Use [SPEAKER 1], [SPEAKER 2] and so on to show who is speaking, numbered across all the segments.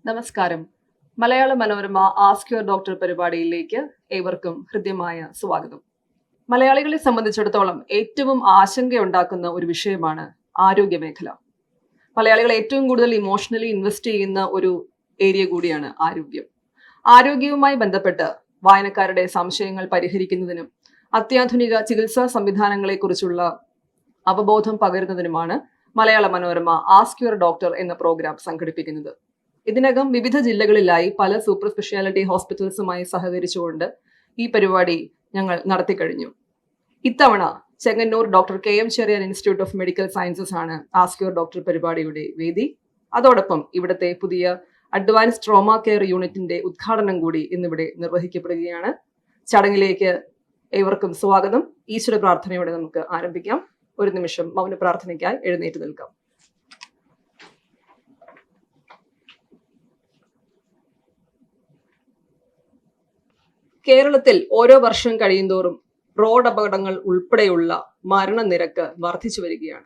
[SPEAKER 1] നമസ്കാരം. Malayala Manorama ask your doctor പരിപാടിയിലേക്ക് ഏവർക്കും ഹൃദ്യമായ സ്വാഗതം. മലയാളികളെ സംബന്ധിച്ചിടത്തോളം ഏറ്റവും ആശങ്കയുണ്ടാക്കുന്ന ഒരു വിഷയമാണ് ആരോഗ്യമേഖല. മലയാളികൾ ഏറ്റവും കൂടുതൽ ഇമോഷണലി ഇൻവെസ്റ്റ് ചെയ്യുന്ന ഒരു ഏരിയ കൂടിയാണ് ആരോഗ്യം. ആരോഗ്യവുമായി ബന്ധപ്പെട്ട് വായനക്കാരുടെ സംശയങ്ങൾ പരിഹരിക്കുന്നതിനും അത്യാധുനിക ചികിത്സാ സംവിധാനങ്ങളെക്കുറിച്ചുള്ള അവബോധം പകരുന്നതിനുമാണ് Malayala Manorama ask your doctor എന്ന പ്രോഗ്രാം സംഘടിപ്പിക്കുന്നത്. ഇതിനകം വിവിധ ജില്ലകളിലായി പല സൂപ്പർ സ്പെഷ്യാലിറ്റി ഹോസ്പിറ്റൽസുമായി സഹകരിച്ചുകൊണ്ട് ഈ പരിപാടി ഞങ്ങൾ നടത്തിക്കഴിഞ്ഞു. ഇത്തവണ Chengannur doctor KM Cherian institute of medical sciences ആണ് ആസ്ക് യുവർ ഡോക്ടർ പരിപാടിയുടെ വേദി. അതോടൊപ്പം ഇവിടുത്തെ പുതിയ അഡ്വാൻസ്ഡ് ട്രോമ കെയർ യൂണിറ്റിന്റെ ഉദ്ഘാടനം കൂടി ഇന്നിവിടെ നിർവഹിക്കപ്പെടുകയാണ്. ചടങ്ങിലേക്ക് ഏവർക്കും സ്വാഗതം. ഈശ്വര പ്രാർത്ഥനയോടെ നമുക്ക് ആരംഭിക്കാം. ഒരു നിമിഷം മൗന പ്രാർത്ഥനയ്ക്കായി എഴുന്നേറ്റ് നിൽക്കാം. കേരളത്തിൽ ഓരോ വർഷം കഴിയുന്തോറും റോഡ് അപകടങ്ങൾ ഉൾപ്പെടെയുള്ള മരണനിരക്ക് വർദ്ധിച്ചു വരികയാണ്.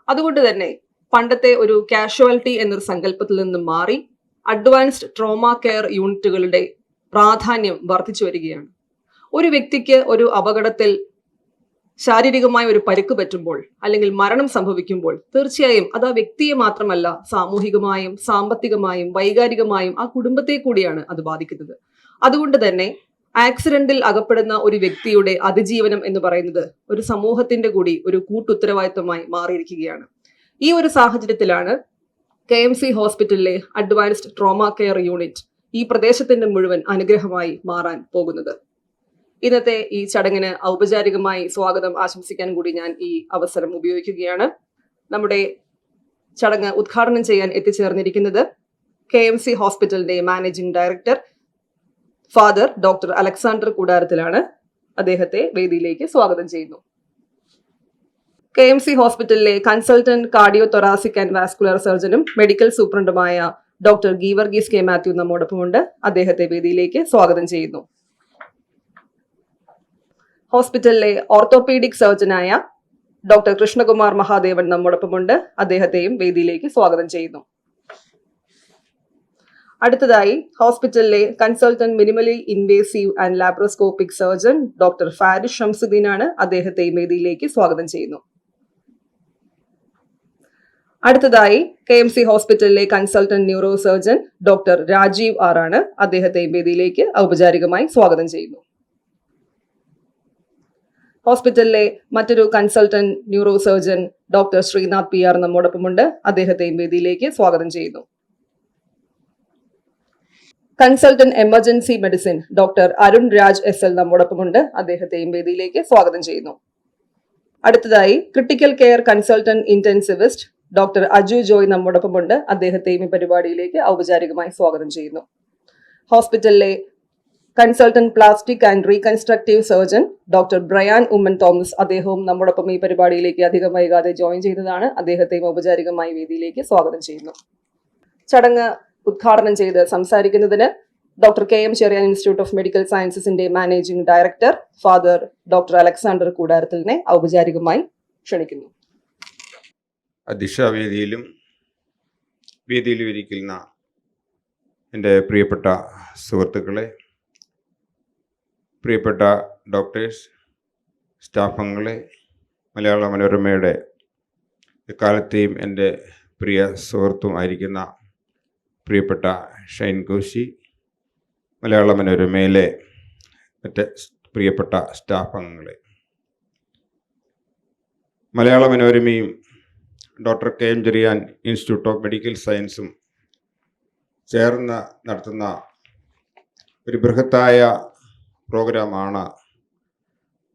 [SPEAKER 1] അതുകൊണ്ട് തന്നെ പണ്ടത്തെ ഒരു കാഷ്വാലിറ്റി എന്നൊരു സങ്കല്പത്തിൽ നിന്നും മാറി അഡ്വാൻസ്ഡ് ട്രോമ കെയർ യൂണിറ്റുകളുടെ പ്രാധാന്യം വർദ്ധിച്ചു വരികയാണ്. ഒരു വ്യക്തിക്ക് ഒരു അപകടത്തിൽ ശാരീരികമായ ഒരു പരിക്ക് പറ്റുമ്പോൾ അല്ലെങ്കിൽ മരണം സംഭവിക്കുമ്പോൾ തീർച്ചയായും അത് ആ വ്യക്തിയെ മാത്രമല്ല, സാമൂഹികമായും സാമ്പത്തികമായും വൈകാരികമായും ആ കുടുംബത്തെ കൂടിയാണ് അത് ബാധിക്കുന്നത്. അതുകൊണ്ട് തന്നെ ആക്സിഡന്റിൽ അകപ്പെടുന്ന ഒരു വ്യക്തിയുടെ അതിജീവനം എന്ന് പറയുന്നത് ഒരു സമൂഹത്തിന്റെ കൂടി ഒരു കൂട്ടുത്തരവാദിത്വമായി മാറിയിരിക്കുകയാണ്. ഈ ഒരു സാഹചര്യത്തിലാണ് KMC ഹോസ്പിറ്റലിലെ അഡ്വാൻസ്ഡ് ട്രോമ കെയർ യൂണിറ്റ് ഈ പ്രദേശത്തിന്റെ മുഴുവൻ അനുഗ്രഹമായി മാറാൻ പോകുന്നത്. ഇന്നത്തെ ഈ ചടങ്ങിന് ഔപചാരികമായി സ്വാഗതം ആശംസിക്കാൻ കൂടി ഞാൻ ഈ അവസരം ഉപയോഗിക്കുകയാണ്. നമ്മുടെ ചടങ്ങ് ഉദ്ഘാടനം ചെയ്യാൻ എത്തിച്ചേർന്നിരിക്കുന്നത് KMC ഹോസ്പിറ്റലിന്റെ managing director father doctor Alexander കൂടാരത്തിലാണ്. അദ്ദേഹത്തെ വേദിയിലേക്ക് സ്വാഗതം ചെയ്യുന്നു. KMC ഹോസ്പിറ്റലിലെ consultant cardio thoracic and vascular സർജനും മെഡിക്കൽ സൂപ്രണ്ടുമായ ഡോക്ടർ ഗീവർഗീസ് K. മാത്യു നമ്മോടൊപ്പമുണ്ട്. അദ്ദേഹത്തെ വേദിയിലേക്ക് സ്വാഗതം ചെയ്യുന്നു. ഹോസ്പിറ്റലിലെ ഓർത്തോപീഡിക് സർജനായ ഡോക്ടർ കൃഷ്ണകുമാർ മഹാദേവൻ നമ്മോടൊപ്പമുണ്ട്. അദ്ദേഹത്തെയും വേദിയിലേക്ക് സ്വാഗതം ചെയ്യുന്നു. അടുത്തതായി ഹോസ്പിറ്റലിലെ consultant minimally invasive and laparoscopic surgeon doctor Farish Shamsuddin ആണ്. അദ്ദേഹത്തെയും വേദിയിലേക്ക് സ്വാഗതം ചെയ്യുന്നു. അടുത്തതായി KMC ഹോസ്പിറ്റലിലെ consultant neuro surgeon doctor Rajeev R ആണ്. അദ്ദേഹത്തെയും വേദിയിലേക്ക് ഔപചാരികമായി സ്വാഗതം ചെയ്യുന്നു. ഹോസ്പിറ്റലിലെ മറ്റൊരു consultant neuro surgeon doctor Sreenath PR നമ്മോടൊപ്പമുണ്ട്. അദ്ദേഹത്തെയും വേദിയിലേക്ക് സ്വാഗതം ചെയ്യുന്നു. Consultant emergency medicine doctor Arun Raj SL നമ്മോടൊപ്പമുണ്ട്. അദ്ദേഹത്തെയും വേദിയിലേക്ക് സ്വാഗതം ചെയ്യുന്നു. അടുത്തതായി critical care consultant intensivist doctor Aju Joy നമ്മോടൊപ്പമുണ്ട്. അദ്ദേഹത്തെയും ഈ പരിപാടിയിലേക്ക് ഔപചാരികമായി സ്വാഗതം ചെയ്യുന്നു. ഹോസ്പിറ്റലിലെ consultant plastic and reconstructive surgeon doctor Brian Oommen Thomas, അദ്ദേഹവും നമ്മോടൊപ്പം ഈ പരിപാടിയിലേക്ക് അധികം വൈകാതെ ജോയിൻ ചെയ്തതാണ്. അദ്ദേഹത്തെയും ഔപചാരികമായി വേദിയിലേക്ക് സ്വാഗതം ചെയ്യുന്നു. ചടങ്ങ് ഉദ്ഘാടനം ചെയ്ത് സംസാരിക്കുന്നതിന് doctor KM Cherian institute of medical സയൻസസിന്റെ managing director father doctor Alexander കൂടാരത്തിലിനെ ഔപചാരികമായി ക്ഷണിക്കുന്നു.
[SPEAKER 2] അധ്യക്ഷവേദിയിലും വേദിയിലും ഇരിക്കുന്ന എൻ്റെ പ്രിയപ്പെട്ട സുഹൃത്തുക്കളെ, പ്രിയപ്പെട്ട ഡോക്ടേഴ്സ്, സ്റ്റാഫംഗങ്ങളെ, മലയാള മനോരമയുടെ എക്കാലത്തെയും എൻ്റെ പ്രിയ സുഹൃത്തും ആയിരിക്കുന്ന പ്രിയപ്പെട്ട ഷൈൻ കോശി, മലയാള മനോരമയിലെ മറ്റ് പ്രിയപ്പെട്ട സ്റ്റാഫ് അംഗങ്ങളെ, മലയാള മനോരമയും doctor KM Cherian institute of medical സയൻസും ചേർന്ന് നടത്തുന്ന ഒരു ബൃഹത്തായ പ്രോഗ്രാമാണ്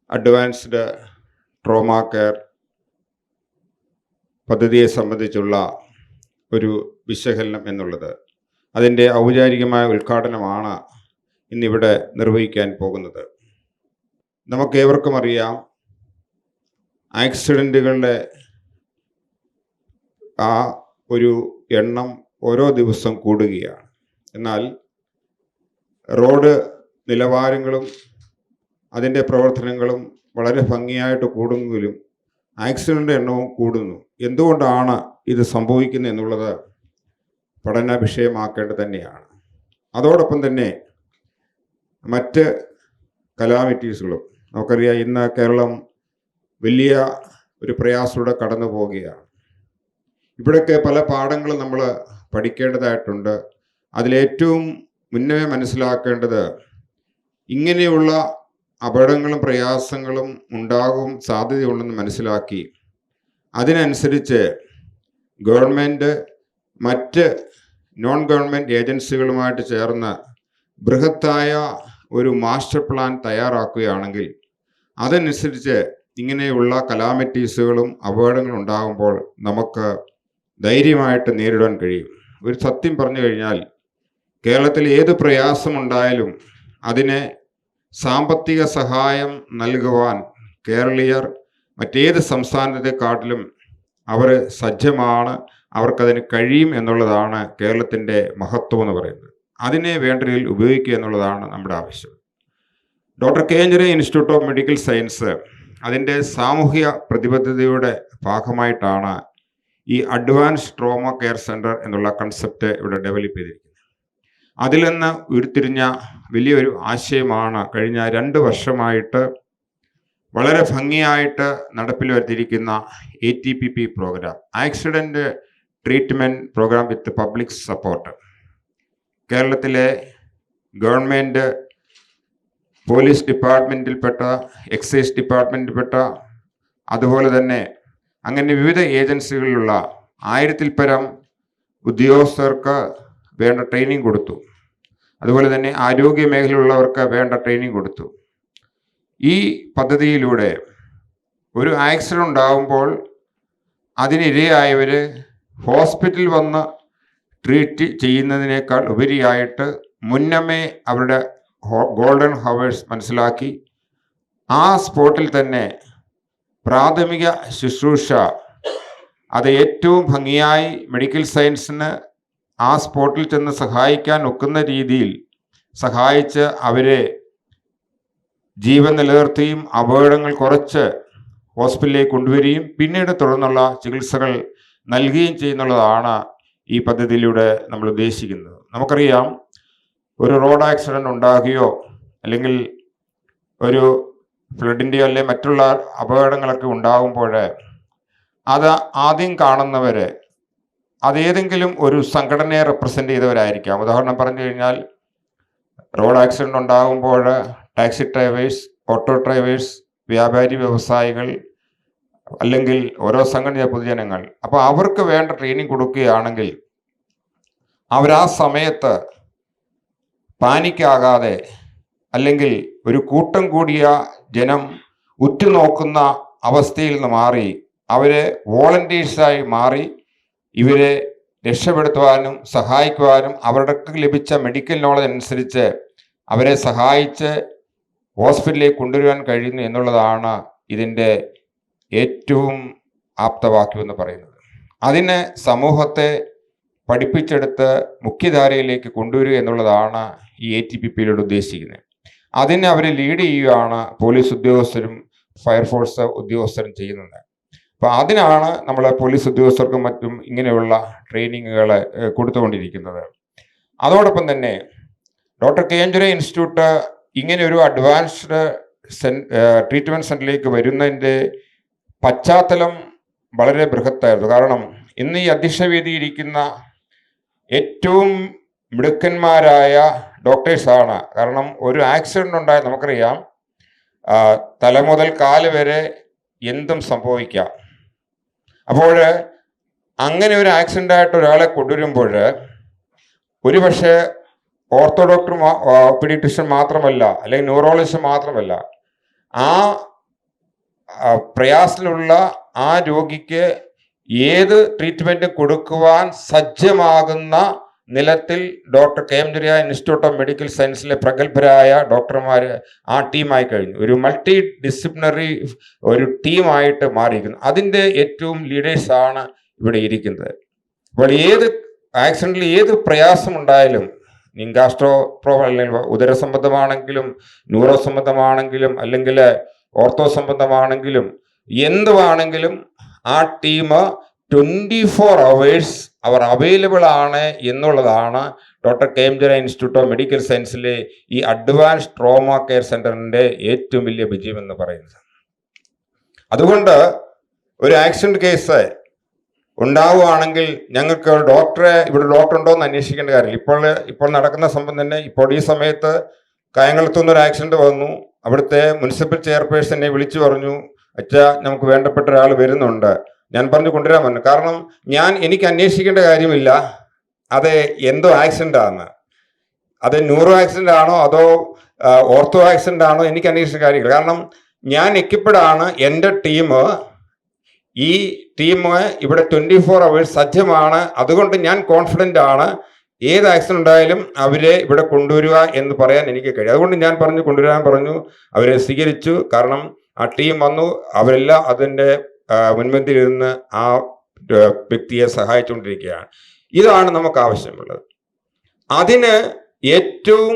[SPEAKER 2] അഡ്വാൻസ്ഡ് ട്രോമ കെയർ പദ്ധതിയെ സംബന്ധിച്ചുള്ള ഒരു വിശകലനം എന്നുള്ളത്. അതിൻ്റെ ഔപചാരികമായ ഉദ്ഘാടനമാണ് ഇന്നിവിടെ നിർവഹിക്കാൻ പോകുന്നത്. നമുക്കേവർക്കും അറിയാം, ആക്സിഡൻറ്റുകളുടെ ആ ഒരു എണ്ണം ഓരോ ദിവസം കൂടുകയാണ്. എന്നാൽ റോഡ് നിലവാരങ്ങളും അതിൻ്റെ പ്രവർത്തനങ്ങളും വളരെ ഭംഗിയായിട്ട് കൂടുമെങ്കിലും ആക്സിഡൻ്റ് എണ്ണവും കൂടുന്നു. എന്തുകൊണ്ടാണ് ഇത് സംഭവിക്കുന്നത് എന്നുള്ളത് പഠന വിഷയമാക്കേണ്ടത് തന്നെയാണ്. അതോടൊപ്പം തന്നെ മറ്റ് കലാമിറ്റീസുകളും നമുക്കറിയാം, ഇന്ന് കേരളം വലിയ ഒരു പ്രയാസത്തിലൂടെ കടന്നു പോവുകയാണ്. ഇവിടെയൊക്കെ പല പാഠങ്ങളും നമ്മൾ പഠിക്കേണ്ടതായിട്ടുണ്ട്. അതിലേറ്റവും മുന്നേ മനസ്സിലാക്കേണ്ടത്, ഇങ്ങനെയുള്ള അപകടങ്ങളും പ്രയാസങ്ങളും ഉണ്ടാകും സാധ്യതയുണ്ടെന്ന് മനസ്സിലാക്കി അതിനനുസരിച്ച് ഗവൺമെൻറ് മറ്റ് നോൺ ഗവൺമെൻറ് ഏജൻസികളുമായിട്ട് ചേർന്ന് ബൃഹത്തായ ഒരു മാസ്റ്റർ പ്ലാൻ തയ്യാറാക്കുകയാണെങ്കിൽ അതനുസരിച്ച് ഇങ്ങനെയുള്ള കലാമിറ്റീസുകളും അപകടങ്ങളും ഉണ്ടാകുമ്പോൾ നമുക്ക് ധൈര്യമായിട്ട് നേരിടാൻ കഴിയും. ഒരു സത്യം പറഞ്ഞു കഴിഞ്ഞാൽ, കേരളത്തിൽ ഏത് പ്രയാസമുണ്ടായാലും അതിനെ സാമ്പത്തിക സഹായം നൽകുവാൻ കേരളീയർ മറ്റേത് സംസ്ഥാനത്തെക്കാട്ടിലും അവർ സജ്ജമാണ്, അവർക്കതിന് കഴിയും എന്നുള്ളതാണ് കേരളത്തിൻ്റെ മഹത്വം എന്ന് പറയുന്നത്. അതിനെ വേണ്ട രീതിയിൽ ഉപയോഗിക്കുക എന്നുള്ളതാണ് നമ്മുടെ ആവശ്യം. Doctor K N Cherian institute of medical science അതിൻ്റെ സാമൂഹിക പ്രതിബദ്ധതയുടെ ഭാഗമായിട്ടാണ് ഈ അഡ്വാൻസ് ട്രോമ കെയർ സെൻറ്റർ എന്നുള്ള കൺസെപ്റ്റ് ഇവിടെ ഡെവലപ്പ് ചെയ്തിരിക്കുന്നത്. അതിൽ നിന്ന് ഉരുത്തിരിഞ്ഞ വലിയൊരു ആശയമാണ് കഴിഞ്ഞ 2 വർഷമായിട്ട് വളരെ ഭംഗിയായിട്ട് നടപ്പിൽ വരുത്തിയിരിക്കുന്ന ATPP program, accident treatment program with public support. കേരളത്തിലെ ഗവൺമെൻറ്, പോലീസ് ഡിപ്പാർട്ട്മെൻറ്റിൽപ്പെട്ട, എക്സൈസ് ഡിപ്പാർട്ട്മെൻറ്റിൽപ്പെട്ട, അതുപോലെ തന്നെ അങ്ങനെ വിവിധ ഏജൻസികളിലുള്ള 1000-ൽ പരം ഉദ്യോഗസ്ഥർക്ക് വേണ്ട ട്രെയിനിങ് കൊടുത്തു. അതുപോലെ തന്നെ ആരോഗ്യ മേഖലയിലുള്ളവർക്ക് വേണ്ട ട്രെയിനിങ് കൊടുത്തു. ഈ പദ്ധതിയിലൂടെ ഒരു ആക്സിഡൻ്റ് ഉണ്ടാകുമ്പോൾ അതിനിരയായവർ ഹോസ്പിറ്റലിൽ വന്ന് ട്രീറ്റ് ചെയ്യുന്നതിനേക്കാൾ ഉപരിയായിട്ട് മുന്നമേ അവരുടെ ഗോൾഡൻ ഹവേഴ്സ് മനസ്സിലാക്കി ആ സ്പോട്ടിൽ തന്നെ പ്രാഥമിക ശുശ്രൂഷ അത് ഏറ്റവും ഭംഗിയായി മെഡിക്കൽ സയൻസിന് ആ സ്പോട്ടിൽ ചെന്ന് സഹായിക്കാൻ ഒക്കുന്ന രീതിയിൽ സഹായിച്ച് അവരെ ജീവൻ നിലനിർത്തുകയും അപകടങ്ങൾ കുറച്ച് ഹോസ്പിറ്റലിലേക്ക് കൊണ്ടുവരികയും പിന്നീട് തുടർന്നുള്ള ചികിത്സകൾ നൽകുകയും ചെയ്യുന്നുള്ളതാണ് ഈ പദ്ധതിയിലൂടെ നമ്മൾ ഉദ്ദേശിക്കുന്നത്. നമുക്കറിയാം, ഒരു റോഡ് ആക്സിഡൻ്റ് ഉണ്ടാകുകയോ അല്ലെങ്കിൽ ഒരു ഫ്ലഡിൻ്റെയോ അല്ലെങ്കിൽ മറ്റുള്ള അപകടങ്ങളൊക്കെ ഉണ്ടാകുമ്പോൾ അത് ആദ്യം കാണുന്നവർ അതേതെങ്കിലും ഒരു സംഘടനയെ റെപ്രസെൻ്റ് ചെയ്തവരായിരിക്കാം. ഉദാഹരണം പറഞ്ഞു കഴിഞ്ഞാൽ, റോഡ് ആക്സിഡൻ്റ് ഉണ്ടാകുമ്പോൾ ടാക്സി ഡ്രൈവേഴ്സ്, ഓട്ടോ ഡ്രൈവേഴ്സ്, വ്യാപാരി വ്യവസായികൾ, അല്ലെങ്കിൽ ഓരോ സംഘടന പൊതുജനങ്ങൾ. അപ്പോൾ അവർക്ക് വേണ്ട ട്രെയിനിങ് കൊടുക്കുകയാണെങ്കിൽ അവരാ സമയത്ത് പാനിക്കാകാതെ, അല്ലെങ്കിൽ ഒരു കൂട്ടം കൂടിയ ജനം ഉറ്റുനോക്കുന്ന അവസ്ഥയിൽ നിന്ന് മാറി അവരെ വോളണ്ടിയേഴ്സായി മാറി ഇവരെ രക്ഷപ്പെടുത്തുവാനും സഹായിക്കുവാനും അവരുടെ ലഭിച്ച മെഡിക്കൽ നോളജ് അനുസരിച്ച് അവരെ സഹായിച്ച് ഹോസ്പിറ്റലിലേക്ക് കൊണ്ടുവരുവാൻ കഴിയുന്നു എന്നുള്ളതാണ് ഇതിൻ്റെ ഏറ്റവും ആപ്തവാക്യമെന്ന് പറയുന്നത്. അതിന് സമൂഹത്തെ പഠിപ്പിച്ചെടുത്ത് മുഖ്യധാരയിലേക്ക് കൊണ്ടുവരിക എന്നുള്ളതാണ് ഈ ATPPയിലൂടെ ഉദ്ദേശിക്കുന്നത്. അതിനെ അവർ ലീഡ് ചെയ്യുകയാണ് പോലീസ് ഉദ്യോഗസ്ഥരും ഫയർഫോഴ്സ് ഉദ്യോഗസ്ഥരും ചെയ്യുന്നത്. അപ്പോൾ അതിനാണ് നമ്മൾ പോലീസ് ഉദ്യോഗസ്ഥർക്കും മറ്റും ഇങ്ങനെയുള്ള ട്രെയിനിങ്ങുകൾ കൊടുത്തുകൊണ്ടിരിക്കുന്നത്. അതോടൊപ്പം തന്നെ doctor K N Cherian institute ഇങ്ങനെ ഒരു അഡ്വാൻസ്ഡ് ട്രീറ്റ്മെൻറ്റ് സെൻ്ററിലേക്ക് വരുന്നതിൻ്റെ പശ്ചാത്തലം വളരെ ബൃഹത്തായിരുന്നു. കാരണം ഇന്ന് ഈ അധ്യക്ഷവേദി ഇരിക്കുന്ന ഏറ്റവും മിടുക്കന്മാരായ ഡോക്ടേഴ്സാണ്. കാരണം ഒരു ആക്സിഡൻ്റ് ഉണ്ടായാൽ നമുക്കറിയാം, തല മുതൽ കാല് വരെ എന്തും സംഭവിക്കാം. അപ്പോൾ അങ്ങനെ ഒരു ആക്സിഡൻ്റ് ആയിട്ട് ഒരാളെ കൊണ്ടുവരുമ്പോൾ ഒരുപക്ഷെ ഓർത്തോ ഡോക്ടർ പീഡിയാട്രിഷ്യൻ മാത്രമല്ല, അല്ലെങ്കിൽ ന്യൂറോളജിസ്റ്റ് മാത്രമല്ല, ആ പ്രയാസത്തിലുള്ള ആ രോഗിക്ക് ഏത് ട്രീറ്റ്മെൻറ്റ് കൊടുക്കുവാൻ സജ്ജമാകുന്ന നിലത്തിൽ doctor K M Cherian institute of medical സയൻസിലെ പ്രഗത്ഭരായ ഡോക്ടർമാർ ആ ടീമായി കഴിഞ്ഞു. ഒരു മൾട്ടി ഡിസിപ്ലിനറി ഒരു ടീമായിട്ട് മാറിയിരിക്കുന്നു. അതിൻ്റെ ഏറ്റവും ലീഡേഴ്സാണ് ഇവിടെ ഇരിക്കുന്നത്. അപ്പോൾ ഏത് ആക്സിഡൻറ്റിൽ ഏത് പ്രയാസമുണ്ടായാലും, ഗാസ്ട്രോ അല്ലെങ്കിൽ ഉദര സംബന്ധമാണെങ്കിലും ന്യൂറോ സംബന്ധമാണെങ്കിലും അല്ലെങ്കിൽ ഓർത്തോ സംബന്ധമാണെങ്കിലും എന്തുവാണെങ്കിലും ആ ടീം 24 hours അവർ അവൈലബിൾ ആണ് എന്നുള്ളതാണ് doctor K M. George institute of medical സയൻസിലെ ഈ അഡ്വാൻസ് ട്രോമ കെയർ സെന്ററിന്റെ ഏറ്റവും വലിയ വിജയം എന്ന് പറയുന്നത്. അതുകൊണ്ട് ഒരു ആക്സിഡന്റ് കേസ് ഉണ്ടാവുകയാണെങ്കിൽ ഞങ്ങൾക്ക് ഡോക്ടറെ ഇവിടെ ഡോക്ടർ ഉണ്ടോ എന്ന് അന്വേഷിക്കേണ്ട കാര്യമില്ല. ഇപ്പോൾ നടക്കുന്ന സംഭവം തന്നെ. ഇപ്പോൾ ഈ സമയത്ത് കായംകുളത്തുനിന്ന് ഒരു ആക്സിഡന്റ് വന്നു. അവിടുത്തെ മുനിസിപ്പൽ ചെയർപേഴ്സനെ വിളിച്ചു പറഞ്ഞു, അച്ഛാ നമുക്ക് വേണ്ടപ്പെട്ട ഒരാൾ വരുന്നുണ്ട്. ഞാൻ പറഞ്ഞു കൊണ്ടുവരാൻ പറഞ്ഞു. കാരണം എനിക്ക് അന്വേഷിക്കേണ്ട കാര്യമില്ല അത് എന്തോ ആക്സിഡന്റ് ആണ്, അത് ന്യൂറോ ആക്സിഡന്റ് ആണോ അതോ ഓർത്തോ ആക്സിഡന്റ് ആണോ എനിക്ക് അന്വേഷിച്ച കാര്യമില്ല. കാരണം ഞാൻ എക്യുപ്പിഡാണ്. എൻ്റെ ഈ ടീം ഇവിടെ 24 hours സജ്ജമാണ്. അതുകൊണ്ട് ഞാൻ കോൺഫിഡൻ്റ് ആണ്. ഏത് ആക്സിഡന്റ് ഉണ്ടായാലും അവരെ ഇവിടെ കൊണ്ടുവരിക എന്ന് പറയാൻ എനിക്ക് കഴിയും. അതുകൊണ്ട് ഞാൻ കൊണ്ടുവരാൻ പറഞ്ഞു. അവരെ സ്വീകരിച്ചു. കാരണം ആ ടീം വന്നു. അവരെല്ലാം അതിൻ്റെ മുൻപന്തിയിൽ ഇരുന്ന് ആ വ്യക്തിയെ സഹായിച്ചുകൊണ്ടിരിക്കുകയാണ്. ഇതാണ് നമുക്ക് ആവശ്യമുള്ളത്. അതിന് ഏറ്റവും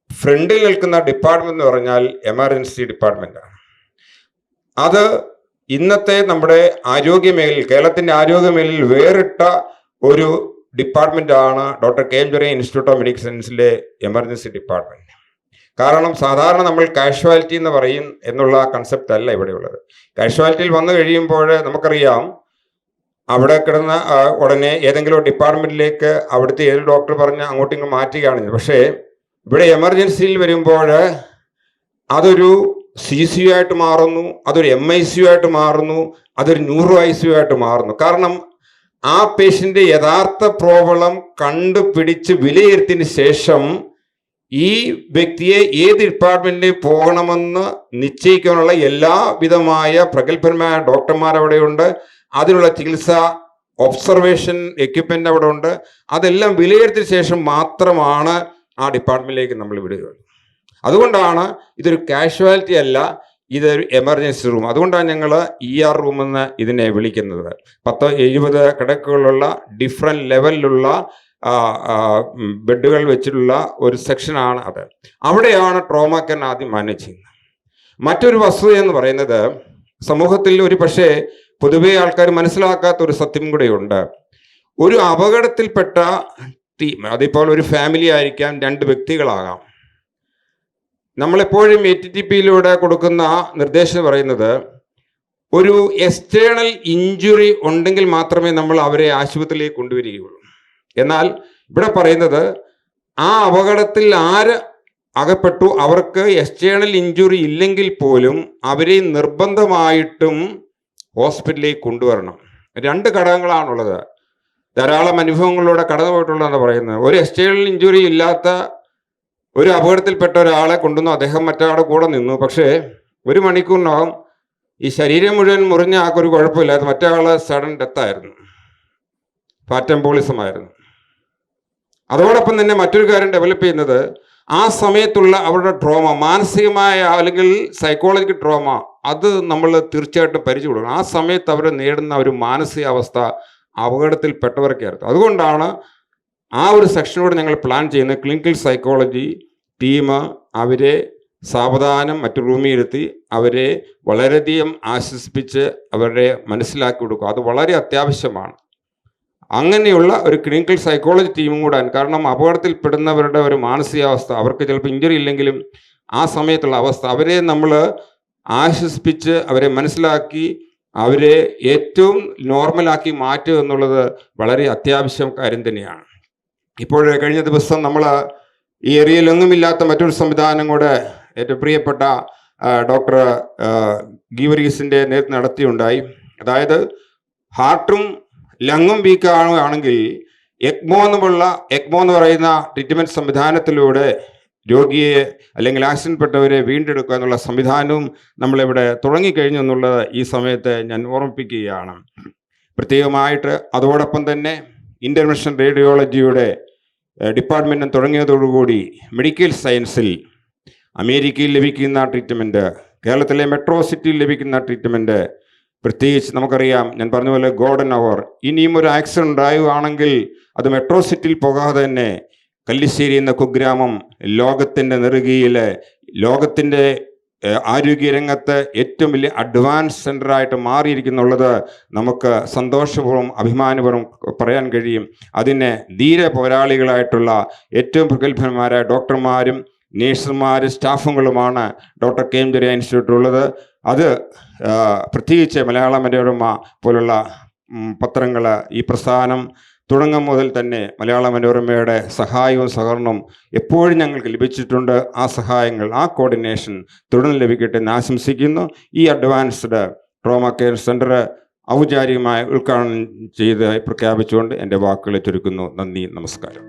[SPEAKER 2] ഫ്രണ്ടിൽ നിൽക്കുന്ന ഡിപ്പാർട്ട്മെന്റ് എന്ന് പറഞ്ഞാൽ എമർജൻസി ഡിപ്പാർട്ട്മെന്റാണ്. അത് ഇന്നത്തെ നമ്മുടെ ആരോഗ്യമേഖലയിൽ, കേരളത്തിന്റെ ആരോഗ്യമേഖലയിൽ വേറിട്ട ഒരു ഡിപ്പാർട്ട്മെന്റ് ആണ് doctor K M. George institute of medical സയൻസിലെ എമർജൻസി ഡിപ്പാർട്ട്മെന്റ്. കാരണം സാധാരണ നമ്മൾ കാഷ്വാലിറ്റി എന്ന് പറയും എന്നുള്ള കൺസെപ്റ്റ് അല്ല ഇവിടെയുള്ളത്. കാഷ്വാലിറ്റിയിൽ വന്നു കഴിയുമ്പോൾ നമുക്കറിയാം അവിടെ കിടന്ന ഉടനെ ഏതെങ്കിലും ഡിപ്പാർട്ട്മെന്റിലേക്ക് അവിടുത്തെ ഏത് ഡോക്ടർ പറഞ്ഞ് അങ്ങോട്ടും ഇങ്ങോട്ട് മാറ്റുകയാണ്. പക്ഷേ ഇവിടെ എമർജൻസിയിൽ വരുമ്പോൾ അതൊരു CCU ആയിട്ട് മാറുന്നു, അതൊരു MICU ആയിട്ട് മാറുന്നു, അതൊരു ന്യൂറോ ICU ആയിട്ട് മാറുന്നു. കാരണം ആ പേഷ്യൻ്റെ യഥാർത്ഥ പ്രോബ്ലം കണ്ടുപിടിച്ച് വിലയിരുത്തിയതിന് ശേഷം ഈ വ്യക്തിയെ ഏത് ഡിപ്പാർട്ട്മെന്റിൽ പോകണമെന്ന് നിശ്ചയിക്കാനുള്ള എല്ലാവിധമായ പ്രഗത്ഭന്മാരായ ഡോക്ടർമാർ അവിടെയുണ്ട്. അതിനുള്ള ചികിത്സ ഒബ്സർവേഷൻ എക്യുപ്മെന്റ് അവിടെ ഉണ്ട്. അതെല്ലാം വിലയിരുത്തിയ ശേഷം മാത്രമാണ് ആ ഡിപ്പാർട്ട്മെന്റിലേക്ക് നമ്മൾ വിടുക. അതുകൊണ്ടാണ് ഇതൊരു കാഷ്വാലിറ്റി അല്ല, ഇതൊരു എമർജൻസി റൂം. അതുകൊണ്ടാണ് ഞങ്ങൾ ER റൂം എന്ന് ഇതിനെ വിളിക്കുന്നത്. 10-70 കിടക്കുകളുള്ള ഡിഫറെൻറ്റ് ലെവലിലുള്ള ബെഡുകൾ വെച്ചിട്ടുള്ള ഒരു സെക്ഷനാണ് അത്. അവിടെയാണ് ട്രോമ കെയർ ആദ്യം മാനേജ് ചെയ്യുന്നത്. മറ്റൊരു വസ്തുത എന്ന് പറയുന്നത് സമൂഹത്തിൽ ഒരു പക്ഷേ പൊതുവെ ആൾക്കാർ മനസ്സിലാക്കാത്ത ഒരു സത്യം കൂടെയുണ്ട്. ഒരു അപകടത്തിൽപ്പെട്ട ടീം, അതിപ്പോൾ ഒരു ഫാമിലി ആയിരിക്കാം, 2 വ്യക്തികളാകാം. നമ്മളെപ്പോഴും ATTPയിലൂടെ കൊടുക്കുന്ന നിർദ്ദേശം പറയുന്നത് ഒരു എക്സ്റ്റേണൽ ഇഞ്ചുറി ഉണ്ടെങ്കിൽ മാത്രമേ നമ്മൾ അവരെ ആശുപത്രിയിലേക്ക് കൊണ്ടുവരികയുള്ളൂ. എന്നാൽ ഇവിടെ പറയുന്നത് ആ അപകടത്തിൽ ആര് അകപ്പെട്ടു അവർക്ക് എക്സ്റ്റേണൽ ഇഞ്ചുറി ഇല്ലെങ്കിൽ പോലും അവരെ നിർബന്ധമായിട്ടും ഹോസ്പിറ്റലിലേക്ക് കൊണ്ടുവരണം. 2 ഘടകങ്ങളാണുള്ളത്. ധാരാളം അനുഭവങ്ങളിലൂടെ കടന്നു പോയിട്ടുള്ളതെന്ന് പറയുന്നത്. ഒരു എക്സ്റ്റേണൽ ഇഞ്ചുറി ഇല്ലാത്ത ഒരു അപകടത്തിൽപ്പെട്ട ഒരാളെ കൊണ്ടുവന്നു, അദ്ദേഹം മറ്റൊരാളുടെ കൂടെ നിന്നു. പക്ഷേ 1 മണിക്കൂറിനകം ഈ ശരീരം മുഴുവൻ മുറിഞ്ഞ ആൾക്കൊരു കുഴപ്പമില്ലായിരുന്നു. മറ്റേ ആള് സഡൻ ഡെത്തായിരുന്നു, ഫാറ്റംബോളിസം ആയിരുന്നു. അതോടൊപ്പം തന്നെ മറ്റൊരു കാര്യം ഡെവലപ്പ് ചെയ്യുന്നത് ആ സമയത്തുള്ള അവരുടെ ട്രോമ, മാനസികമായ അല്ലെങ്കിൽ സൈക്കോളജിക്കൽ ട്രോമ, അത് നമ്മൾ തീർച്ചയായിട്ടും പരിചയം കൊടുക്കണം. ആ സമയത്ത് അവർ നേടുന്ന ഒരു മാനസികാവസ്ഥ അപകടത്തിൽപ്പെട്ടവർക്കായിരുന്നു. അതുകൊണ്ടാണ് ആ ഒരു സെക്ഷനോട് ഞങ്ങൾ പ്ലാൻ ചെയ്യുന്നത്. ക്ലിനിക്കൽ സൈക്കോളജി ടീം അവരെ സാവധാനം മറ്റു റൂമിൽ ഇരുത്തി അവരെ വളരെയധികം ആശ്വസിപ്പിച്ച് അവരെ മനസ്സിലാക്കി കൊടുക്കും. അത് വളരെ അത്യാവശ്യമാണ്. അങ്ങനെയുള്ള ഒരു ക്ലിനിക്കൽ സൈക്കോളജി ടീമും കൂടാൻ. കാരണം അപകടത്തിൽപ്പെടുന്നവരുടെ ഒരു മാനസികാവസ്ഥ, അവർക്ക് ചിലപ്പോൾ ഇഞ്ചുറി ഇല്ലെങ്കിലും ആ സമയത്തുള്ള അവസ്ഥ, അവരെ നമ്മൾ ആശ്വസിപ്പിച്ച് അവരെ മനസ്സിലാക്കി അവരെ ഏറ്റവും നോർമലാക്കി മാറ്റുക എന്നുള്ളത് വളരെ അത്യാവശ്യം കാര്യം തന്നെയാണ്. ഇപ്പോൾ കഴിഞ്ഞ ദിവസം നമ്മൾ ഈ ഏരിയയിലൊന്നുമില്ലാത്ത മറ്റൊരു സംവിധാനം കൂടെ ഏറ്റവും പ്രിയപ്പെട്ട ഡോക്ടർ ഗീവരീസിൻ്റെ നേതൃത്വം നടത്തിയുണ്ടായി. അതായത് ഹാർട്ടും ലങ്ങും വീക്കാണെങ്കിൽ എക്മോ എന്ന് പറയുന്ന ട്രീറ്റ്മെൻറ്റ് സംവിധാനത്തിലൂടെ രോഗിയെ അല്ലെങ്കിൽ ആക്സിഡൻറ്റ്പ്പെട്ടവരെ വീണ്ടെടുക്കുക എന്നുള്ള സംവിധാനവും നമ്മളിവിടെ തുടങ്ങിക്കഴിഞ്ഞു എന്നുള്ളത് ഈ സമയത്ത് ഞാൻ ഓർമ്മിപ്പിക്കുകയാണ്. പ്രത്യേകമായിട്ട് അതോടൊപ്പം തന്നെ ഇൻ്റർവെൻഷൻ റേഡിയോളജിയുടെ ഡിപ്പാർട്ട്മെൻറ്റും തുടങ്ങിയതോടുകൂടി മെഡിക്കൽ സയൻസിൽ അമേരിക്കയിൽ ലഭിക്കുന്ന ട്രീറ്റ്മെൻറ്റ്, കേരളത്തിലെ മെട്രോ സിറ്റിയിൽ ലഭിക്കുന്ന ട്രീറ്റ്മെൻറ്റ്, പ്രത്യേകിച്ച് നമുക്കറിയാം, ഞാൻ പറഞ്ഞ പോലെ ഗോൾഡൻ അവർ, ഇനിയും ഒരു ആക്സിഡൻറ്റ് ഉണ്ടാവുകയാണെങ്കിൽ അത് മെട്രോ സിറ്റിയിൽ പോകാതെ തന്നെ കല്ലിശ്ശേരി എന്ന കുഗ്രാമം ലോകത്തിൻ്റെ നെറുകയിൽ ലോകത്തിൻ്റെ ആരോഗ്യരംഗത്ത് ഏറ്റവും വലിയ അഡ്വാൻസ് സെൻ്ററായിട്ട് മാറിയിരിക്കുന്നുള്ളത് നമുക്ക് സന്തോഷപൂർവ്വം അഭിമാനപൂർവ്വം പറയാൻ കഴിയും. അതിന് ധീര പോരാളികളായിട്ടുള്ള ഏറ്റവും പ്രഗത്ഭന്മാരായ ഡോക്ടർമാരും നേഴ്സുമാരും സ്റ്റാഫുകളുമാണ് ഡോക്ടർ കെ എം ചെറിയാൻ ഇൻസ്റ്റിറ്റ്യൂട്ടിലുള്ളത്. അത് പ്രത്യേകിച്ച് മലയാള മനോരമ പോലുള്ള പത്രങ്ങൾ ഈ പ്രസ്ഥാനം തുടങ്ങും മുതൽ തന്നെ മലയാള മനോരമയുടെ സഹായവും സഹകരണവും എപ്പോഴും ഞങ്ങൾക്ക് ലഭിച്ചിട്ടുണ്ട്. ആ സഹായങ്ങൾ, ആ കോർഡിനേഷൻ തുടർന്ന് ലഭിക്കട്ടെ എന്ന് ആശംസിക്കുന്നു. ഈ അഡ്വാൻസ്ഡ് ട്രോമ കെയർ സെൻ്റർ ഔപചാരികമായി ഉദ്ഘാടനം ചെയ്ത് പ്രഖ്യാപിച്ചുകൊണ്ട് എൻ്റെ വാക്കുകളെ ചുരുക്കുന്നു. നന്ദി, നമസ്കാരം.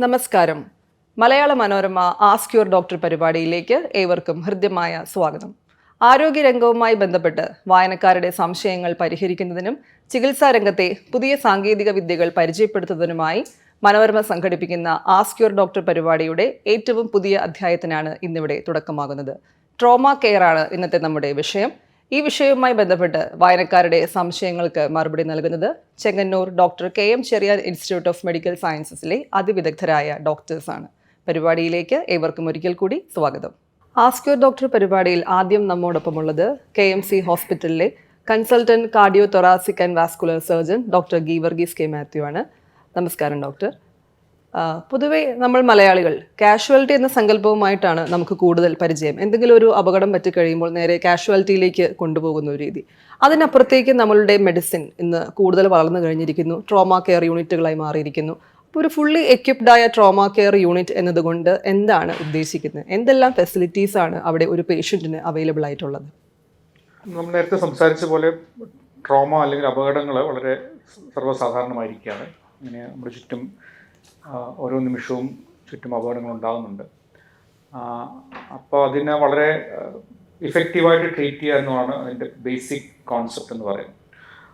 [SPEAKER 1] നമസ്കാരം. Malayala Manorama ask your doctor പരിപാടിയിലേക്ക് ഏവർക്കും ഹൃദ്യമായ സ്വാഗതം. ആരോഗ്യരംഗവുമായി ബന്ധപ്പെട്ട് വായനക്കാരുടെ സംശയങ്ങൾ പരിഹരിക്കുന്നതിനും ചികിത്സാ രംഗത്തെ പുതിയ സാങ്കേതിക വിദ്യകൾ പരിചയപ്പെടുത്തുന്നതിനുമായി മനോരമ സംഘടിപ്പിക്കുന്ന ആസ്ക് യുവർ ഡോക്ടർ പരിപാടിയുടെ ഏറ്റവും പുതിയ അധ്യായത്തിനാണ് ഇന്നിവിടെ തുടക്കമാകുന്നത്. ട്രോമ കെയർ ആണ് ഇന്നത്തെ നമ്മുടെ വിഷയം. ഈ വിഷയവുമായി ബന്ധപ്പെട്ട് വായനക്കാരുടെ സംശയങ്ങൾക്ക് മറുപടി നൽകുന്നത് Chengannur doctor K M Cherian institute of medical സയൻസസിലെ അതിവിദഗ്ധരായ ഡോക്ടേഴ്സാണ്. പരിപാടിയിലേക്ക് ഏവർക്കും ഒരിക്കൽ കൂടി സ്വാഗതം. ആസ്ക് യുവർ ഡോക്ടർ പരിപാടിയിൽ ആദ്യം നമ്മോടൊപ്പമുള്ളത് KMC ഹോസ്പിറ്റലിലെ consultant cardio thoracic and vascular surgeon doctor Geevarghese K Mathew ആണ്. നമസ്കാരം ഡോക്ടർ. പൊതുവേ നമ്മൾ മലയാളികൾ കാഷ്വാലിറ്റി എന്ന സങ്കല്പവുമായിട്ടാണ് നമുക്ക് കൂടുതൽ പരിചയം. എന്തെങ്കിലും ഒരു അപകടം പറ്റിക്കഴിയുമ്പോൾ നേരെ കാഷ്വാലിറ്റിയിലേക്ക് കൊണ്ടുപോകുന്ന ഒരു രീതി. അതിനപ്പുറത്തേക്ക് നമ്മളുടെ മെഡിസിൻ ഇന്ന് കൂടുതൽ വളർന്നു കഴിഞ്ഞിരിക്കുന്നു. ട്രോമ കെയർ യൂണിറ്റുകളായി മാറിയിരിക്കുന്നു. അപ്പോൾ ഒരു ഫുള്ളി എക്യുപ്ഡ് ആയ ട്രോമ കെയർ യൂണിറ്റ് എന്നതുകൊണ്ട് എന്താണ് ഉദ്ദേശിക്കുന്നത്? എന്തെല്ലാം ഫെസിലിറ്റീസ് ആണ് അവിടെ ഒരു പേഷ്യൻറ്റിന് അവൈലബിൾ ആയിട്ടുള്ളത്?
[SPEAKER 3] നമ്മൾ നേരത്തെ സംസാരിച്ച പോലെ ട്രോമ അല്ലെങ്കിൽ അപകടങ്ങൾ വളരെ സർവ്വസാധാരണമായിരിക്കുകയാണ്. ഇങ്ങനെ നമ്മുടെ ചുറ്റും ഓരോ നിമിഷവും ചുറ്റും അപകടങ്ങൾ ഉണ്ടാകുന്നുണ്ട്. അപ്പോൾ അതിനെ വളരെ ഇഫക്റ്റീവായിട്ട് ട്രീറ്റ് ചെയ്യുക എന്നതാണ് അതിൻ്റെ ബേസിക് കോൺസെപ്റ്റ് എന്ന് പറയുന്നത്.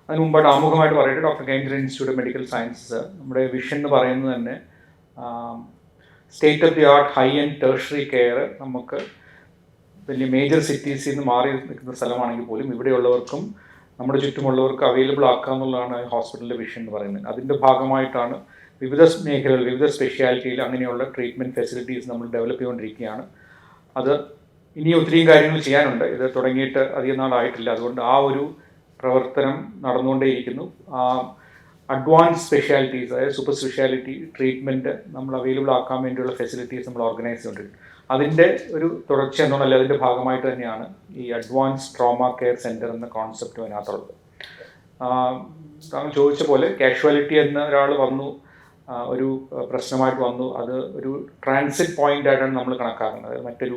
[SPEAKER 3] അതിന് മുമ്പായിട്ട് ആമുഖമായിട്ട് പറയട്ടെ, doctor K M Cherian institute of medical sciences നമ്മുടെ വിഷൻ എന്ന് പറയുന്നത് തന്നെ state of the art high and tertiary care നമുക്ക് വലിയ മേജർ സിറ്റീസിൽ നിന്ന് മാറി നിൽക്കുന്ന സ്ഥലമാണെങ്കിൽ പോലും ഇവിടെയുള്ളവർക്കും നമ്മുടെ ചുറ്റുമുള്ളവർക്കും അവൈലബിൾ ആക്കുക എന്നുള്ളതാണ് ഹോസ്പിറ്റലിൻ്റെ വിഷൻ എന്ന് പറയുന്നത്. അതിൻ്റെ ഭാഗമായിട്ടാണ് വിവിധ മേഖലകൾ, വിവിധ സ്പെഷ്യാലിറ്റിയിൽ അങ്ങനെയുള്ള ട്രീറ്റ്മെൻറ്റ് ഫെസിലിറ്റീസ് നമ്മൾ ഡെവലപ്പ് ചെയ്തുകൊണ്ടിരിക്കുകയാണ്. അത് ഇനി ഒത്തിരിയും കാര്യങ്ങൾ ചെയ്യാനുണ്ട്. ഇത് തുടങ്ങിയിട്ട് അധികം നാളായിട്ടില്ല. അതുകൊണ്ട് ആ ഒരു പ്രവർത്തനം നടന്നുകൊണ്ടേയിരിക്കുന്നു. അഡ്വാൻസ് സ്പെഷ്യാലിറ്റീസ്, അതായത് സൂപ്പർ സ്പെഷ്യാലിറ്റി ട്രീറ്റ്മെൻറ്റ് നമ്മൾ അവൈലബിൾ ആക്കാൻ വേണ്ടിയുള്ള ഫെസിലിറ്റീസ് നമ്മൾ ഓർഗനൈസ് ചെയ്തുകൊണ്ടിരിക്കും. അതിൻ്റെ ഒരു തുടർച്ച എന്നുള്ളതല്ല, അതിൻ്റെ ഭാഗമായിട്ട് തന്നെയാണ് ഈ അഡ്വാൻസ് ട്രോമ കെയർ സെൻറ്റർ എന്ന കോൺസെപ്റ്റ് അതിനകത്തുള്ളത്. താങ്കൾ ചോദിച്ച പോലെ കാഷ്വാലിറ്റി എന്ന ഒരാൾ വന്നു, ഒരു പ്രശ്നമായിട്ട് വന്നു, അത് ഒരു ട്രാൻസിറ്റ് പോയിന്റ് ആയിട്ടാണ് നമ്മൾ കണക്കാക്കുന്നത്. അതായത് മറ്റൊരു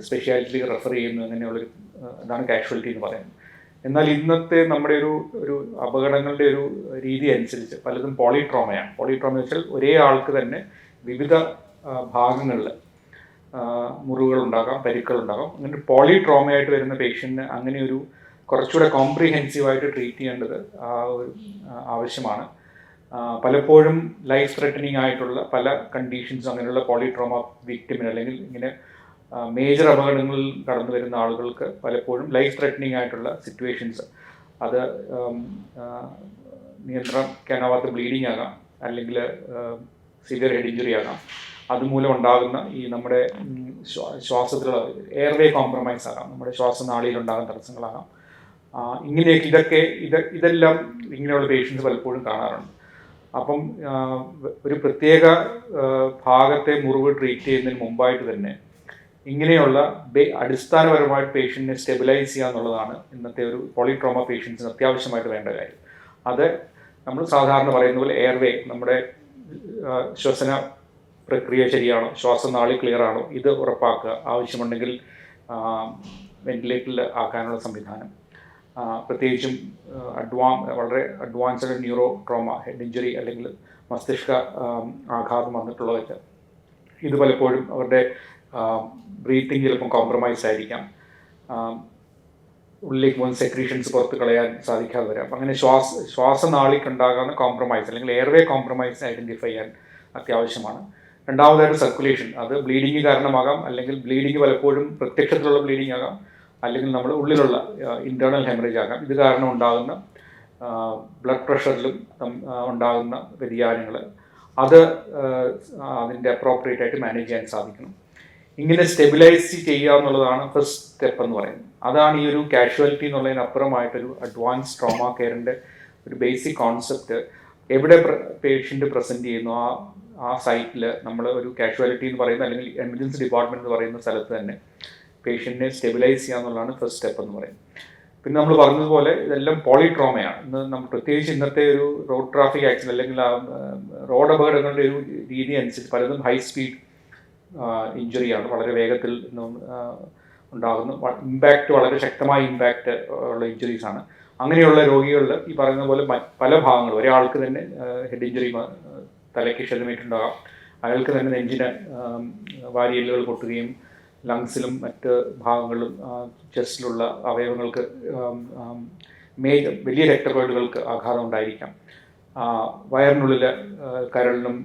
[SPEAKER 3] സ്പെഷ്യാലിറ്റി റെഫർ ചെയ്യുന്നു, അങ്ങനെയുള്ളൊരു ഇതാണ് കാഷ്വാലിറ്റി എന്ന് പറയുന്നത്. എന്നാൽ ഇന്നത്തെ നമ്മുടെ ഒരു അപകടങ്ങളുടെ ഒരു രീതി അനുസരിച്ച് പലതും പോളിട്രോമയാണ്. പോളിട്രോമ എന്ന് വെച്ചാൽ ഒരേ ആൾക്ക് തന്നെ വിവിധ ഭാഗങ്ങളിൽ മുറിവുകളുണ്ടാകാം, പരിക്കുകളുണ്ടാകാം. അങ്ങനെ പോളിട്രോമയായിട്ട് വരുന്ന പേഷ്യൻറ്റിന് അങ്ങനെ ഒരു കുറച്ചുകൂടെ കോംപ്രിഹെൻസീവായിട്ട് ട്രീറ്റ് ചെയ്യേണ്ടത് ആവശ്യമാണ്. പലപ്പോഴും ലൈഫ് ത്രെറ്റനിങ് ആയിട്ടുള്ള പല കണ്ടീഷൻസും അങ്ങനെയുള്ള പോളിട്രോമ വിക്ടിമിന് അല്ലെങ്കിൽ ഇങ്ങനെ മേജർ അപകടങ്ങളിൽ കടന്നു വരുന്ന ആളുകൾക്ക് പലപ്പോഴും ലൈഫ് ത്രെറ്റനിങ് ആയിട്ടുള്ള സിറ്റുവേഷൻസ്, അത് നിയന്ത്രിക്കാനാവാത്ത ബ്ലീഡിങ് ആകാം, അല്ലെങ്കിൽ സിവിയർ ഹെഡ് ഇഞ്ചുറി ആകാം. അതുമൂലം ഉണ്ടാകുന്ന ഈ നമ്മുടെ ശ്വാസത്തിലുള്ള എയർവേ കോംപ്രമൈസ് ആകാം, നമ്മുടെ ശ്വാസനാളിയിലുണ്ടാകുന്ന തടസ്സങ്ങളാകാം. ഇങ്ങനെയൊക്കെ ഇതെല്ലാം ഇങ്ങനെയുള്ള പേഷ്യൻസ് പലപ്പോഴും കാണാറുണ്ട്. അപ്പം ഒരു പ്രത്യേക ഭാഗത്തെ മുറിവ് ട്രീറ്റ് ചെയ്യുന്നതിന് മുമ്പായിട്ട് തന്നെ ഇങ്ങനെയുള്ള അടിസ്ഥാനപരമായിട്ട് പേഷ്യൻറ്റിനെ സ്റ്റെബിലൈസ് ചെയ്യുക എന്നുള്ളതാണ് ഇന്നത്തെ ഒരു പോളിട്രോമ പേഷ്യൻസിന് അത്യാവശ്യമായിട്ട് വേണ്ട കാര്യം. അത് നമ്മൾ സാധാരണ പറയുന്ന പോലെ എയർവേ, നമ്മുടെ ശ്വസന പ്രക്രിയ ശരിയാണോ, ശ്വാസനാളി ക്ലിയർ ആണോ, ഇത് ഉറപ്പാക്കുക. ആവശ്യമുണ്ടെങ്കിൽ വെന്റിലേറ്ററിൽ ആക്കാനുള്ള സംവിധാനം, പ്രത്യേകിച്ചും വളരെ advanced neuro trauma, head injury അല്ലെങ്കിൽ മസ്തിഷ്ക ആഘാതം വന്നിട്ടുള്ളവർക്ക് ഇത് പലപ്പോഴും അവരുടെ ബ്രീത്തിങ് ചിലപ്പം കോംപ്രമൈസ് ആയിരിക്കാം, ഉള്ളിലേക്ക് പോകുന്ന സെക്രീഷൻസ് പുറത്ത് കളയാൻ സാധിക്കാതെ വരാം. അങ്ങനെ ശ്വാസനാളിക്കുണ്ടാകുന്ന കോംപ്രമൈസ് അല്ലെങ്കിൽ എയർവേ കോംപ്രമൈസ് ഐഡൻറ്റിഫൈ ചെയ്യാൻ അത്യാവശ്യമാണ്. രണ്ടാമതായിട്ട് സർക്കുലേഷൻ, അത് ബ്ലീഡിങ് കാരണമാകാം, അല്ലെങ്കിൽ ബ്ലീഡിങ് പലപ്പോഴും പ്രത്യക്ഷത്തിലുള്ള ബ്ലീഡിങ് ആകാം, അല്ലെങ്കിൽ നമ്മുടെ ഉള്ളിലുള്ള ഇൻറ്റേർണൽ ഹെമറേജ് ആകാം. ഇത് കാരണം ഉണ്ടാകുന്ന ബ്ലഡ് പ്രഷറിലും ഉണ്ടാകുന്ന വ്യതിയാനങ്ങൾ, അത് അതിൻ്റെ അപ്രോപ്രിയേറ്റ് ആയിട്ട് മാനേജ് ചെയ്യാൻ സാധിക്കണം. ഇങ്ങനെ സ്റ്റെബിലൈസ് ചെയ്യുക എന്നുള്ളതാണ് ഫസ്റ്റ് സ്റ്റെപ്പ് എന്ന് പറയുന്നത്. അതാണ് ഈ ഒരു കാഷ്വാലിറ്റി എന്നുള്ളതിനപ്പുറമായിട്ടൊരു അഡ്വാൻസ് ട്രോമ കെയറിൻ്റെ ഒരു ബേസിക് കോൺസെപ്റ്റ്. എവിടെ പേഷ്യൻ്റ് പ്രസൻറ്റ് ചെയ്യുന്നു ആ സൈറ്റിൽ നമ്മൾ ഒരു കാഷ്വാലിറ്റി എന്ന് പറയുന്ന അല്ലെങ്കിൽ എമർജൻസി ഡിപ്പാർട്ട്മെൻറ്റ് എന്ന് പറയുന്ന സ്ഥലത്ത് തന്നെ പേഷ്യൻറ്റിനെ സ്റ്റെബിലൈസ് ചെയ്യുക എന്നുള്ളതാണ് ഫസ്റ്റ് സ്റ്റെപ്പ് എന്ന് പറയുന്നത്. പിന്നെ നമ്മൾ പറഞ്ഞതുപോലെ ഇതെല്ലാം പോളിട്രോമയാണ്. നമ്മൾ പ്രത്യേകിച്ച് ഇന്നത്തെ ഒരു റോഡ് ട്രാഫിക് ആക്സിഡൻറ്റ് അല്ലെങ്കിൽ റോഡ് അപകടങ്ങളുടെ ഒരു രീതി അനുസരിച്ച് പലതും ഹൈ സ്പീഡ് ഇഞ്ചുറിയാണ്, വളരെ വേഗത്തിൽ ഉണ്ടാകുന്നു, ഇമ്പാക്റ്റ് വളരെ ശക്തമായ ഇമ്പാക്റ്റ് ഉള്ള ഇഞ്ചുറീസാണ്. അങ്ങനെയുള്ള രോഗികളിൽ ഈ പറയുന്ന പോലെ പല ഭാഗങ്ങൾ, ഒരാൾക്ക് തന്നെ ഹെഡ് ഇഞ്ചുറി, തലയ്ക്ക് ക്ഷതമേറ്റുണ്ടാകാം, അയാൾക്ക് തന്നെ നെഞ്ചിന് വാരിയലുകൾ പൊട്ടുകയും ലങ്സിലും മറ്റ് ഭാഗങ്ങളിലും ചെസ്റ്റിലുള്ള അവയവങ്ങൾക്ക് വലിയ രക്തക്കൊഴലുകൾക്ക് ആഘാതം ഉണ്ടായിരിക്കാം. വയറിനുള്ളിൽ കരളിനും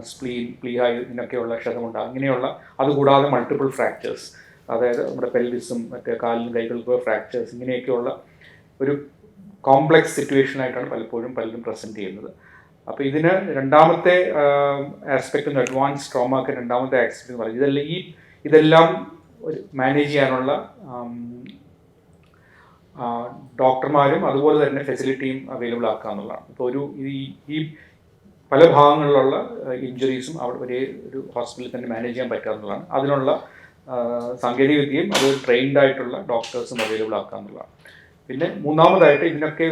[SPEAKER 3] സ്പ്ലീൻ, പ്ലീഹായി ഇതിനൊക്കെയുള്ള ക്ഷതമുണ്ടാകും. ഇങ്ങനെയുള്ള അതുകൂടാതെ മൾട്ടിപ്പിൾ ഫ്രാക്ചേഴ്സ്, അതായത് നമ്മുടെ പെൽവിസും മറ്റേ കാലിനും കൈകൾക്കും ഫ്രാക്ചേഴ്സ്, ഇങ്ങനെയൊക്കെയുള്ള ഒരു കോംപ്ലക്സ് സിറ്റുവേഷനായിട്ടാണ് പലപ്പോഴും പലരും പ്രസൻറ്റ് ചെയ്യുന്നത്. അപ്പോൾ ഇതിന് രണ്ടാമത്തെ ആസ്പെക്റ്റ്, അഡ്വാൻസ് ട്രോമാക്ക് രണ്ടാമത്തെ ആസ്പെക്ട് എന്ന് പറയുന്നത് ഇതെല്ലാം മാനേജ് ചെയ്യാനുള്ള ഡോക്ടർമാരും അതുപോലെ തന്നെ ഫെസിലിറ്റിയും അവൈലബിൾ ആക്കുക എന്നുള്ളതാണ്. ഇപ്പോൾ ഈ പല ഭാഗങ്ങളിലുള്ള ഇഞ്ചുറീസും അവിടെ ഒരു ഹോസ്പിറ്റലിൽ തന്നെ മാനേജ് ചെയ്യാൻ പറ്റുക എന്നുള്ളതാണ്. അതിനുള്ള സാങ്കേതികവിദ്യയും അത് ട്രെയിൻഡ് ആയിട്ടുള്ള ഡോക്ടേഴ്സും അവൈലബിൾ ആക്കുക എന്നുള്ളതാണ്. പിന്നെ മൂന്നാമതായിട്ട് ഇതിനൊക്കെ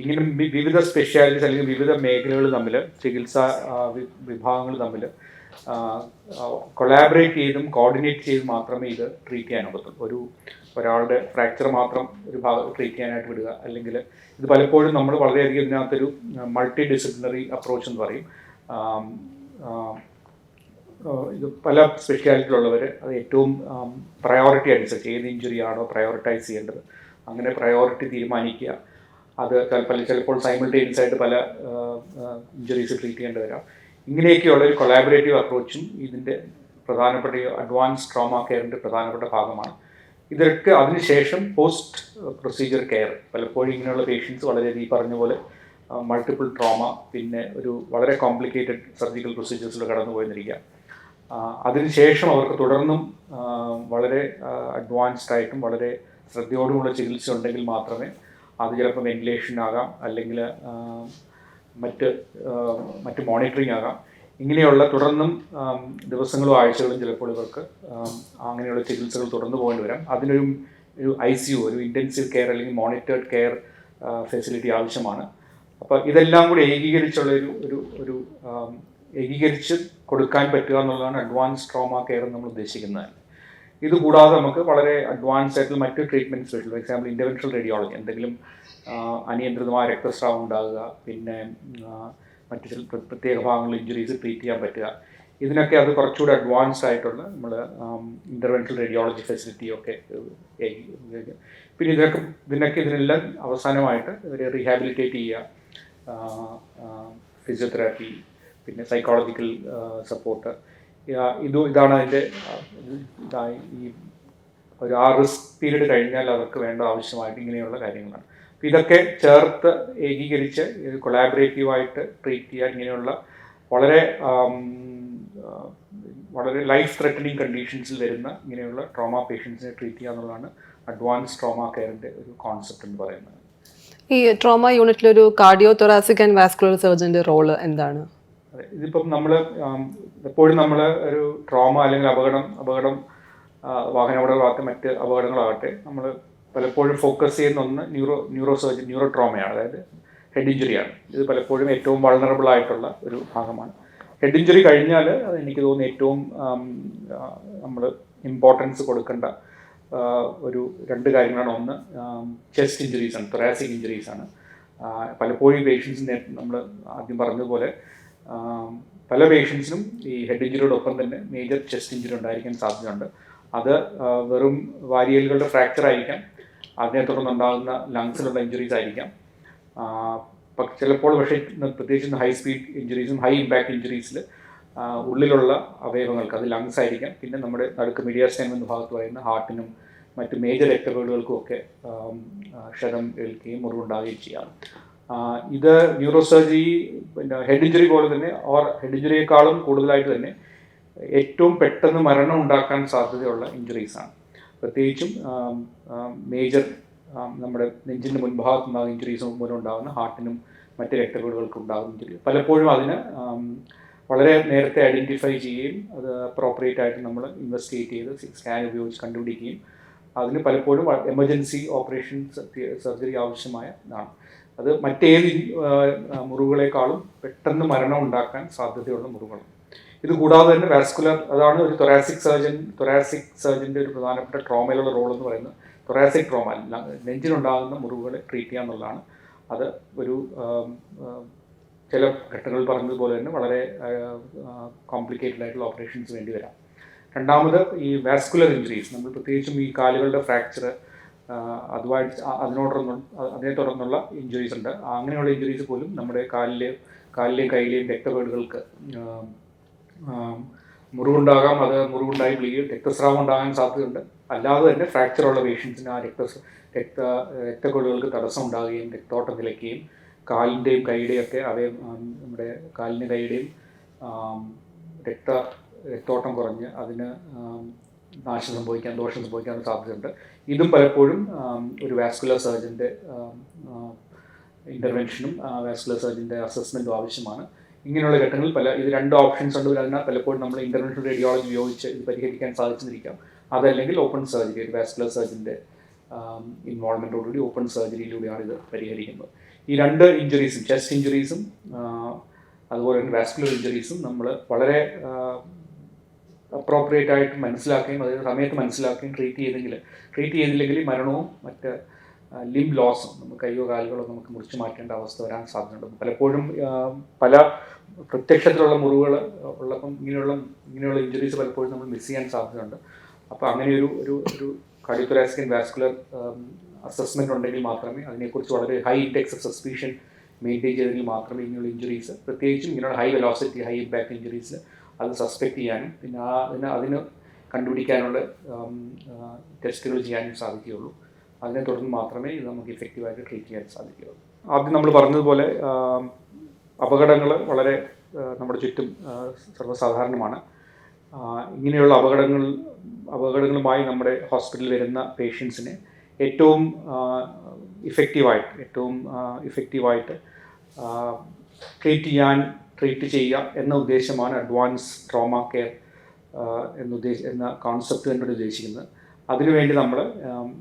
[SPEAKER 3] ഇങ്ങനെ വിവിധ സ്പെഷ്യാലിറ്റീസ് അല്ലെങ്കിൽ വിവിധ മേഖലകൾ തമ്മിൽ, ചികിത്സാ വിഭാഗങ്ങൾ തമ്മിൽ കൊളാബറേറ്റ് ചെയ്തും കോർഡിനേറ്റ് ചെയ്തും മാത്രമേ ഇത് ട്രീറ്റ് ചെയ്യാൻ പറ്റുള്ളൂ. ഒരാളുടെ ഫ്രാക്ചർ മാത്രം ഒരു ഭാഗത്ത് ട്രീറ്റ് ചെയ്യാനായിട്ട് വിടുക, അല്ലെങ്കിൽ ഇത് പലപ്പോഴും നമ്മൾ വളരെയധികം ഇതിനകത്തൊരു മൾട്ടി ഡിസിപ്ലിനറി അപ്രോച്ച് എന്ന് പറയും. ഇത് പല സ്പെഷ്യാലിറ്റിയിലുള്ളവർ അത് ഏറ്റവും പ്രയോറിറ്റി അനുസരിച്ച് ഏത് ഇഞ്ചുറിയാണോ പ്രയോറിറ്റൈസ് ചെയ്യേണ്ടത് അങ്ങനെ പ്രയോറിറ്റി തീരുമാനിക്കുക. അത് ചിലപ്പോൾ സൈമിൾട്ടേനിയസ് ആയിട്ട് പല ഇഞ്ചുറീസ് ട്രീറ്റ് ചെയ്യേണ്ടി വരാം. ഇങ്ങനെയൊക്കെയുള്ള ഒരു കൊളാബറേറ്റീവ് അപ്രോച്ചും ഇതിൻ്റെ പ്രധാനപ്പെട്ട അഡ്വാൻസ് ട്രോമ കെയറിൻ്റെ പ്രധാനപ്പെട്ട ഭാഗമാണ്. ഇതൊക്കെ അതിനുശേഷം പോസ്റ്റ് പ്രൊസീജിയർ കെയർ, പലപ്പോഴും ഇങ്ങനെയുള്ള പേഷ്യൻസ് വളരെയധികം ഈ പറഞ്ഞ പോലെ മൾട്ടിപ്പിൾ ട്രോമ, പിന്നെ ഒരു വളരെ കോംപ്ലിക്കേറ്റഡ് സർജിക്കൽ പ്രൊസീജിയേഴ്സിൽ കടന്നു പോയെന്നിരിക്കുക. അതിനുശേഷം അവർക്ക് തുടർന്നും വളരെ അഡ്വാൻസ്ഡ് ആയിട്ടും വളരെ ശ്രദ്ധയോടുമുള്ള ചികിത്സ ഉണ്ടെങ്കിൽ മാത്രമേ അത് ചിലപ്പോൾ വെന്റിലേഷൻ ആകാം, അല്ലെങ്കിൽ മറ്റ് മോണിറ്ററിങ് ആകാം. ഇങ്ങനെയുള്ള തുടർന്നും ദിവസങ്ങളും ആഴ്ചകളും ചിലപ്പോൾ ഇവർക്ക് അങ്ങനെയുള്ള ചികിത്സകൾ തുടർന്ന് പോകേണ്ടി വരാം. അതിനൊരു ICU, ഒരു ഇൻറ്റൻസീവ് കെയർ അല്ലെങ്കിൽ മോണിറ്റേർഡ് കെയർ ഫെസിലിറ്റി ആവശ്യമാണ്. അപ്പോൾ ഇതെല്ലാം കൂടി ഏകീകരിച്ചുള്ള ഒരു ഏകീകരിച്ച് കൊടുക്കാൻ പറ്റുക എന്നുള്ളതാണ് അഡ്വാൻസ് ട്രോമ കെയർ നമ്മൾ ഉദ്ദേശിക്കുന്നത്. ഇതുകൂടാതെ നമുക്ക് വളരെ അഡ്വാൻസ് ആയിട്ടുള്ള മറ്റ് treatment special, for example interventional radiology, എന്തെങ്കിലും അനിയന്ത്രിതമായ രക്തസ്രാവം ഉണ്ടാകുക, പിന്നെ മറ്റ് ചില പ്രത്യേക ഭാഗങ്ങളിൽ ഇഞ്ചുറീസ് ട്രീറ്റ് ചെയ്യാൻ പറ്റുക, ഇതിനൊക്കെ അത് കുറച്ചുകൂടി അഡ്വാൻസ്ഡ് ആയിട്ടുള്ള നമ്മൾ ഇൻ്റർവെൻഷണൽ റേഡിയോളജി ഫെസിലിറ്റിയൊക്കെ. പിന്നെ ഇതിനെല്ലാം അവസാനമായിട്ട് ഇവരെ റീഹാബിലിറ്റേറ്റ് ചെയ്യുക, ഫിസിയോതെറാപ്പി, പിന്നെ സൈക്കോളജിക്കൽ സപ്പോർട്ട്, ഇതാണ് അതിൻ്റെ ഈ ഒരു റിസ്ക് പീരീഡ് കഴിഞ്ഞാൽ അവർക്ക് വേണ്ട ആവശ്യമായിട്ട് ഇങ്ങനെയുള്ള കാര്യങ്ങളാണ്. അപ്പോൾ ഇതൊക്കെ ചേർത്ത് ഏകീകരിച്ച് കൊളാബറേറ്റീവായിട്ട് ട്രീറ്റ് ചെയ്യാൻ ഇങ്ങനെയുള്ള വളരെ ലൈഫ് ത്രെറ്റനിങ് കണ്ടീഷൻസിൽ വരുന്ന ഇങ്ങനെയുള്ള ട്രോമ പേഷ്യൻസിനെ ട്രീറ്റ് ചെയ്യുക എന്നുള്ളതാണ് അഡ്വാൻസ് ട്രോമ കെയറിൻ്റെ ഒരു കോൺസെപ്റ്റ് എന്ന് പറയുന്നത്.
[SPEAKER 1] ഈ ട്രോമ യൂണിറ്റിലൊരു കാർഡിയോ തൊറാസിക് ആൻഡ് വാസ്കുലർ സർജന്റെ റോള് എന്താണ്?
[SPEAKER 3] അതെ, ഇതിപ്പം നമ്മൾ എപ്പോഴും നമ്മൾ ഒരു ട്രോമ അല്ലെങ്കിൽ അപകടം വാഹനാപകടമാകട്ടെ മറ്റ് അപകടങ്ങളാകട്ടെ നമ്മൾ പലപ്പോഴും ഫോക്കസ് ചെയ്യുന്ന ഒന്ന് ന്യൂറോ ട്രോമയാണ്, അതായത് ഹെഡ് ഇഞ്ചുറിയാണ്. ഇത് പലപ്പോഴും ഏറ്റവും വൾണറബിൾ ആയിട്ടുള്ള ഒരു ഭാഗമാണ്. ഹെഡ് ഇഞ്ചുറി കഴിഞ്ഞാൽ അത് എനിക്ക് തോന്നുന്നു ഏറ്റവും നമ്മൾ ഇമ്പോർട്ടൻസ് കൊടുക്കേണ്ട ഒരു രണ്ട് കാര്യങ്ങളാണ്. ഒന്ന് ചെസ്റ്റ് ഇഞ്ചുറീസാണ്, തൊറാസിക് ഇഞ്ചുറീസാണ്. പലപ്പോഴും പേഷ്യൻസിന് നമ്മൾ ആദ്യം പറഞ്ഞതുപോലെ പല പേഷ്യൻസിനും ഈ ഹെഡ് ഇഞ്ചുറിയോടൊപ്പം തന്നെ മേജർ ചെസ്റ്റ് ഇഞ്ചുറി ഉണ്ടായിരിക്കാൻ സാധ്യതയുണ്ട്. അത് വെറും വാരിയലുകളുടെ ഫ്രാക്ചർ ആയിരിക്കാം, അതിനെ തുടർന്നുണ്ടാകുന്ന ലങ്സിലുള്ള ഇഞ്ചുറീസ് ആയിരിക്കാം. ചിലപ്പോൾ പക്ഷേ പ്രത്യേകിച്ച് ഹൈ സ്പീഡ് ഇഞ്ചുറീസും ഹൈ ഇമ്പാക്ട് ഇഞ്ചുറീസിൽ ഉള്ളിലുള്ള അവയവങ്ങൾക്ക്, അത് ലങ്സ് ആയിരിക്കാം, പിന്നെ നമ്മുടെ നടുക്ക് മീഡിയാസ്റ്റൈം എന്ന ഭാഗത്ത് പറയുന്ന ഹാർട്ടിനും മറ്റ് മേജർ രക്തക്കുഴലുകൾക്കും ഒക്കെ ക്ഷതം ഏൽക്കുകയും മുറിവുണ്ടാകുകയും ചെയ്യാം. ഇത് ന്യൂറോ സർജറി പിന്നെ ഹെഡ് ഇഞ്ചുറി പോലെ തന്നെ ഹെഡ് ഇഞ്ചുറിയേക്കാളും കൂടുതലായിട്ട് തന്നെ ഏറ്റവും പെട്ടെന്ന് മരണം ഉണ്ടാക്കാൻ സാധ്യതയുള്ള ഇഞ്ചുറീസാണ്. പ്രത്യേകിച്ചും മേജർ നമ്മുടെ നെഞ്ചിൻ്റെ മുൻഭാഗത്തുണ്ടാകുന്ന ഇഞ്ചുറീസ് മൂലം ഉണ്ടാകുന്ന ഹാർട്ടിനും മറ്റ് രക്തക്കുഴലുകൾക്കും ഉണ്ടാകുന്ന ഇഞ്ചുറി. പലപ്പോഴും അതിന് വളരെ നേരത്തെ ഐഡൻറ്റിഫൈ ചെയ്യുകയും അത് അപ്രോപ്രിയേറ്റ് ആയിട്ട് നമ്മൾ ഇൻവെസ്റ്റിഗേറ്റ് ചെയ്ത് സ്കാൻ ഉപയോഗിച്ച് കണ്ടുപിടിക്കുകയും അതിന് പലപ്പോഴും എമർജൻസി ഓപ്പറേഷൻ സർജറി ആവശ്യമായ ഇതാണ്. അത് മറ്റേത് മുറിവുകളെക്കാളും പെട്ടെന്ന് മരണം ഉണ്ടാക്കാൻ സാധ്യതയുള്ള മുറിവുകളാണ്. ഇത് കൂടാതെ തന്നെ വാസ്കുലർ, അതാണ് ഒരു തൊറാസിക് സർജൻ്റെ ഒരു പ്രധാനപ്പെട്ട ട്രോമയിലുള്ള റോൾ എന്ന് പറയുന്നത്. തൊറാസിക് ട്രോമ, നെഞ്ചിനുണ്ടാകുന്ന മുറിവുകളെ ട്രീറ്റ് ചെയ്യുക എന്നുള്ളതാണ്. അത് ഒരു ചില ഘട്ടങ്ങളിൽ പറഞ്ഞതുപോലെ തന്നെ വളരെ കോംപ്ലിക്കേറ്റഡ് ആയിട്ടുള്ള ഓപ്പറേഷൻസ് വേണ്ടി വരാം. രണ്ടാമത് ഈ വാസ്കുലർ ഇഞ്ചുറീസ്, നമ്മൾ പ്രത്യേകിച്ചും ഈ കാലുകളുടെ ഫ്രാക്ചർ, അതിനെ തുടർന്നുള്ള ഇഞ്ചുറീസ് ഉണ്ട്. അങ്ങനെയുള്ള ഇഞ്ചുറീസ് പോലും നമ്മുടെ കാലിലെയും കൈയിലെയും രക്തക്കേടുകൾക്ക് മുറിവുണ്ടാകാം. അത് മുറിവുണ്ടായി രക്തസ്രാവം ഉണ്ടാകാൻ സാധ്യതയുണ്ട്. അല്ലാതെ തന്നെ ഫ്രാക്ചറുള്ള പേഷ്യൻസിന് ആ രക്തക്കൊഴുകൾക്ക് തടസ്സം ഉണ്ടാകുകയും രക്തോട്ടം നിലയ്ക്കുകയും കാലിൻ്റെയും കൈയുടെയും ഒക്കെ നമ്മുടെ കാലിൻ്റെ കൈയുടെയും രക്തോട്ടം കുറഞ്ഞ് അതിന് ദോഷം സംഭവിക്കാൻ സാധ്യതയുണ്ട്. ഇതും പലപ്പോഴും ഒരു വാസ്കുലർ സർജൻ്റെ ഇൻ്റർവെൻഷനും വാസ്കുലർ സർജൻ്റെ അസസ്മെൻറ്റും ആവശ്യമാണ്. ഇങ്ങനെയുള്ള ഘട്ടങ്ങളിൽ ഇത് രണ്ട് ഓപ്ഷൻസ് ഉണ്ട്. അതിനാൽ പലപ്പോഴും നമ്മൾ ഇൻ്റർവെൻഷൻ റേഡിയോളജി ഉപയോഗിച്ച് ഇത് പരിഹരിക്കാൻ സാധിച്ചിരിക്കാം. അതല്ലെങ്കിൽ ഓപ്പൺ സർജറി, ഒരു വാസ്കുലർ സർജൻ്റെ ഇൻവോൾവ്മെൻറ്റോടുകൂടി ഓപ്പൺ സർജറിയിലൂടെയാണ് ഇത് പരിഹരിക്കുന്നത്. ഈ രണ്ട് ഇഞ്ചുറീസും, ചെസ്റ്റ് ഇഞ്ചുറീസും അതുപോലെ തന്നെ വാസ്കുലർ ഇഞ്ചുറീസും നമ്മൾ വളരെ അപ്രോപ്രിയേറ്റ് ആയിട്ട് മനസ്സിലാക്കുകയും അതായത് സമയത്ത് മനസ്സിലാക്കുകയും ട്രീറ്റ് ചെയ്തില്ലെങ്കിൽ മരണവും മറ്റ് ലിംബ് ലോസും, നമുക്ക് കൈയോ കാലുകളോ നമുക്ക് മുറിച്ച് മാറ്റേണ്ട അവസ്ഥ വരാൻ സാധ്യതയുണ്ട്. പലപ്പോഴും പല പ്രത്യക്ഷത്തിലുള്ള മുറിവുകൾ ഉള്ളപ്പം ഇങ്ങനെയുള്ള ഇഞ്ചുറീസ് പലപ്പോഴും നമ്മൾ മിസ് ചെയ്യാൻ സാധ്യതയുണ്ട്. അപ്പോൾ അങ്ങനെ ഒരു കാർഡിയോതൊറാസിക് ആൻഡ് വാസ്കുലർ അസസ്മെൻ്റ് ഉണ്ടെങ്കിൽ മാത്രമേ, അതിനെക്കുറിച്ച് വളരെ high index of suspicion maintain ചെയ്തെങ്കിൽ മാത്രമേ ഇങ്ങനെയുള്ള ഇഞ്ചുറീസ്, പ്രത്യേകിച്ചും ഇങ്ങനെയുള്ള high velocity high impact injuries അത് സസ്പെക്ട് ചെയ്യാനും പിന്നെ അതിന് കണ്ടുപിടിക്കാനുള്ള ടെസ്റ്റുകൾ ചെയ്യാനും സാധിക്കുകയുള്ളൂ. അതിനെ തുടർന്ന് മാത്രമേ ഇത് നമുക്ക് ഇഫക്റ്റീവായിട്ട് ട്രീറ്റ് ചെയ്യാൻ സാധിക്കുകയുള്ളൂ. ആദ്യം നമ്മൾ പറഞ്ഞതുപോലെ അപകടങ്ങൾ വളരെ നമ്മുടെ ചുറ്റും സർവ്വസാധാരണമാണ്. ഇങ്ങനെയുള്ള അപകടങ്ങളുമായി നമ്മുടെ ഹോസ്പിറ്റലിൽ വരുന്ന പേഷ്യൻസിനെ ഏറ്റവും ഇഫക്റ്റീവായിട്ട് ട്രീറ്റ് ചെയ്യുക എന്ന ഉദ്ദേശമാണ് അഡ്വാൻസ് ട്രോമ കെയർ എന്ന കോൺസെപ്റ്റ് തന്നോട് ഉദ്ദേശിക്കുന്നത്. അതിനുവേണ്ടി നമ്മൾ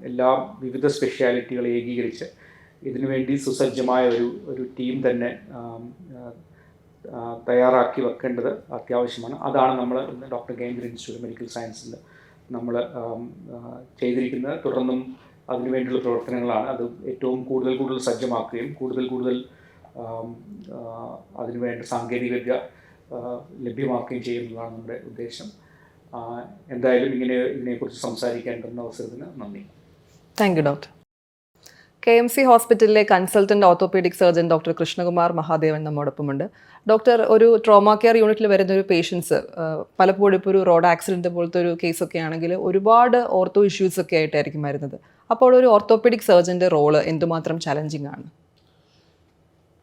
[SPEAKER 3] എല്ലാ വിവിധ സ്പെഷ്യാലിറ്റികളെ ഏകീകരിച്ച് ഇതിനുവേണ്ടി സുസജ്ജമായ ഒരു ടീം തന്നെ തയ്യാറാക്കി വെക്കേണ്ടത് അത്യാവശ്യമാണ്. അതാണ് നമ്മൾ ഇന്ന് doctor K M institute of medical സയൻസിൽ നമ്മൾ ചെയ്തിരിക്കുന്നത്. തുടർന്നും അതിനുവേണ്ടിയുള്ള പ്രവർത്തനങ്ങളാണ്. അത് ഏറ്റവും കൂടുതൽ സജ്ജമാക്കുകയും കൂടുതൽ അതിനുവേണ്ട സാങ്കേതികവിദ്യ ലഭ്യമാക്കുകയും ചെയ്യുന്നതാണ് നമ്മുടെ ഉദ്ദേശം. എന്തായാലും ഇതിനെക്കുറിച്ച് സംസാരിക്കാൻ തന്ന അവസരത്തിന് നന്ദി.
[SPEAKER 1] Thank you doctor. KMC ഹോസ്പിറ്റലിലെ consultant orthopedic surgeon doctor Krishnakumar Mahadevan നമ്മോടൊപ്പമുണ്ട്. ഡോക്ടർ, ഒരു ട്രോമ കെയർ യൂണിറ്റിൽ വരുന്ന ഒരു പേഷ്യൻസ് പലപ്പോഴും ഇപ്പോൾ ഒരു റോഡ് ആക്സിഡൻറ്റ് പോലത്തെ ഒരു കേസൊക്കെ ആണെങ്കിൽ ഒരുപാട് ഓർത്തോ ഇഷ്യൂസ് ഒക്കെ ആയിട്ടായിരിക്കും വരുന്നത്. അപ്പോൾ ഒരു ഓർത്തോപീഡിക് സർജൻ്റെ റോള് എന്തുമാത്രം ചലഞ്ചിങ് ആണ്?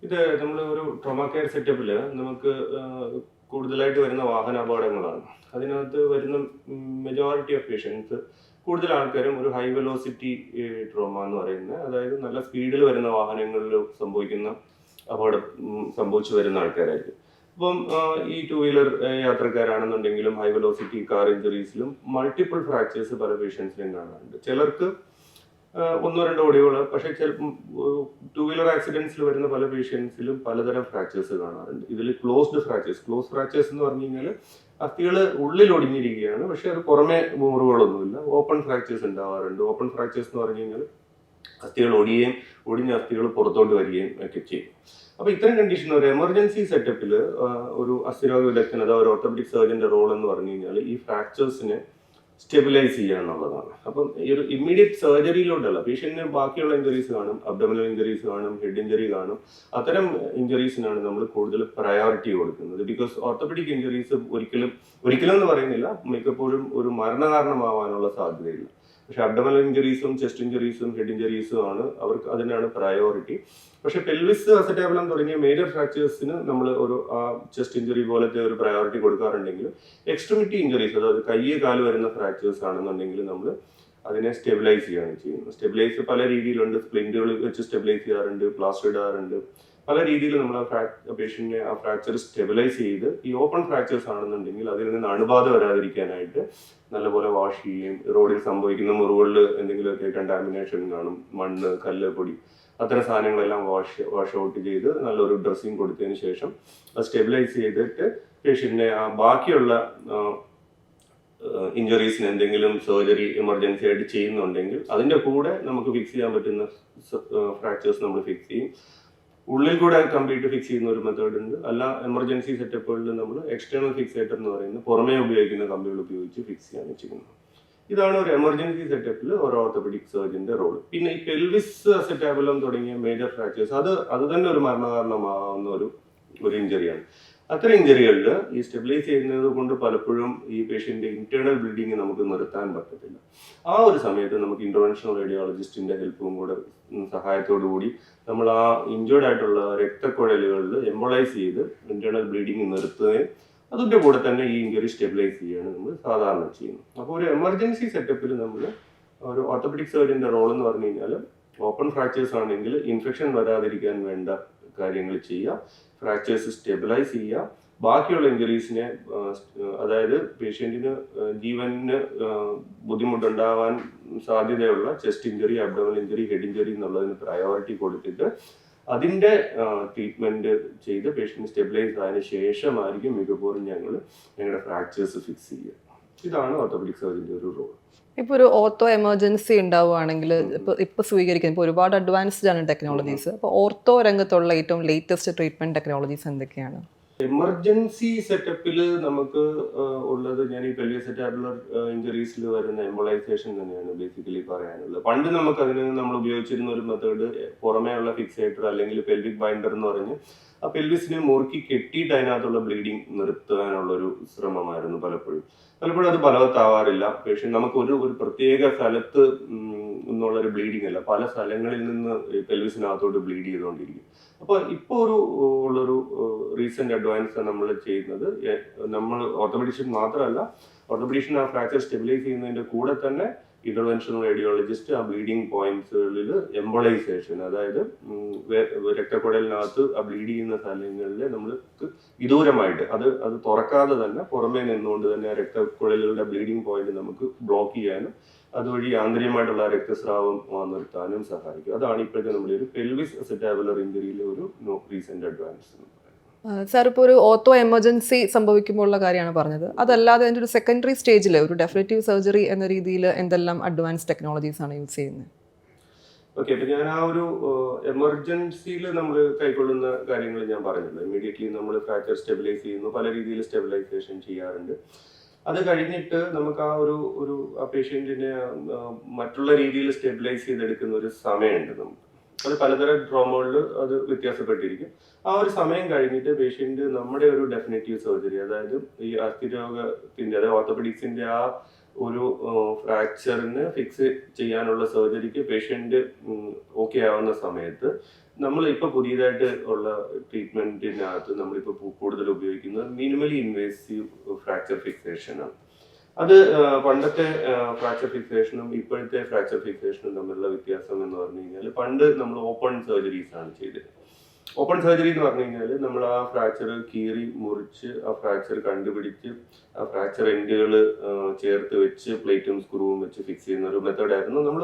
[SPEAKER 4] ഇത് നമ്മൾ ഒരു ട്രോമ കെയർ സെറ്റപ്പിൽ നമുക്ക് കൂടുതലായിട്ട് വരുന്ന വാഹന അപകടങ്ങളാണ്. അതിനകത്ത് വരുന്ന മെജോറിറ്റി ഓഫ് പേഷ്യൻസ് കൂടുതൽ ആൾക്കാരും ഒരു ഹൈ വെലോസിറ്റി ട്രോമ എന്ന് പറയുന്നത്, അതായത് നല്ല സ്പീഡിൽ വരുന്ന വാഹനങ്ങളിൽ സംഭവിക്കുന്ന അപകടം സംഭവിച്ചു വരുന്ന ആൾക്കാരായിരിക്കും. അപ്പം ഈ 2 വീലർ യാത്രക്കാരാണെന്നുണ്ടെങ്കിലും ഹൈ വെലോസിറ്റി കാർ ഇഞ്ചുറീസിലും മൾട്ടിപ്പിൾ ഫ്രാക്ചേഴ്സ് പല പേഷ്യൻസിലും കാണാറുണ്ട്. ചിലർക്ക് 1-2 ഒടിവുകൾ, പക്ഷേ 2 വീലർ ആക്സിഡൻസിൽ വരുന്ന പല പേഷ്യൻസിലും പലതരം ഫ്രാക്ചേഴ്സ് കാണാറുണ്ട്. ഇതിൽ ക്ലോസ് ഫ്രാക്ചേഴ്സ് എന്ന് പറഞ്ഞു കഴിഞ്ഞാൽ അസ്ഥികൾ ഉള്ളിൽ ഒടിഞ്ഞിരിക്കുകയാണ്, പക്ഷെ അത് പുറമെ മുറിവുകളൊന്നുമില്ല. ഓപ്പൺ ഫ്രാക്ചേഴ്സ് ഉണ്ടാവാറുണ്ട്. ഓപ്പൺ ഫ്രാക്ചേഴ്സ് എന്ന് പറഞ്ഞു കഴിഞ്ഞാൽ അസ്ഥികൾ ഒടിഞ്ഞ അസ്ഥികൾ പുറത്തോട്ട് വരികയും ഒക്കെ ചെയ്യും. അപ്പൊ ഇത്തരം കണ്ടീഷൻ ഒരു എമർജൻസി സെറ്റപ്പിൽ ഒരു അസ്ഥിരോഗ വിദഗ്ധൻ അഥവാ ഒരു ഓർത്തോപെഡിക് സർജന്റെ റോൾ എന്ന് പറഞ്ഞു കഴിഞ്ഞാൽ ഈ ഫ്രാക്ചേഴ്സിനെ സ്റ്റെബിലൈസ് ചെയ്യുക എന്നുള്ളതാണ്. അപ്പം ഈ ഒരു ഇമ്മീഡിയറ്റ് സർജറിയിലോട്ടല്ല, പേഷ്യന്റിന് ബാക്കിയുള്ള ഇഞ്ചറീസ് കാണും, അബ്ഡോമിനൽ ഇഞ്ചറീസ് കാണും, ഹെഡ് ഇഞ്ചറി കാണും. അത്തരം ഇഞ്ചറീസിനാണ് നമ്മൾ കൂടുതൽ പ്രയോറിറ്റി കൊടുക്കുന്നത്. ബിക്കോസ് ഓർത്തോപെഡിക് ഇഞ്ചറീസ് ഒരിക്കലും എന്ന് പറയുന്നില്ല, മിക്കപ്പോഴും ഒരു മരണകാരണമാവാനുള്ള സാധ്യതയില്ല. പക്ഷെ അബ്ഡോമിനൽ ഇഞ്ചറീസും ചെസ്റ്റ് ഇഞ്ചറീസും ഹെഡ് ഇഞ്ചറീസും ആണ് അവർക്ക്, അതിനാണ് പ്രയോറിറ്റി. പക്ഷെ പെൽവിസ് അസറ്റാബുലം തുടങ്ങിയ മേജർ ഫ്രാക്ചേഴ്സിന് നമ്മൾ ഒരു ചെസ്റ്റ് ഇഞ്ചറി പോലത്തെ ഒരു പ്രയോറിറ്റി കൊടുക്കാറുണ്ടെങ്കിലും എക്സ്ട്രിമിറ്റി ഇഞ്ചറീസ്, അതായത് കയ്യ് കാല് വരുന്ന ഫ്രാക്ചേഴ്സ് ആണെന്നുണ്ടെങ്കിൽ നമ്മൾ അതിനെ സ്റ്റെബിലൈസ് ചെയ്യുകയാണ് ചെയ്യുന്നത്. സ്റ്റെബിലൈസ് പല രീതിയിലുണ്ട്. സ്പ്ലിന്റുകൾ വെച്ച് സ്റ്റെബിലൈസ് ചെയ്യാറുണ്ട്, പ്ലാസ്റ്റർ ഇടാറുണ്ട്. പല രീതിയിൽ നമ്മൾ പേഷ്യന്റിനെ ആ ഫ്രാക്ചർ സ്റ്റെബിലൈസ് ചെയ്ത്, ഈ ഓപ്പൺ ഫ്രാക്ചേഴ്സ് ആണെന്നുണ്ടെങ്കിൽ അതിൽ നിന്ന് അണുബാധ വരാതിരിക്കാനായിട്ട് നല്ലപോലെ വാഷ് ചെയ്യുകയും, റോഡിൽ സംഭവിക്കുന്ന മുറിവുകളിൽ എന്തെങ്കിലുമൊക്കെ കണ്ടാമിനേഷൻ കാണും, മണ്ണ്, കല്ല്, പൊടി, അത്തരം സാധനങ്ങളെല്ലാം വാഷ് ഔട്ട് ചെയ്ത് നല്ലൊരു ഡ്രസ്സിങ് കൊടുത്തതിന് ശേഷം അത് സ്റ്റെബിലൈസ് ചെയ്തിട്ട് പേഷ്യന്റിനെ ബാക്കിയുള്ള ഇഞ്ചറീസിന് എന്തെങ്കിലും സർജറി എമർജൻസി ആയിട്ട് ചെയ്യുന്നുണ്ടെങ്കിൽ അതിൻ്റെ കൂടെ നമുക്ക് ഫിക്സ് ചെയ്യാൻ പറ്റുന്ന ഫ്രാക്ചേഴ്സ് നമ്മൾ ഫിക്സ് ചെയ്യും. ഉള്ളിൽ കൂടെ കംപ്ലീറ്റ് ഫിക്സ് ചെയ്യുന്ന ഒരു മെത്തേഡ് ഉണ്ട്. അല്ല എമർജൻസി സെറ്റപ്പുകളിൽ നമ്മൾ എക്സ്റ്റേണൽ ഫിക്സേറ്റർ എന്ന് പറയുന്നത് പുറമേ ഉപയോഗിക്കുന്ന കമ്പികൾ ഉപയോഗിച്ച് ഫിക്സ് ചെയ്യാണ് ചെയ്യുന്നത്. ഇതാണ് ഒരു എമർജൻസി സെറ്റപ്പിൽ ഒരു ഓർത്തോപെഡിക് സർജന്റെ റോൾ. പിന്നെ ഈ പെൽവിസ് അസറ്റാബുലം തുടങ്ങിയ മേജർ ഫ്രാക്ചേഴ്സ് അത് തന്നെ ഒരു മരണകാരണമാവുന്ന ഒരു ഇഞ്ചറിയാണ്. അത്തരം ഇഞ്ചറികളിൽ ഈ സ്റ്റെബിലൈസ് ചെയ്യുന്നത് കൊണ്ട് പലപ്പോഴും ഈ പേഷ്യന്റ് ഇന്റേണൽ ബ്ലീഡിങ് നമുക്ക് നിർത്താൻ പറ്റത്തില്ല. ആ ഒരു സമയത്ത് നമുക്ക് ഇന്റർവെൻഷണൽ റേഡിയോളജിസ്റ്റിന്റെ ഹെൽപ്പും കൂടെ സഹായത്തോടു കൂടി നമ്മൾ ആ ഇഞ്ചേർഡ് ആയിട്ടുള്ള രക്തക്കുഴലുകളിൽ എംബോളൈസ് ചെയ്ത് ഇന്റേണൽ ബ്ലീഡിങ് നിർത്തുകയും അതിൻ്റെ കൂടെ തന്നെ ഈ ഇഞ്ചറി സ്റ്റെബിലൈസ് ചെയ്യുകയാണ് നമ്മൾ സാധാരണ ചെയ്യുന്നത്. അപ്പോൾ ഒരു എമർജൻസി സെറ്റപ്പിൽ നമ്മൾ ഒരു ഓർത്തോപെഡിക് സർജന്റെ റോൾ എന്ന് പറഞ്ഞു കഴിഞ്ഞാൽ ഓപ്പൺ ഫ്രാക്ചേഴ്സ് ആണെങ്കിൽ ഇൻഫെക്ഷൻ വരാതിരിക്കാൻ വേണ്ട കാര്യങ്ങൾ ചെയ്യുക, ഫ്രാക്ചേഴ്സ് സ്റ്റെബിലൈസ് ചെയ്യുക, ബാക്കിയുള്ള ഇഞ്ചറീസിനെ, അതായത് പേഷ്യന്റിന് ജീവന് ബുദ്ധിമുട്ടുണ്ടാവാൻ സാധ്യതയുള്ള chest injury, abdominal injury, head injury എന്നുള്ളതിന് പ്രയോറിറ്റി കൊടുത്തിട്ട് അതിൻ്റെ ട്രീറ്റ്മെന്റ് ചെയ്ത് പേഷ്യന്റ് സ്റ്റെബിലൈസ് ആയതിനു ശേഷമായിരിക്കും മിക്കപ്പോഴും ഞങ്ങളുടെ ഫ്രാക്ചേഴ്സ് ഫിക്സ് ചെയ്യുക. ഇതാണ് ഓർത്തോപെഡിക് സർജന്റെ ഒരു റോൾ.
[SPEAKER 1] ഇപ്പോൾ ഒരു ഓർത്തോ എമർജൻസി ഉണ്ടാവുകയാണെങ്കിൽ ഇപ്പോൾ സ്വീകരിക്കുന്നത് ഇപ്പോൾ ഒരുപാട് അഡ്വാൻസ്ഡ് ആണ് ടെക്നോളജീസ്. അപ്പോൾ ഓർത്തോ രംഗത്തുള്ള ഏറ്റവും ലേറ്റസ്റ്റ് ട്രീറ്റ്മെന്റ് ടെക്നോളജീസ് എന്തൊക്കെയാണ്?
[SPEAKER 4] എമർജൻസി സെറ്റപ്പിൽ നമുക്ക് ഉള്ളത്, ഞാൻ ഈ പെൽവിസ് അസറ്റാബുലർ ഇഞ്ചറീസിൽ വരുന്ന എംബോളൈസേഷൻ തന്നെയാണ് ബേസിക്കലി പറയാനുള്ളത്. പണ്ട് നമുക്ക് അതിന് നമ്മൾ ഉപയോഗിച്ചിരുന്ന ഒരു മെത്തേഡ് പുറമേ ഉള്ള ഫിക്സേറ്റർ അല്ലെങ്കിൽ പെൽവിക് ബൈൻഡർ എന്ന് പറഞ്ഞ് ആ പെൽവിസിനെ മുറുക്കി കെട്ടിയിട്ട് അതിനകത്തുള്ള ബ്ലീഡിങ് നിർത്താനുള്ളൊരു ശ്രമമായിരുന്നു. പലപ്പോഴും അത് ഫലവത്താവാറില്ല. പക്ഷേ നമുക്ക് ഒരു പ്രത്യേക സ്ഥലത്ത് നിന്നുള്ളൊരു ബ്ലീഡിങ് അല്ല, പല സ്ഥലങ്ങളിൽ നിന്ന് പെൽവിസിനകത്തോട്ട് ബ്ലീഡ് ചെയ്തുകൊണ്ടിരിക്കും. അപ്പോൾ ഇപ്പോൾ ഉള്ളൊരു റീസെന്റ് അഡ്വാൻസ് നമ്മൾ ചെയ്യുന്നത്, നമ്മൾ ഓർത്തോപെഡിഷ്യൻ മാത്രമല്ല, ഓർത്തോപെഡിഷ്യൻ ആ ഫ്രാക്ചർ സ്റ്റെബിലൈസ് ചെയ്യുന്നതിന്റെ കൂടെ തന്നെ ഇന്റർവെൻഷണൽ റേഡിയോളജിസ്റ്റ് ആ ബ്ലീഡിങ് പോയിന്റ്സുകളിൽ എംബോളൈസേഷൻ, അതായത് രക്തക്കുഴലിനകത്ത് ആ ബ്ലീഡ് ചെയ്യുന്ന സ്ഥലങ്ങളിൽ നമ്മൾക്ക് വിദൂരമായിട്ട് അത് തുറക്കാതെ തന്നെ പുറമേ നിന്നുകൊണ്ട് തന്നെ ആ രക്തക്കുഴലുകളുടെ ബ്ലീഡിങ് പോയിന്റ് നമുക്ക് ബ്ലോക്ക് ചെയ്യാനും അതുവഴി ആന്തരികമായിട്ടുള്ള രക്തസ്രാവം നിർത്താനും സഹായിക്കും. അതാണ് ഇപ്പോഴത്തെ നമ്മുടെ ഒരു പെൽവിസ് അസറ്റാബുലർ ഇഞ്ചറിയിലെ ഒരു റീസെന്റ് അഡ്വാൻസ്.
[SPEAKER 1] സാർ ഇപ്പോൾ ഒരു ഓർത്തോ എമർജൻസി സംഭവിക്കുമ്പോൾ ഉള്ള കാര്യമാണ് പറഞ്ഞത്. അതല്ലാതെ അതിൻ്റെ ഒരു സെക്കൻഡറി സ്റ്റേജിൽ ഒരു ഡെഫിനറ്റീവ് സർജറി എന്ന രീതിയിൽ എന്തെല്ലാം അഡ്വാൻസ് ടെക്നോളജീസ് ആണ് യൂസ് ചെയ്യുന്നത്?
[SPEAKER 4] ഓക്കെ, അപ്പൊ ഞാൻ ആ ഒരു എമർജൻസിയിൽ നമ്മൾ കൈക്കൊള്ളുന്ന കാര്യങ്ങൾ ഞാൻ പറഞ്ഞല്ലോ. ഇമ്മീഡിയറ്റ്ലി നമ്മൾ ഫ്രാക്ചർ സ്റ്റെബിലൈസ് ചെയ്യുന്നു, പല രീതിയിൽ സ്റ്റെബിലൈസേഷൻ ചെയ്യാറുണ്ട്. അത് കഴിഞ്ഞിട്ട് നമുക്ക് ആ ഒരു പേഷ്യന്റിനെ മറ്റുള്ള രീതിയിൽ സ്റ്റെബിലൈസ് ചെയ്തെടുക്കുന്ന ഒരു സമയമുണ്ട് നമുക്ക്. അത് പലതരം ട്രോമകളിൽ അത് വ്യത്യാസപ്പെട്ടിരിക്കും. ആ ഒരു സമയം കഴിഞ്ഞിട്ട് പേഷ്യന്റ് നമ്മുടെ ഒരു ഡെഫിനറ്റീവ് സർജറി, അതായത് ഈ അസ്ഥിരോഗത്തിന്റെ, അതായത് ഓർത്തോപെഡിക്സിന്റെ ആ ഒരു ഫ്രാക്ചറിന് ഫിക്സ് ചെയ്യാനുള്ള സർജറിക്ക് പേഷ്യന്റ് ഓക്കെ ആവുന്ന സമയത്ത് നമ്മൾ ഇപ്പോൾ പുതിയതായിട്ട് ഉള്ള ട്രീറ്റ്മെന്റിനകത്ത് നമ്മളിപ്പോൾ കൂടുതൽ ഉപയോഗിക്കുന്നത് മിനിമലി ഇൻവേസീവ് ഫ്രാക്ചർ ഫിക്സേഷൻ ആണ്. അത് പണ്ടത്തെ ഫ്രാക്ചർ ഫിക്സേഷനും ഇപ്പോഴത്തെ ഫ്രാക്ചർ ഫിക്സേഷനും തമ്മിലുള്ള വ്യത്യാസം എന്ന് പറഞ്ഞു കഴിഞ്ഞാൽ, പണ്ട് നമ്മൾ ഓപ്പൺ സർജറീസ് ആണ് ചെയ്തത്. ഓപ്പൺ സർജറി എന്ന് പറഞ്ഞു കഴിഞ്ഞാൽ നമ്മൾ ആ ഫ്രാക്ചർ കീറി മുറിച്ച് ആ ഫ്രാക്ചർ കണ്ടുപിടിച്ച് ആ ഫ്രാക്ചർ എൻഡുകൾ ചേർത്ത് വെച്ച് പ്ലേറ്റും സ്ക്രൂവും വെച്ച് ഫിക്സ് ചെയ്യുന്ന ഒരു മെത്തേഡായിരുന്നു നമ്മൾ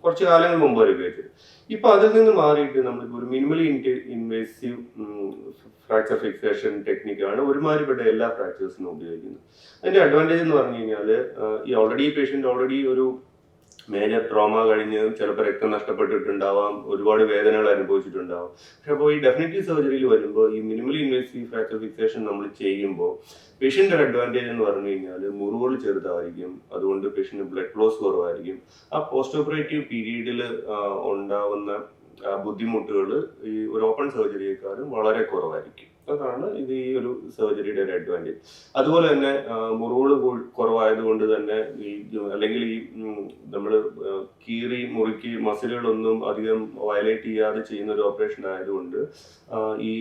[SPEAKER 4] കുറച്ച് കാലങ്ങൾ മുമ്പ് വരെ ഉപയോഗിച്ചത്. ഇപ്പൊ അതിൽ നിന്ന് മാറിയിട്ട് നമ്മളിപ്പോൾ ഒരു മിനിമലി ഇൻവേസീവ് ഫ്രാക്ചർ ഫിക്സേഷൻ ടെക്നിക്കാണ് ഒരുമാതിരിപ്പെട്ട എല്ലാ ഫ്രാക്ചേഴ്സിനും ഉപയോഗിക്കുന്നത്. അതിന്റെ അഡ്വാൻറ്റേജ് എന്ന് പറഞ്ഞു കഴിഞ്ഞാൽ, ഈ പേഷ്യന്റ് ഓൾറെഡി ഒരു മേജർ ട്രോമ കഴിഞ്ഞ് ചിലപ്പോൾ രക്തം നഷ്ടപ്പെട്ടിട്ടുണ്ടാവാം, ഒരുപാട് വേദനകൾ അനുഭവിച്ചിട്ടുണ്ടാവാം. പക്ഷെ അപ്പോൾ ഈ ഡെഫിനറ്റീവ് സർജറിയിൽ വരുമ്പോൾ ഈ മിനിമലി ഇൻവേസീവ് ഫ്രാക്ചർ ഫിക്സേഷൻ നമ്മൾ ചെയ്യുമ്പോൾ പേഷ്യൻ്റെ അഡ്വാൻറ്റേജ് എന്ന് പറഞ്ഞു കഴിഞ്ഞാൽ മുറിവുകൾ ചെറുതായിരിക്കും, അതുകൊണ്ട് പേഷ്യന് ബ്ലഡ് ലോസ് കുറവായിരിക്കും. ആ പോസ്റ്റ് ഓപ്പറേറ്റീവ് പീരീഡിൽ ഉണ്ടാവുന്ന ബുദ്ധിമുട്ടുകൾ ഈ ഒരു ഓപ്പൺ സർജറിയേക്കാളും വളരെ കുറവായിരിക്കും. അതാണ് ഇത് ഈ ഒരു സർജറിയുടെ ഒരു അഡ്വാൻറ്റേജ്. അതുപോലെ തന്നെ മുറിവുകൾ കുറവായതുകൊണ്ട് തന്നെ അല്ലെങ്കിൽ ഈ നമ്മൾ കീറി മുറുക്കി മസിലുകളൊന്നും അധികം വയലേറ്റ് ചെയ്യാതെ ചെയ്യുന്ന ഒരു ഓപ്പറേഷൻ ആയതുകൊണ്ട് ഈ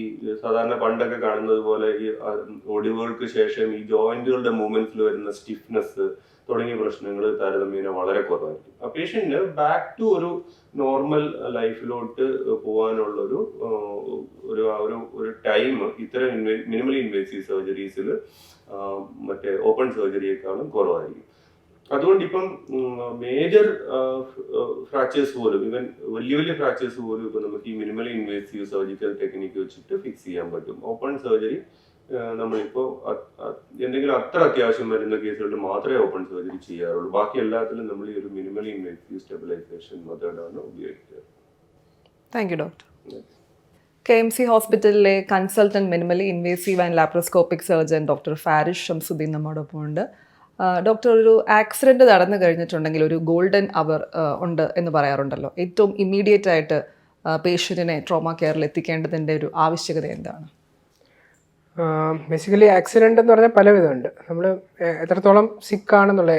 [SPEAKER 4] സാധാരണ പണ്ടൊക്കെ കാണുന്നത് പോലെ ഈ ഒടിവുകൾക്ക് ശേഷം ഈ ജോയിന്റുകളുടെ മൂവ്മെന്റ്സിൽ വരുന്ന സ്റ്റിഫ്നെസ് തുടങ്ങിയ പ്രശ്നങ്ങൾ താരതമ്യേന വളരെ കുറവായിരിക്കും. ആ പേഷ്യന്റിന് ബാക്ക് ടു ഒരു നോർമൽ ലൈഫിലോട്ട് പോകാനുള്ളൊരു ഒരു ടൈം ഇത്തരം മിനിമലി ഇൻവേസീവ് സർജറീസിൽ മറ്റേ ഓപ്പൺ സർജറിയേക്കാളും കുറവായിരിക്കും. അതുകൊണ്ട് ഇപ്പം മേജർ ഫ്രാക്ചേഴ്സ് പോലും, ഇവൻ വലിയ വലിയ ഫ്രാക്ചേഴ്സ് പോലും ഇപ്പം നമുക്ക് ഈ മിനിമലി ഇൻവേസീവ് സർജിക്കൽ ടെക്നിക്ക് വെച്ചിട്ട് ഫിക്സ് ചെയ്യാൻ പറ്റും. ഓപ്പൺ സർജറി നമ്മളിപ്പോൾ എന്തെങ്കിലും അത്ര അത്യാവശ്യം വരുന്ന കേസുകളിൽ മാത്രമേ ഓപ്പൺ സർജറി ചെയ്യാറുള്ളൂ. ബാക്കി എല്ലാത്തിലും നമ്മൾ ഈ ഒരു മിനിമലി ഇൻവേസീവ് സ്റ്റെബിലൈസേഷൻ മെത്തേഡാണ് ഉപയോഗിക്കുക.
[SPEAKER 1] Thank you doctor. KMC ഹോസ്പിറ്റലിലെ consultant minimally invasive and laparoscopic surgeon doctor Farish Shamsuddin നമ്മോടൊപ്പം ഉണ്ട്. ഡോക്ടർ, ഒരു ആക്സിഡന്റ് നടന്നു കഴിഞ്ഞിട്ടുണ്ടെങ്കിൽ ഒരു ഗോൾഡൻ അവർ ഉണ്ട് എന്ന് പറയാറുണ്ടല്ലോ. ഏറ്റവും ഇമ്മീഡിയറ്റ് ആയിട്ട് പേഷ്യൻറ്റിനെ ട്രോമ കെയറിൽ എത്തിക്കേണ്ടതിൻ്റെ ഒരു ആവശ്യകത എന്താണ്?
[SPEAKER 5] ബേസിക്കലി ആക്സിഡൻ്റ് എന്ന് പറഞ്ഞാൽ പല വിധമുണ്ട്. നമ്മൾ എത്രത്തോളം സിക്കാണെന്നുള്ള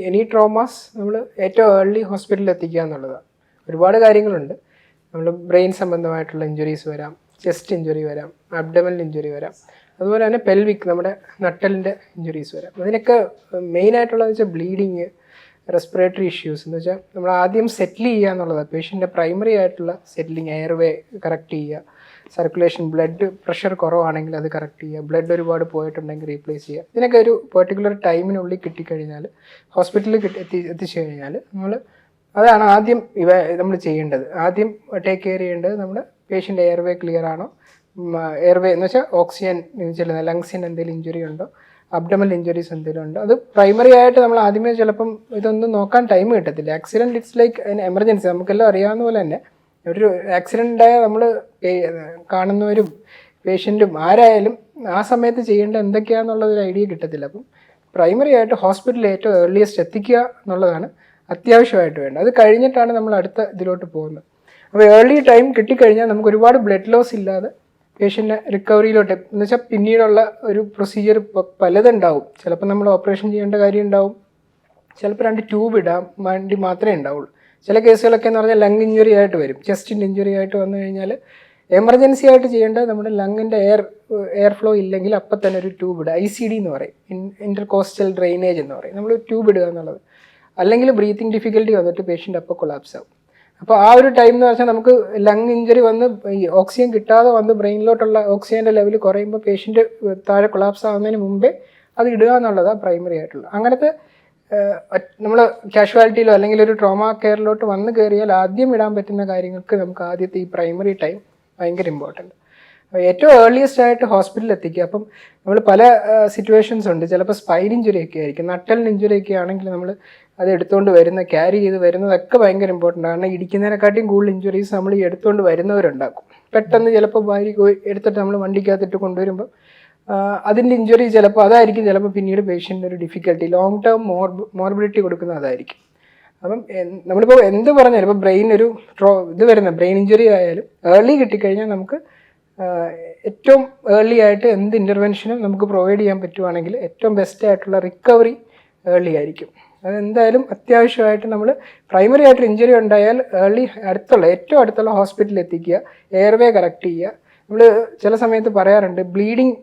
[SPEAKER 5] എനി ട്രോമാസ് നമ്മൾ ഏറ്റവും ഏർലി ഹോസ്പിറ്റലിൽ എത്തിക്കുക എന്നുള്ളതാണ്. ഒരുപാട് കാര്യങ്ങളുണ്ട്. നമ്മൾ ബ്രെയിൻ സംബന്ധമായിട്ടുള്ള ഇഞ്ചുറീസ് വരാം, ചെസ്റ്റ് ഇഞ്ചുറി വരാം, അബ്ഡമൽ ഇഞ്ചുറി വരാം, അതുപോലെ തന്നെ പെൽവിക് നമ്മുടെ നട്ടലിൻ്റെ ഇഞ്ചുറീസ് വരാം. അതിനൊക്കെ മെയിനായിട്ടുള്ളതെന്ന് വെച്ചാൽ ബ്ലീഡിങ്, റെസ്പിറേറ്ററി ഇഷ്യൂസ് എന്ന് വെച്ചാൽ നമ്മൾ ആദ്യം സെറ്റിൽ ചെയ്യുക എന്നുള്ളതാണ്. പേഷ്യൻ്റെ പ്രൈമറി ആയിട്ടുള്ള സെറ്റിലിങ്, എയർവേ കറക്റ്റ് ചെയ്യുക, സർക്കുലേഷൻ, ബ്ലഡ് പ്രഷർ കുറവാണെങ്കിൽ അത് കറക്റ്റ് ചെയ്യുക, ബ്ലഡ് ഒരുപാട് പോയിട്ടുണ്ടെങ്കിൽ റീപ്ലേസ് ചെയ്യുക. ഇതിനൊക്കെ ഒരു പെർട്ടിക്കുലർ ടൈമിനുള്ളിൽ കിട്ടിക്കഴിഞ്ഞാൽ ഹോസ്പിറ്റലിൽ എത്തിച്ചു കഴിഞ്ഞാൽ അതാണ് ആദ്യം നമ്മൾ ചെയ്യേണ്ടത്. ആദ്യം ടേക്ക് കെയർ ചെയ്യേണ്ടത് നമ്മുടെ പേഷ്യൻ്റ് എയർവേ ക്ലിയർ ആണോ, എയർവേ എന്ന് വെച്ചാൽ ഓക്സിജൻ ചെല്ലുന്ന ലങ്സിന് എന്തെങ്കിലും ഇഞ്ചുറി ഉണ്ടോ, അബ്ഡമൽ ഇഞ്ചുറീസ് എന്തെങ്കിലും ഉണ്ടോ. അത് പ്രൈമറി ആയിട്ട് നമ്മൾ ആദ്യമേ ചിലപ്പം ഇതൊന്നും നോക്കാൻ ടൈം കിട്ടത്തില്ല. Accident it's like emergency. നമുക്കെല്ലാം അറിയാവുന്ന പോലെ തന്നെ ഒരു ആക്സിഡൻ്റ് ഉണ്ടായാൽ നമ്മൾ കാണുന്നവരും പേഷ്യൻറ്റും ആരായാലും ആ സമയത്ത് ചെയ്യേണ്ട എന്തൊക്കെയാണെന്നുള്ളൊരു ഐഡിയ കിട്ടത്തില്ല. അപ്പം പ്രൈമറി ആയിട്ട് ഹോസ്പിറ്റലിൽ ഏറ്റവും ഏർലിയസ്റ്റ് എത്തിക്കുക എന്നുള്ളതാണ് അത്യാവശ്യമായിട്ട് വേണ്ടത്. അത് കഴിഞ്ഞിട്ടാണ് നമ്മൾ അടുത്ത ഇതിലോട്ട് പോകുന്നത്. അപ്പോൾ ഏർലി ടൈം കിട്ടിക്കഴിഞ്ഞാൽ നമുക്ക് ഒരുപാട് ബ്ലഡ് ലോസ് ഇല്ലാതെ പേഷ്യൻ്റെ റിക്കവറിയിലോട്ട്, എന്ന് വെച്ചാൽ പിന്നീടുള്ള ഒരു പ്രൊസീജിയർ പലതുണ്ടാവും. ചിലപ്പോൾ നമ്മൾ ഓപ്പറേഷൻ ചെയ്യേണ്ട കാര്യം ഉണ്ടാവും, ചിലപ്പോൾ 2 ട്യൂബ് ഇടാൻ വേണ്ടി മാത്രമേ ഉണ്ടാവുള്ളൂ. ചില കേസുകളൊക്കെ എന്ന് പറഞ്ഞാൽ ലങ് ഇഞ്ചുറി ആയിട്ട് വരും. ചെസ്റ്റിൻ്റെ ഇഞ്ചുറി ആയിട്ട് വന്നു കഴിഞ്ഞാൽ എമർജൻസി ആയിട്ട് ചെയ്യേണ്ടത് നമ്മുടെ ലങ്ങിൻ്റെ എയർ ഫ്ലോ ഇല്ലെങ്കിൽ അപ്പം തന്നെ ഒരു ട്യൂബ് ഇടുക. ICD എന്ന് പറയും, ഇൻ്റർകോസ്റ്റൽ ഡ്രെയിനേജ് എന്ന് പറയും. നമ്മൾ ട്യൂബ് ഇടുക എന്നുള്ളത്. അല്ലെങ്കിൽ ബ്രീത്തിങ് ഡിഫിക്കൽട്ടി വന്നിട്ട് പേഷ്യൻ്റ് അപ്പോൾ കൊളാപ്സ് ആവും. അപ്പോൾ ആ ഒരു ടൈം എന്ന് വെച്ചാൽ നമുക്ക് ലങ് ഇഞ്ചുറി വന്ന് ഈ ഓക്സിജൻ കിട്ടാതെ വന്ന് ബ്രെയിനിലോട്ടുള്ള ഓക്സിജൻ്റെ ലെവൽ കുറയുമ്പോൾ പേഷ്യൻ്റ് താഴെ കൊളാപ്സ് ആവുന്നതിന് മുമ്പേ അത് ഇടുക എന്നുള്ളതാണ് പ്രൈമറി ആയിട്ടുള്ളത്. അങ്ങനത്തെ നമ്മൾ കാഷ്വാലിറ്റിയിലോ അല്ലെങ്കിൽ ഒരു ട്രോമ കെയറിലോട്ട് വന്ന് കയറിയാൽ ആദ്യം ഇടാൻ പറ്റുന്ന കാര്യങ്ങൾക്ക് നമുക്ക് ആദ്യത്തെ ഈ പ്രൈമറി ടൈം ഭയങ്കര ഇമ്പോർട്ടൻ്റ്. ഏറ്റവും ഏർലിയസ്റ്റ് ആയിട്ട് ഹോസ്പിറ്റലിൽ എത്തിക്കുക. അപ്പം നമ്മൾ പല സിറ്റുവേഷൻസ് ഉണ്ട്. ചിലപ്പോൾ സ്പൈൻ ഇഞ്ചുറി ഒക്കെ ആയിരിക്കും, നട്ടലിന് ഇഞ്ചുറി ഒക്കെ ആണെങ്കിൽ നമ്മൾ അത് എടുത്തുകൊണ്ട് ക്യാരി ചെയ്ത് വരുന്നതൊക്കെ ഭയങ്കര ഇമ്പോർട്ടൻ്റ്. കാരണം ഇടിക്കുന്നതിനെക്കാട്ടിയും കൂടുതൽ ഇഞ്ചുറീസ് നമ്മൾ ഈ എടുത്തുകൊണ്ട് വരുന്നവരുണ്ടാക്കും. പെട്ടെന്ന് ചിലപ്പോൾ ഭാര്യ എടുത്തിട്ട് നമ്മൾ വണ്ടിക്കകത്തിട്ട് കൊണ്ടുവരുമ്പോൾ അതിൻ്റെ ഇഞ്ചുറി ചിലപ്പോൾ അതായിരിക്കും ചിലപ്പോൾ പിന്നീട് പേഷ്യൻ്റിന് ഒരു ഡിഫിക്കൽട്ടി, ലോങ് ടേം മോർബിഡിറ്റി കൊടുക്കുന്നത് അതായിരിക്കും. അപ്പം നമ്മളിപ്പോൾ എന്ത് പറഞ്ഞാലും ഇപ്പോൾ ബ്രെയിൻ ഒരു ബ്രെയിൻ ഇഞ്ചുറി ആയാലും ഏർലി കിട്ടിക്കഴിഞ്ഞാൽ നമുക്ക് ഏറ്റവും ഏർലി ആയിട്ട് എന്ത് ഇൻ്റർവെൻഷനും നമുക്ക് പ്രൊവൈഡ് ചെയ്യാൻ പറ്റുവാണെങ്കിൽ ഏറ്റവും ബെസ്റ്റ് ആയിട്ടുള്ള റിക്കവറി ഏർലി ആയിരിക്കും. അതെന്തായാലും അത്യാവശ്യമായിട്ട് നമ്മൾ പ്രൈമറി ആയിട്ട് ഇഞ്ചുറി ഉണ്ടായാൽ ഏറ്റവും അടുത്തുള്ള ഹോസ്പിറ്റലിൽ എത്തിക്കുക, എയർവേ കറക്റ്റ് ചെയ്യുക, നമ്മൾ ചില സമയത്ത് പറയാറുണ്ട്, ബ്ലീഡിങ്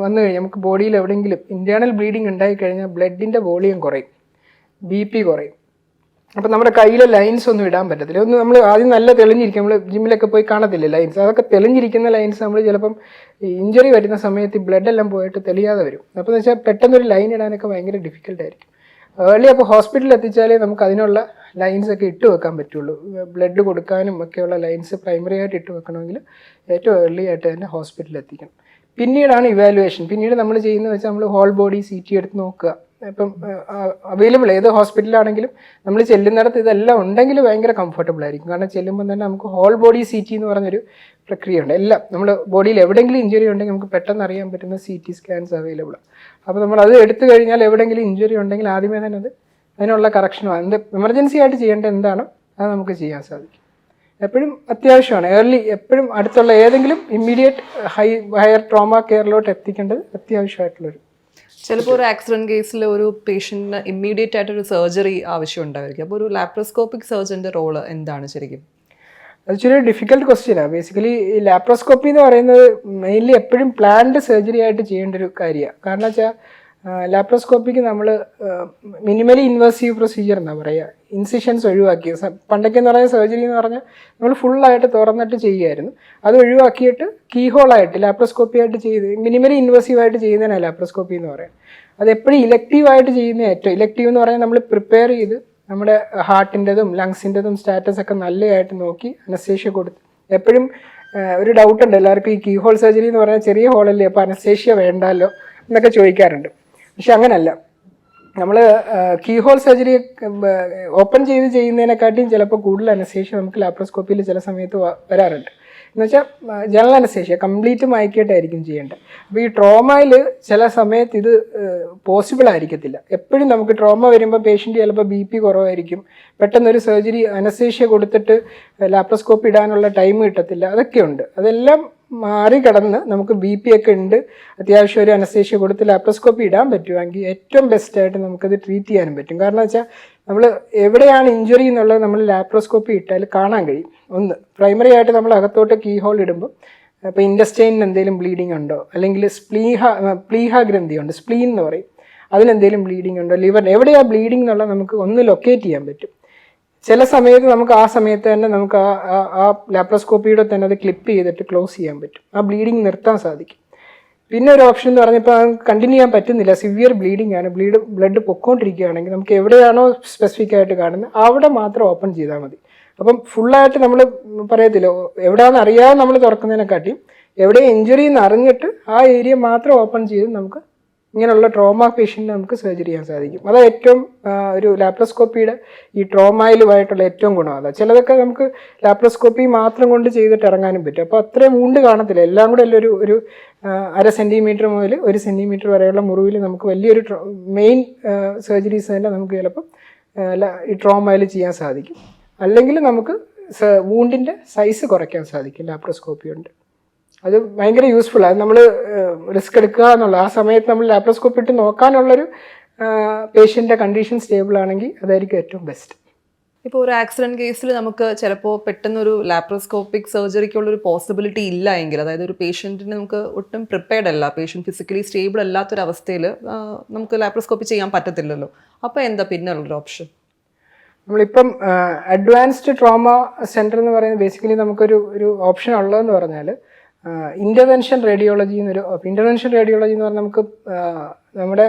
[SPEAKER 5] വന്നു കഴിഞ്ഞാൽ നമുക്ക് ബോഡിയിൽ എവിടെയെങ്കിലും ഇൻറ്റേർണൽ ബ്ലീഡിങ് ഉണ്ടായിക്കഴിഞ്ഞാൽ ബ്ലഡിൻ്റെ വോളിയം കുറയും, BP കുറയും. അപ്പം നമ്മുടെ കയ്യിലെ ലൈൻസ് ഒന്നും ഇടാൻ പറ്റത്തില്ല. ഒന്ന് നമ്മൾ ആദ്യം നല്ല തെളിഞ്ഞിരിക്കും, നമ്മൾ ജിമ്മിലൊക്കെ പോയി കാണത്തില്ലേ ലൈൻസ്, അതൊക്കെ തെളിഞ്ഞിരിക്കുന്ന ലൈൻസ് നമ്മൾ ചിലപ്പം ഇഞ്ചുറി വരുന്ന സമയത്ത് ബ്ലഡ് എല്ലാം പോയിട്ട് തെളിയാതെ വരും. അപ്പോൾ എന്ന് വെച്ചാൽ പെട്ടെന്നൊരു ലൈൻ ഇടാനൊക്കെ ഭയങ്കര ഡിഫിക്കൽട്ടായിരിക്കും. ഏർലി അപ്പോൾ ഹോസ്പിറ്റലിൽ എത്തിച്ചാലേ നമുക്ക് അതിനുള്ള ലൈൻസ് ഒക്കെ ഇട്ട് വെക്കാൻ പറ്റുള്ളൂ. ബ്ലഡ് കൊടുക്കാനും ഒക്കെയുള്ള ലൈൻസ് പ്രൈമറി ആയിട്ട് ഇട്ട് വെക്കണമെങ്കിൽ ഏറ്റവും ഏർലി ആയിട്ട് തന്നെ ഹോസ്പിറ്റലിൽ എത്തിക്കണം. പിന്നീടാണ് ഇവാലുവേഷൻ. പിന്നീട് നമ്മൾ ചെയ്യുന്നത് വെച്ചാൽ നമ്മൾ ഹോൾ ബോഡി CT എടുത്ത് നോക്കുക. ഇപ്പം അവൈലബിൾ ഏത് ഹോസ്പിറ്റലാണെങ്കിലും നമ്മൾ ചെല്ലുന്നിടത്ത് ഇതെല്ലാം ഉണ്ടെങ്കിൽ ഭയങ്കര കംഫർട്ടബിൾ ആയിരിക്കും. കാരണം ചെല്ലുമ്പോൾ തന്നെ നമുക്ക് ഹോൾ ബോഡി CT എന്ന് പറഞ്ഞൊരു പ്രക്രിയയുണ്ട്. എല്ലാം നമ്മൾ ബോഡിയിൽ എവിടെയെങ്കിലും ഇഞ്ചുറി ഉണ്ടെങ്കിൽ നമുക്ക് പെട്ടെന്ന് അറിയാൻ പറ്റുന്ന CT സ്കാൻസ് അവൈലബിൾ ആണ്. അപ്പോൾ നമ്മൾ അത് എടുത്തു കഴിഞ്ഞാൽ എവിടെയെങ്കിലും ഇഞ്ചുറി ഉണ്ടെങ്കിൽ ആദ്യമേ തന്നെ അതിനുള്ള കറക്ഷനോ എന്ത് എമർജൻസി ആയിട്ട് ചെയ്യേണ്ടത് എന്താണോ അത് നമുക്ക് ചെയ്യാൻ സാധിക്കും. എപ്പോഴും അത്യാവശ്യമാണ് ഏർലി, എപ്പോഴും അടുത്തുള്ള ഏതെങ്കിലും ഇമ്മീഡിയറ്റ് ഹയർ ട്രോമ കെയറിലോട്ട് എത്തിക്കേണ്ടത് അത്യാവശ്യമായിട്ടുള്ളൊരു.
[SPEAKER 1] ചിലപ്പോൾ ഒരു ആക്സിഡന്റ് കേസിൽ ഒരു പേഷ്യന്റിന് ഇമ്മീഡിയറ്റ് ആയിട്ടൊരു സർജറി ആവശ്യം ഉണ്ടായിരിക്കും. അപ്പോൾ ഒരു ലാപ്രോസ്കോപ്പിക് സർജന്റെ റോള് എന്താണ് ശരിക്കും?
[SPEAKER 5] അത് ഇച്ചിരി ഡിഫിക്കൽട്ട് ക്വസ്റ്റ്യനാണ്. ബേസിക്കലി ഈ ലാപ്രോസ്കോപ്പി എന്ന് പറയുന്നത് മെയിൻലി എപ്പോഴും പ്ലാൻഡ് സർജറി ആയിട്ട് ചെയ്യേണ്ട ഒരു കാര്യമാണ്. കാരണം വെച്ചാൽ ലാപ്രോസ്കോപ്പിക്ക് നമ്മൾ മിനിമലി ഇൻവേസീവ് പ്രൊസീജിയർ എന്നാണ് പറയുക. ഇൻസിഷൻസ് ഒഴിവാക്കി, പണ്ടൊക്കെ എന്ന് പറയുന്ന സർജറി എന്ന് പറഞ്ഞാൽ നമ്മൾ ഫുള്ളായിട്ട് തുറന്നിട്ട് ചെയ്യുമായിരുന്നു. അത് ഒഴിവാക്കിയിട്ട് കീഹോളായിട്ട് ലാപ്രോസ്കോപ്പി ആയിട്ട് ചെയ്ത് മിനിമലി ഇൻവേസീവായിട്ട് ചെയ്യുന്നതിനാണ് ലാപ്രോസ്കോപ്പി എന്ന് പറയുന്നത്. അത് എപ്പോഴും ഇലക്റ്റീവായിട്ട് ചെയ്യുന്ന ഏറ്റവും ഇലക്റ്റീവ് എന്ന് പറഞ്ഞാൽ നമ്മൾ പ്രിപ്പയർ ചെയ്ത് നമ്മുടെ ഹാർട്ടിൻ്റെതും ലങ്സിൻ്റെതും സ്റ്റാറ്റസ് ഒക്കെ നല്ലതായിട്ട് നോക്കി അനസ്തേഷ്യ കൊടുത്ത്. എപ്പോഴും ഒരു ഡൗട്ടുണ്ട് എല്ലാവർക്കും, ഈ കീഹോൾ സർജറി എന്ന് പറഞ്ഞാൽ ചെറിയ ഹോളല്ലേ, അപ്പോൾ അനസ്തേഷ്യ വേണ്ടല്ലോ എന്നൊക്കെ ചോദിക്കാറുണ്ട്. പക്ഷെ അങ്ങനല്ല. നമ്മൾ കീഹോൾ സർജറി ഓപ്പൺ ചെയ്ത് ചെയ്യുന്നതിനെക്കാട്ടിയും ചിലപ്പോൾ കൂടുതൽ അനസ്തേഷ്യ നമുക്ക് ലാപ്രോസ്കോപ്പിയിൽ ചില സമയത്ത് വരാറുണ്ട്. എന്ന് വെച്ചാൽ ജനറൽ അനസ്തേഷ്യ കംപ്ലീറ്റ് മയക്കിയിട്ടായിരിക്കും ചെയ്യേണ്ടത്. അപ്പോൾ ഈ ട്രോമയിൽ ചില സമയത്ത് ഇത് പോസിബിൾ ആയിരിക്കത്തില്ല. എപ്പോഴും നമുക്ക് ട്രോമ വരുമ്പോൾ പേഷ്യൻ്റ് ചിലപ്പോൾ BP കുറവായിരിക്കും, പെട്ടെന്നൊരു സർജറി അനസ്തേഷ്യ കൊടുത്തിട്ട് ലാപ്രോസ്കോപ്പി ഇടാനുള്ള ടൈം കിട്ടത്തില്ല. അതൊക്കെയുണ്ട്. അതെല്ലാം മാറിക്കടന്ന് നമുക്ക് BP ഒക്കെ ഉണ്ട്, അത്യാവശ്യം ഒരു അനസ്തേഷ്യ കൊടുത്ത് ലാപ്രോസ്കോപ്പി ഇടാൻ പറ്റുമെങ്കിൽ ഏറ്റവും ബെസ്റ്റായിട്ട് നമുക്കത് ട്രീറ്റ് ചെയ്യാനും പറ്റും. കാരണം വെച്ചാൽ നമ്മൾ എവിടെയാണ് ഇഞ്ചുറി എന്നുള്ളത് നമ്മൾ ലാപ്രോസ്കോപ്പി ഇട്ടാൽ കാണാൻ കഴിയും. ഒന്ന് പ്രൈമറി ആയിട്ട് നമ്മൾ അകത്തോട്ട് കീ ഹോൾ ഇടുമ്പോൾ ഇപ്പോൾ ഇൻഡസ്റ്റൈനിന് എന്തെങ്കിലും ബ്ലീഡിങ് ഉണ്ടോ, അല്ലെങ്കിൽ പ്ലീഹ ഗ്രന്ഥിയുണ്ട്, സ്പ്ലീൻ എന്ന് പറയും, അതിനെന്തെങ്കിലും ബ്ലീഡിങ് ഉണ്ടോ, ലിവറിന് എവിടെയാണ് ബ്ലീഡിങ് എന്നുള്ളത് നമുക്ക് ഒന്ന് ലൊക്കേറ്റ് ചെയ്യാൻ പറ്റും. ചില സമയത്ത് നമുക്ക് ആ സമയത്ത് തന്നെ നമുക്ക് ആ ലാപ്രോസ്കോപ്പിയുടെ തന്നെ അത് ക്ലിപ്പ് ചെയ്തിട്ട് ക്ലോസ് ചെയ്യാൻ പറ്റും, ആ ബ്ലീഡിങ് നിർത്താൻ സാധിക്കും. പിന്നെ ഒരു ഓപ്ഷൻ എന്ന് പറഞ്ഞാൽ ഇപ്പോൾ കണ്ടിന്യൂ ചെയ്യാൻ പറ്റുന്നില്ല, സിവിയർ ബ്ലീഡിങ് ആണ്, ബ്ലഡ് പൊക്കോണ്ടിരിക്കുകയാണെങ്കിൽ നമുക്ക് എവിടെയാണോ സ്പെസിഫിക് ആയിട്ട് കാണുന്നത് അവിടെ മാത്രം ഓപ്പൺ ചെയ്താൽ മതി. അപ്പം ഫുള്ളായിട്ട് നമ്മൾ പറയത്തില്ല, എവിടെയാണെന്ന് അറിയാതെ നമ്മൾ തുറക്കുന്നതിനെക്കാട്ടിയും എവിടെ ഇഞ്ചുറി എന്ന് അറിഞ്ഞിട്ട് ആ ഏരിയ മാത്രം ഓപ്പൺ ചെയ്ത് നമുക്ക് ഇങ്ങനെയുള്ള ട്രോമ പേഷ്യൻറ്റിന് നമുക്ക് സർജറി ചെയ്യാൻ സാധിക്കും. അതാണ് ഏറ്റവും ഒരു ലാപ്രോസ്കോപ്പിയുടെ ഈ ട്രോമയിലുമായിട്ടുള്ള ഏറ്റവും ഗുണം അതാണ്. ചിലതൊക്കെ നമുക്ക് ലാപ്രോസ്കോപ്പി മാത്രം കൊണ്ട് ചെയ്തിട്ട് ഇറങ്ങാനും പറ്റും. അപ്പോൾ അത്രയും വൂണ്ട് കാണത്തില്ല, എല്ലാം കൂടെ അല്ല ഒരു 1/2 സെൻറ്റിമീറ്റർ മുതൽ 1 സെൻറ്റിമീറ്റർ വരെയുള്ള മുറിവിൽ നമുക്ക് വലിയൊരു മെയിൻ സർജറീസ് തന്നെ നമുക്ക് ചിലപ്പം ഈ ട്രോമയിൽ ചെയ്യാൻ സാധിക്കും. അല്ലെങ്കിൽ നമുക്ക് വൂണ്ടിൻ്റെ സൈസ് കുറയ്ക്കാൻ സാധിക്കും ലാപ്രോസ്കോപ്പി കൊണ്ട്. അത് ഭയങ്കര യൂസ്ഫുൾ ആണ്. നമ്മൾ റിസ്ക് എടുക്കുക എന്നുള്ള ആ സമയത്ത് നമ്മൾ ലാപ്രോസ്കോപ്പി ഇട്ട് നോക്കാനുള്ളൊരു പേഷ്യൻ്റെ കണ്ടീഷൻ സ്റ്റേബിൾ ആണെങ്കിൽ അതായിരിക്കും ഏറ്റവും ബെസ്റ്റ്.
[SPEAKER 1] ഇപ്പോൾ ഒരു ആക്സിഡന്റ് കേസിൽ നമുക്ക് ചിലപ്പോൾ പെട്ടെന്നൊരു ലാപ്രോസ്കോപ്പിക് സർജറിക്കുള്ളൊരു പോസിബിലിറ്റി ഇല്ല എങ്കിൽ, അതായത് ഒരു പേഷ്യൻറ്റിന് നമുക്ക് ഒട്ടും പ്രിപ്പയർഡ് അല്ല, പേഷ്യൻറ്റ് ഫിസിക്കലി സ്റ്റേബിൾ അല്ലാത്തൊരവസ്ഥയിൽ നമുക്ക് ലാപ്രോസ്കോപ്പി ചെയ്യാൻ പറ്റത്തില്ലല്ലോ. അപ്പോൾ എന്താ പിന്നെ ഉള്ളൊരു ഓപ്ഷൻ?
[SPEAKER 5] നമ്മളിപ്പം അഡ്വാൻസ്ഡ് ട്രോമ സെൻറ്റർ എന്ന് പറയുന്നത് ബേസിക്കലി നമുക്കൊരു ഓപ്ഷൻ ഉള്ളതെന്ന് പറഞ്ഞാൽ ഇൻ്റർവെൻഷൻ റേഡിയോളജി ഇൻ്റർവെൻഷൻ റേഡിയോളജി എന്ന് പറഞ്ഞാൽ നമുക്ക് നമ്മുടെ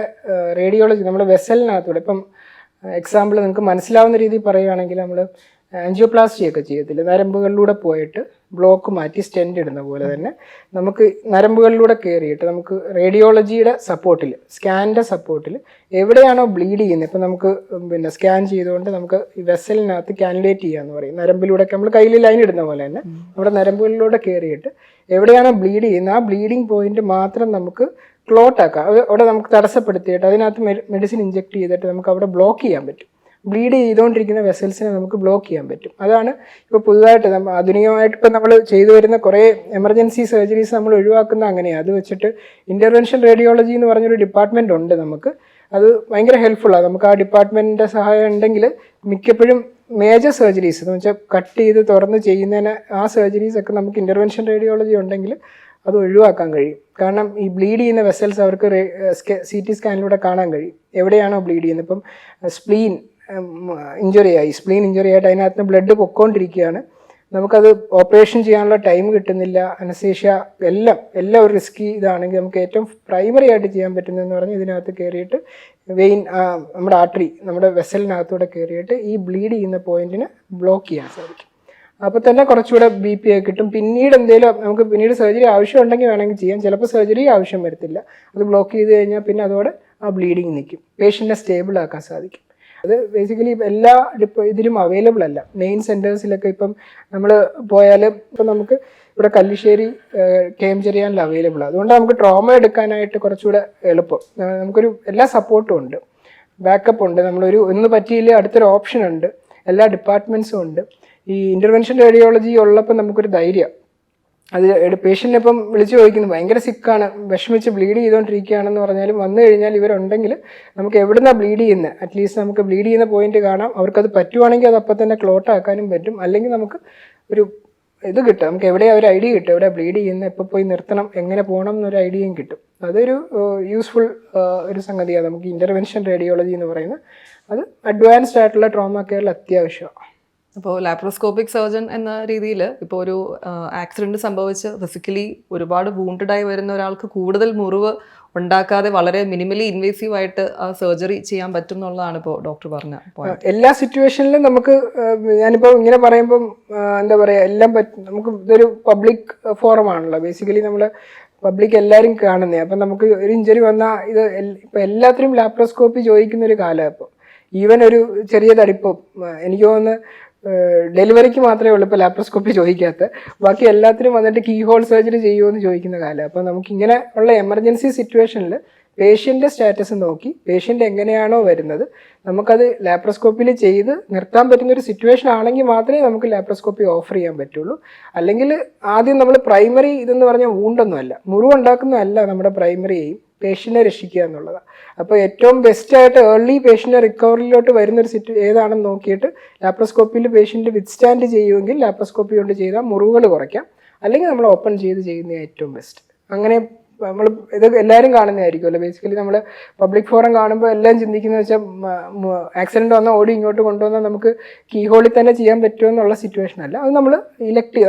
[SPEAKER 5] റേഡിയോളജി നമ്മുടെ വെസലിനകത്തൂടെ, ഇപ്പം എക്സാമ്പിൾ നിങ്ങൾക്ക് മനസ്സിലാവുന്ന രീതിയിൽ പറയുകയാണെങ്കിൽ നമ്മൾ ആൻജിയോപ്ലാസ്റ്റി ഒക്കെ ചെയ്യത്തില്ല, നരമ്പുകളിലൂടെ പോയിട്ട് ബ്ലോക്ക് മാറ്റി സ്റ്റെൻഡ് ഇടുന്ന പോലെ തന്നെ നമുക്ക് നരമ്പുകളിലൂടെ കയറിയിട്ട് നമുക്ക് റേഡിയോളജിയുടെ സപ്പോർട്ടിൽ, സ്കാനിൻ്റെ സപ്പോർട്ടിൽ എവിടെയാണോ ബ്ലീഡ് ചെയ്യുന്നത്, ഇപ്പം നമുക്ക് പിന്നെ സ്കാൻ ചെയ്തുകൊണ്ട് നമുക്ക് ഈ വെസലിനകത്ത് കാനുലേറ്റ് ചെയ്യാന്ന് പറയും, നരമ്പിലൂടെ നമ്മൾ കയ്യിൽ ലൈൻ ഇടുന്ന പോലെ തന്നെ നമ്മുടെ നരമ്പുകളിലൂടെ കയറിയിട്ട് എവിടെയാണോ ബ്ലീഡ് ചെയ്യുന്നത് ആ ബ്ലീഡിങ് പോയിന്റ് മാത്രം നമുക്ക് ക്ലോട്ട് ആക്കാം. അവിടെ നമുക്ക് തടസ്സപ്പെടുത്തിയിട്ട് അതിനകത്ത് മെഡിസിൻ ഇഞ്ചെക്ട് ചെയ്തിട്ട് നമുക്ക് അവിടെ ബ്ലോക്ക് ചെയ്യാൻ പറ്റും. ബ്ലീഡ് ചെയ്തുകൊണ്ടിരിക്കുന്ന വെസൽസിനെ നമുക്ക് ബ്ലോക്ക് ചെയ്യാൻ പറ്റും. അതാണ് ഇപ്പോൾ പുതുതായിട്ട് ആധുനികമായിട്ട് ഇപ്പം നമ്മൾ ചെയ്തു വരുന്ന കുറേ എമർജൻസി സർജറീസ് നമ്മൾ ഒഴിവാക്കുന്ന അങ്ങനെയാണ്. അത് വെച്ചിട്ട് ഇൻ്റർവെൻഷൻ റേഡിയോളജി എന്ന് പറഞ്ഞൊരു ഡിപ്പാർട്ട്മെൻ്റ് ഉണ്ട് നമുക്ക്. അത് ഭയങ്കര ഹെൽപ്ഫുള്ളാണ്. നമുക്ക് ആ ഡിപ്പാർട്ട്മെൻറ്റിൻ്റെ സഹായം ഉണ്ടെങ്കിൽ മിക്കപ്പോഴും മേജർ സർജറീസ് എന്ന് വെച്ചാൽ കട്ട് ചെയ്ത് തുറന്ന് ചെയ്യുന്നതിന് ആ സർജറീസ് ഒക്കെ നമുക്ക് ഇൻ്റർവെൻഷൻ റേഡിയോളജി ഉണ്ടെങ്കിൽ അത് ഒഴിവാക്കാൻ കഴിയും. കാരണം ഈ ബ്ലീഡ് ചെയ്യുന്ന വെസൽസ് അവർക്ക് CT സ്കാനിലൂടെ കാണാൻ കഴിയും എവിടെയാണോ ബ്ലീഡ് ചെയ്യുന്നത്. ഇപ്പം സ്പ്ലീൻ ഇഞ്ചുറി ആയിട്ട് അതിനകത്ത് ബ്ലഡ് പൊക്കോണ്ടിരിക്കുകയാണ്, നമുക്കത് ഓപ്പറേഷൻ ചെയ്യാനുള്ള ടൈം കിട്ടുന്നില്ല, അനസ്തേഷ്യ എല്ലാം ഒരു റിസ്കി ഇതാണെങ്കിൽ നമുക്ക് ഏറ്റവും പ്രൈമറി ആയിട്ട് ചെയ്യാൻ പറ്റുന്നതെന്ന് പറഞ്ഞാൽ ഇതിനകത്ത് കയറിയിട്ട് വെയിൻ നമ്മുടെ ആർട്ടറി നമ്മുടെ വെസലിനകത്തൂടെ കയറിയിട്ട് ഈ ബ്ലീഡ് ചെയ്യുന്ന പോയിന്റിനെ ബ്ലോക്ക് ചെയ്യാൻ സാധിക്കും. അപ്പോൾ തന്നെ കുറച്ചുകൂടെ BP ഒക്കെ കിട്ടും. പിന്നീട് എന്തെങ്കിലും നമുക്ക് പിന്നീട് സർജറി ആവശ്യമുണ്ടെങ്കിൽ വേണമെങ്കിൽ ചെയ്യാം, ചിലപ്പോൾ സർജറി ആവശ്യം വരത്തില്ല. അത് ബ്ലോക്ക് ചെയ്ത് കഴിഞ്ഞാൽ പിന്നെ അതോടെ ആ ബ്ലീഡിങ് നിൽക്കും, പേഷ്യൻറ്റിനെ സ്റ്റേബിൾ ആക്കാൻ സാധിക്കും. അത് ബേസിക്കലി എല്ലാ ഇതിലും അവൈലബിൾ അല്ല. മെയിൻ സെൻറ്റേഴ്സിലൊക്കെ ഇപ്പം നമ്മൾ പോയാൽ ഇപ്പം നമുക്ക് ഇവിടെ കല്ലിശ്ശേരി KM ചെറിയാനിൽ അവൈലബിൾ ആണ്. അതുകൊണ്ട് നമുക്ക് ട്രോമ എടുക്കാനായിട്ട് കുറച്ചുകൂടെ എളുപ്പം. നമുക്കൊരു എല്ലാ സപ്പോർട്ടും ഉണ്ട്, ബാക്കപ്പ് ഉണ്ട്. നമ്മളൊരു ഒന്ന് പറ്റിയില്ല അടുത്തൊരു ഓപ്ഷൻ ഉണ്ട്, എല്ലാ ഡിപ്പാർട്ട്മെൻറ്റ്സും ഉണ്ട്. ഈ ഇൻ്റർവെൻഷൻ റേഡിയോളജി ഉള്ളപ്പോൾ നമുക്കൊരു ധൈര്യം. അത് പേഷ്യൻ്റ് ഇപ്പം വിളിച്ചു ചോദിക്കുന്നു ഭയങ്കര സിക്കാണ്, വിഷമിച്ച് ബ്ലീഡ് ചെയ്തുകൊണ്ടിരിക്കുകയാണെന്ന് പറഞ്ഞാലും വന്നു കഴിഞ്ഞാൽ ഇവരുണ്ടെങ്കിൽ നമുക്ക് എവിടുന്നാണ് ബ്ലീഡ് ചെയ്യുന്നത് അറ്റ്ലീസ്റ്റ് നമുക്ക് ബ്ലീഡ് ചെയ്യുന്ന പോയിന്റ് കാണാം. അവർക്കത് പറ്റുവാണെങ്കിൽ അത് അപ്പം തന്നെ ക്ലോട്ട് ആക്കാനും പറ്റും. അല്ലെങ്കിൽ നമുക്ക് ഒരു ഇത് കിട്ടും, നമുക്ക് എവിടെയാണ് ഒരു ഐഡിയ കിട്ടും, എവിടെ ബ്ലീഡ് ചെയ്യുന്നത്, എപ്പോൾ പോയി നിർത്തണം, എങ്ങനെ പോകണം എന്നൊരു ഐഡിയയും കിട്ടും. അതൊരു യൂസ്ഫുൾ ഒരു സംഗതിയാണ് നമുക്ക് ഇൻ്റർവെൻഷൻ റേഡിയോളജി എന്ന് പറയുന്നത്. അത് അഡ്വാൻസ്ഡ് ആയിട്ടുള്ള ട്രോമ കെയറിൽ അത്യാവശ്യമാണ്.
[SPEAKER 1] അപ്പോൾ ലാപ്രോസ്കോപ്പിക് സർജൻ എന്ന രീതിയിൽ ഇപ്പോൾ ഒരു ആക്സിഡൻറ്റ് സംഭവിച്ച് ഫിസിക്കലി ഒരുപാട് വൂണ്ടഡായി വരുന്ന ഒരാൾക്ക് കൂടുതൽ മുറിവ് ഉണ്ടാക്കാതെ വളരെ മിനിമലി ഇൻവേസീവ് ആയിട്ട് ആ സർജറി ചെയ്യാൻ പറ്റും എന്നുള്ളതാണ് ഇപ്പോൾ ഡോക്ടർ പറഞ്ഞ പോയിന്റ്.
[SPEAKER 5] എല്ലാ സിറ്റുവേഷനിലും നമുക്ക് ഞാനിപ്പോൾ ഇങ്ങനെ പറയുമ്പം എന്താ പറയുക എല്ലാം നമുക്ക് ഇതൊരു പബ്ലിക് ഫോറം ആണല്ലോ, ബേസിക്കലി നമ്മൾ പബ്ലിക് എല്ലാവരും കാണുന്നത്. അപ്പം നമുക്ക് ഒരു ഇഞ്ചുറി വന്നാൽ ഇത് ഇപ്പം എല്ലാത്തിനും ലാപ്രോസ്കോപ്പി ചോദിക്കുന്ന ഒരു കാലം. ഇപ്പം ഈവൻ ഒരു ചെറിയ തടിപ്പം എനിക്ക് തോന്നുന്നു ഡെലിവറിക്ക് മാത്രമേ ഉള്ളൂ ഇപ്പോൾ ലാപ്രോസ്കോപ്പി ചോദിക്കാത്ത, ബാക്കി എല്ലാത്തിനും വന്നിട്ട് കീ ഹോൾ സർജറി ചെയ്യുമോ എന്ന് ചോദിക്കുന്ന കാലം. അപ്പോൾ നമുക്കിങ്ങനെ ഉള്ള എമർജൻസി സിറ്റുവേഷനിൽ പേഷ്യൻ്റെ സ്റ്റാറ്റസ് നോക്കി പേഷ്യൻ്റ് എങ്ങനെയാണോ വരുന്നത് നമുക്കത് ലാപ്രോസ്കോപ്പിയിൽ ചെയ്ത് നിർത്താൻ പറ്റുന്ന ഒരു സിറ്റുവേഷൻ ആണെങ്കിൽ മാത്രമേ നമുക്ക് ലാപ്രോസ്കോപ്പി ഓഫർ ചെയ്യാൻ പറ്റുള്ളൂ. അല്ലെങ്കിൽ ആദ്യം നമ്മൾ പ്രൈമറി ഇതെന്ന് പറഞ്ഞാൽ വൂണ്ടൊന്നുമല്ല, മുറിവുണ്ടാക്കുന്നതല്ല നമ്മുടെ പ്രൈമറി എയിം, പേഷ്യൻറ്റിനെ രക്ഷിക്കുക എന്നുള്ളതാണ്. അപ്പോൾ ഏറ്റവും ബെസ്റ്റായിട്ട് ഏർലി പേഷ്യൻ്റെ റിക്കവറിയിലോട്ട് വരുന്നൊരു ഏതാണെന്ന് നോക്കിയിട്ട് ലാപ്രോസ്കോപ്പിയിൽ പേഷ്യൻ്റ് വിത്ത്സ്റ്റാൻഡ് ചെയ്യുമെങ്കിൽ ലാപ്രോസ്കോപ്പി കൊണ്ട് ചെയ്താൽ മുറിവുകൾ കുറയ്ക്കാം, അല്ലെങ്കിൽ നമ്മൾ ഓപ്പൺ ചെയ്ത് ചെയ്യുന്നത് ഏറ്റവും ബെസ്റ്റ്. അങ്ങനെ നമ്മൾ ഇത് എല്ലാവരും കാണുന്നതായിരിക്കുമല്ലോ. ബേസിക്കലി നമ്മൾ പബ്ലിക് ഫോറം കാണുമ്പോൾ എല്ലാം ചിന്തിക്കുന്നത് വെച്ചാൽ ആക്സിഡൻറ്റ് വന്നാൽ ഓടി ഇങ്ങോട്ട് കൊണ്ടുവന്നാൽ നമുക്ക് കീ ഹോളിൽ തന്നെ ചെയ്യാൻ പറ്റുമെന്നുള്ള സിറ്റുവേഷൻ അല്ല. അത് നമ്മൾ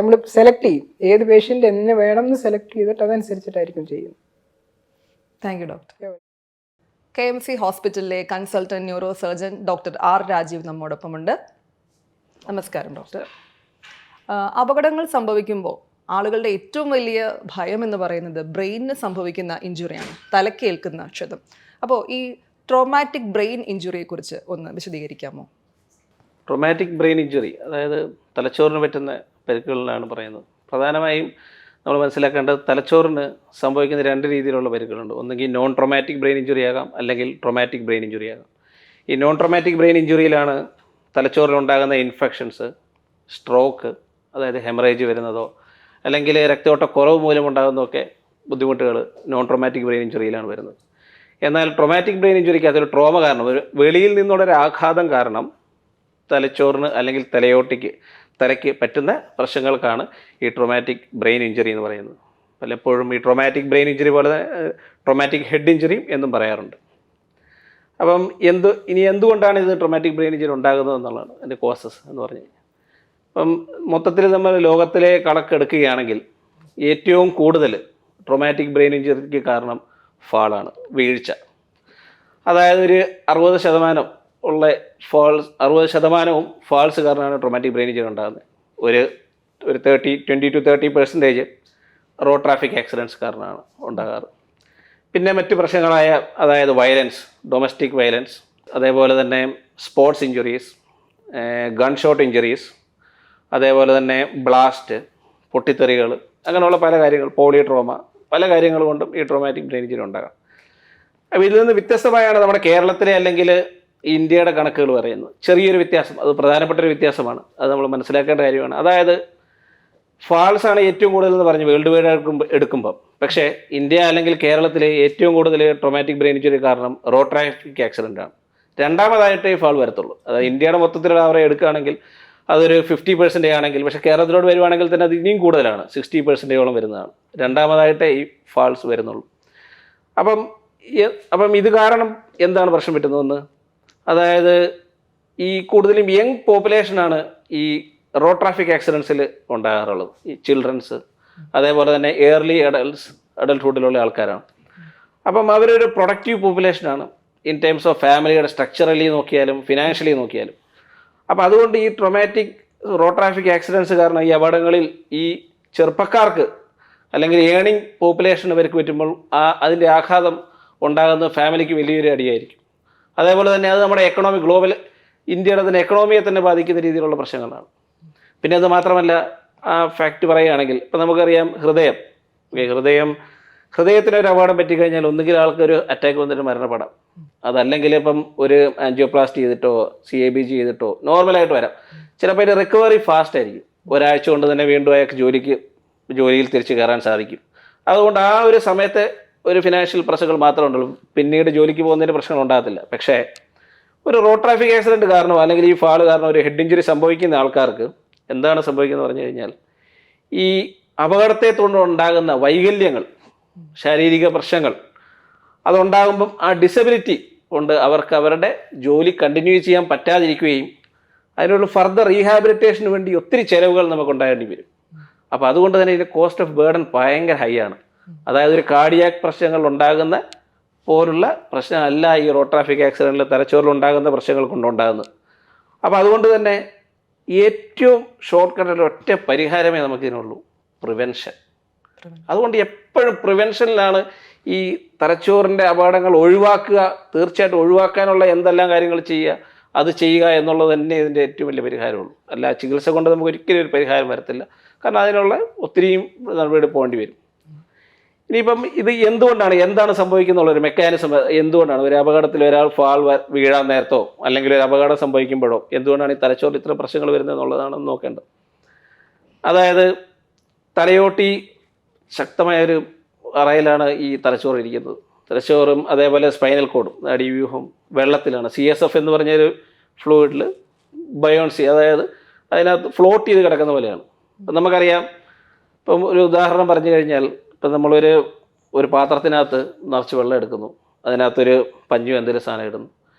[SPEAKER 5] നമ്മൾ സെലക്ട് ചെയ്യും, ഏത് പേഷ്യൻ്റ് എന്നെ വേണം എന്ന് സെലക്ട് ചെയ്തിട്ട് അതനുസരിച്ചിട്ടായിരിക്കും ചെയ്യുന്നത്.
[SPEAKER 1] Thank you doctor. KMC ഹോസ്പിറ്റലിലെ consultant neuro surgeon doctor R. Rajeev നമ്മോടൊപ്പമുണ്ട്. നമസ്കാരം ഡോക്ടർ. അപകടങ്ങൾ സംഭവിക്കുമ്പോൾ ആളുകളുടെ ഏറ്റവും വലിയ ഭയം എന്ന് പറയുന്നത് ബ്രെയിനിന് സംഭവിക്കുന്ന ഇഞ്ചുറിയാണ്, തലക്കേൽക്കുന്ന ക്ഷതം. അപ്പോൾ ഈ ട്രോമാറ്റിക് ബ്രെയിൻ ഇഞ്ചുറിയെക്കുറിച്ച് ഒന്ന് വിശദീകരിക്കാമോ?
[SPEAKER 6] ട്രോമാറ്റിക് ബ്രെയിൻ ഇഞ്ചുറി അതായത് തലച്ചോറിന് പറ്റുന്ന പരിക്കുകളിലാണ് പറയുന്നത്. പ്രധാനമായും നമ്മൾ മനസ്സിലാക്കേണ്ടത് തലച്ചോറിന് സംഭവിക്കുന്ന രണ്ട് രീതിയിലുള്ള പരിക്കുകളുണ്ട്. ഒന്നുകിൽ നോൺ ട്രോമാറ്റിക് ബ്രെയിൻ ഇഞ്ചുറി ആകാം, അല്ലെങ്കിൽ ട്രോമാറ്റിക് ബ്രെയിൻ ഇഞ്ചുറി ആകാം. ഈ നോൺ ട്രോമാറ്റിക് ബ്രെയിൻ ഇഞ്ചുറിയിലാണ് തലച്ചോറിലുണ്ടാകുന്ന ഇൻഫെക്ഷൻസ്, സ്ട്രോക്ക് അതായത് ഹെമറേജ് വരുന്നതോ അല്ലെങ്കിൽ രക്തയോട്ടക്കുറവ് മൂലമുണ്ടാകുന്നതൊക്കെ ബുദ്ധിമുട്ടുകൾ നോൺ ട്രോമാറ്റിക് ബ്രെയിൻ ഇഞ്ചുറിയിലാണ് വരുന്നത്. എന്നാൽ ട്രോമാറ്റിക് ബ്രെയിൻ ഇഞ്ചുറിക്ക് അതൊരു ട്രോമ കാരണം, ഒരു വെളിയിൽ നിന്നുള്ളൊരു ആഘാതം കാരണം തലച്ചോറിന് അല്ലെങ്കിൽ തലയ്ക്ക് പറ്റുന്ന പ്രശ്നങ്ങൾക്കാണ് ഈ ട്രോമാറ്റിക് ബ്രെയിൻ ഇഞ്ചുറി എന്ന് പറയുന്നത്. പലപ്പോഴും ഈ ട്രോമാറ്റിക് ബ്രെയിൻ ഇഞ്ചുറി പോലെ ട്രോമാറ്റിക് ഹെഡ് ഇഞ്ചുറിയും എന്നും പറയാറുണ്ട്. അപ്പം എന്തുകൊണ്ടാണ് ഇത് ട്രോമാറ്റിക് ബ്രെയിൻ ഇഞ്ചുറി ഉണ്ടാകുന്നത് എന്നുള്ളതാണ് അതിൻ്റെ കോസസ് എന്ന് പറഞ്ഞു കഴിഞ്ഞാൽ. അപ്പം മൊത്തത്തിൽ നമ്മൾ ലോകത്തിലെ കണക്കെടുക്കുകയാണെങ്കിൽ ഏറ്റവും കൂടുതൽ ട്രോമാറ്റിക് ബ്രെയിൻ ഇഞ്ചുറിക്ക് കാരണം ഫാളാണ്, വീഴ്ച. അതായത് ഒരു 60% ഉള്ള 60% ഫാൾസ് കാരണമാണ് ട്രോമാറ്റിക് ബ്രെയിൻ ഇഞ്ചുറി ഉണ്ടാകുന്നത്. ഒരു 20 to 30% റോഡ് ട്രാഫിക് ആക്സിഡൻറ്റ്സ് കാരണമാണ് ഉണ്ടാകാറ്. പിന്നെ മറ്റ് പ്രശ്നങ്ങളായ അതായത് വയലൻസ്, ഡൊമസ്റ്റിക് വയലൻസ്, അതേപോലെ തന്നെ sports injuries, gun shot injuries, അതേപോലെ തന്നെ ബ്ലാസ്റ്റ്, പൊട്ടിത്തെറികൾ, അങ്ങനെയുള്ള പല കാര്യങ്ങൾ, പോളിയോ ട്രോമ, പല കാര്യങ്ങൾ കൊണ്ടും ഈ ട്രോമാറ്റിക് ബ്രെയിൻ ഇഞ്ചുറി ഉണ്ടാകാം. അപ്പോൾ ഇതിൽ നിന്ന് വ്യത്യസ്തമായാണ് നമ്മുടെ കേരളത്തിലെ അല്ലെങ്കിൽ ഇന്ത്യയുടെ കണക്കുകൾ പറയുന്നത്. ചെറിയൊരു വ്യത്യാസം, അത് പ്രധാനപ്പെട്ട ഒരു വ്യത്യാസമാണ്, അത് നമ്മൾ മനസ്സിലാക്കേണ്ട കാര്യമാണ്. അതായത് ഫാൾസാണ് ഏറ്റവും കൂടുതൽ എന്ന് പറഞ്ഞ് വേൾഡ് വൈഡ് എടുക്കുമ്പം, പക്ഷേ ഇന്ത്യ അല്ലെങ്കിൽ കേരളത്തിലെ ഏറ്റവും കൂടുതൽ ട്രോമാറ്റിക് ബ്രെയിൻ ഇഞ്ചുറി കാരണം റോഡ് ട്രാഫിക് ആക്സിഡൻ്റ് ആണ്. രണ്ടാമതായിട്ട് ഈ ഫാൾ വരത്തുള്ളൂ. അതായത് ഇന്ത്യയുടെ മൊത്തത്തിലുള്ള അവരെ എടുക്കുകയാണെങ്കിൽ അതൊരു 50% ആണെങ്കിൽ, പക്ഷേ കേരളത്തിലോട്ട് വരുവാണെങ്കിൽ തന്നെ അത് ഇനിയും കൂടുതലാണ്, 60%ഓളം വരുന്നതാണ്. രണ്ടാമതായിട്ടേ ഈ ഫാൾസ് വരുന്നുള്ളൂ. അപ്പം ഇത് കാരണം എന്താണ് പ്രശ്നം പറ്റുന്നതെന്ന്, അതായത് ഈ കൂടുതലും യങ് പോപ്പുലേഷനാണ് ഈ റോഡ് ട്രാഫിക് ആക്സിഡൻസിൽ ഉണ്ടാകാറുള്ളത്. ഈ ചിൽഡ്രൻസ്, അതേപോലെ തന്നെ ഏർലി അഡൽട്ട്ഹുഡിലുള്ള ആൾക്കാരാണ്. അപ്പം അവരൊരു പ്രൊഡക്റ്റീവ് പോപ്പുലേഷനാണ് ഇൻ ടേംസ് ഓഫ് ഫാമിലിയുടെ സ്ട്രക്ചറലി നോക്കിയാലും ഫിനാൻഷ്യലി നോക്കിയാലും. അപ്പോൾ അതുകൊണ്ട് ഈ റോഡ് ട്രാഫിക് ആക്സിഡൻസ് കാരണം ഈ അപകടങ്ങളിൽ ഈ ചെറുപ്പക്കാർക്ക് അല്ലെങ്കിൽ ഏണിംഗ് പോപ്പുലേഷൻ ഇവർക്ക് പറ്റുമ്പോൾ അതിൻ്റെ ആഘാതം ഉണ്ടാകുന്ന ഫാമിലിക്ക് വലിയൊരു അടിയായിരിക്കും. അതേപോലെ തന്നെ അത് നമ്മുടെ ഗ്ലോബൽ ഇന്ത്യയുടെ തന്നെ എക്കണോമിയെ തന്നെ ബാധിക്കുന്ന രീതിയിലുള്ള പ്രശ്നങ്ങളാണ്. പിന്നെ അത് മാത്രമല്ല, ആ ഫാക്റ്റ് പറയുകയാണെങ്കിൽ ഇപ്പം നമുക്കറിയാം ഹൃദയത്തിനൊരു അപകടം പറ്റിക്കഴിഞ്ഞാൽ ഒന്നുകിൽ ആൾക്കൊരു അറ്റാക്ക് വന്നിട്ട് മരണപ്പെടാം, അതല്ലെങ്കിൽ ഇപ്പം ഒരു ആൻജിയോപ്ലാസ്റ്റി ചെയ്തിട്ടോ CABG ചെയ്തിട്ടോ നോർമലായിട്ട് വരാം. ചിലപ്പോൾ അതിൻ്റെ റിക്കവറി ഫാസ്റ്റ് ആയിരിക്കും, ഒരാഴ്ച കൊണ്ട് തന്നെ വീണ്ടും അയാൾക്ക് ജോലിയിൽ തിരിച്ചു കയറാൻ സാധിക്കും. അതുകൊണ്ട് ആ ഒരു സമയത്തെ ഒരു ഫിനാൻഷ്യൽ പ്രശ്നങ്ങൾ മാത്രമേ ഉള്ളൂ, പിന്നീട് ജോലിക്ക് പോകുന്നതിന് പ്രശ്നങ്ങൾ ഉണ്ടാകത്തില്ല. പക്ഷേ ഒരു റോഡ് ട്രാഫിക് ആക്സിഡൻറ്റ് കാരണമോ അല്ലെങ്കിൽ ഈ ഫാൾ കാരണം ഒരു ഹെഡ് ഇഞ്ചുറി സംഭവിക്കുന്ന ആൾക്കാർക്ക് എന്താണ് സംഭവിക്കുന്നത് പറഞ്ഞു കഴിഞ്ഞാൽ, ഈ അപകടത്തെ തുടർന്നുണ്ടാകുന്ന വൈകല്യങ്ങൾ, ശാരീരിക പ്രശ്നങ്ങൾ അതുണ്ടാകുമ്പം ആ ഡിസബിലിറ്റി കൊണ്ട് അവർക്ക് അവരുടെ ജോലി കണ്ടിന്യൂ ചെയ്യാൻ പറ്റാതിരിക്കുകയും അതിനുള്ള ഫർദർ റീഹാബിലിറ്റേഷന് വേണ്ടി ഒത്തിരി ചിലവുകൾ നമുക്ക് ഉണ്ടാകേണ്ടി വരും. അപ്പോൾ അതുകൊണ്ട് തന്നെ ഇതിൻ്റെ കോസ്റ്റ് ഓഫ് ബേർഡൻ ഭയങ്കര ഹൈ ആണ്. അതായത് ഒരു കാർഡിയാക് പ്രശ്നങ്ങൾ ഉണ്ടാകുന്ന പോലുള്ള പ്രശ്നമല്ല ഈ റോഡ് ട്രാഫിക് ആക്സിഡൻറ്റിൽ തലച്ചോറിൽ ഉണ്ടാകുന്ന പ്രശ്നങ്ങൾ കൊണ്ടുണ്ടാകുന്നത്. അപ്പോൾ അതുകൊണ്ട് തന്നെ ഏറ്റവും ഷോർട്ട് കട്ടിൽ ഒറ്റ പരിഹാരമേ നമുക്കിതിനുള്ളൂ, പ്രിവെൻഷൻ. അതുകൊണ്ട് എപ്പോഴും പ്രിവെൻഷനിലാണ് ഈ തലച്ചോറിൻ്റെ അപകടങ്ങൾ ഒഴിവാക്കുക, തീർച്ചയായിട്ടും ഒഴിവാക്കാനുള്ള എന്തെല്ലാം കാര്യങ്ങൾ അത് ചെയ്യുക എന്നുള്ളത് തന്നെ ഇതിൻ്റെ ഏറ്റവും വലിയ പരിഹാരമുള്ളൂ. അല്ല ചികിത്സ കൊണ്ട് നമുക്ക് ഒരിക്കലും ഒരു പരിഹാരം വരത്തില്ല, കാരണം അതിനുള്ള ഒത്തിരിയും നടപടി പോകേണ്ടി വരും. ഇനിയിപ്പം ഇത് എന്താണ് സംഭവിക്കുന്നുള്ളൊരു മെക്കാനിസം, എന്തുകൊണ്ടാണ് ഒരു അപകടത്തിൽ ഒരാൾ വീഴാൻ നേരത്തോ അല്ലെങ്കിൽ ഒരു അപകടം സംഭവിക്കുമ്പോഴോ എന്തുകൊണ്ടാണ് ഈ തലച്ചോറിൽ ഇത്ര പ്രശ്നങ്ങൾ വരുന്നത് എന്നുള്ളതാണ് നോക്കേണ്ടത്. അതായത് തലയോട്ടി ശക്തമായൊരു അറയിലാണ് ഈ തലച്ചോറ് ഇരിക്കുന്നത്. തലച്ചോറും അതേപോലെ സ്പൈനൽ കോഡും നാഡീവ്യൂഹം വെള്ളത്തിലാണ്. CSF എന്ന് പറഞ്ഞൊരു ഫ്ലൂയിഡിൽ ബയോൺസി, അതായത് അതിനകത്ത് ഫ്ലോട്ട് ചെയ്ത് കിടക്കുന്ന പോലെയാണ്. അപ്പം നമുക്കറിയാം, ഇപ്പം ഒരു ഉദാഹരണം പറഞ്ഞു കഴിഞ്ഞാൽ, ഇപ്പം നമ്മളൊരു പാത്രത്തിനകത്ത് നിറച്ച് വെള്ളം എടുക്കുന്നു, അതിനകത്തൊരു പഞ്ഞു എന്തെങ്കിലും സാധനം ഇടുന്നു.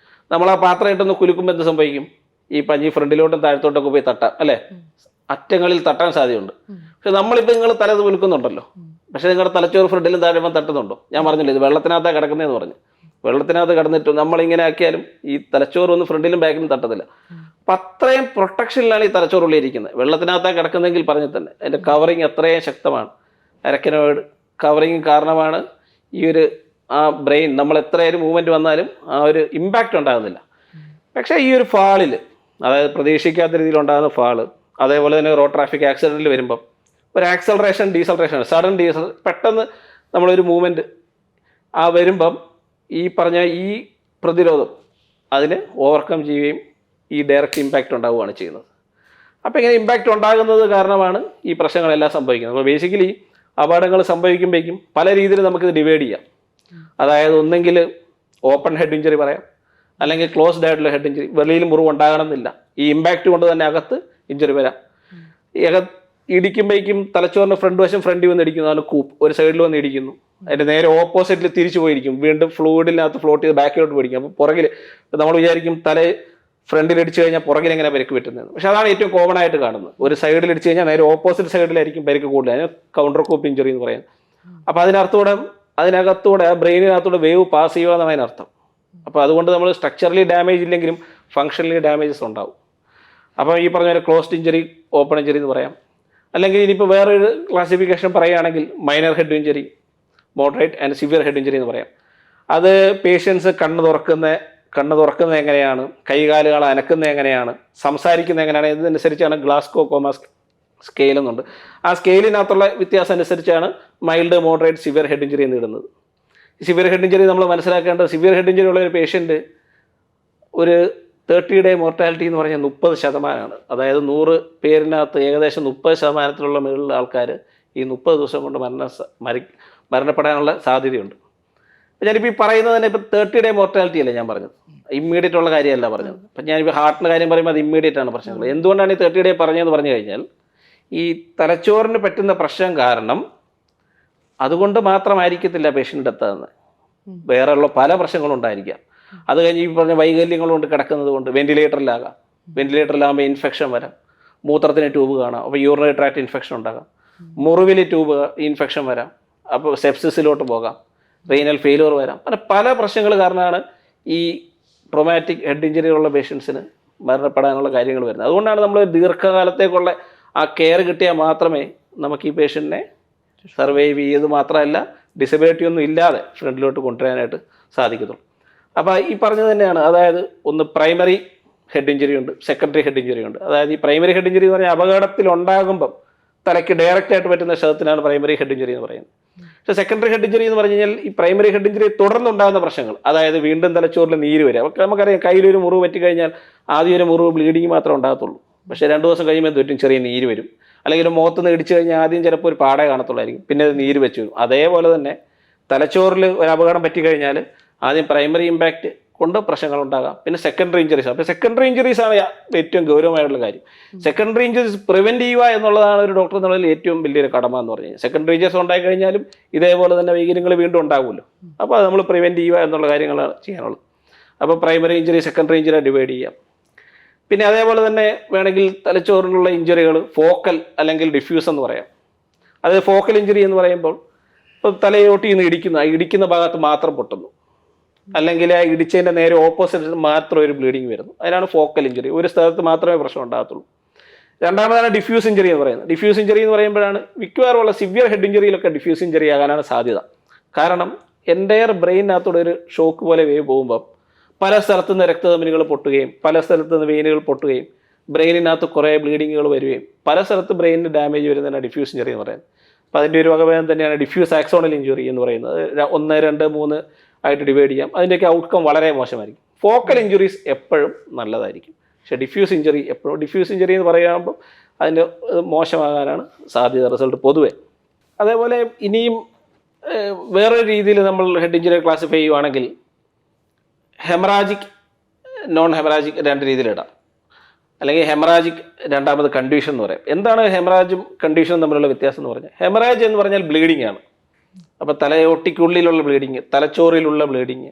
[SPEAKER 6] നമ്മൾ ആ പാത്രം ഇട്ടൊന്ന് കുലുക്കുമ്പോൾ എന്ത് സംഭവിക്കും? ഈ പഞ്ഞി ഫ്രണ്ടിലോട്ടും താഴത്തോട്ടൊക്കെ പോയി തട്ടാം, അല്ലേ? അറ്റങ്ങളിൽ തട്ടാൻ സാധ്യതയുണ്ട്. പക്ഷെ നമ്മളിപ്പോൾ നിങ്ങൾ തല കുലുക്കുന്നുണ്ടല്ലോ, പക്ഷേ നിങ്ങളുടെ തലച്ചോറ് ഫ്രണ്ടിലും താഴെപ്പം തട്ടുന്നുണ്ടോ? ഞാൻ പറഞ്ഞില്ല, ഇത് വെള്ളത്തിനകത്താണ് കിടക്കുന്നതെന്ന് പറഞ്ഞു. വെള്ളത്തിനകത്ത് കിടന്നിട്ട് നമ്മളിങ്ങനെ ആക്കിയാലും ഈ തലച്ചോറ് ഒന്ന് ഫ്രണ്ടിലും ബാക്കിലും തട്ടത്തില്ല. അപ്പം അത്രയും പ്രൊട്ടക്ഷനിലാണ് ഈ തലച്ചോറുള്ളിരിക്കുന്നത്. വെള്ളത്തിനകത്താണ് കിടക്കുന്നതെങ്കിൽ പറഞ്ഞിൽ തന്നെ അതിൻ്റെ കവറിങ് അത്രയും ശക്തമാണ്. അരക്കനോയിഡ് കവറിങ് കാരണമാണ് ആ ബ്രെയിൻ നമ്മൾ എത്രയായാലും മൂവ്മെൻറ്റ് വന്നാലും ആ ഒരു ഇമ്പാക്റ്റ് ഉണ്ടാകുന്നില്ല. പക്ഷേ ഈ ഒരു ഫാളിൽ, അതായത് പ്രതീക്ഷിക്കാത്ത രീതിയിൽ ഉണ്ടാകുന്ന ഫാള്, അതേപോലെ തന്നെ റോഡ് ട്രാഫിക് ആക്സിഡൻറ്റിൽ വരുമ്പം ഒരു ആക്സലറേഷൻ ഡീസലറേഷൻ, സഡൻ പെട്ടെന്ന് നമ്മളൊരു മൂവ്മെൻറ്റ് വരുമ്പം ഈ പറഞ്ഞ ഈ പ്രതിരോധം അതിന് ഓവർകം ചെയ്യുകയും ഈ ഡയറക്റ്റ് ഇമ്പാക്റ്റ് ഉണ്ടാവുകയാണ് ചെയ്യുന്നത്. അപ്പോൾ ഇങ്ങനെ ഇമ്പാക്റ്റ് ഉണ്ടാകുന്നത് കാരണമാണ് ഈ പ്രശ്നങ്ങളെല്ലാം സംഭവിക്കുന്നത്. അപ്പോൾ ബേസിക്കലി അപകടങ്ങൾ സംഭവിക്കുമ്പോഴേക്കും പല രീതിയിൽ നമുക്കിത് ഡിവൈഡ് ചെയ്യാം. അതായത് ഒന്നെങ്കിൽ ഓപ്പൺ ഹെഡ് ഇഞ്ചറി പറയാം, അല്ലെങ്കിൽ ക്ലോസ്ഡ് ആയിട്ടുള്ള ഹെഡ് ഇഞ്ചറി. വെളിയിൽ മുറിവ് ഉണ്ടാകണമെന്നില്ല, ഈ ഇമ്പാക്റ്റ് കൊണ്ട് തന്നെ അകത്ത് ഇഞ്ചറി വരാം. ഇടിക്കുമ്പോഴേക്കും തലച്ചോറിൻ്റെ ഫ്രണ്ടിൽ വന്ന് ഇടിക്കുന്നു, കൂപ്പ് ഒരു സൈഡിൽ വന്ന് ഇടിക്കുന്നു, അതിൻ്റെ നേരെ ഓപ്പോസിറ്റിൽ തിരിച്ചു പോയിരിക്കും, വീണ്ടും ഫ്ലൂയിഡിനകത്ത് ഫ്ലോട്ട് ചെയ്ത് ബാക്കിലോട്ട് പിടിക്കും. അപ്പോൾ പുറകിൽ നമ്മൾ വിചാരിക്കും തല ഫ്രണ്ടിൽ ഇടിച്ചു കഴിഞ്ഞാൽ പുറകിൽ എങ്ങനെ പരിക്ക് പറ്റുന്നത്. പക്ഷെ അതാണ് ഏറ്റവും കോമൺ ആയിട്ട് കാണുന്നത്. ഒരു സൈഡിൽ ഇടിച്ചു കഴിഞ്ഞാൽ നേരെ ഓപ്പോസിറ്റ് സൈഡിലായിരിക്കും പരിക്ക് കൂടുതൽ. അതിന് കൗണ്ടർ കൂപ്പ് ഇഞ്ചറി എന്ന് പറയുന്നത്. അപ്പോൾ അതിനകത്തൂടെ ബ്രെയിനിനകത്തൂടെ വേവ് പാസ് ചെയ്യുക എന്നാണ് അതിനർത്ഥം. അപ്പോൾ അതുകൊണ്ട് നമ്മൾ സ്ട്രക്ചറലി ഡാമേജ് ഇല്ലെങ്കിലും ഫങ്ഷണലി ഡാമേജസ് ഉണ്ടാവും. അപ്പോൾ ഈ പറഞ്ഞ പോലെ ക്ലോസ്ഡ് ഇഞ്ചറി, ഓപ്പൺ ഇഞ്ചറി എന്ന് പറയാം. അല്ലെങ്കിൽ ഇനിയിപ്പോൾ വേറൊരു ക്ലാസിഫിക്കേഷൻ പറയുകയാണെങ്കിൽ minor head injury, moderate and severe head injury എന്ന് പറയാം. അത് പേഷ്യൻസ് കണ്ണ് തുറക്കുന്നത് എങ്ങനെയാണ്, കൈകാലുകൾ അനക്കുന്നത് എങ്ങനെയാണ്, സംസാരിക്കുന്നത് എങ്ങനെയാണ്, ഇതിനനുസരിച്ചാണ് ഗ്ലാസ്കോ കോമ സ്കെയിൽ എന്നുണ്ട്. ആ സ്കെയിലിനകത്തുള്ള വ്യത്യാസം അനുസരിച്ചാണ് mild, moderate, severe head injury എന്ന് ഇടുന്നത്. സിവിയർ ഹെഡ് ഇഞ്ചറി നമ്മൾ മനസ്സിലാക്കേണ്ടത്, സിവിയർ ഹെഡ് ഇഞ്ചറി ഉള്ള ഒരു പേഷ്യൻ്റ് ഒരു 30-day മോർട്ടാലിറ്റി എന്ന് പറഞ്ഞാൽ 30%. അതായത് 100 പേരിനകത്ത് ഏകദേശം 30%-ത്തിലുള്ള മുകളിലുള്ള ആൾക്കാർ ഈ 30 ദിവസം കൊണ്ട് മരണപ്പെടാനുള്ള സാധ്യതയുണ്ട്. ഞാനിപ്പോൾ ഈ പറയുന്നത് തന്നെ ഇപ്പം 30-day മോർട്ടാലിറ്റി അല്ലേ ഞാൻ പറഞ്ഞത്. ഇമ്മീഡിയറ്റ് ഉള്ള കാര്യമല്ല പറഞ്ഞത്. അപ്പം ഞാനിപ്പോൾ ഹാർട്ടിൻ്റെ കാര്യം പറയുമ്പോൾ അത് ഇമ്മീഡിയറ്റ് ആണ് പ്രശ്നങ്ങൾ. എന്തുകൊണ്ടാണ് ഈ 30 ഡേ പറഞ്ഞതെന്ന് പറഞ്ഞു കഴിഞ്ഞാൽ ഈ തലച്ചോറിന് പറ്റുന്ന പ്രശ്നം കാരണം അതുകൊണ്ട് മാത്രമായിരിക്കത്തില്ല പേഷ്യൻ്റ് എത്താവുന്നത്, വേറെയുള്ള പല പ്രശ്നങ്ങളും ഉണ്ടായിരിക്കാം. അത് കഴിഞ്ഞ് ഈ പറഞ്ഞ വൈകല്യങ്ങൾ കൊണ്ട് കിടക്കുന്നത് കൊണ്ട് വെന്റിലേറ്ററിലാകാം, വെന്റിലേറ്ററിലാകുമ്പോൾ ഇൻഫെക്ഷൻ വരാം, മൂത്രത്തിന് ട്യൂബ് കാണാം, അപ്പോൾ യൂറിനറി ട്രാക്ട് ഇൻഫെക്ഷൻ ഉണ്ടാകാം, മുറിവിൽ ട്യൂബ് ഇൻഫെക്ഷൻ വരാം, അപ്പോൾ സെപ്സിസിലോട്ട് പോകാം, റീനൽ ഫെയിലിയർ വരാം. അങ്ങനെ പല പ്രശ്നങ്ങൾ കാരണമാണ് ഈ ട്രോമാറ്റിക് ഹെഡ് ഇഞ്ചുറി ഉള്ള പേഷ്യൻസിന് മരണപ്പെടാനുള്ള കാര്യങ്ങൾ വരുന്നത്. അതുകൊണ്ടാണ് നമ്മൾ ദീർഘകാലത്തേക്കുള്ള ആ കെയർ കിട്ടിയാൽ മാത്രമേ നമുക്ക് ഈ പേഷ്യൻറ്റിനെ സർവൈവ് ചെയ്ത് മാത്രമല്ല ഡിസബിലിറ്റി ഒന്നും ഇല്ലാതെ ഫ്രണ്ടിലോട്ട് കൊണ്ടുവരാനായിട്ട് സാധിക്കത്തുള്ളൂ. അപ്പോൾ ഈ പറഞ്ഞത് തന്നെയാണ്, അതായത് ഒന്ന് പ്രൈമറി ഹെഡ് ഇഞ്ചുറി ഉണ്ട്, സെക്കൻഡറി ഹെഡ് ഇഞ്ചുറി ഉണ്ട്. അതായത് ഈ പ്രൈമറി ഹെഡ് ഇഞ്ചുറി എന്ന് പറഞ്ഞാൽ അപകടത്തിലുണ്ടാകുമ്പം തലയ്ക്ക് ഡയറക്റ്റ് ആയിട്ട് പറ്റുന്ന ക്ഷതത്തിനാണ് പ്രൈമറി ഹെഡ് ഇഞ്ചുറി എന്ന് പറയുന്നത്. പക്ഷേ സെക്കൻഡറി ഹെഡ് ഇഞ്ചുറി എന്ന് പറഞ്ഞു കഴിഞ്ഞാൽ ഈ പ്രൈമറി ഹെഡ് ഇഞ്ചുറി തുടർന്നുണ്ടാകുന്ന പ്രശ്നങ്ങൾ, അതായത് വീണ്ടും തലച്ചോറിൽ നീര് വരിക. അപ്പോൾ നമുക്കറിയാം കയ്യിലൊരു മുറിവ് പറ്റിക്കഴിഞ്ഞാൽ ആദ്യം ഒരു മുറിവ് ബ്ലീഡിങ് മാത്രമേ ഉണ്ടാകത്തുള്ളൂ, പക്ഷേ 2 ദിവസം കഴിയുമ്പോൾ എന്തും ചെറിയ നീര് വരും. അല്ലെങ്കിൽ മുഖത്തുനിന്ന് ഇടിച്ചു കഴിഞ്ഞാൽ ആദ്യം ചിലപ്പോൾ ഒരു പാടേ കാണത്തുള്ളായിരിക്കും, പിന്നെ അത് നീര് വെച്ച് വരും. അതേപോലെ തന്നെ തലച്ചോറിൽ ഒരു അപകടം പറ്റിക്കഴിഞ്ഞാൽ ആദ്യം പ്രൈമറി ഇമ്പാക്റ്റ് കൊണ്ട് പ്രശ്നങ്ങൾ ഉണ്ടാകാം, പിന്നെ സെക്കൻഡറി ഇഞ്ചുറീസ്. അപ്പോൾ സെക്കൻഡറി ഇഞ്ചുറീസ് ആണ് ഏറ്റവും ഗൗരവമായിട്ടുള്ള കാര്യം. സെക്കൻഡറി ഇഞ്ചുറീസ് പ്രിവെൻറ്റ് ചെയ്യുക എന്നുള്ളതാണ് ഒരു ഡോക്ടർ എന്നുള്ളതിൽ ഏറ്റവും വലിയൊരു കടമ എന്ന് പറഞ്ഞു കഴിഞ്ഞാൽ. സെക്കൻഡറി ഇഞ്ചുറീസ് ഉണ്ടായി കഴിഞ്ഞാലും ഇതേപോലെ തന്നെ വൈകല്യങ്ങൾ വീണ്ടും ഉണ്ടാകുമല്ലോ. അപ്പോൾ അത് നമ്മൾ പ്രിവെൻറ്റ് ചെയ്യുക എന്നുള്ള കാര്യങ്ങളാണ് ചെയ്യാനുള്ളത്. അപ്പോൾ primary injury secondary injury divide ചെയ്യാം. പിന്നെ അതേപോലെ തന്നെ വേണമെങ്കിൽ തലച്ചോറിലുള്ള ഇഞ്ചുറികൾ ഫോക്കൽ അല്ലെങ്കിൽ ഡിഫ്യൂസ് എന്ന് പറയാം. അത് ഫോക്കൽ ഇഞ്ചുറി എന്ന് പറയുമ്പോൾ ഇപ്പോൾ തലയോട്ടി നിന്ന് ഇടിക്കുന്ന ഭാഗത്ത് മാത്രം പൊട്ടുന്നു, അല്ലെങ്കിൽ ആ ഇടിച്ചതിൻ്റെ നേരെ ഓപ്പോസിറ്റ് മാത്രം ഒരു ബ്ലീഡിങ് വരുന്നു, അതിനാണ് ഫോക്കൽ ഇഞ്ചുറി. ഒരു സ്ഥലത്ത് മാത്രമേ പ്രശ്നം ഉണ്ടാകത്തുള്ളൂ. രണ്ടാമതാണ് ഡിഫ്യൂസ് ഇഞ്ചുറി എന്ന് പറയുന്നത്. ഡിഫ്യൂസ് ഇഞ്ചുറി എന്ന് പറയുമ്പോഴാണ് മിക്കവാറുമുള്ള സിവിയർ ഹെഡ് ഇഞ്ചുറിയിലൊക്കെ ഡിഫ്യൂസ് ഇഞ്ചുറി ആകാനാണ് സാധ്യത. കാരണം എൻ്റയർ ബ്രെയിനകത്തൂടെ ഒരു ഷോക്ക് പോലെ വേവ് പോകുമ്പോൾ പല സ്ഥലത്തു നിന്ന് രക്തധമനികൾ പൊട്ടുകയും പല സ്ഥലത്തു നിന്ന് വെയിനുകൾ പൊട്ടുകയും ബ്രെയിനിനകത്ത് കുറേ ബ്ലീഡിങ്ങുകൾ വരികയും പല സ്ഥലത്ത് ബ്രെയിനിന് ഡാമേജ് വരുന്നതാണ് ഡിഫ്യൂസ് ഇഞ്ചുറി എന്ന് പറയുന്നത്. അപ്പോൾ അതിൻ്റെ ഒരു വകഭേദം തന്നെയാണ് ഡിഫ്യൂസ് ആക്സോണൽ ഇഞ്ചുറി എന്ന് പറയുന്നത്. 1, 2, 3 ആയിട്ട് ഡിവൈഡ് ചെയ്യാം. അതിൻ്റെയൊക്കെ ഔട്ട്കം വളരെ മോശമായിരിക്കും. ഫോക്കൽ ഇഞ്ചുറീസ് എപ്പോഴും നല്ലതായിരിക്കും, പക്ഷേ ഡിഫ്യൂസ് ഇഞ്ചുറി എപ്പോഴും ഡിഫ്യൂസ് ഇഞ്ചുറി എന്ന് പറയുമ്പോൾ അതിൻ്റെ മോശമാകാനാണ് സാധ്യത റിസൾട്ട് പൊതുവെ. അതേപോലെ ഇനിയും വേറൊരു രീതിയിൽ നമ്മൾ ഹെഡ് ഇഞ്ചുറി ക്ലാസിഫൈ ചെയ്യുവാണെങ്കിൽ ഹെമറാജിക്, നോൺ ഹെമറാജിക് 2 രീതിയിലിടാം. അല്ലെങ്കിൽ ഹെമറാജിക് രണ്ടാമത് കണ്ടീഷൻ എന്ന് പറയാം. എന്താണ് ഹെമറാജും കണ്ടീഷനും തമ്മിലുള്ള വ്യത്യാസം എന്ന് പറഞ്ഞാൽ, ഹെമറാജ് എന്ന് പറഞ്ഞാൽ ബ്ലീഡിംഗ് ആണ്. അപ്പോൾ തലയോട്ടിക്കുള്ളിലുള്ള ബ്ലീഡിങ്, തലച്ചോറിലുള്ള ബ്ലീഡിങ്,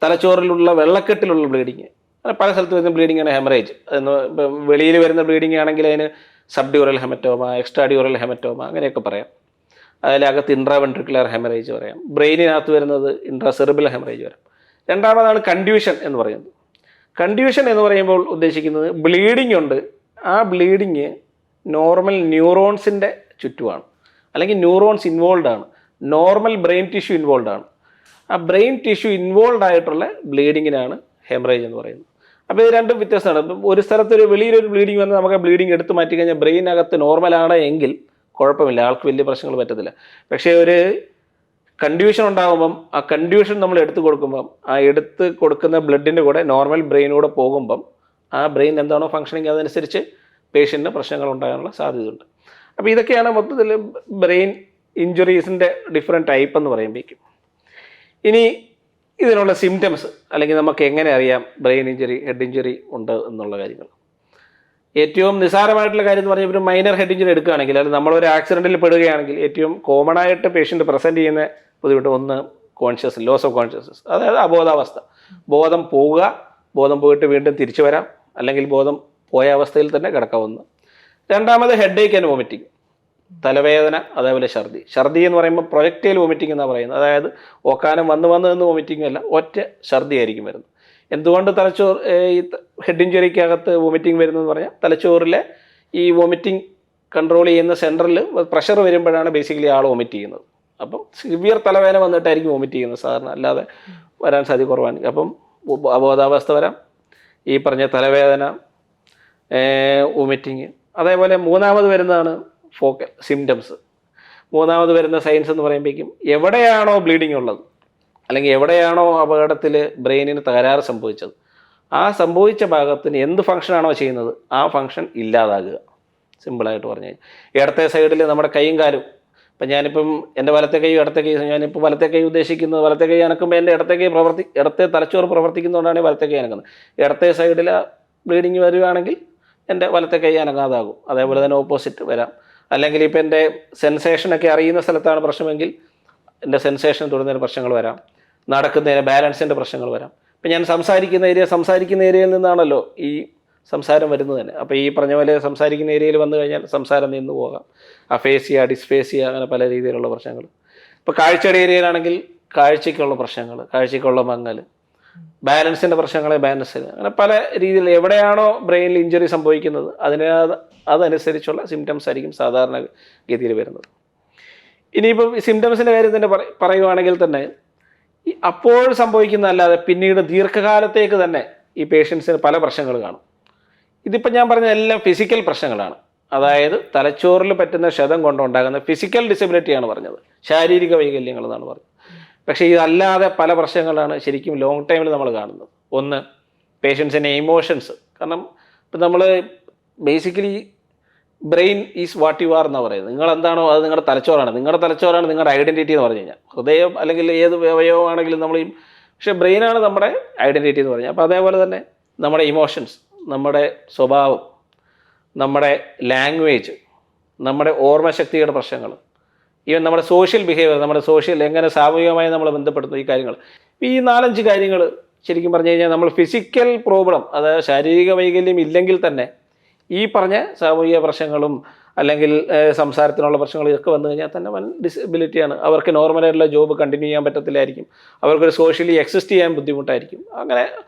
[SPEAKER 6] തലച്ചോറിലുള്ള വെള്ളക്കെട്ടിലുള്ള ബ്ലീഡിങ്, അങ്ങനെ പല സ്ഥലത്ത് വരുന്ന ബ്ലീഡിംഗ് ആണ് ഹെമറേജ്. വെളിയിൽ വരുന്ന ബ്ലീഡിംഗ് ആണെങ്കിൽ അതിന് സബ്ഡ്യൂറൽ ഹെമറ്റോമ, എക്സ്ട്രാഡ്യൂറൽ ഹെമറ്റോമ അങ്ങനെയൊക്കെ പറയാം. അതിലകത്ത് ഇൻട്രാവെൻട്രിക്കുലർ ഹെമറേജ് പറയാം. ബ്രെയിനിനകത്ത് വരുന്നത് ഇൻട്രാസെറിബിൾ ഹെമറേജ് വരാം. രണ്ടാമതാണ് കണ്ട്യൂഷൻ എന്ന് പറയുന്നത്. കണ്ട്യൂഷൻ എന്ന് പറയുമ്പോൾ ഉദ്ദേശിക്കുന്നത് ബ്ലീഡിംഗ് ഉണ്ട്, ആ ബ്ലീഡിങ് നോർമൽ ന്യൂറോൺസിൻ്റെ ചുറ്റുമാണ്, അല്ലെങ്കിൽ ന്യൂറോൺസ് ഇൻവോൾവ് ആണ്, നോർമൽ ബ്രെയിൻ ടിഷ്യൂ ഇൻവോൾവ് ആണ്. ആ ബ്രെയിൻ ടിഷ്യൂ ഇൻവോൾവ് ആയിട്ടുള്ള ബ്ലീഡിങ്ങിനാണ് ഹെമറേജ് എന്ന് പറയുന്നത്. അപ്പോൾ ഇത് രണ്ടും വ്യത്യസ്തമാണ്. ഇപ്പം ഒരു സ്ഥലത്തൊരു വെളിയിലൊരു ബ്ലീഡിങ് വന്ന് നമുക്ക് ആ ബ്ലീഡിങ് എടുത്ത് മാറ്റി കഴിഞ്ഞാൽ ബ്രെയിനകത്ത് നോർമലാണ് എങ്കിൽ കുഴപ്പമില്ല, ആൾക്ക് വലിയ പ്രശ്നങ്ങൾ പറ്റത്തില്ല. പക്ഷേ ഒരു കണ്ട്യൂഷൻ ഉണ്ടാകുമ്പം ആ കണ്ട്യൂഷൻ നമ്മൾ എടുത്തു കൊടുക്കുമ്പം ആ എടുത്ത് കൊടുക്കുന്ന ബ്ലഡിൻ്റെ കൂടെ നോർമൽ ബ്രെയിനൂടെ പോകുമ്പം ആ ബ്രെയിൻ എന്താണോ ഫങ്ഷനിങ് അതനുസരിച്ച് പേഷ്യൻറ്റിന് പ്രശ്നങ്ങൾ ഉണ്ടാകാനുള്ള സാധ്യതയുണ്ട്. അപ്പോൾ ഇതൊക്കെയാണ് മൊത്തത്തിൽ ബ്രെയിൻ ഇഞ്ചുറീസിൻ്റെ ഡിഫറെൻറ്റ് ടൈപ്പ് എന്ന് പറയുമ്പോഴേക്കും. ഇനി ഇതിനുള്ള സിംറ്റംസ്, അല്ലെങ്കിൽ നമുക്ക് എങ്ങനെ അറിയാം ബ്രെയിൻ ഇഞ്ചുറി ഹെഡ് ഇഞ്ചുറി ഉണ്ട് എന്നുള്ള കാര്യങ്ങൾ. ഏറ്റവും നിസ്സാരമായിട്ടുള്ള കാര്യം എന്ന് പറഞ്ഞാൽ ഒരു മൈനർ ഹെഡ് ഇഞ്ചുറി എടുക്കുകയാണെങ്കിൽ, അല്ലെങ്കിൽ നമ്മളൊരു ആക്സിഡൻറ്റിൽ പെടുകയാണെങ്കിൽ ഏറ്റവും കോമൺ ആയിട്ട് പേഷ്യൻ്റ് പ്രസൻറ്റ് ചെയ്യുന്ന ബുദ്ധിമുട്ട് ഒന്ന് കോൺഷ്യസ്, ലോസ് ഓഫ് കോൺഷ്യസ്നസ്, അതായത് അബോധാവസ്ഥ. ബോധം പോവുക, ബോധം പോയിട്ട് വീണ്ടും തിരിച്ചു വരാം, അല്ലെങ്കിൽ ബോധം പോയ അവസ്ഥയിൽ തന്നെ കിടക്കാവുന്ന. രണ്ടാമത് ഹെഡ് ഏക്ക് ആൻഡ് വോമിറ്റിംഗ്, തലവേദന, അതേപോലെ ഛർദി എന്ന് പറയുമ്പോൾ പ്രൊജക്റ്റൈൽ വോമിറ്റിംഗ് എന്നാണ് പറയുന്നത്. അതായത് ഓക്കാനം വന്ന് നിന്ന് വോമിറ്റിംഗ് അല്ല, ഒറ്റ ഛർദി ആയിരിക്കും വരുന്നത്. എന്തുകൊണ്ട് ഈ ഹെഡ് ഇഞ്ചുറിക്കകത്ത് വോമിറ്റിംഗ് വരുന്നതെന്ന് പറഞ്ഞാൽ തലച്ചോറിലെ ഈ വോമിറ്റിംഗ് കൺട്രോൾ ചെയ്യുന്ന സെൻറ്ററിൽ പ്രഷർ വരുമ്പോഴാണ് ബേസിക്കലി ആൾ വോമിറ്റ് ചെയ്യുന്നത്. അപ്പം സിവിയർ തലവേദന വന്നിട്ടായിരിക്കും വോമിറ്റ് ചെയ്യുന്നത് സാധാരണ, അല്ലാതെ വരാൻ സാധ്യത കുറവാണ്. അപ്പം അബോധാവസ്ഥ വരാം, ഈ പറഞ്ഞ തലവേദന, വോമിറ്റിങ്. അതേപോലെ മൂന്നാമത് വരുന്നതാണ് ഫോക്കൽ സിംറ്റംസ്. മൂന്നാമത് വരുന്ന സയൻസ് എന്ന് പറയുമ്പോഴേക്കും എവിടെയാണോ ബ്ലീഡിങ് ഉള്ളത്, അല്ലെങ്കിൽ എവിടെയാണോ അപകടത്തിൽ ബ്രെയിനിന് തകരാറ് സംഭവിച്ചത്, ആ സംഭവിച്ച ഭാഗത്തിന് എന്ത് ഫംഗ്ഷനാണോ ചെയ്യുന്നത് ആ ഫംഗ്ഷൻ ഇല്ലാതാകുക. സിമ്പിളായിട്ട് പറഞ്ഞു കഴിഞ്ഞാൽ ഇടത്തെ സൈഡിൽ നമ്മുടെ കൈയും കാലും ഇപ്പം ഞാനിപ്പം എൻ്റെ വലത്തെ കൈ ഇടത്തെ കൈ, ഞാനിപ്പോൾ വലത്തെ കൈ ഉദ്ദേശിക്കുന്നത്, വലത്തെ കൈ അനക്കുമ്പോൾ എൻ്റെ ഇടത്തെ കൈ ഇടത്തെ തലച്ചോറ് പ്രവർത്തിക്കുന്നതുകൊണ്ടാണ് വലത്തെ കൈ അനക്കുന്നത്. ഇടത്തെ സൈഡിൽ ബ്ലീഡിങ് വരികയാണെങ്കിൽ എൻ്റെ വലത്തെ കൈ അനങ്ങാതാകും. അതേപോലെ തന്നെ ഓപ്പോസിറ്റ് വരാം. അല്ലെങ്കിൽ ഇപ്പം എൻ്റെ സെൻസേഷനൊക്കെ അറിയുന്ന സ്ഥലത്താണ് പ്രശ്നമെങ്കിൽ എൻ്റെ സെൻസേഷൻ തുടരുന്നതിന് പ്രശ്നങ്ങൾ വരാം. നടക്കുന്നതിന് ബാലൻസിൻ്റെ പ്രശ്നങ്ങൾ വരാം. ഇപ്പം ഞാൻ സംസാരിക്കുന്ന ഏരിയയിൽ നിന്നാണല്ലോ ഈ സംസാരം വരുന്നത് തന്നെ. അപ്പോൾ ഈ പറഞ്ഞ പോലെ സംസാരിക്കുന്ന ഏരിയയിൽ വന്നു കഴിഞ്ഞാൽ സംസാരം നിന്ന് പോകാം. അഫേസിയ, ഡിസ്ഫേസിയ, അങ്ങനെ പല രീതിയിലുള്ള പ്രശ്നങ്ങൾ. ഇപ്പോൾ കാഴ്ചയുടെ ഏരിയയിലാണെങ്കിൽ കാഴ്ചയ്ക്കുള്ള പ്രശ്നങ്ങൾ, കാഴ്ചയ്ക്കുള്ള മങ്ങൽ, ബാലൻസിൻ്റെ പ്രശ്നങ്ങൾ, ബാലൻസിന്, അങ്ങനെ പല രീതിയിൽ എവിടെയാണോ ബ്രെയിനിൽ ഇഞ്ചുറി സംഭവിക്കുന്നത് അതനുസരിച്ചുള്ള സിംറ്റംസ് ആയിരിക്കും സാധാരണ ഗതിയിൽ വരുന്നത്. ഇനിയിപ്പോൾ സിംറ്റംസിൻ്റെ കാര്യം തന്നെ പറയുവാണെങ്കിൽ തന്നെ അപ്പോൾ സംഭവിക്കുന്നതല്ലാതെ പിന്നീട് ദീർഘകാലത്തേക്ക് തന്നെ ഈ പേഷ്യൻസിന് പല പ്രശ്നങ്ങൾ കാണും. ഇതിപ്പോൾ ഞാൻ പറഞ്ഞ എല്ലാം ഫിസിക്കൽ പ്രശ്നങ്ങളാണ്. അതായത് തലച്ചോറിൽ പറ്റുന്ന ക്ഷതം കൊണ്ടുണ്ടാകുന്ന ഫിസിക്കൽ ഡിസബിലിറ്റിയാണ് പറഞ്ഞത്, ശാരീരിക വൈകല്യങ്ങൾ എന്നാണ് പറഞ്ഞത്. പക്ഷേ ഇതല്ലാതെ പല പ്രശ്നങ്ങളാണ് ശരിക്കും ലോങ് ടൈമിൽ നമ്മൾ കാണുന്നത്. ഒന്ന്, പേഷ്യൻസിൻ്റെ ഇമോഷൻസ്. കാരണം ഇപ്പം നമ്മൾ basically brain is what you are എന്നാണ് പറയുന്നത്. നിങ്ങളെന്താണോ അത് നിങ്ങളുടെ തലച്ചോറാണ്. നിങ്ങളുടെ ഐഡൻറ്റിറ്റി എന്ന് പറഞ്ഞു കഴിഞ്ഞാൽ. ഹൃദയം അല്ലെങ്കിൽ ഏത് അവയവമാണെങ്കിലും നമ്മൾ, പക്ഷേ ബ്രെയിനാണ് നമ്മുടെ ഐഡൻറ്റിറ്റി എന്ന് പറഞ്ഞാൽ. അപ്പോൾ അതേപോലെ തന്നെ നമ്മുടെ ഇമോഷൻസ്, നമ്മുടെ സ്വഭാവം, നമ്മുടെ ലാംഗ്വേജ്, നമ്മുടെ ഓർമ്മശക്തിയുടെ പ്രശ്നങ്ങൾ, ഈവൻ നമ്മുടെ സോഷ്യൽ ബിഹേവിയർ, നമ്മുടെ എങ്ങനെ സാമൂഹികമായി നമ്മൾ ബന്ധപ്പെടുന്നു, ഈ കാര്യങ്ങൾ. ഈ 4-5 കാര്യങ്ങൾ ശരിക്കും പറഞ്ഞു കഴിഞ്ഞാൽ നമ്മൾ ഫിസിക്കൽ പ്രോബ്ലം, അതായത് ശാരീരിക വൈകല്യം ഇല്ലെങ്കിൽ തന്നെ ഈ പറഞ്ഞ സാമൂഹിക പ്രശ്നങ്ങളും അല്ലെങ്കിൽ സംസാരത്തിനുള്ള പ്രശ്നങ്ങളും ഇതൊക്കെ വന്നു കഴിഞ്ഞാൽ തന്നെ വൻ ഡിസബിലിറ്റിയാണ്. അവർക്ക് നോർമലായിട്ടുള്ള ജോബ് കണ്ടിന്യൂ ചെയ്യാൻ പറ്റത്തില്ലായിരിക്കും. അവർക്കൊരു സോഷ്യലി എക്സിസ്റ്റ് ചെയ്യാൻ ബുദ്ധിമുട്ടായിരിക്കും. അങ്ങനെ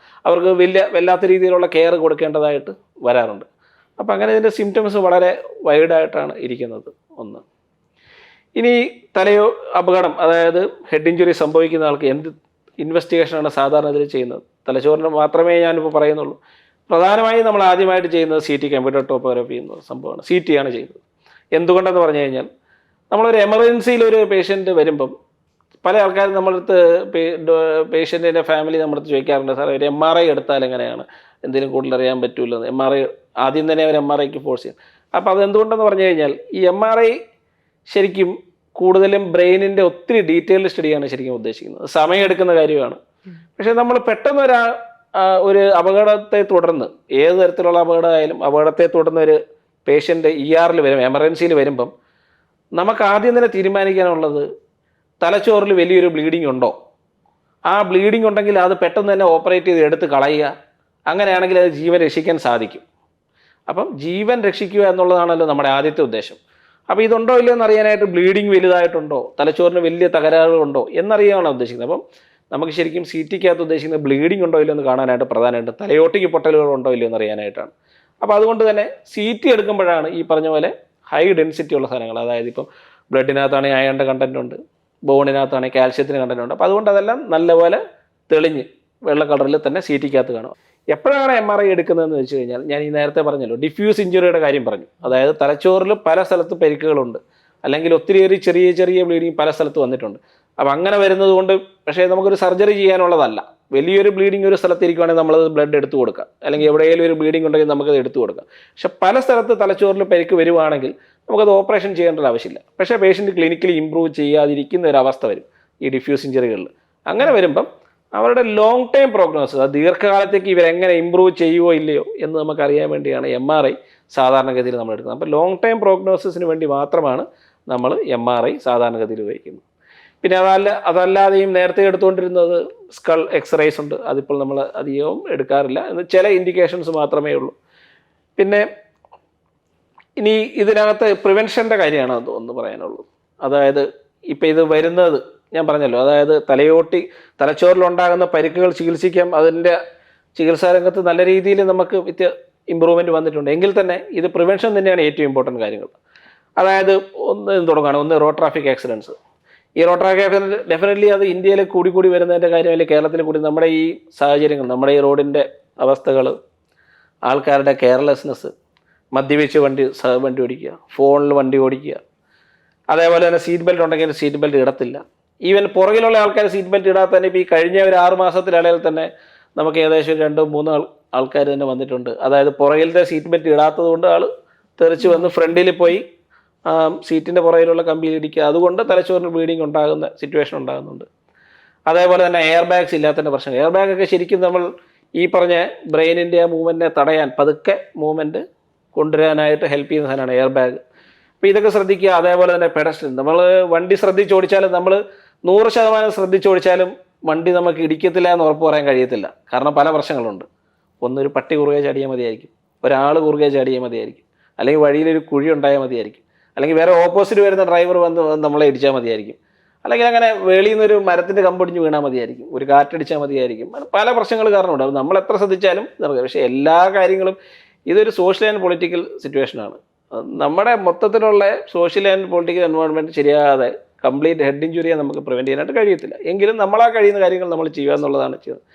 [SPEAKER 6] അവർക്ക് വല്ലാത്ത രീതിയിലുള്ള കെയർ കൊടുക്കേണ്ടതായിട്ട് വരാറുണ്ട്. അപ്പോൾ അങ്ങനെ ഇതിൻ്റെ സിംറ്റംസ് വളരെ വൈഡായിട്ടാണ് ഇരിക്കുന്നത്. ഒന്ന്, ഇനി അപകടം, അതായത് ഹെഡ് ഇഞ്ചുറി സംഭവിക്കുന്ന ആൾക്ക് എന്ത് ഇൻവെസ്റ്റിഗേഷനാണ് സാധാരണ ഇതിൽ ചെയ്യുന്നത്? തലച്ചോറിന് മാത്രമേ ഞാനിപ്പോൾ പറയുന്നുള്ളൂ. പ്രധാനമായും നമ്മൾ ആദ്യമായിട്ട് ചെയ്യുന്നത് CT, കമ്പ്യൂട്ടർ ടോപ്പോഗ്രാഫി എന്ന സംഭവമാണ്. CT ആണ് ചെയ്യുന്നത്. എന്തുകൊണ്ടെന്ന് പറഞ്ഞു കഴിഞ്ഞാൽ നമ്മളൊരു എമർജൻസിയിൽ ഒരു പേഷ്യൻ്റ് വരുമ്പം പല ആൾക്കാരും നമ്മളടുത്ത് പേഷ്യൻറ്റിൻ്റെ ഫാമിലി നമ്മളടുത്ത് ചോദിക്കാറുണ്ട്, സാർ ഒരു MRI എടുത്താൽ എങ്ങനെയാണ്, എന്തെങ്കിലും കൂടുതൽ അറിയാൻ പറ്റുമല്ലോ. MRI ആദ്യം തന്നെ അവർ MRIക്ക് ഫോഴ്സ് ചെയ്യും. അപ്പോൾ അതെന്തുകൊണ്ടെന്ന് പറഞ്ഞു കഴിഞ്ഞാൽ ഈ MRI ശരിക്കും കൂടുതലും ബ്രെയിനിൻ്റെ ഒത്തിരി ഡീറ്റെയിൽഡ് സ്റ്റഡിയാണ് ശരിക്കും ഉദ്ദേശിക്കുന്നത്. സമയമെടുക്കുന്ന കാര്യമാണ്. പക്ഷേ നമ്മൾ പെട്ടെന്ന് ഒരു അപകടത്തെ തുടർന്ന്, ഏത് തരത്തിലുള്ള അപകടമായാലും അപകടത്തെ തുടർന്ന് ഒരു പേഷ്യൻ്റ് ERൽ വരും, എമർജൻസിയിൽ വരുമ്പം നമുക്ക് ആദ്യം തന്നെ തീരുമാനിക്കാനുള്ളത് തലച്ചോറിൽ വലിയൊരു ബ്ലീഡിങ് ഉണ്ടോ. ആ ബ്ലീഡിങ് ഉണ്ടെങ്കിൽ അത് പെട്ടെന്ന് തന്നെ ഓപ്പറേറ്റ് ചെയ്ത് എടുത്ത് കളയുക. അങ്ങനെയാണെങ്കിൽ അത് ജീവൻ രക്ഷിക്കാൻ സാധിക്കും. അപ്പം ജീവൻ രക്ഷിക്കുക എന്നുള്ളതാണല്ലോ നമ്മുടെ ആദ്യത്തെ ഉദ്ദേശം. അപ്പോൾ ഇതുണ്ടോ ഇല്ലയോ എന്നറിയാനായിട്ട് ബ്ലീഡിങ് വലുതായിട്ടുണ്ടോ, തലച്ചോറിന് വലിയ തകരാറുകളുണ്ടോ എന്നറിയാനാണ് ഉദ്ദേശിക്കുന്നത്. അപ്പം നമുക്ക് ശരിക്കും CTക്കകത്ത് ഉദ്ദേശിക്കുന്നത് ബ്ലീഡിങ് ഉണ്ടോ ഇല്ലയോ എന്ന് കാണാനായിട്ട് പ്രധാനമായിട്ട് തലയോട്ടിക്ക് പൊട്ടലുകൾ ഉണ്ടോ ഇല്ലയോ എന്ന് അറിയാനായിട്ടാണ്. അപ്പോൾ അതുകൊണ്ട് തന്നെ CT എടുക്കുമ്പോഴാണ് ഈ പറഞ്ഞ പോലെ ഹൈ ഡെൻസിറ്റി ഉള്ള സാധനങ്ങൾ, അതായത് ഇപ്പം ബ്ലഡിനകത്താണെങ്കിൽ അയണിൻ്റെ കണ്ടൻറ്റ് ഉണ്ട്, ബോണിനകത്താണെങ്കിൽ കാൽഷ്യത്തിന് കണ്ടൻറ്റ് ഉണ്ട്. അപ്പോൾ അതുകൊണ്ട് അതെല്ലാം നല്ലപോലെ തെളിഞ്ഞ് വെള്ള കളറിൽ തന്നെ CTക്കകത്ത് കാണും. എപ്പോഴാണ് MRI എടുക്കുന്നതെന്ന് വെച്ച് കഴിഞ്ഞാൽ, ഞാൻ ഈ നേരത്തെ പറഞ്ഞല്ലോ ഡിഫ്യൂസ് ഇഞ്ചുറിയുടെ കാര്യം പറഞ്ഞു. അതായത് തലച്ചോറിൽ പല സ്ഥലത്ത് പരിക്കുകളുണ്ട്, അല്ലെങ്കിൽ ഒത്തിരിയേറെ ചെറിയ ബ്ലീഡിങ് പല സ്ഥലത്ത് വന്നിട്ടുണ്ട്. അപ്പം അങ്ങനെ വരുന്നത് കൊണ്ട് പക്ഷേ നമുക്കൊരു സർജറി ചെയ്യാനുള്ളതല്ല. വലിയൊരു ബ്ലീഡിങ് ഒരു സ്ഥലത്തിരിക്കുകയാണെങ്കിൽ നമ്മളത് ബ്ലഡ് എടുത്തു കൊടുക്കാം, അല്ലെങ്കിൽ എവിടെയെങ്കിലും ഒരു ബ്ലീഡിങ് ഉണ്ടെങ്കിൽ നമുക്കത് എടുത്തു കൊടുക്കാം. പക്ഷെ പല സ്ഥലത്ത് തലച്ചോറിൽ പരിക്ക് വരുവാണെങ്കിൽ നമുക്കത് ഓപ്പറേഷൻ ചെയ്യേണ്ട ആവശ്യമില്ല. പക്ഷേ പേഷ്യൻ്റ് ക്ലിനിക്കലി ഇമ്പ്രൂവ് ചെയ്യാതിരിക്കുന്ന ഒരു അവസ്ഥ വരും ഈ ഡിഫ്യൂസ് ഇഞ്ചറികളിൽ. അങ്ങനെ വരുമ്പം അവരുടെ ലോങ് ടൈം പ്രോഗ്നോസിസ്, അത് ദീർഘകാലത്തേക്ക് ഇവരെങ്ങനെ ഇമ്പ്രൂവ് ചെയ്യുമോ ഇല്ലയോ എന്ന് നമുക്കറിയാൻ വേണ്ടിയാണ് MRI സാധാരണഗതിയിൽ നമ്മൾ എടുക്കുന്നത്. അപ്പോൾ ലോങ് ടൈം പ്രോഗ്നോസിസിന് വേണ്ടി മാത്രമാണ് നമ്മൾ MRI സാധാരണഗതിയിൽ ഉപയോഗിക്കുന്നത്. പിന്നെ അതല്ലാതെയും നേരത്തെ എടുത്തുകൊണ്ടിരുന്നത് സ്കൾ എക്സ്റേസ് ഉണ്ട്. അതിപ്പോൾ നമ്മൾ അധികവും എടുക്കാറില്ല, എന്ന് ചില ഇൻഡിക്കേഷൻസ് മാത്രമേ ഉള്ളൂ. പിന്നെ ഇനി ഇതിനകത്ത് പ്രിവെൻഷൻ്റെ കാര്യമാണ് ഒന്ന് പറയാനുള്ളൂ. അതായത് ഇപ്പം ഇത് വരുന്നത് ഞാൻ പറഞ്ഞല്ലോ, അതായത് തലച്ചോറിലുണ്ടാകുന്ന പരിക്കുകൾ ചികിത്സിക്കാം. അതിൻ്റെ ചികിത്സാ രംഗത്ത് നല്ല രീതിയിൽ നമുക്ക് ഇമ്പ്രൂവ്മെൻറ്റ് വന്നിട്ടുണ്ട്. എങ്കിൽ തന്നെ ഇത് പ്രിവെൻഷൻ തന്നെയാണ് ഏറ്റവും ഇമ്പോർട്ടൻറ്റ് കാര്യങ്ങൾ. അതായത് ഒന്ന് റോഡ് ട്രാഫിക് ആക്സിഡൻറ്റ്സ്. ഈ റോഡ് ട്രാഫിക് ആക്സിഡൻറ്റ് ഡെഫിനറ്റ്ലി അത് ഇന്ത്യയിൽ കൂടി വരുന്നതിൻ്റെ കാര്യം, അല്ലെങ്കിൽ കേരളത്തിൽ കൂടി നമ്മുടെ ഈ സാഹചര്യങ്ങൾ, നമ്മുടെ ഈ റോഡിൻ്റെ അവസ്ഥകൾ, ആൾക്കാരുടെ കെയർലെസ്നെസ്, മദ്യപിച്ച് വണ്ടി ഓടിക്കുക, ഫോണിൽ വണ്ടി ഓടിക്കുക, അതേപോലെ തന്നെ സീറ്റ് ബെൽറ്റ് ഉണ്ടെങ്കിൽ സീറ്റ് ബെൽറ്റ് ഇടത്തില്ല. ഈവൻ പുറകിലുള്ള ആൾക്കാർ സീറ്റ് ബെൽറ്റ് ഇടാത്ത തന്നെ ഇപ്പോൾ ഈ കഴിഞ്ഞ ഒരു 6 മാസത്തിനിടയിൽ തന്നെ നമുക്ക് ഏകദേശം 2-3 ആൾക്കാർ തന്നെ വന്നിട്ടുണ്ട്. അതായത് പുറകിലത്തെ സീറ്റ് ബെൽറ്റ് ഇടാത്തത് കൊണ്ട് ആൾ തെറിച്ച് വന്ന് ഫ്രണ്ടിൽ പോയി സീറ്റിൻ്റെ പുറകിലുള്ള കമ്പിയിൽ ഇടിക്കുക, അതുകൊണ്ട് തലച്ചോറിന് ബ്ലീഡിങ് ഉണ്ടാകുന്ന സിറ്റുവേഷൻ ഉണ്ടാകുന്നുണ്ട്. അതേപോലെ തന്നെ എയർ ബാഗ്സ് ഇല്ലാത്തതിൻ്റെ പ്രശ്നം. എയർ ബാഗൊക്കെ ശരിക്കും നമ്മൾ ഈ പറഞ്ഞ ബ്രെയിനിൻ്റെ ആ മൂവ്മെൻറ്റിനെ തടയാൻ, പതുക്കെ മൂവ്മെൻറ്റ് കൊണ്ടുവരാനായിട്ട് ഹെൽപ്പ് ചെയ്യുന്ന സാധനമാണ് എയർ ബാഗ്. അപ്പോൾ ഇതൊക്കെ ശ്രദ്ധിക്കുക. അതേപോലെ തന്നെ പെഡസ്ട്രിയൻ, നമ്മൾ വണ്ടി ശ്രദ്ധിച്ചോടിച്ചാലും, നമ്മൾ 100% ശ്രദ്ധിച്ചോടിച്ചാലും വണ്ടി നമുക്ക് ഇടിക്കത്തില്ല എന്ന് ഉറപ്പ് പറയാൻ കഴിയത്തില്ല. കാരണം പല പ്രശ്നങ്ങളുണ്ട്. ഒന്നൊരു പട്ടി കുറുകെ ചാടിയാൽ മതിയായിരിക്കും, ഒരാൾ കുറുകെ ചാടിയാൽ മതിയായിരിക്കും, അല്ലെങ്കിൽ വഴിയിലൊരു കുഴി ഉണ്ടായാൽ മതിയായിരിക്കും, അല്ലെങ്കിൽ വേറെ ഓപ്പോസിറ്റ് വരുന്ന ഡ്രൈവർ വന്ന് നമ്മളെ ഇടിച്ചാൽ മതിയായിരിക്കും, അല്ലെങ്കിൽ അങ്ങനെ വെളിയിൽ നിന്നൊരു മരത്തിൻ്റെ കമ്പൊടിഞ്ഞ് വീണാൽ മതിയായിരിക്കും, ഒരു കാറ്റടിച്ചാൽ മതിയായിരിക്കും. പല പ്രശ്നങ്ങൾ കാരണമുണ്ട്. അത് നമ്മൾ എത്ര ശ്രദ്ധിച്ചാലും നടക്കുക. പക്ഷേ എല്ലാ കാര്യങ്ങളും ഇതൊരു സോഷ്യൽ ആൻഡ് പൊളിറ്റിക്കൽ സിറ്റുവേഷനാണ്. നമ്മുടെ മൊത്തത്തിലുള്ള സോഷ്യൽ ആൻഡ് പൊളിറ്റിക്കൽ എൻവയോൺമെൻറ്റ് ശരിയാകാതെ കംപ്ലീറ്റ് ഹെഡ് ഇഞ്ചുറിയെ നമുക്ക് പ്രിവെൻറ്റ് ചെയ്യാനായിട്ട് കഴിയത്തില്ല. എങ്കിലും നമ്മളാ കഴിയുന്ന കാര്യങ്ങൾ നമ്മൾ ചെയ്യുക എന്നുള്ളതാണ് ചെയ്യുന്നത്.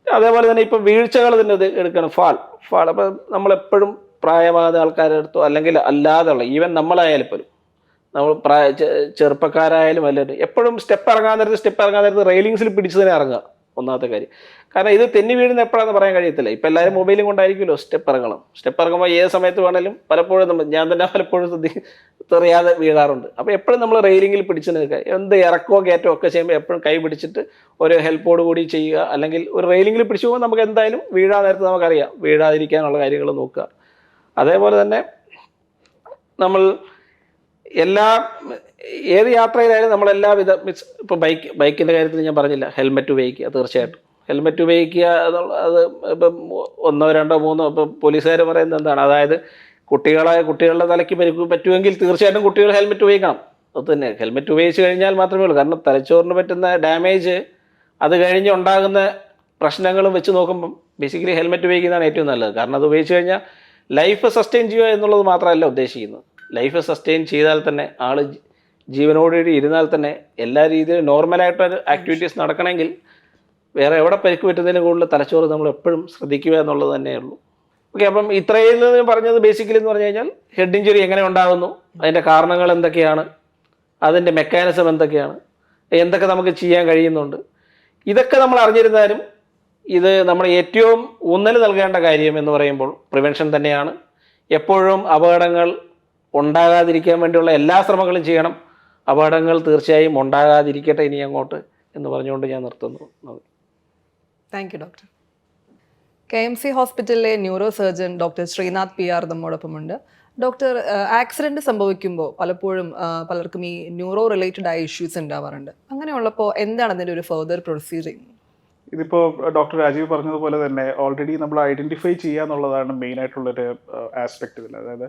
[SPEAKER 6] അതേപോലെ തന്നെ ഇപ്പോൾ വീഴ്ചകൾ തന്നെ ഇത് എടുക്കണം. ഫാൾ. അപ്പോൾ നമ്മളെപ്പോഴും പ്രായമാകുന്ന ആൾക്കാരുടെ അടുത്തോ അല്ലെങ്കിൽ അല്ലാതെയുള്ള, ഈവൻ നമ്മളായാലും പോലും, നമ്മൾ ചെറുപ്പക്കാരായാലും എല്ലാവരും എപ്പോഴും സ്റ്റെപ്പ് ഇറങ്ങാൻ നേരത്ത് റെയിലിങ്സിൽ പിടിച്ച് തന്നെ ഇറങ്ങുക, ഒന്നാമത്തെ കാര്യം. കാരണം ഇത് തെന്നി വീഴുന്ന എപ്പോഴാണെന്ന് പറയാൻ കഴിയത്തില്ല. ഇപ്പം എല്ലാവരും മൊബൈലും കൊണ്ടായിരിക്കുമല്ലോ സ്റ്റെപ്പ് ഇറങ്ങണം. സ്റ്റെപ്പ് ഇറങ്ങുമ്പോൾ ഏത് സമയത്ത് വേണമെങ്കിലും പലപ്പോഴും ഞാൻ തന്നെ പലപ്പോഴും തെറിയാതെ വീഴാറുണ്ട്. അപ്പോൾ എപ്പോഴും നമ്മൾ റെയിലിങ്ങിൽ പിടിച്ച് നിൽക്കുക. എന്ത് ഇറക്കമോ കയറ്റമോ ഒക്കെ ചെയ്യുമ്പോൾ എപ്പോഴും കൈ പിടിച്ചിട്ട് ഒരു ഹെൽപ്പോട് കൂടി ചെയ്യുക. അല്ലെങ്കിൽ ഒരു റെയിലിങ്ങിൽ പിടിച്ചു പോകുമ്പോൾ നമുക്ക് എന്തായാലും വീഴാൻ നേരത്ത് നമുക്കറിയാം, വീഴാതിരിക്കാനുള്ള കാര്യങ്ങൾ നോക്കുക. അതേപോലെ തന്നെ നമ്മൾ ഏത് യാത്രയിലായാലും നമ്മളെല്ലാവിധ ഇപ്പോൾ ബൈക്കിൻ്റെ കാര്യത്തിൽ ഞാൻ പറഞ്ഞില്ല, ഹെൽമെറ്റ് ഉപയോഗിക്കുക. തീർച്ചയായിട്ടും ഹെൽമെറ്റ് ഉപയോഗിക്കുക അത് ഇപ്പം 1, 2, 3 ഇപ്പം പോലീസുകാർ പറയുന്നത് എന്താണ്, അതായത് കുട്ടികളുടെ തലയ്ക്ക് പറ്റുമെങ്കിൽ തീർച്ചയായിട്ടും കുട്ടികൾ ഹെൽമെറ്റ് ഉപയോഗിക്കണം. അത് തന്നെ, ഹെൽമെറ്റ് ഉപയോഗിച്ച് കഴിഞ്ഞാൽ മാത്രമേ ഉള്ളൂ. കാരണം തലച്ചോറിന് പറ്റുന്ന ഡാമേജ്, അത് കഴിഞ്ഞ് ഉണ്ടാകുന്ന പ്രശ്നങ്ങളും വെച്ച് നോക്കുമ്പം ബേസിക്കലി ഹെൽമെറ്റ് ഉപയോഗിക്കുന്നതാണ് ഏറ്റവും നല്ലത്. കാരണം അത് ഉപയോഗിച്ച് കഴിഞ്ഞാൽ ലൈഫ് സസ്റ്റെയിൻ ചെയ്യുക എന്നുള്ളത് മാത്രമല്ല ഉദ്ദേശിക്കുന്നത്. ലൈഫ് സസ്റ്റെയിൻ ചെയ്താൽ തന്നെ, ആൾ ജീവനോടുകൂടി ഇരുന്നാൽ തന്നെ എല്ലാ രീതിയിലും നോർമലായിട്ട് ആക്ടിവിറ്റീസ് നടക്കണമെങ്കിൽ വേറെ എവിടെ പരിക്ക് പറ്റുന്നതിന് കൂടുതൽ തലച്ചോറ് നമ്മൾ എപ്പോഴും ശ്രദ്ധിക്കുക എന്നുള്ളത് തന്നെയുള്ളൂ. ഓക്കെ, അപ്പം ഇത്രയും പറഞ്ഞത് ബേസിക്കലി എന്ന് പറഞ്ഞു കഴിഞ്ഞാൽ ഹെഡ് ഇഞ്ചുറി എങ്ങനെ ഉണ്ടാകുന്നു, അതിൻ്റെ കാരണങ്ങൾ എന്തൊക്കെയാണ്, അതിൻ്റെ മെക്കാനിസം എന്തൊക്കെയാണ്, എന്തൊക്കെ നമുക്ക് ചെയ്യാൻ കഴിയുന്നുണ്ട്, ഇതൊക്കെ നമ്മൾ അറിഞ്ഞിരുന്നാലും ഇത് നമ്മുടെ ഏറ്റവും ഊന്നൽ നൽകേണ്ട കാര്യം എന്ന് പറയുമ്പോൾ പ്രിവെൻഷൻ തന്നെയാണ്. എപ്പോഴും അപകടങ്ങൾ ഉണ്ടാകാതിരിക്കാൻ വേണ്ടിയുള്ള എല്ലാ ശ്രമങ്ങളും ചെയ്യണം. അപകടങ്ങൾ തീർച്ചയായും ഉണ്ടാകാതിരിക്കട്ടെ ഇനി അങ്ങോട്ട് എന്ന് പറഞ്ഞുകൊണ്ട് ഞാൻ നിർത്തുന്നു.
[SPEAKER 1] Thank you doctor. KMC ഹോസ്പിറ്റലിലെ neuro surgeon doctor Sreenath PR നമ്മോടൊപ്പമുണ്ട്. ഡോക്ടർ, ആക്സിഡൻറ്റ് സംഭവിക്കുമ്പോൾ പലപ്പോഴും പലർക്കും ഈ ന്യൂറോ റിലേറ്റഡ് ആയ ഇഷ്യൂസ് ഉണ്ടാവാറുണ്ട്. അങ്ങനെയുള്ളപ്പോൾ എന്താണ് അതിൻ്റെ ഒരു ഫർദർ പ്രൊസീജിങ്?
[SPEAKER 7] ഇതിപ്പോൾ ഡോക്ടർ രാജീവ് പറഞ്ഞതുപോലെ തന്നെ ഓൾറെഡി നമ്മൾ ഐഡൻറ്റിഫൈ ചെയ്യുക എന്നുള്ളതാണ് മെയിൻ ആയിട്ടുള്ളൊരു ആസ്പെക്ട് ഇതിൽ. അതായത്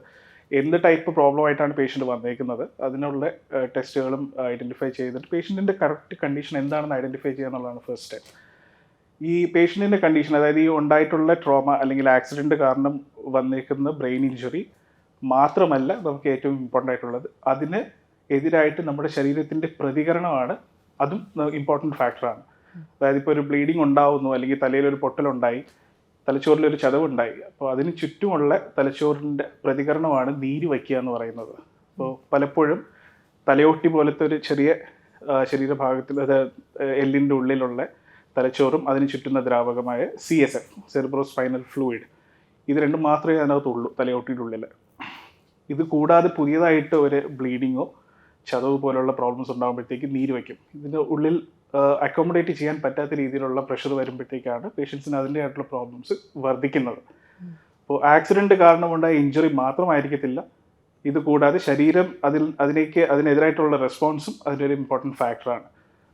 [SPEAKER 7] എന്ത് ടൈപ്പ് പ്രോബ്ലം ആയിട്ടാണ് പേഷ്യൻ്റ് വന്നേക്കുന്നത്, അതിനുള്ള ടെസ്റ്റുകളും ഐഡൻറ്റിഫൈ ചെയ്തിട്ട് പേഷ്യൻറ്റിൻ്റെ കറക്റ്റ് കണ്ടീഷൻ എന്താണെന്ന് ഐഡൻറ്റിഫൈ ചെയ്യുക എന്നുള്ളതാണ് ഫസ്റ്റ് സ്റ്റെപ്പ്. ഈ പേഷ്യൻറ്റിൻ്റെ കണ്ടീഷൻ, അതായത് ഈ ഉണ്ടായിട്ടുള്ള ട്രോമ അല്ലെങ്കിൽ ആക്സിഡൻറ്റ് കാരണം വന്നേക്കുന്ന ബ്രെയിൻ ഇഞ്ചുറി മാത്രമല്ല നമുക്ക് ഏറ്റവും ഇമ്പോർട്ടൻ്റ് ആയിട്ടുള്ളത്, അതിന് എതിരായിട്ട് നമ്മുടെ ശരീരത്തിൻ്റെ പ്രതികരണമാണ്, അതും ഇമ്പോർട്ടൻറ്റ് ഫാക്ടറാണ്. അതായത് ഇപ്പോൾ ഒരു ബ്ലീഡിങ് ഉണ്ടാവുന്നു, അല്ലെങ്കിൽ തലയിലൊരു പൊട്ടലുണ്ടായി, തലച്ചോറിലൊരു ചതവുണ്ടായി, അപ്പോൾ അതിന് ചുറ്റുമുള്ള തലച്ചോറിൻ്റെ പ്രതികരണമാണ് നീര് വയ്ക്കുക എന്ന് പറയുന്നത്. അപ്പോൾ പലപ്പോഴും തലയോട്ടി പോലത്തെ ഒരു ചെറിയ ശരീരഭാഗത്തിൽ, അത് എല്ലിൻ്റെ ഉള്ളിലുള്ള തലച്ചോറും അതിന് ചുറ്റുന്ന ദ്രാവകമായ CSF, സെറിബ്രോ സ്പൈനൽ ഫ്ലൂയിഡ്, ഇത് രണ്ടും മാത്രമേ അതിനകത്തുള്ളൂ തലയോട്ടിയുടെ ഉള്ളിൽ. ഇത് കൂടാതെ പുതിയതായിട്ട് ഒരു ബ്ലീഡിങ്ങോ ചതവ് പോലുള്ള പ്രോബ്ലംസ് ഉണ്ടാകുമ്പോഴത്തേക്ക് നീര് വയ്ക്കും. ഇതിൻ്റെ ഉള്ളിൽ അക്കോമഡേറ്റ് ചെയ്യാൻ പറ്റാത്ത രീതിയിലുള്ള പ്രഷർ വരുമ്പോഴത്തേക്കാണ് പേഷ്യൻസിന് അതിൻ്റെ ആയിട്ടുള്ള പ്രോബ്ലംസ് വർദ്ധിക്കുന്നത്. അപ്പോൾ ആക്സിഡൻറ്റ് കാരണമുണ്ടായ ഇഞ്ചുറി മാത്രമായിരിക്കത്തില്ല, ഇത് കൂടാതെ ശരീരം അതിനെതിരായിട്ടുള്ള റെസ്പോൺസും അതിനൊരു ഇമ്പോർട്ടൻറ്റ് ഫാക്ടറാണ്.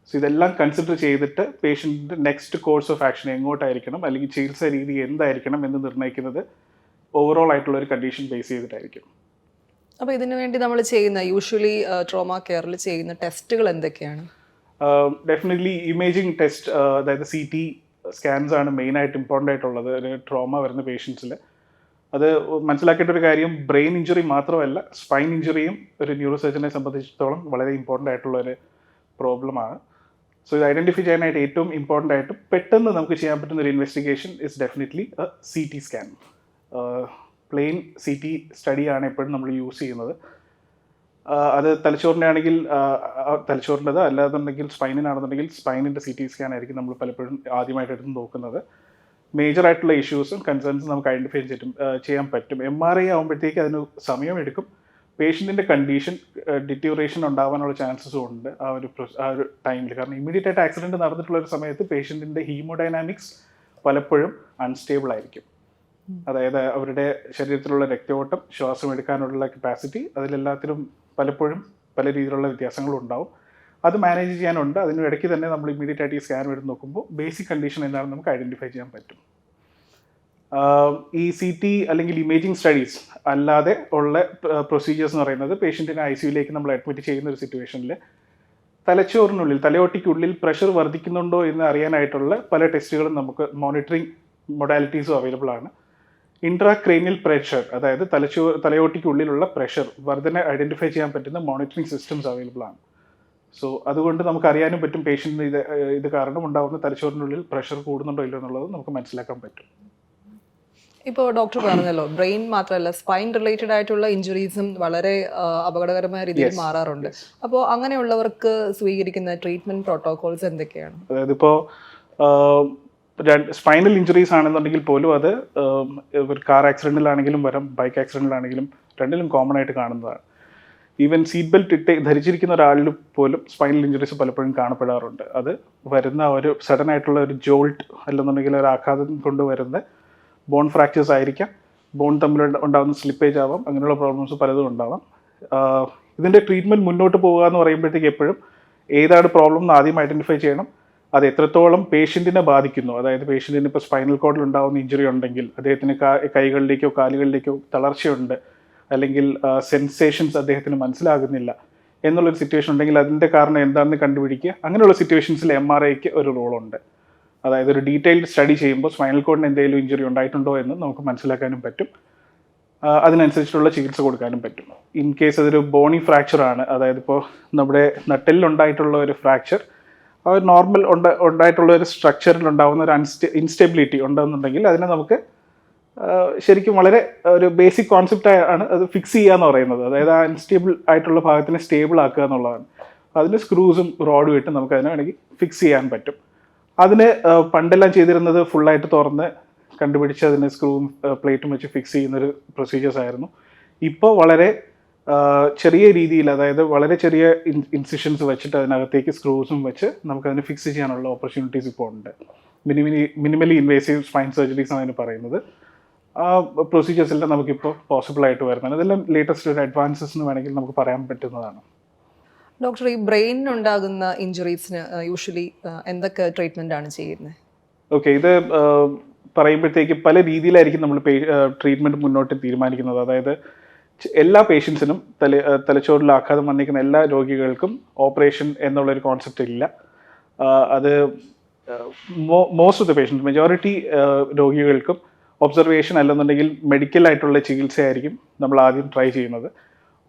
[SPEAKER 7] സോ ഇതെല്ലാം കൺസിഡർ ചെയ്തിട്ട് പേഷ്യൻറ്റിൻ്റെ നെക്സ്റ്റ് കോഴ്സ് ഓഫ് ആക്ഷൻ എങ്ങോട്ടായിരിക്കണം, അല്ലെങ്കിൽ ചികിത്സാ രീതി എന്തായിരിക്കണം എന്ന് നിർണ്ണയിക്കുന്നത് ഓവറോൾ ആയിട്ടുള്ള ഒരു കണ്ടീഷൻ ബേസ് ചെയ്തിട്ടായിരിക്കും.
[SPEAKER 1] അപ്പോൾ ഇതിനു വേണ്ടി നമ്മൾ ചെയ്യുന്ന യൂഷ്വലി ട്രോമ കെയറിൽ ചെയ്യുന്ന ടെസ്റ്റുകൾ എന്തൊക്കെയാണ്?
[SPEAKER 7] ഡെഫിനറ്റ്ലി ഇമേജിങ് ടെസ്റ്റ്, അതായത് CT സ്കാൻസ് ആണ് മെയിനായിട്ട് ഇമ്പോർട്ടൻ്റ് ആയിട്ടുള്ളത് ഒരു ട്രോമ വരുന്ന പേഷ്യൻസിൽ. അത് മനസ്സിലാക്കേണ്ട ഒരു കാര്യം, ബ്രെയിൻ ഇഞ്ചുറി മാത്രമല്ല, സ്പൈൻ ഇഞ്ചുറിയും ഒരു ന്യൂറോ സർജനെ സംബന്ധിച്ചിടത്തോളം വളരെ ഇമ്പോർട്ടൻ്റ് ആയിട്ടുള്ള ഒരു പ്രോബ്ലമാണ്. സോ ഇത് ഐഡൻറ്റിഫൈ ചെയ്യാനായിട്ട് ഏറ്റവും ഇമ്പോർട്ടൻ്റ് ആയിട്ട് പെട്ടെന്ന് നമുക്ക് ചെയ്യാൻ പറ്റുന്ന ഒരു investigation is definitely CT scan. Plain CT സ്റ്റഡിയാണ് എപ്പോഴും നമ്മൾ യൂസ് ചെയ്യുന്നത്. അത് തലച്ചോറിൻ്റെ ആണെങ്കിൽ തലച്ചോറിൻ്റെത്, അല്ലാന്നുണ്ടെങ്കിൽ സ്പൈനിനാണെന്നുണ്ടെങ്കിൽ സ്പൈനിൻ്റെ CT സ്കാൻ ആയിരിക്കും നമ്മൾ പലപ്പോഴും ആദ്യമായിട്ട് എടുത്ത് നോക്കുന്നത്. മേജറായിട്ടുള്ള ഇഷ്യൂസും കൺസേൺസും നമുക്ക് ഐഡൻറ്റിഫൈ ചെയ്യാൻ പറ്റും. MRI ആകുമ്പോഴത്തേക്ക് അതിന് സമയമെടുക്കും, പേഷ്യൻറ്റിൻ്റെ കണ്ടീഷൻ ഡിറ്റീറിയേഷൻ ഉണ്ടാവാനുള്ള ചാൻസസും ഉണ്ട് ആ ഒരു ടൈമിൽ. കാരണം ഇമ്മീഡിയറ്റ് ആയിട്ട് ആക്സിഡൻറ്റ് നടന്നിട്ടുള്ള ഒരു സമയത്ത് പേഷ്യൻറ്റിൻ്റെ ഹീമോഡൈനാമിക്സ് പലപ്പോഴും അൺസ്റ്റേബിൾ ആയിരിക്കും. അതായത് അവരുടെ ശരീരത്തിലുള്ള രക്തയോട്ടം, ശ്വാസം എടുക്കാനുള്ള കപ്പാസിറ്റി, അതിലെല്ലാത്തിലും പലപ്പോഴും പല രീതിയിലുള്ള വ്യത്യാസങ്ങളും ഉണ്ടാവും. അത് മാനേജ് ചെയ്യാനുണ്ട്. അതിന് ഇടയ്ക്ക് തന്നെ നമ്മൾ ഇമ്മീഡിയറ്റ് ആയിട്ട് ഈ സ്കാൻ എടുത്ത് നോക്കുമ്പോൾ ബേസിക് കണ്ടീഷൻ എന്താണെന്ന് നമുക്ക് ഐഡൻറ്റിഫൈ ചെയ്യാൻ പറ്റും. ഈ CT അല്ലെങ്കിൽ ഇമേജിംഗ് സ്റ്റഡീസ് അല്ലാതെ ഉള്ള പ്രൊസീജിയേഴ്സ് എന്ന് പറയുന്നത് പേഷ്യൻറ്റിനെ ICUയിലേക്ക് നമ്മൾ അഡ്മിറ്റ് ചെയ്യുന്ന ഒരു സിറ്റുവേഷനിൽ തലച്ചോറിനുള്ളിൽ, തലയോട്ടിക്കുള്ളിൽ പ്രഷർ വർദ്ധിക്കുന്നുണ്ടോ എന്ന് അറിയാനായിട്ടുള്ള പല ടെസ്റ്റുകളും നമുക്ക് മോണിറ്ററിങ് മൊഡാലിറ്റീസും അവൈലബിൾ ആണ്. ഇൻട്രാക്രേനിയൽ പ്രഷർ, അതായത് തലയോട്ടിക്കുള്ളിലുള്ള പ്രഷർ വർധന ഐഡൻറ്റിഫൈ ചെയ്യാൻ പറ്റുന്ന മോണിറ്ററിങ് സിസ്റ്റംസ് അവൈലബിൾ ആണ്. സോ അതുകൊണ്ട് നമുക്ക് അറിയാനും പറ്റും പേഷ്യൻറ്റിന് ഇത് കാരണം ഉണ്ടാകുന്ന തലച്ചോറിനുള്ളിൽ പ്രഷർ കൂടുന്നുണ്ടോ ഇല്ലോ എന്നുള്ളത് നമുക്ക് മനസ്സിലാക്കാൻ പറ്റും.
[SPEAKER 1] ഇപ്പോൾ ഡോക്ടർ പറഞ്ഞല്ലോ, ബ്രെയിൻ മാത്രമല്ല സ്പൈൻ റിലേറ്റഡ് ആയിട്ടുള്ള ഇഞ്ചുറീസും വളരെ അപകടകരമായ രീതിയിൽ മാറാറുണ്ട്. അപ്പോൾ അങ്ങനെയുള്ളവർക്ക് സ്വീകരിക്കുന്ന ട്രീറ്റ്മെന്റ് പ്രോട്ടോകോൾസ് എന്തൊക്കെയാണ്?
[SPEAKER 7] അതായത് ഇപ്പോൾ സ്പൈനൽ ഇഞ്ചുറീസ് ആണെന്നുണ്ടെങ്കിൽ പോലും അത് ഒരു കാർ ആക്സിഡൻറ്റിലാണെങ്കിലും വരാം, ബൈക്ക് ആക്സിഡൻറ്റിലാണെങ്കിലും രണ്ടിലും കോമൺ ആയിട്ട് കാണുന്നതാണ്. ഈവൻ സീറ്റ് ബെൽറ്റ് ധരിച്ചിരിക്കുന്ന ഒരാളിൽ പോലും സ്പൈനൽ ഇഞ്ചുറീസ് പലപ്പോഴും കാണപ്പെടാറുണ്ട്. അത് വരുന്ന ഒരു സഡൻ ആയിട്ടുള്ള ഒരു ജോൾട്ട് അല്ലെന്നുണ്ടെങ്കിൽ ഒരു ആഘാതം കൊണ്ട് വരുന്ന ബോൺ ഫ്രാക്ചേഴ്സ് ആയിരിക്കാം, ബോൺ തമ്മിൽ ഉണ്ടാകുന്ന സ്ലിപ്പേജ് ആവാം, അങ്ങനെയുള്ള പ്രോബ്ലംസ് പലതും ഉണ്ടാവാം. ഇതിൻ്റെ ട്രീറ്റ്മെൻറ്റ് മുന്നോട്ട് പോകുക എന്ന് പറയുമ്പോഴത്തേക്ക് എപ്പോഴും ഏതാണ് പ്രോബ്ലം എന്ന് ആദ്യം ഐഡൻറ്റിഫൈ ചെയ്യണം. അത് എത്രത്തോളം പേഷ്യൻറ്റിനെ ബാധിക്കുന്നു, അതായത് പേഷ്യൻറ്റിന് ഇപ്പോൾ സ്പൈനൽ കോഡിൽ ഉണ്ടാകുന്ന ഇഞ്ചുറി ഉണ്ടെങ്കിൽ അദ്ദേഹത്തിന് കൈകളിലേക്കോ കാലുകളിലേക്കോ തളർച്ചയുണ്ട്, അല്ലെങ്കിൽ സെൻസേഷൻസ് അദ്ദേഹത്തിന് മനസ്സിലാകുന്നില്ല എന്നുള്ളൊരു സിറ്റുവേഷൻ ഉണ്ടെങ്കിൽ അതിൻ്റെ കാരണം എന്താണെന്ന് കണ്ടുപിടിക്കുക. അങ്ങനെയുള്ള സിറ്റുവേഷൻസിൽ MRIക്ക് ഒരു റോളുണ്ട്. അതായത് ഒരു ഡീറ്റെയിൽഡ് സ്റ്റഡി ചെയ്യുമ്പോൾ സ്പൈനൽ കോഡിന് എന്തെങ്കിലും ഇഞ്ചുറി ഉണ്ടായിട്ടുണ്ടോ എന്ന് നമുക്ക് മനസ്സിലാക്കാനും പറ്റും, അതിനനുസരിച്ചുള്ള ചികിത്സ കൊടുക്കാനും പറ്റും. ഇൻ കേസ് അതൊരു ബോണി ഫ്രാക്ചർ ആണ്, അതായത് ഇപ്പോൾ നമ്മുടെ നട്ടെല്ലിലുണ്ടായിട്ടുള്ള ഒരു ഫ്രാക്ചർ, ആ ഒരു നോർമൽ ഉണ്ടായിട്ടുള്ള ഒരു സ്ട്രക്ചറിൽ ഉണ്ടാകുന്ന ഒരു ഇൻസ്റ്റെബിലിറ്റി ഉണ്ടെന്നുണ്ടെങ്കിൽ അതിനെ നമുക്ക് ശരിക്കും വളരെ ഒരു ബേസിക് കോൺസെപ്റ്റ് ആണ് അത് ഫിക്സ് ചെയ്യുക എന്ന് പറയുന്നത്. അതായത് ആ അൺസ്റ്റേബിൾ ആയിട്ടുള്ള ഭാഗത്തിനെ സ്റ്റേബിൾ ആക്കുക എന്നുള്ളതാണ്. അതിന് സ്ക്രൂസും റോഡും ഇട്ട് നമുക്ക് അതിനെ വേണമെങ്കിൽ ഫിക്സ് ചെയ്യാൻ പറ്റും. അതിന് പണ്ടെല്ലാം ചെയ്തിരുന്നത് ഫുള്ളായിട്ട് തുറന്ന് കണ്ടുപിടിച്ച് അതിന് സ്ക്രൂവും പ്ലേറ്റും വെച്ച് ഫിക്സ് ചെയ്യുന്നൊരു പ്രൊസീജിയേഴ്സ് ആയിരുന്നു. ഇപ്പോൾ വളരെ ചെറിയ രീതിയിൽ, അതായത് വളരെ ചെറിയ ഇൻസിഷൻസ് വെച്ചിട്ട് അതിനകത്തേക്ക് സ്ക്രൂസും വെച്ച് നമുക്കതിന് ഫിക്സ് ചെയ്യാനുള്ള ഓപ്പർച്യൂണിറ്റീസ് ഇപ്പോൾ ഉണ്ട്. മിനിമലി ഇൻവേസീവ് സ്പൈൻ സർജറീസ് ആണ് അതിന് പറയുന്നത്. ആ പ്രൊസീജിയേഴ്സ് എല്ലാം നമുക്കിപ്പോൾ പോസിബിൾ ആയിട്ട് വരുന്നതാണ്. ഇതെല്ലാം ലേറ്റസ്റ്റ് ഒരു അഡ്വാൻസസ് എന്ന് വേണമെങ്കിൽ നമുക്ക് പറയാൻ പറ്റുന്നതാണ്.
[SPEAKER 1] ഡോക്ടർ, ഈ ബ്രെയിനിനുണ്ടാകുന്ന ഇഞ്ചുറീസിന് യൂഷ്വലി എന്തൊക്കെ ട്രീറ്റ്മെന്റ് ആണ് ചെയ്യുന്നത്?
[SPEAKER 7] ഓക്കെ, ഇത് പറയുമ്പോഴത്തേക്ക് പല രീതിയിലായിരിക്കും നമ്മൾ ട്രീറ്റ്മെൻറ്റ് മുന്നോട്ട് തീരുമാനിക്കുന്നത്. അതായത് എല്ലാ പേഷ്യൻസിനും തലച്ചോറിൽ ആഘാതം വന്നിരിക്കുന്ന എല്ലാ രോഗികൾക്കും ഓപ്പറേഷൻ എന്നുള്ളൊരു കോൺസെപ്റ്റ് ഇല്ല. അത് most of the patients, majority രോഗികൾക്കും ഒബ്സർവേഷൻ അല്ലെന്നുണ്ടെങ്കിൽ മെഡിക്കൽ ആയിട്ടുള്ള ചികിത്സയായിരിക്കും നമ്മൾ ആദ്യം ട്രൈ ചെയ്യുന്നത്.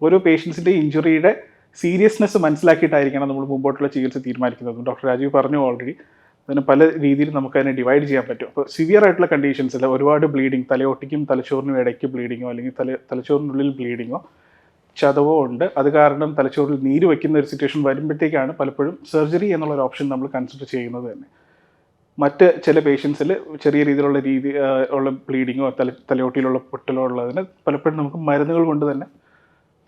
[SPEAKER 7] ഓരോ പേഷ്യൻസിൻ്റെ ഇഞ്ചുറിയുടെ സീരിയസ്നെസ് മനസ്സിലാക്കിയിട്ടായിരിക്കണം നമ്മൾ മുമ്പോട്ടുള്ള ചികിത്സ തീരുമാനിക്കുന്നത്. ഡോക്ടർ രാജീവ് പറഞ്ഞു ഓൾറെഡി, അതിന് പല രീതിയിൽ നമുക്കതിനെ ഡിവൈഡ് ചെയ്യാൻ പറ്റും. അപ്പോൾ സിവിയർ ആയിട്ടുള്ള കണ്ടീഷൻസിൽ ഒരുപാട് ബ്ലീഡിങ്, തലയോട്ടിക്കും തലച്ചോറിനും ഇടയ്ക്ക് ബ്ലീഡിങ്ങോ അല്ലെങ്കിൽ തലച്ചോറിനുള്ളിൽ ബ്ലീഡിങ്ങോ ചതവോ ഉണ്ട്, അത് കാരണം തലച്ചോറിൽ നീര് വയ്ക്കുന്ന ഒരു സിറ്റുവേഷൻ വരുമ്പോഴത്തേക്കാണ് പലപ്പോഴും സർജറി എന്നുള്ളൊരു ഓപ്ഷൻ നമ്മൾ കൺസിഡർ ചെയ്യുന്നത് തന്നെ. മറ്റ് ചില പേഷ്യൻസിൽ ചെറിയ രീതിയിലുള്ള ഉള്ള ബ്ലീഡിങ്ങോ തലയോട്ടിയിലുള്ള പൊട്ടലോ ഉള്ളതിന് പലപ്പോഴും നമുക്ക് മരുന്നുകൾ കൊണ്ട് തന്നെ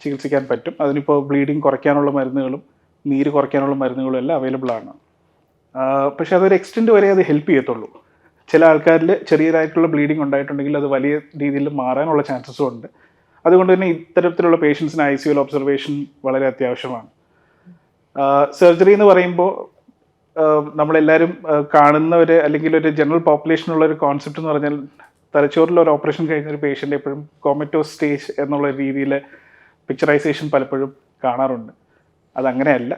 [SPEAKER 7] ചികിത്സിക്കാൻ പറ്റും. അതിനിപ്പോൾ ബ്ലീഡിങ് കുറയ്ക്കാനുള്ള മരുന്നുകളും നീര് കുറയ്ക്കാനുള്ള മരുന്നുകളും എല്ലാം അവൈലബിൾ ആണ്. പക്ഷേ അതൊരു എക്സ്റ്റെൻറ്റ് വരെ അത് ഹെൽപ്പ് ചെയ്യത്തുള്ളൂ. ചില ആൾക്കാരിൽ ചെറിയതായിട്ടുള്ള ബ്ലീഡിങ് ഉണ്ടായിട്ടുണ്ടെങ്കിൽ അത് വലിയ രീതിയിൽ മാറാനുള്ള ചാൻസസും ഉണ്ട്. അതുകൊണ്ട് തന്നെ ഇത്തരത്തിലുള്ള പേഷ്യൻസിന് ICU ഒബ്സർവേഷൻ വളരെ അത്യാവശ്യമാണ്. സർജറി എന്ന് പറയുമ്പോൾ നമ്മളെല്ലാവരും കാണുന്നവർ അല്ലെങ്കിൽ ഒരു ജനറൽ പോപ്പുലേഷനുള്ള ഒരു കോൺസെപ്റ്റ് എന്ന് പറഞ്ഞാൽ തലച്ചോറിൽ ഒരു ഓപ്പറേഷൻ കഴിഞ്ഞൊരു പേഷ്യൻ്റ് എപ്പോഴും കോമറ്റോസ് സ്റ്റേജ് എന്നുള്ള രീതിയിൽ പിക്ചറൈസേഷൻ പലപ്പോഴും കാണാറുണ്ട്. അതങ്ങനെയല്ല.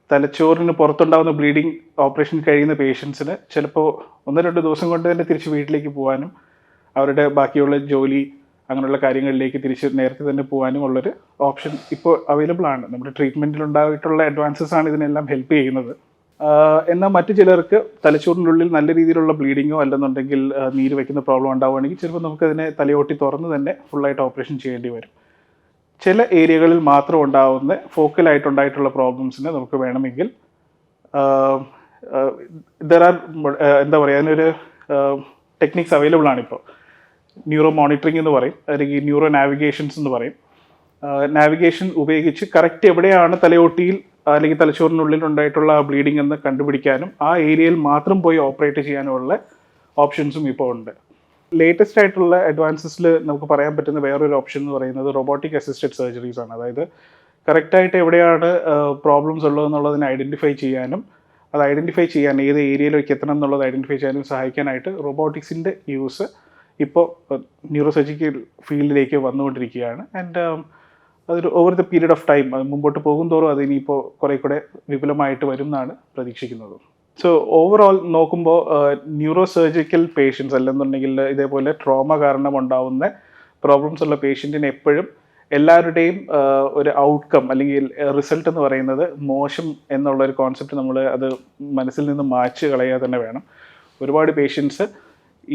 [SPEAKER 7] തലച്ചോറിന് പുറത്തുണ്ടാകുന്ന ബ്ലീഡിങ് ഓപ്പറേഷൻ കഴിയുന്ന പേഷ്യൻസിന് ചിലപ്പോൾ 1-2 ദിവസം കൊണ്ട് തന്നെ തിരിച്ച് വീട്ടിലേക്ക് പോകാനും അവരുടെ ബാക്കിയുള്ള ജോലി അങ്ങനെയുള്ള കാര്യങ്ങളിലേക്ക് തിരിച്ച് നേരത്തെ തന്നെ പോകാനും ഉള്ളൊരു ഓപ്ഷൻ ഇപ്പോൾ അവൈലബിൾ ആണ്. നമ്മുടെ ട്രീറ്റ്മെൻറ്റിലുണ്ടായിട്ടുള്ള അഡ്വാൻസസ് ആണ് ഇതിനെല്ലാം ഹെൽപ്പ് ചെയ്യുന്നത്. എന്നാൽ മറ്റു ചിലർക്ക് തലച്ചോറിനുള്ളിൽ നല്ല രീതിയിലുള്ള ബ്ലീഡിങ്ങോ അല്ലെന്നുണ്ടെങ്കിൽ നീര് വയ്ക്കുന്ന പ്രോബ്ലം ഉണ്ടാവുകയാണെങ്കിൽ ചിലപ്പോൾ നമുക്കതിനെ തലയോട്ടി തുറന്ന് തന്നെ ഫുള്ളായിട്ട് ഓപ്പറേഷൻ ചെയ്യേണ്ടി വരും. ചില ഏരിയകളിൽ മാത്രം ഉണ്ടാകുന്ന ഫോക്കലായിട്ടുണ്ടായിട്ടുള്ള പ്രോബ്ലംസിന് നമുക്ക് വേണമെങ്കിൽ എന്താ പറയുക, അതിനൊരു ടെക്നിക്സ് അവൈലബിൾ ആണിപ്പോൾ. ന്യൂറോ മോണിറ്ററിംഗ് എന്ന് പറയും, അല്ലെങ്കിൽ ന്യൂറോ നാവിഗേഷൻസ് എന്ന് പറയും. നാവിഗേഷൻ ഉപയോഗിച്ച് കറക്റ്റ് എവിടെയാണ് തലയോട്ടിയിൽ അല്ലെങ്കിൽ തലച്ചോറിനുള്ളിൽ ഉണ്ടായിട്ടുള്ള ആ ബ്ലീഡിംഗ് എന്ന് കണ്ടുപിടിക്കാനും ആ ഏരിയയിൽ മാത്രം പോയി ഓപ്പറേറ്റ് ചെയ്യാനുമുള്ള ഓപ്ഷൻസും ഇപ്പോൾ ഉണ്ട്. ലേറ്റസ്റ്റ് ആയിട്ടുള്ള അഡ്വാൻസസിൽ നമുക്ക് പറയാൻ പറ്റുന്ന വേറൊരു ഓപ്ഷൻ എന്ന് പറയുന്നത് റോബോട്ടിക് അസിസ്റ്റഡ് സർജറീസ് ആണ്. അതായത് കറക്റ്റായിട്ട് എവിടെയാണ് പ്രോബ്ലംസ് ഉള്ളതെന്നുള്ളതിനെ ഐഡൻറ്റിഫൈ ചെയ്യാനും അത് ഐഡൻറ്റിഫൈ ചെയ്യാൻ ഏത് ഏരിയയിലേക്ക് എത്തണം എന്നുള്ളത് ഐഡൻറ്റിഫൈ ചെയ്യാനും സഹായിക്കാനായിട്ട് റോബോട്ടിക്സിൻ്റെ യൂസ് ഇപ്പോൾ ന്യൂറോ സർജിക്കൽ ഫീൽഡിലേക്ക് വന്നുകൊണ്ടിരിക്കുകയാണ്. ആൻഡ് അതൊരു over the period of time അത് മുമ്പോട്ട് പോകും തോറും അത് ഇനിയിപ്പോൾ കുറേ കൂടെ വിപുലമായിട്ട് വരും എന്നാണ് പ്രതീക്ഷിക്കുന്നത്. സോ ഓവറോൾ നോക്കുമ്പോൾ ന്യൂറോ സർജിക്കൽ പേഷ്യൻസ് അല്ലെന്നുണ്ടെങ്കിൽ ഇതേപോലെ ട്രോമ കാരണം ഉണ്ടാവുന്ന പ്രോബ്ലംസ് ഉള്ള പേഷ്യൻറ്റിന് എപ്പോഴും എല്ലാവരുടെയും ഒരു ഔട്ട്കം അല്ലെങ്കിൽ റിസൾട്ട് എന്ന് പറയുന്നത് മോശം എന്നുള്ളൊരു കോൺസെപ്റ്റ് നമ്മൾ അത് മനസ്സിൽ നിന്ന് മായ്ച്ച് കളയാതെ തന്നെ വേണം. ഒരുപാട് പേഷ്യൻസ്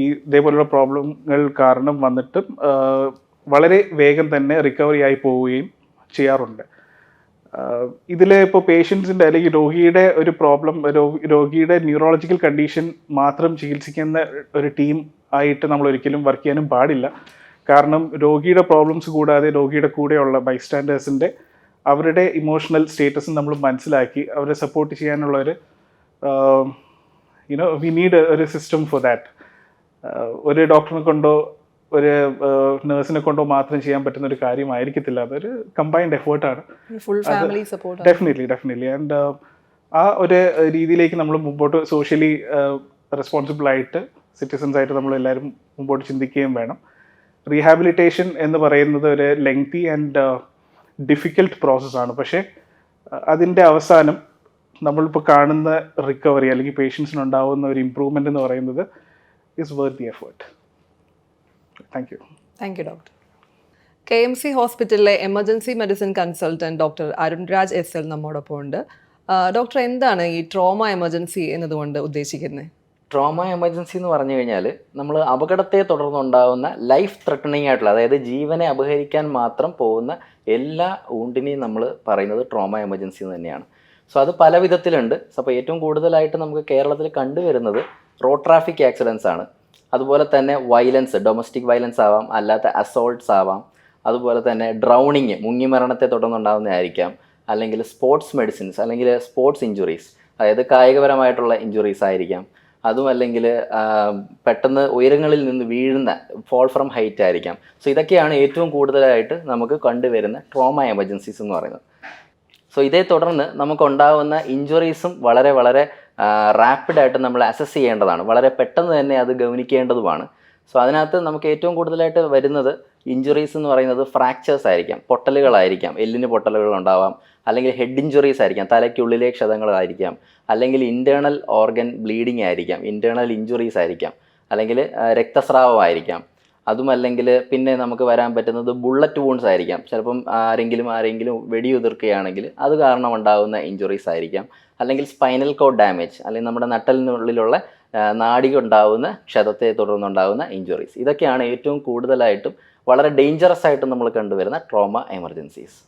[SPEAKER 7] ഇതേപോലുള്ള പ്രോബ്ലങ്ങൾ കാരണം വന്നിട്ടും വളരെ വേഗം തന്നെ റിക്കവറി ആയി പോവുകയും ചെയ്യാറുണ്ട്. ഇതിൽ ഇപ്പോൾ പേഷ്യൻസിൻ്റെ അല്ലെങ്കിൽ രോഗിയുടെ ഒരു പ്രോബ്ലം രോഗിയുടെ ന്യൂറോളജിക്കൽ കണ്ടീഷൻ മാത്രം ചികിത്സിക്കുന്ന ഒരു ടീം ആയിട്ട് നമ്മൾ ഒരിക്കലും വർക്ക് ചെയ്യാനും പാടില്ല. കാരണം രോഗിയുടെ പ്രോബ്ലംസ് കൂടാതെ രോഗിയുടെ കൂടെയുള്ള ബൈസ്റ്റാൻഡേഴ്സിൻ്റെ അവരുടെ ഇമോഷണൽ സ്റ്റേറ്റസ് നമ്മൾ മനസ്സിലാക്കി അവരെ സപ്പോർട്ട് ചെയ്യാനുള്ള ഒരു വി നീഡ് ഒരു സിസ്റ്റം ഫോർ ദാറ്റ്. ഒരു ഡോക്ടറിനെ കൊണ്ടോ ഒരു നേഴ്സിനെ കൊണ്ടോ മാത്രം ചെയ്യാൻ പറ്റുന്ന ഒരു കാര്യമായിരിക്കത്തില്ല. അതൊരു കമ്പൈൻഡ് എഫേർട്ടാണ്. ഡെഫിനറ്റ്ലി. ആൻഡ് ആ ഒരു രീതിയിലേക്ക് നമ്മൾ മുമ്പോട്ട് സോഷ്യലി റെസ്പോൺസിബിൾ ആയിട്ട് സിറ്റിസൺസ് ആയിട്ട് നമ്മൾ എല്ലാവരും മുമ്പോട്ട് ചിന്തിക്കുകയും വേണം. റീഹാബിലിറ്റേഷൻ എന്ന് പറയുന്നത് ഒരു ലെങ്തി ആൻഡ് ഡിഫിക്കൽട്ട് പ്രോസസ്സാണ്. പക്ഷേ അതിൻ്റെ അവസാനം നമ്മളിപ്പോൾ കാണുന്ന റിക്കവറി അല്ലെങ്കിൽ പേഷ്യൻസിനുണ്ടാവുന്ന ഒരു ഇമ്പ്രൂവ്മെൻ്റ് എന്ന് പറയുന്നത് is worth the effort. Thank you
[SPEAKER 1] doctor. KMC ഹോസ്പിറ്റലിലെ emergency medicine consultant doctor Arunraj SL നമ്മോടൊപ്പം ഉണ്ട്. ഡോക്ടർ, എന്താണ് ഈ ട്രോമ എമർജൻസി എന്നതുകൊണ്ട് ഉദ്ദേശിക്കുന്നത്?
[SPEAKER 8] ട്രോമ എമർജൻസി എന്ന് പറഞ്ഞു കഴിഞ്ഞാൽ നമ്മൾ അപകടത്തെ തുടർന്നുണ്ടാകുന്ന ലൈഫ് ത്രെട്ടണിങ് ആയിട്ടുള്ള, അതായത് ജീവനെ അപഹരിക്കാൻ മാത്രം പോകുന്ന എല്ലാ ഊണ്ടിനെയും നമ്മൾ പറയുന്നത് ട്രോമ എമർജൻസി എന്ന് തന്നെയാണ്. സോ അത് പല വിധത്തിലുണ്ട്. അപ്പോൾ ഏറ്റവും കൂടുതലായിട്ട് നമുക്ക് കേരളത്തിൽ കണ്ടുവരുന്നത് റോഡ് ട്രാഫിക് ആക്സിഡൻസ് ആണ്. അതുപോലെ തന്നെ വയലൻസ്, ഡൊമസ്റ്റിക് വയലൻസ് ആവാം, അല്ലാത്ത അസോൾട്ട്സ് ആവാം. അതുപോലെ തന്നെ ഡ്രൗണിങ്, മുങ്ങിമരണത്തെ തുടർന്നുണ്ടാകുന്നതായിരിക്കാം. അല്ലെങ്കിൽ സ്പോർട്സ് മെഡിസിൻസ് അല്ലെങ്കിൽ സ്പോർട്സ് ഇഞ്ചുറീസ്, അതായത് കായികപരമായിട്ടുള്ള ഇഞ്ചുറീസ് ആയിരിക്കാം. അതും അല്ലെങ്കിൽ പെട്ടെന്ന് ഉയരങ്ങളിൽ നിന്ന് വീഴുന്ന ഫോൾ ഫ്രം ഹൈറ്റ് ആയിരിക്കാം. സോ ഇതൊക്കെയാണ് ഏറ്റവും കൂടുതലായിട്ട് നമുക്ക് കണ്ടുവരുന്ന ട്രോമ എമർജൻസീസ് എന്ന് പറയുന്നത്. സോ ഇതേ തുടർന്ന് നമുക്കുണ്ടാകുന്ന ഇഞ്ചുറീസും വളരെ വളരെ റാപ്പിഡായിട്ട് നമ്മൾ അസസ് ചെയ്യേണ്ടതാണ്. വളരെ പെട്ടെന്ന് തന്നെ അത് ഗൗനിക്കേണ്ടതുമാണ്. സോ അതിനകത്ത് നമുക്ക് ഏറ്റവും കൂടുതലായിട്ട് വരുന്നത് ഇഞ്ചുറീസ് എന്ന് പറയുന്നത് ഫ്രാക്ചേഴ്സ് ആയിരിക്കാം, പൊട്ടലുകളായിരിക്കാം, എല്ലിന് പൊട്ടലുകൾ ഉണ്ടാവാം. അല്ലെങ്കിൽ ഹെഡ് ഇഞ്ചുറീസ് ആയിരിക്കാം, തലയ്ക്കുള്ളിലെ ക്ഷതങ്ങളായിരിക്കാം. അല്ലെങ്കിൽ ഇൻറ്റേർണൽ ഓർഗൻ ബ്ലീഡിങ് ആയിരിക്കാം, ഇൻറ്റേർണൽ ഇഞ്ചുറീസ് ആയിരിക്കാം. അല്ലെങ്കിൽ രക്തസ്രാവമായിരിക്കാം. അതുമല്ലെങ്കിൽ പിന്നെ നമുക്ക് വരാൻ പറ്റുന്നത് ബുള്ളറ്റ് വൂൺസ് ആയിരിക്കാം. ചിലപ്പം ആരെങ്കിലും വെടിയുതിർക്കുകയാണെങ്കിൽ അത് കാരണം ഉണ്ടാകുന്ന ഇഞ്ചുറീസ് ആയിരിക്കാം. അല്ലെങ്കിൽ സ്പൈനൽ കോഡ് ഡാമേജ്, അല്ലെങ്കിൽ നമ്മുടെ നട്ടലിനുള്ളിലുള്ള നാഡിക്കുണ്ടാകുന്ന ക്ഷതത്തെ തുടർന്നുണ്ടാകുന്ന ഇഞ്ചുറീസ്. ഇതൊക്കെയാണ് ഏറ്റവും കൂടുതലായിട്ടും വളരെ ഡേഞ്ചറസ് ആയിട്ട് നമ്മൾ കണ്ടുവരുന്ന ട്രോമ എമർജൻസീസ്.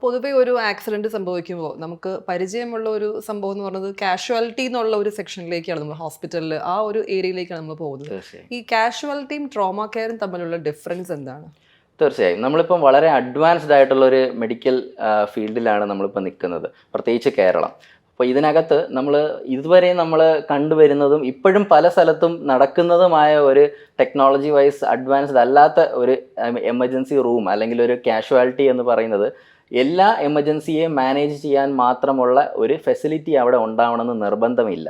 [SPEAKER 1] പൊതുവെ ഒരു ആക്സിഡൻറ്റ് സംഭവിക്കുമ്പോൾ നമുക്ക് പരിചയമുള്ള ഒരു സംഭവം എന്ന് പറയുന്നത് കാഷ്വാലിറ്റി എന്നുള്ള ഒരു സെക്ഷനിലേക്കാണ് നമ്മൾ ഹോസ്പിറ്റലിൽ ആ ഒരു ഏരിയയിലേക്കാണ് നമ്മൾ പോകുന്നത്. ഈ കാഷ്വാലിറ്റിയും ട്രോമ കെയറും തമ്മിലുള്ള ഡിഫറൻസ് എന്താണ്?
[SPEAKER 8] തീർച്ചയായും നമ്മളിപ്പം വളരെ അഡ്വാൻസ്ഡ് ആയിട്ടുള്ളൊരു മെഡിക്കൽ ഫീൽഡിലാണ് നമ്മളിപ്പോൾ നിൽക്കുന്നത്, പ്രത്യേകിച്ച് കേരളം. അപ്പോൾ ഇതിനകത്ത് നമ്മൾ ഇതുവരെ നമ്മൾ കണ്ടുവരുന്നതും ഇപ്പോഴും പല സ്ഥലത്തും നടക്കുന്നതുമായ ഒരു ടെക്നോളജി വൈസ് അഡ്വാൻസ്ഡ് അല്ലാത്ത ഒരു എമർജൻസി റൂം അല്ലെങ്കിൽ ഒരു കാഷ്വാലിറ്റി എന്ന് പറയുന്നത് എല്ലാ എമർജൻസിയെ മാനേജ് ചെയ്യാൻ മാത്രമുള്ള ഒരു ഫെസിലിറ്റി അവിടെ ഉണ്ടാവണമെന്ന് നിർബന്ധമില്ല.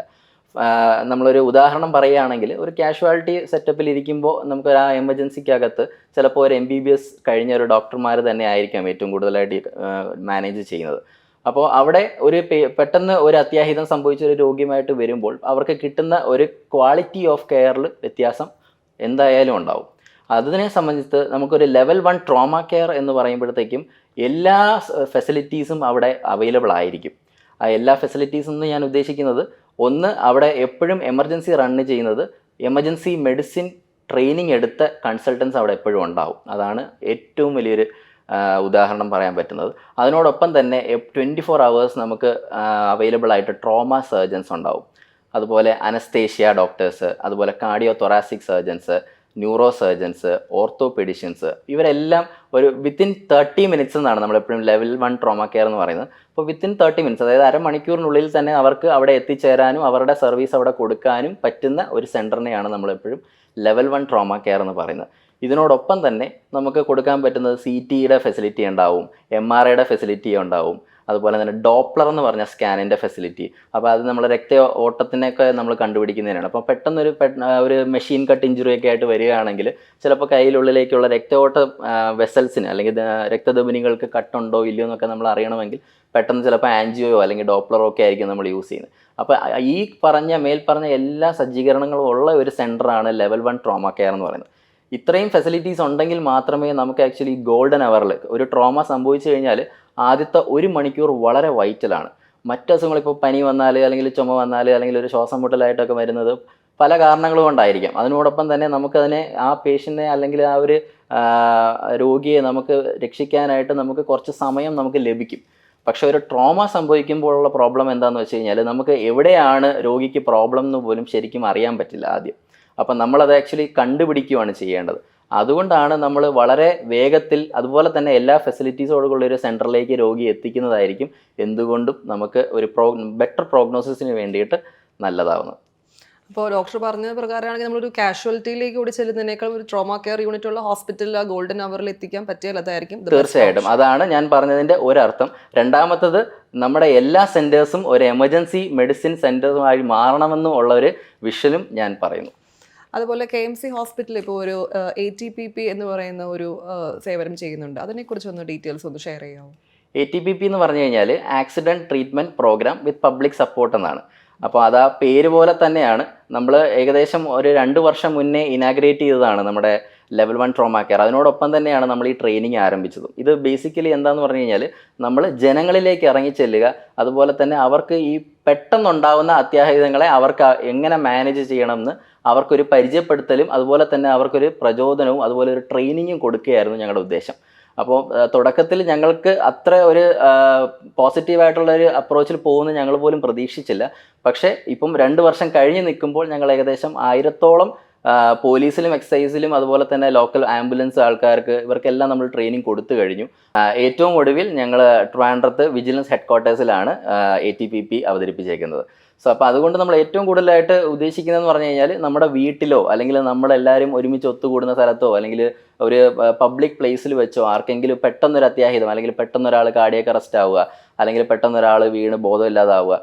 [SPEAKER 8] നമ്മളൊരു ഉദാഹരണം പറയുകയാണെങ്കിൽ ഒരു കാഷ്വാലിറ്റി സെറ്റപ്പിൽ ഇരിക്കുമ്പോൾ നമുക്ക് ആ എമർജൻസിക്കകത്ത് ചിലപ്പോൾ ഒരു MBBS കഴിഞ്ഞ ഒരു ഡോക്ടർമാർ തന്നെ ആയിരിക്കാം ഏറ്റവും കൂടുതലായിട്ട് മാനേജ് ചെയ്യുന്നത്. അപ്പോൾ അവിടെ ഒരു പെട്ടെന്ന് ഒരു അത്യാഹിതം സംഭവിച്ച ഒരു രോഗിയുമായിട്ട് വരുമ്പോൾ അവർക്ക് കിട്ടുന്ന ഒരു ക്വാളിറ്റി ഓഫ് കെയറിൽ വ്യത്യാസം എന്തായാലും ഉണ്ടാവും. അതിനെ സംബന്ധിച്ച് നമുക്കൊരു ലെവൽ 1 ട്രോമ കെയർ എന്ന് പറയുമ്പോഴത്തേക്കും എല്ലാ ഫെസിലിറ്റീസും അവിടെ അവൈലബിൾ ആയിരിക്കും. ആ എല്ലാ ഫെസിലിറ്റീസും എന്ന് ഞാൻ ഉദ്ദേശിക്കുന്നത്, ഒന്ന്, അവിടെ എപ്പോഴും എമർജൻസി റണ്ണ് ചെയ്യുന്നത് എമർജൻസി മെഡിസിൻ ട്രെയിനിങ് എടുത്ത കൺസൾട്ടൻസ് അവിടെ എപ്പോഴും ഉണ്ടാവും. അതാണ് ഏറ്റവും വലിയൊരു ഉദാഹരണം പറയാൻ പറ്റുന്നത്. അതിനോടൊപ്പം തന്നെ 24 hours നമുക്ക് അവൈലബിൾ ആയിട്ട് ട്രോമ സർജൻസ് ഉണ്ടാവും. അതുപോലെ അനസ്തേഷ്യ ഡോക്ടേഴ്സ്, അതുപോലെ cardio thoracic surgeons, neuro surgeons, orthopedicians, ഇവരെല്ലാം ഒരു വിത്തിൻ 30 മിനിറ്റ്സ് എന്നാണ് നമ്മളെപ്പോഴും ലെവൽ 1 ട്രോമ കെയർ എന്ന് പറയുന്നത്. അപ്പോൾ വിത്തിൻ 30 മിനിറ്റ്സ്, അതായത് അരമണിക്കൂറിനുള്ളിൽ തന്നെ അവർക്ക് അവിടെ എത്തിച്ചേരാനും അവരുടെ സർവീസ് അവിടെ കൊടുക്കാനും പറ്റുന്ന ഒരു സെൻറ്ററിനെയാണ് നമ്മളെപ്പോഴും ലെവൽ 1 ട്രോമ കെയർ എന്ന് പറയുന്നത്. ഇതിനോടൊപ്പം തന്നെ നമുക്ക് കൊടുക്കാൻ പറ്റുന്നത് CTയുടെ ഫെസിലിറ്റി ഉണ്ടാവും, MRIയുടെ ഫെസിലിറ്റി ഉണ്ടാവും, അതുപോലെ തന്നെ ഡോപ്ലർ എന്ന് പറഞ്ഞ സ്കാനിൻ്റെ ഫെസിലിറ്റി. അപ്പോൾ അത് നമ്മൾ രക്ത ഓട്ടത്തിനൊക്കെ നമ്മൾ കണ്ടുപിടിക്കുന്നതിനാണ്. അപ്പോൾ പെട്ടെന്നൊരു ഒരു മെഷീൻ കട്ട് ഇഞ്ചുറി ഒക്കെ ആയിട്ട് വരികയാണെങ്കിൽ ചിലപ്പോൾ കയ്യിലുള്ളിലേക്കുള്ള രക്തഓട്ട വെസൽസിന് അല്ലെങ്കിൽ രക്തധമനികൾക്ക് കട്ടുണ്ടോ ഇല്ലയോ എന്നൊക്കെ നമ്മൾ അറിയണമെങ്കിൽ പെട്ടെന്ന് ചിലപ്പോൾ ആൻജിയോയോ അല്ലെങ്കിൽ ഡോപ്ലറോ ഒക്കെ ആയിരിക്കും നമ്മൾ യൂസ് ചെയ്യുന്നത്. അപ്പോൾ ഈ മേൽപ്പറഞ്ഞ എല്ലാ സജ്ജീകരണങ്ങളും ഉള്ള ഒരു സെൻ്ററാണ് ലെവൽ 1 ട്രോമ കെയർ എന്ന് പറയുന്നത്. ഇത്രയും ഫെസിലിറ്റീസ് ഉണ്ടെങ്കിൽ മാത്രമേ നമുക്ക് ആക്ച്വലി ഗോൾഡൻ അവറിൽ ഒരു ട്രോമ സംഭവിച്ചു കഴിഞ്ഞാൽ ആദ്യത്തെ 1 മണിക്കൂർ വളരെ വൈറ്റലാണ്. മറ്റ് അസുഖങ്ങൾ ഇപ്പോൾ പനി വന്നാൽ അല്ലെങ്കിൽ ചുമ വന്നാൽ അല്ലെങ്കിൽ ഒരു ശ്വാസം മുട്ടലായിട്ടൊക്കെ വരുന്നത് പല കാരണങ്ങൾ കൊണ്ടായിരിക്കാം. അതിനോടൊപ്പം തന്നെ നമുക്കതിനെ ആ പേഷ്യൻറ്റിനെ അല്ലെങ്കിൽ ആ ഒരു രോഗിയെ നമുക്ക് രക്ഷിക്കാനായിട്ട് നമുക്ക് കുറച്ച് സമയം നമുക്ക് ലഭിക്കും. പക്ഷേ ഒരു ട്രോമ സംഭവിക്കുമ്പോഴുള്ള പ്രോബ്ലം എന്താണെന്ന് വെച്ച് കഴിഞ്ഞാൽ നമുക്ക് എവിടെയാണ് രോഗിക്ക് പ്രോബ്ലം എന്ന് പോലും ശരിക്കും അറിയാൻ പറ്റില്ല ആദ്യം. അപ്പം നമ്മളത് ആക്ച്വലി കണ്ടുപിടിക്കുകയാണ് ചെയ്യേണ്ടത്. അതുകൊണ്ടാണ് നമ്മൾ വളരെ വേഗത്തിൽ അതുപോലെ തന്നെ എല്ലാ ഫെസിലിറ്റീസോടുള്ള ഒരു സെൻറ്ററിലേക്ക് രോഗി എത്തിക്കുന്നതായിരിക്കും എന്തുകൊണ്ടും നമുക്ക് ഒരു ബെറ്റർ പ്രോഗ്നോസിസിന് വേണ്ടിയിട്ട് നല്ലതാവുന്നത്.
[SPEAKER 1] അപ്പോൾ ഡോക്ടർ പറഞ്ഞ പ്രകാരമാണെങ്കിൽ നമ്മളൊരു കാഷ്വാലിറ്റിയിലേക്ക് കൂടി ചെല്ലുന്നതിനേക്കാൾ ഒരു ട്രോമ കെയർ യൂണിറ്റ് ഉള്ള ഹോസ്പിറ്റലിൽ ആ ഗോൾഡൻ അവറിൽ എത്തിക്കാൻ പറ്റിയാൽ അതായിരിക്കും
[SPEAKER 8] തീർച്ചയായിട്ടും. അതാണ് ഞാൻ പറഞ്ഞതിൻ്റെ ഒരർത്ഥം. രണ്ടാമത്തത്, നമ്മുടെ എല്ലാ സെൻറ്റേഴ്സും ഒരു എമർജൻസി മെഡിസിൻ സെൻറ്റേഴ്സുമായി മാറണമെന്നും ഉള്ള ഒരു വിഷനും ഞാൻ പറയുന്നു.
[SPEAKER 1] അതുപോലെ KMC ഹോസ്പിറ്റലിൽ ഇപ്പോൾ ഒരു ATPP എന്ന് പറയുന്ന ഒരു സേവനം ചെയ്യുന്നുണ്ട്. അതിനെക്കുറിച്ച് ഒന്ന് ഡീറ്റെയിൽസ് ഒന്ന് ഷെയർ ചെയ്യാമോ?
[SPEAKER 8] ATPP എന്ന് പറഞ്ഞു കഴിഞ്ഞാൽ accident treatment program with public support എന്നാണ്. അപ്പോൾ അത് ആ പേര് പോലെ തന്നെയാണ്. നമ്മൾ ഏകദേശം ഒരു 2 വർഷം മുന്നേ ഇനാഗ്രേറ്റ് ചെയ്തതാണ് നമ്മുടെ ലെവൽ 1 ട്രോമ കെയർ. അതിനോടൊപ്പം തന്നെയാണ് നമ്മൾ ഈ ട്രെയിനിങ് ആരംഭിച്ചതും. ഇത് ബേസിക്കലി എന്താണെന്ന് പറഞ്ഞു കഴിഞ്ഞാൽ നമ്മൾ ജനങ്ങളിലേക്ക് ഇറങ്ങിച്ചെല്ലുക, അതുപോലെ തന്നെ അവർക്ക് ഈ പെട്ടെന്നുണ്ടാവുന്ന അത്യാഹിതങ്ങളെ അവർക്ക് എങ്ങനെ മാനേജ് ചെയ്യണമെന്ന് അവർക്കൊരു പരിചയപ്പെടുത്തലും അതുപോലെ തന്നെ അവർക്കൊരു പ്രചോദനവും അതുപോലെ ഒരു ട്രെയിനിങ്ങും കൊടുക്കുകയായിരുന്നു ഞങ്ങളുടെ ഉദ്ദേശം. അപ്പോൾ തുടക്കത്തിൽ ഞങ്ങൾക്ക് അത്ര ഒരു പോസിറ്റീവായിട്ടുള്ളൊരു അപ്രോച്ചിൽ പോകുന്ന ഞങ്ങൾ പോലും പ്രതീക്ഷിച്ചില്ല. പക്ഷേ ഇപ്പം 2 വർഷം കഴിഞ്ഞ് നിൽക്കുമ്പോൾ ഞങ്ങൾ ഏകദേശം 1000-ഓളം പോലീസിലും എക്സൈസിലും അതുപോലെ തന്നെ ലോക്കൽ ആംബുലൻസ് ആൾക്കാർക്ക് ഇവർക്കെല്ലാം നമ്മൾ ട്രെയിനിങ് കൊടുത്തു കഴിഞ്ഞു. ഏറ്റവും ഒടുവിൽ ഞങ്ങൾ ട്രിവാൻഡ്രത്ത് വിജിലൻസ് ഹെഡ്ക്വാർട്ടേഴ്സിലാണ് ATPP അവതരിപ്പിച്ചേക്കുന്നത്. സോ അപ്പോൾ അതുകൊണ്ട് നമ്മൾ ഏറ്റവും കൂടുതലായിട്ട് ഉദ്ദേശിക്കുന്നതെന്ന് പറഞ്ഞു കഴിഞ്ഞാൽ നമ്മുടെ വീട്ടിലോ അല്ലെങ്കിൽ നമ്മളെല്ലാവരും ഒരുമിച്ച് ഒത്തുകൂടുന്ന സ്ഥലത്തോ അല്ലെങ്കിൽ ഒരു പബ്ലിക് പ്ലേസിൽ വെച്ചോ ആർക്കെങ്കിലും പെട്ടെന്നൊരു അത്യാഹിതം അല്ലെങ്കിൽ പെട്ടെന്നൊരാൾ കാർഡിയക് അറസ്റ്റ് ആവുക അല്ലെങ്കിൽ പെട്ടെന്നൊരാൾ വീണ് ബോധമില്ലാതാവുക,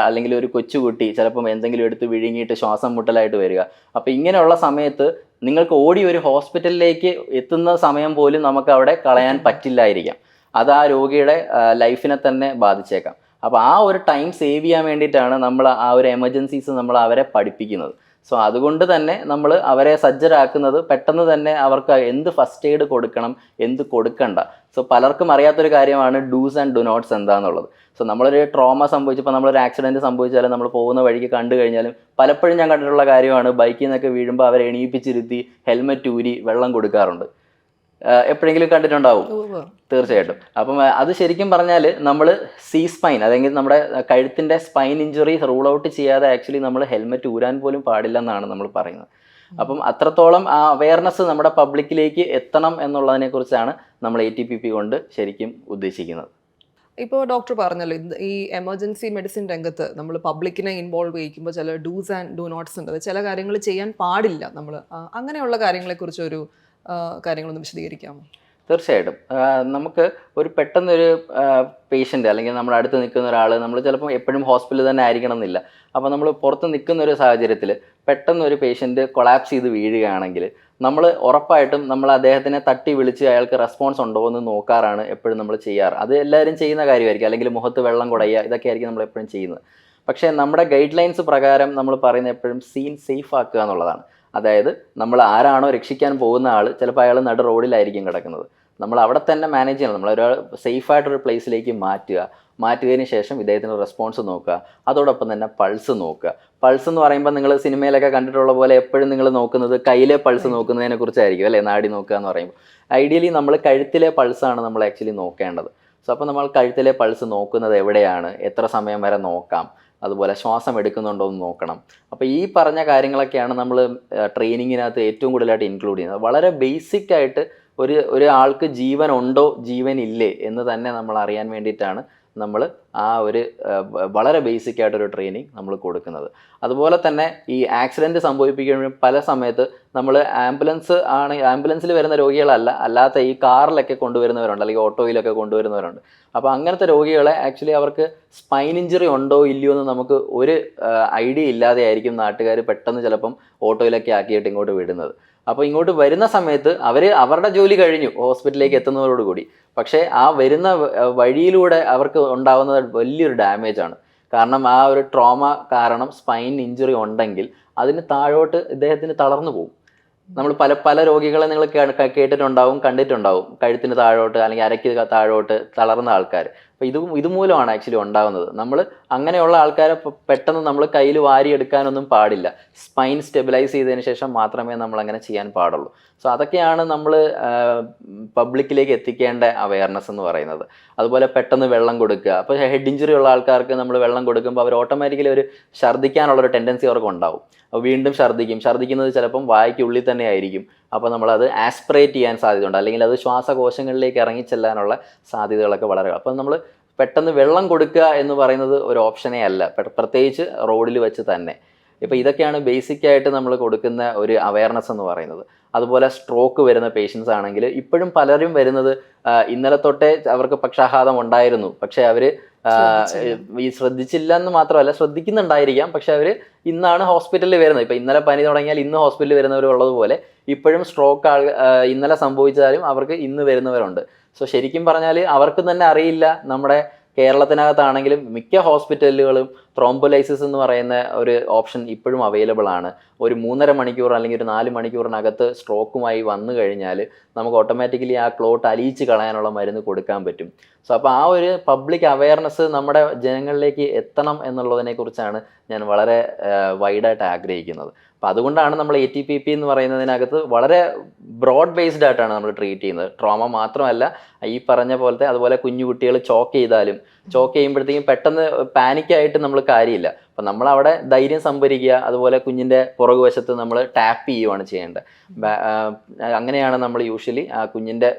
[SPEAKER 8] അല്ലെങ്കിൽ ഒരു കൊച്ചുകുട്ടി ചിലപ്പം എന്തെങ്കിലും എടുത്ത് വിഴുങ്ങിയിട്ട് ശ്വാസം മുട്ടലായിട്ട് വരിക. അപ്പോൾ ഇങ്ങനെയുള്ള സമയത്ത് നിങ്ങൾക്ക് ഓടി ഒരു ഹോസ്പിറ്റലിലേക്ക് എത്തുന്ന സമയം പോലും നമുക്ക് അവിടെ കളയാൻ പറ്റില്ലായിരിക്കാം. അത് ആ രോഗിയുടെ ലൈഫിനെ തന്നെ ബാധിച്ചേക്കാം. അപ്പോൾ ആ ഒരു ടൈം സേവ് ചെയ്യാൻ വേണ്ടിയിട്ടാണ് നമ്മൾ ആ ഒരു എമർജൻസീസ് നമ്മൾ അവരെ പഠിപ്പിക്കുന്നത്. സോ അതുകൊണ്ട് തന്നെ നമ്മൾ അവരെ സജ്ജരാക്കുന്നത് പെട്ടെന്ന് തന്നെ അവർക്ക് എന്ത് ഫസ്റ്റ് എയ്ഡ് കൊടുക്കണം, എന്ത് കൊടുക്കണ്ട. സോ പലർക്കും അറിയാത്തൊരു കാര്യമാണ് ഡൂസ് ആൻഡ് ഡു നോട്ട്സ് എന്താണെന്നുള്ളത്. സോ നമ്മളൊരു ട്രോമ സംഭവിച്ചപ്പോൾ നമ്മളൊരു ആക്സിഡൻറ്റ് സംഭവിച്ചാലും നമ്മൾ പോകുന്ന വഴിക്ക് കണ്ടു കഴിഞ്ഞാലും പലപ്പോഴും ഞാൻ കണ്ടിട്ടുള്ള കാര്യമാണ് ബൈക്കിൽ നിന്നൊക്കെ വീഴുമ്പോൾ അവരെ എണീപ്പിച്ചിരുത്തി ഹെൽമെറ്റ് ഊരി വെള്ളം കൊടുക്കാറുണ്ട്. എപ്പോഴെങ്കിലും കണ്ടിട്ടുണ്ടാവും തീർച്ചയായിട്ടും. അപ്പം അത് ശരിക്കും പറഞ്ഞാൽ നമ്മൾ സ്പൈൻ അല്ലെങ്കിൽ നമ്മുടെ കഴുത്തിൻ്റെ സ്പൈൻ ഇഞ്ചുറി റൂൾ ഔട്ട് ചെയ്യാതെ ആക്ച്വലി നമ്മൾ ഹെൽമെറ്റ് ഊരാൻ പോലും പാടില്ലെന്നാണ് നമ്മൾ പറയുന്നത്. അപ്പം അത്രത്തോളം ആ അവയർനെസ് നമ്മുടെ പബ്ലിക്കിലേക്ക് എത്തണം എന്നുള്ളതിനെക്കുറിച്ചാണ് നമ്മൾ ATPP കൊണ്ട് ശരിക്കും ഉദ്ദേശിക്കുന്നത്.
[SPEAKER 1] ഇപ്പോൾ ഡോക്ടർ പറഞ്ഞല്ലോ ഈ എമർജൻസി മെഡിസിൻ രംഗത്ത് നമ്മൾ പബ്ലിക്കിനെ ഇൻവോൾവ് ചെയ്യിക്കുമ്പോൾ ചില ഡൂസ് ആൻഡ് ഡു നോട്ട്സ് ഉണ്ട്. ചില കാര്യങ്ങൾ ചെയ്യാൻ പാടില്ല നമ്മൾ. അങ്ങനെയുള്ള കാര്യങ്ങളെക്കുറിച്ച് ഒരു കാര്യങ്ങളൊന്ന് വിശദീകരിക്കാമോ?
[SPEAKER 8] തീർച്ചയായിട്ടും. നമുക്ക് ഒരു പെട്ടെന്നൊരു പേഷ്യൻ്റ് അല്ലെങ്കിൽ നമ്മുടെ അടുത്ത് നിൽക്കുന്ന ഒരാൾ, നമ്മൾ ചിലപ്പോൾ എപ്പോഴും ഹോസ്പിറ്റലിൽ തന്നെ ആയിരിക്കണം എന്നില്ല. അപ്പോൾ നമ്മൾ പുറത്ത് നിൽക്കുന്ന ഒരു സാഹചര്യത്തിൽ പെട്ടെന്നൊരു പേഷ്യൻ്റ് കൊളാപ്സ് ചെയ്ത് വീഴുകയാണെങ്കിൽ നമ്മൾ ഉറപ്പായിട്ടും നമ്മൾ അദ്ദേഹത്തിനെ തട്ടി വിളിച്ച് അയാൾക്ക് റെസ്പോൺസ് ഉണ്ടോ എന്ന് നോക്കാറാണ് എപ്പോഴും നമ്മൾ ചെയ്യാറ്. അത് എല്ലാവരും ചെയ്യുന്ന കാര്യമായിരിക്കും. അല്ലെങ്കിൽ മുഖത്ത് വെള്ളം കുടയുക, ഇതൊക്കെ ആയിരിക്കും നമ്മൾ എപ്പോഴും ചെയ്യുന്നത്. പക്ഷേ നമ്മുടെ ഗൈഡ് ലൈൻസ് പ്രകാരം നമ്മൾ പറയുന്നത് എപ്പോഴും സീൻ സേഫ് ആക്കുക എന്നുള്ളതാണ്. അതായത് നമ്മൾ ആരാണോ രക്ഷിക്കാൻ പോകുന്ന ആൾ ചിലപ്പോൾ അയാൾ നട റോഡിലായിരിക്കും കിടക്കുന്നത്. നമ്മൾ അവിടെ തന്നെ മാനേജ് ചെയ്യണം. നമ്മളൊരാൾ സേഫായിട്ടൊരു പ്ലേസിലേക്ക് മാറ്റുകതിന് ശേഷം ഇദ്ദേഹത്തിൻ്റെ റെസ്പോൺസ് നോക്കുക. അതോടൊപ്പം തന്നെ പൾസ് നോക്കുക. പൾസ് എന്ന് പറയുമ്പോൾ നിങ്ങൾ സിനിമയിലൊക്കെ കണ്ടിട്ടുള്ള പോലെ എപ്പോഴും നിങ്ങൾ നോക്കുന്നത് കയ്യിലെ പൾസ് നോക്കുന്നതിനെ കുറിച്ചായിരിക്കും അല്ലേ, നാടി നോക്കുക എന്ന് പറയുമ്പോൾ. ഐഡിയലി നമ്മൾ കഴുത്തിലെ പൾസാണ് നമ്മൾ ആക്ച്വലി നോക്കേണ്ടത്. സോ അപ്പോൾ നമ്മൾ കഴുത്തിലെ പൾസ് നോക്കുന്നത് എവിടെയാണ്, എത്ര സമയം വരെ നോക്കാം, അതുപോലെ ശ്വാസം എടുക്കുന്നുണ്ടോ എന്ന് നോക്കണം. അപ്പോൾ ഈ പറഞ്ഞ കാര്യങ്ങളൊക്കെയാണ് നമ്മൾ ട്രെയിനിങ്ങിനകത്ത് ഏറ്റവും കൂടുതലായിട്ട് ഇൻക്ലൂഡ് ചെയ്യുന്നത്. വളരെ ബേസിക് ആയിട്ട് ഒരാൾക്ക് ജീവൻ ഉണ്ടോ ജീവൻ ഇല്ലേ എന്ന് തന്നെ നമ്മൾ അറിയാൻ വേണ്ടിയിട്ടാണ് നമ്മൾ ആ ഒരു വളരെ ബേസിക് ആയിട്ടൊരു ട്രെയിനിങ് നമ്മൾ കൊടുക്കുന്നത്. അതുപോലെ തന്നെ ഈ ആക്സിഡൻറ്റ് സംഭവിപ്പിക്കുമ്പോൾ പല സമയത്ത് നമ്മൾ ആംബുലൻസിൽ വരുന്ന രോഗികളല്ല, അല്ലാത്ത ഈ കാറിലൊക്കെ കൊണ്ടുവരുന്നവരുണ്ട്, അല്ലെങ്കിൽ ഓട്ടോയിലൊക്കെ കൊണ്ടുവരുന്നവരുണ്ട്. അപ്പോൾ അങ്ങനത്തെ രോഗികളെ ആക്ച്വലി അവർക്ക് സ്പൈൻ ഇഞ്ചുറി ഉണ്ടോ ഇല്ലയോ എന്ന് നമുക്ക് ഒരു ഐഡിയ ഇല്ലാതെ ആയിരിക്കും നാട്ടുകാർ പെട്ടെന്ന് ചിലപ്പം ഓട്ടോയിലൊക്കെ ആക്കിയിട്ട് ഇങ്ങോട്ട് വിടുന്നത്. അപ്പോൾ ഇങ്ങോട്ട് വരുന്ന സമയത്ത് അവരുടെ ജോലി കഴിഞ്ഞു ഹോസ്പിറ്റലിലേക്ക് എത്തുന്നതോടുകൂടി, പക്ഷേ ആ വരുന്ന വഴിയിലൂടെ അവർക്ക് ഉണ്ടാകുന്നത് വലിയൊരു ഡാമേജാണ്. കാരണം ആ ഒരു ട്രോമ കാരണം സ്പൈൻ ഇഞ്ചുറി ഉണ്ടെങ്കിൽ അതിന് താഴോട്ട് ഇദ്ദേഹത്തിന് തളർന്നു പോകും. നമ്മൾ പല രോഗികളെ നിങ്ങൾ കേട്ടിട്ടുണ്ടാവും, കണ്ടിട്ടുണ്ടാവും, കഴുത്തിന് താഴോട്ട് അല്ലെങ്കിൽ അരയ്ക്ക് താഴോട്ട് തളർന്ന ആൾക്കാർ. അപ്പോൾ ഇതുമൂലമാണ് ആക്ച്വലി ഉണ്ടാകുന്നത്. നമ്മൾ അങ്ങനെയുള്ള ആൾക്കാരെ പെട്ടെന്ന് നമ്മൾ കയ്യിൽ വാരിയെടുക്കാനൊന്നും പാടില്ല. സ്പൈൻ സ്റ്റെബിലൈസ് ചെയ്തതിന് ശേഷം മാത്രമേ നമ്മൾ അങ്ങനെ ചെയ്യാൻ പാടുള്ളൂ. സോ അതൊക്കെയാണ് നമ്മൾ പബ്ലിക്കിലേക്ക് എത്തിക്കേണ്ട അവയർനെസ് എന്ന് പറയുന്നത്. അതുപോലെ പെട്ടെന്ന് വെള്ളം കൊടുക്കുക. അപ്പോൾ ഹെഡ് ഇഞ്ചുറി ഉള്ള ആൾക്കാർക്ക് നമ്മൾ വെള്ളം കൊടുക്കുമ്പോൾ അവർ ഓട്ടോമാറ്റിക്കലി ഒരു ഛർദ്ദിക്കാനുള്ളൊരു ടെൻഡൻസി അവർക്ക് ഉണ്ടാവും. അപ്പോൾ വീണ്ടും ഛർദ്ദിക്കുന്നത് ചിലപ്പം വായ്ക്കുള്ളിൽ തന്നെ ആയിരിക്കും. അപ്പോൾ നമ്മളത് ആസ്പിറേറ്റ് ചെയ്യാൻ സാധ്യതയുണ്ട്, അല്ലെങ്കിൽ അത് ശ്വാസകോശങ്ങളിലേക്ക് ഇറങ്ങിച്ചെല്ലാനുള്ള സാധ്യതകളൊക്കെ വളരെ. അപ്പം നമ്മൾ പെട്ടെന്ന് വെള്ളം കൊടുക്കുക എന്ന് പറയുന്നത് ഒരു ഓപ്ഷനേ അല്ല, പ്രത്യേകിച്ച് റോഡിൽ വെച്ച് തന്നെ. ഇപ്പോൾ ഇതൊക്കെയാണ് ബേസിക് ആയിട്ട് നമ്മൾ കൊടുക്കുന്ന ഒരു അവയർനെസ് എന്ന് പറയുന്നത്. അതുപോലെ സ്ട്രോക്ക് വരുന്ന പേഷ്യൻസ് ആണെങ്കിൽ ഇപ്പോഴും പലരും വരുന്നത് ഇന്നലെ തൊട്ടേ അവർക്ക് പക്ഷാഘാതം ഉണ്ടായിരുന്നു, പക്ഷേ അവർ ഈ ശ്രദ്ധിച്ചില്ല എന്ന് മാത്രമല്ല, ശ്രദ്ധിക്കുന്നുണ്ടായിരിക്കാം, പക്ഷെ അവർ ഇന്നാണ് ഹോസ്പിറ്റലിൽ വരുന്നത്. ഇപ്പം ഇന്നലെ പനി തുടങ്ങിയാൽ ഇന്ന് ഹോസ്പിറ്റലിൽ വരുന്നവരുള്ളതുപോലെ ഇപ്പോഴും സ്ട്രോക്ക് ഇന്നലെ സംഭവിച്ചാലും അവർക്ക് ഇന്ന് വരുന്നവരുണ്ട്. സോ ശരിക്കും പറഞ്ഞാൽ അവർക്കും തന്നെ അറിയില്ല. നമ്മുടെ കേരളത്തിനകത്താണെങ്കിലും മിക്ക ഹോസ്പിറ്റലുകളും ത്രോംബോലൈസിസ് എന്ന് പറയുന്ന ഒരു ഓപ്ഷൻ ഇപ്പോഴും അവൈലബിൾ ആണ്. ഒരു 3.5 മണിക്കൂർ അല്ലെങ്കിൽ ഒരു 4 മണിക്കൂറിനകത്ത് സ്ട്രോക്കുമായി വന്നു കഴിഞ്ഞാൽ നമുക്ക് ഓട്ടോമാറ്റിക്കലി ആ ക്ലോട്ട് അലിയിച്ച് കളയാനുള്ള മരുന്ന് കൊടുക്കാൻ പറ്റും. സോ അപ്പോൾ ആ ഒരു പബ്ലിക് അവയർനെസ് നമ്മുടെ ജനങ്ങളിലേക്ക് എത്തണം എന്നുള്ളതിനെക്കുറിച്ചാണ് ഞാൻ വളരെ വൈഡായിട്ട് ആഗ്രഹിക്കുന്നത്. അപ്പോൾ അതുകൊണ്ടാണ് നമ്മൾ ATPP എന്ന് പറയുന്നതിനകത്ത് വളരെ ബ്രോഡ് ബേസ്ഡ് ആയിട്ടാണ് നമ്മൾ ട്രീറ്റ് ചെയ്യുന്നത്. ട്രോമ മാത്രമല്ല, ഈ പറഞ്ഞ പോലത്തെ അതുപോലെ കുഞ്ഞു കുട്ടികൾ ചോക്ക് ചെയ്യുമ്പോഴത്തേക്കും പെട്ടെന്ന് പാനിക്കായിട്ട് നമ്മൾ കാര്യമില്ല. അപ്പം നമ്മളവിടെ ധൈര്യം സംഭരിക്കുക, അതുപോലെ കുഞ്ഞിൻ്റെ പുറകുവശത്ത് നമ്മൾ ടാപ്പ് ചെയ്യുകയാണ് ചെയ്യേണ്ടത്. അങ്ങനെയാണ് നമ്മൾ യൂഷ്വലി ആ കുഞ്ഞിൻ്റെ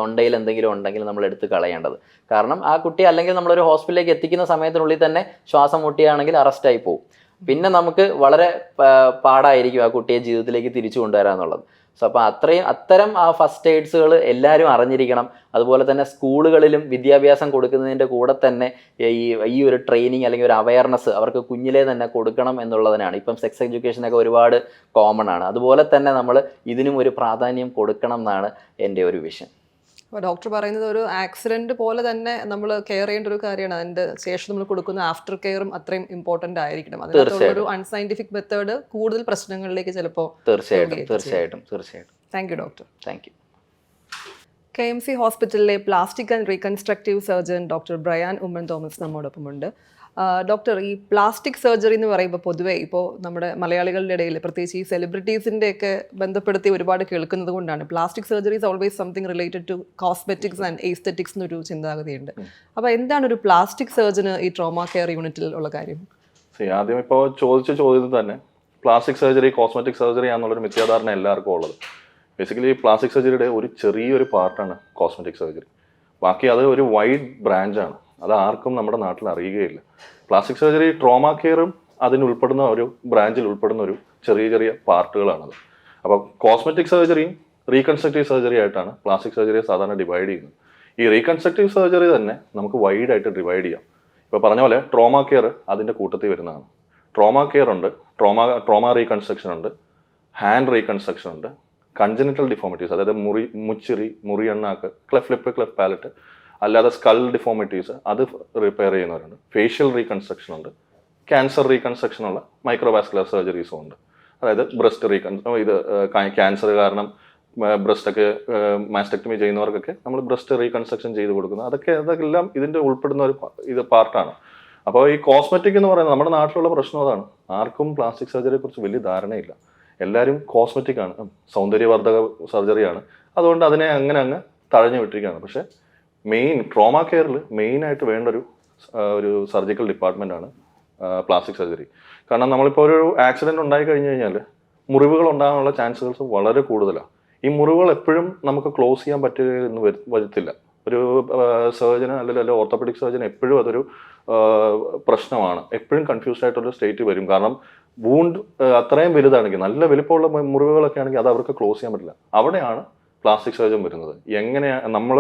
[SPEAKER 8] തൊണ്ടയിൽ എന്തെങ്കിലും ഉണ്ടെങ്കിൽ നമ്മൾ എടുത്ത് കളയേണ്ടത്. കാരണം ആ കുട്ടി അല്ലെങ്കിൽ നമ്മളൊരു ഹോസ്പിറ്റലിലേക്ക് എത്തിക്കുന്ന സമയത്തിനുള്ളിൽ തന്നെ ശ്വാസം മുട്ടിയാണെങ്കിൽ അറസ്റ്റായി പോകും. പിന്നെ നമുക്ക് വളരെ പാടായിരിക്കും ആ കുട്ടിയെ ജീവിതത്തിലേക്ക് തിരിച്ചു കൊണ്ടുവരാന്നുള്ളത്. സോ അപ്പോൾ അത്തരം ആ ഫസ്റ്റ് എയ്ഡ്സുകൾ എല്ലാവരും അറിഞ്ഞിരിക്കണം. അതുപോലെ തന്നെ സ്കൂളുകളിലും വിദ്യാഭ്യാസം കൊടുക്കുന്നതിൻ്റെ കൂടെ തന്നെ ഈ ഒരു ട്രെയിനിങ് അല്ലെങ്കിൽ ഒരു അവയർനെസ് അവർക്ക് കുഞ്ഞിലേ തന്നെ കൊടുക്കണം എന്നുള്ളതിനാണ്. ഇപ്പം സെക്സ് എഡ്യൂക്കേഷനൊക്കെ ഒരുപാട് കോമൺ ആണ്. അതുപോലെ തന്നെ നമ്മൾ ഇതിനും ഒരു പ്രാധാന്യം കൊടുക്കണം എന്നാണ് എൻ്റെ ഒരു വിഷൻ.
[SPEAKER 1] അപ്പോൾ ഡോക്ടർ പറയുന്നത് ഒരു ആക്സിഡന്റ് പോലെ തന്നെ നമ്മൾ കെയർ ചെയ്യേണ്ട ഒരു കാര്യമാണ്. അതിന്റെ ശേഷം നമ്മൾ കൊടുക്കുന്ന ആഫ്റ്റർ കെയറും അത്രയും ഇമ്പോർട്ടന്റ് ആയിരിക്കണം. അതിനകത്തുള്ള അൺസയന്റിഫിക് മെത്തേഡ് കൂടുതൽ പ്രശ്നങ്ങളിലേക്ക് ചിലപ്പോൾ.
[SPEAKER 8] തീർച്ചയായിട്ടും.
[SPEAKER 1] Thank you doctor.
[SPEAKER 8] Thank you.
[SPEAKER 1] KMC ഹോസ്പിറ്റലിലെ plastic and reconstructive surgeon doctor Brian Oommen Thomas നമ്മോടൊപ്പമുണ്ട്. ഡോക്ടർ, ഈ പ്ലാസ്റ്റിക് സർജറി എന്ന് പറയുമ്പോൾ പൊതുവേ ഇപ്പോൾ നമ്മുടെ മലയാളികളുടെ ഇടയിൽ പ്രത്യേകിച്ച് ഈ സെലിബ്രിറ്റീസിൻ്റെയൊക്കെ ബന്ധപ്പെടുത്തി ഒരുപാട് കേൾക്കുന്നത് കൊണ്ടാണ് plastic surgery is always something related to cosmetics and aesthetics എന്നൊരു ചിന്താഗതിയുണ്ട്. അപ്പോൾ എന്താണ് ഒരു പ്ലാസ്റ്റിക് സർജന് ഈ ട്രോമ കെയർ യൂണിറ്റിൽ ഉള്ള കാര്യം?
[SPEAKER 9] ആദ്യം ഇപ്പോൾ ചോദിച്ച ചോദ്യത്തിൽ തന്നെ പ്ലാസ്റ്റിക് സർജറി കോസ്മെറ്റിക് സർജറി ആണെന്നുള്ളൊരു മിഥ്യാധാരണ എല്ലാവർക്കും ഉള്ളത്. ബേസിക്കലി പ്ലാസ്റ്റിക് സർജറിയുടെ ഒരു ചെറിയൊരു പാർട്ടാണ് കോസ്മെറ്റിക് സർജറി. ബാക്കി അത് ഒരു വൈഡ് ബ്രാഞ്ചാണ്. അത് ആർക്കും നമ്മുടെ നാട്ടിൽ അറിയുകയില്ല. പ്ലാസ്റ്റിക് സർജറി ട്രോമ കെയറും അതിനുൾപ്പെടുന്ന ഒരു ബ്രാഞ്ചിൽ ഉൾപ്പെടുന്ന ഒരു ചെറിയ പാർട്ടുകളാണത്. അപ്പോൾ കോസ്മെറ്റിക് സർജറിയും റീകൺസ്ട്രക്റ്റീവ് സർജറി ആയിട്ടാണ് പ്ലാസ്റ്റിക് സർജറിയെ സാധാരണ ഡിവൈഡ് ചെയ്യുന്നത്. ഈ റീകൺസ്ട്രക്റ്റീവ് സർജറി തന്നെ നമുക്ക് വൈഡായിട്ട് ഡിവൈഡ് ചെയ്യാം. ഇപ്പോൾ പറഞ്ഞ പോലെ ട്രോമ കെയർ അതിൻ്റെ കൂട്ടത്തിൽ വരുന്നതാണ്. ട്രോമ കെയർ ഉണ്ട്, ട്രോമ റീകൺസ്ട്രക്ഷൻ ഉണ്ട്, ഹാൻഡ് റീകൺസ്ട്രക്ഷൻ ഉണ്ട്, കൺജനിറ്റൽ ഡിഫോമിറ്റീസ് അതായത് മുറി എണ്ണാക്ക്, ക്ലെഫ് ലിപ്പ്, ക്ലെഫ് പാലറ്റ്, അല്ലാതെ സ്കൾ ഡിഫോമിറ്റീസ് അത് റിപ്പയർ ചെയ്യുന്നവരുണ്ട്. ഫേഷ്യൽ റീകൺസ്ട്രക്ഷൻ ഉണ്ട്, ക്യാൻസർ റീകൺസ്ട്രക്ഷൻ ഉള്ള മൈക്രോവാസ്കുലർ സർജറീസും ഉണ്ട്. അതായത് ബ്രസ്റ്റ് ക്യാൻസർ കാരണം ബ്രസ്റ്റൊക്കെ മാസ്റ്റക്ടമി ചെയ്യുന്നവർക്കൊക്കെ നമ്മൾ ബ്രസ്റ്റ് റീകൺസ്ട്രക്ഷൻ ചെയ്ത് കൊടുക്കുന്നത് അതെല്ലാം ഇതിൻ്റെ ഉൾപ്പെടുന്ന ഒരു പാർട്ടാണ്. അപ്പോൾ ഈ കോസ്മെറ്റിക് എന്ന് പറയുന്നത് നമ്മുടെ നാട്ടിലുള്ള പ്രശ്നം അതാണ്. ആർക്കും പ്ലാസ്റ്റിക് സർജറിയെ കുറിച്ച് വലിയ ധാരണയില്ല. എല്ലാവരും കോസ്മെറ്റിക് ആണ്, സൗന്ദര്യവർദ്ധക സർജറിയാണ്, അതുകൊണ്ട് അതിനെ അങ്ങ് തഴഞ്ഞു വിട്ടിരിക്കുകയാണ്. പക്ഷേ ട്രോമ കെയറിൽ മെയിനായിട്ട് വേണ്ട ഒരു സർജിക്കൽ ഡിപ്പാർട്ട്മെൻറ്റാണ് പ്ലാസ്റ്റിക് സർജറി. കാരണം നമ്മളിപ്പോൾ ഒരു ആക്സിഡൻറ്റ് ഉണ്ടായി കഴിഞ്ഞ് കഴിഞ്ഞാൽ മുറിവുകൾ ഉണ്ടാകാനുള്ള ചാൻസുകൾ വളരെ കൂടുതലാണ്. ഈ മുറിവുകൾ എപ്പോഴും നമുക്ക് ക്ലോസ് ചെയ്യാൻ പറ്റുമെന്ന് വരത്തില്ല. ഒരു സർജന് അല്ലെങ്കിൽ ഓർത്തോപെഡിക് സർജൻ എപ്പോഴും അതൊരു പ്രശ്നമാണ്. എപ്പോഴും കൺഫ്യൂസ്ഡ് ആയിട്ടുള്ള സ്റ്റേറ്റ് വരും. കാരണം വൂണ്ട് അത്രയും വലുതാണെങ്കിൽ, നല്ല വലിപ്പമുള്ള മുറിവുകളൊക്കെ ആണെങ്കിൽ അത് അവർക്ക് ക്ലോസ് ചെയ്യാൻ പറ്റില്ല. അവിടെയാണ് പ്ലാസ്റ്റിക് സർജൻ വരുന്നത്. എങ്ങനെയാണ് നമ്മൾ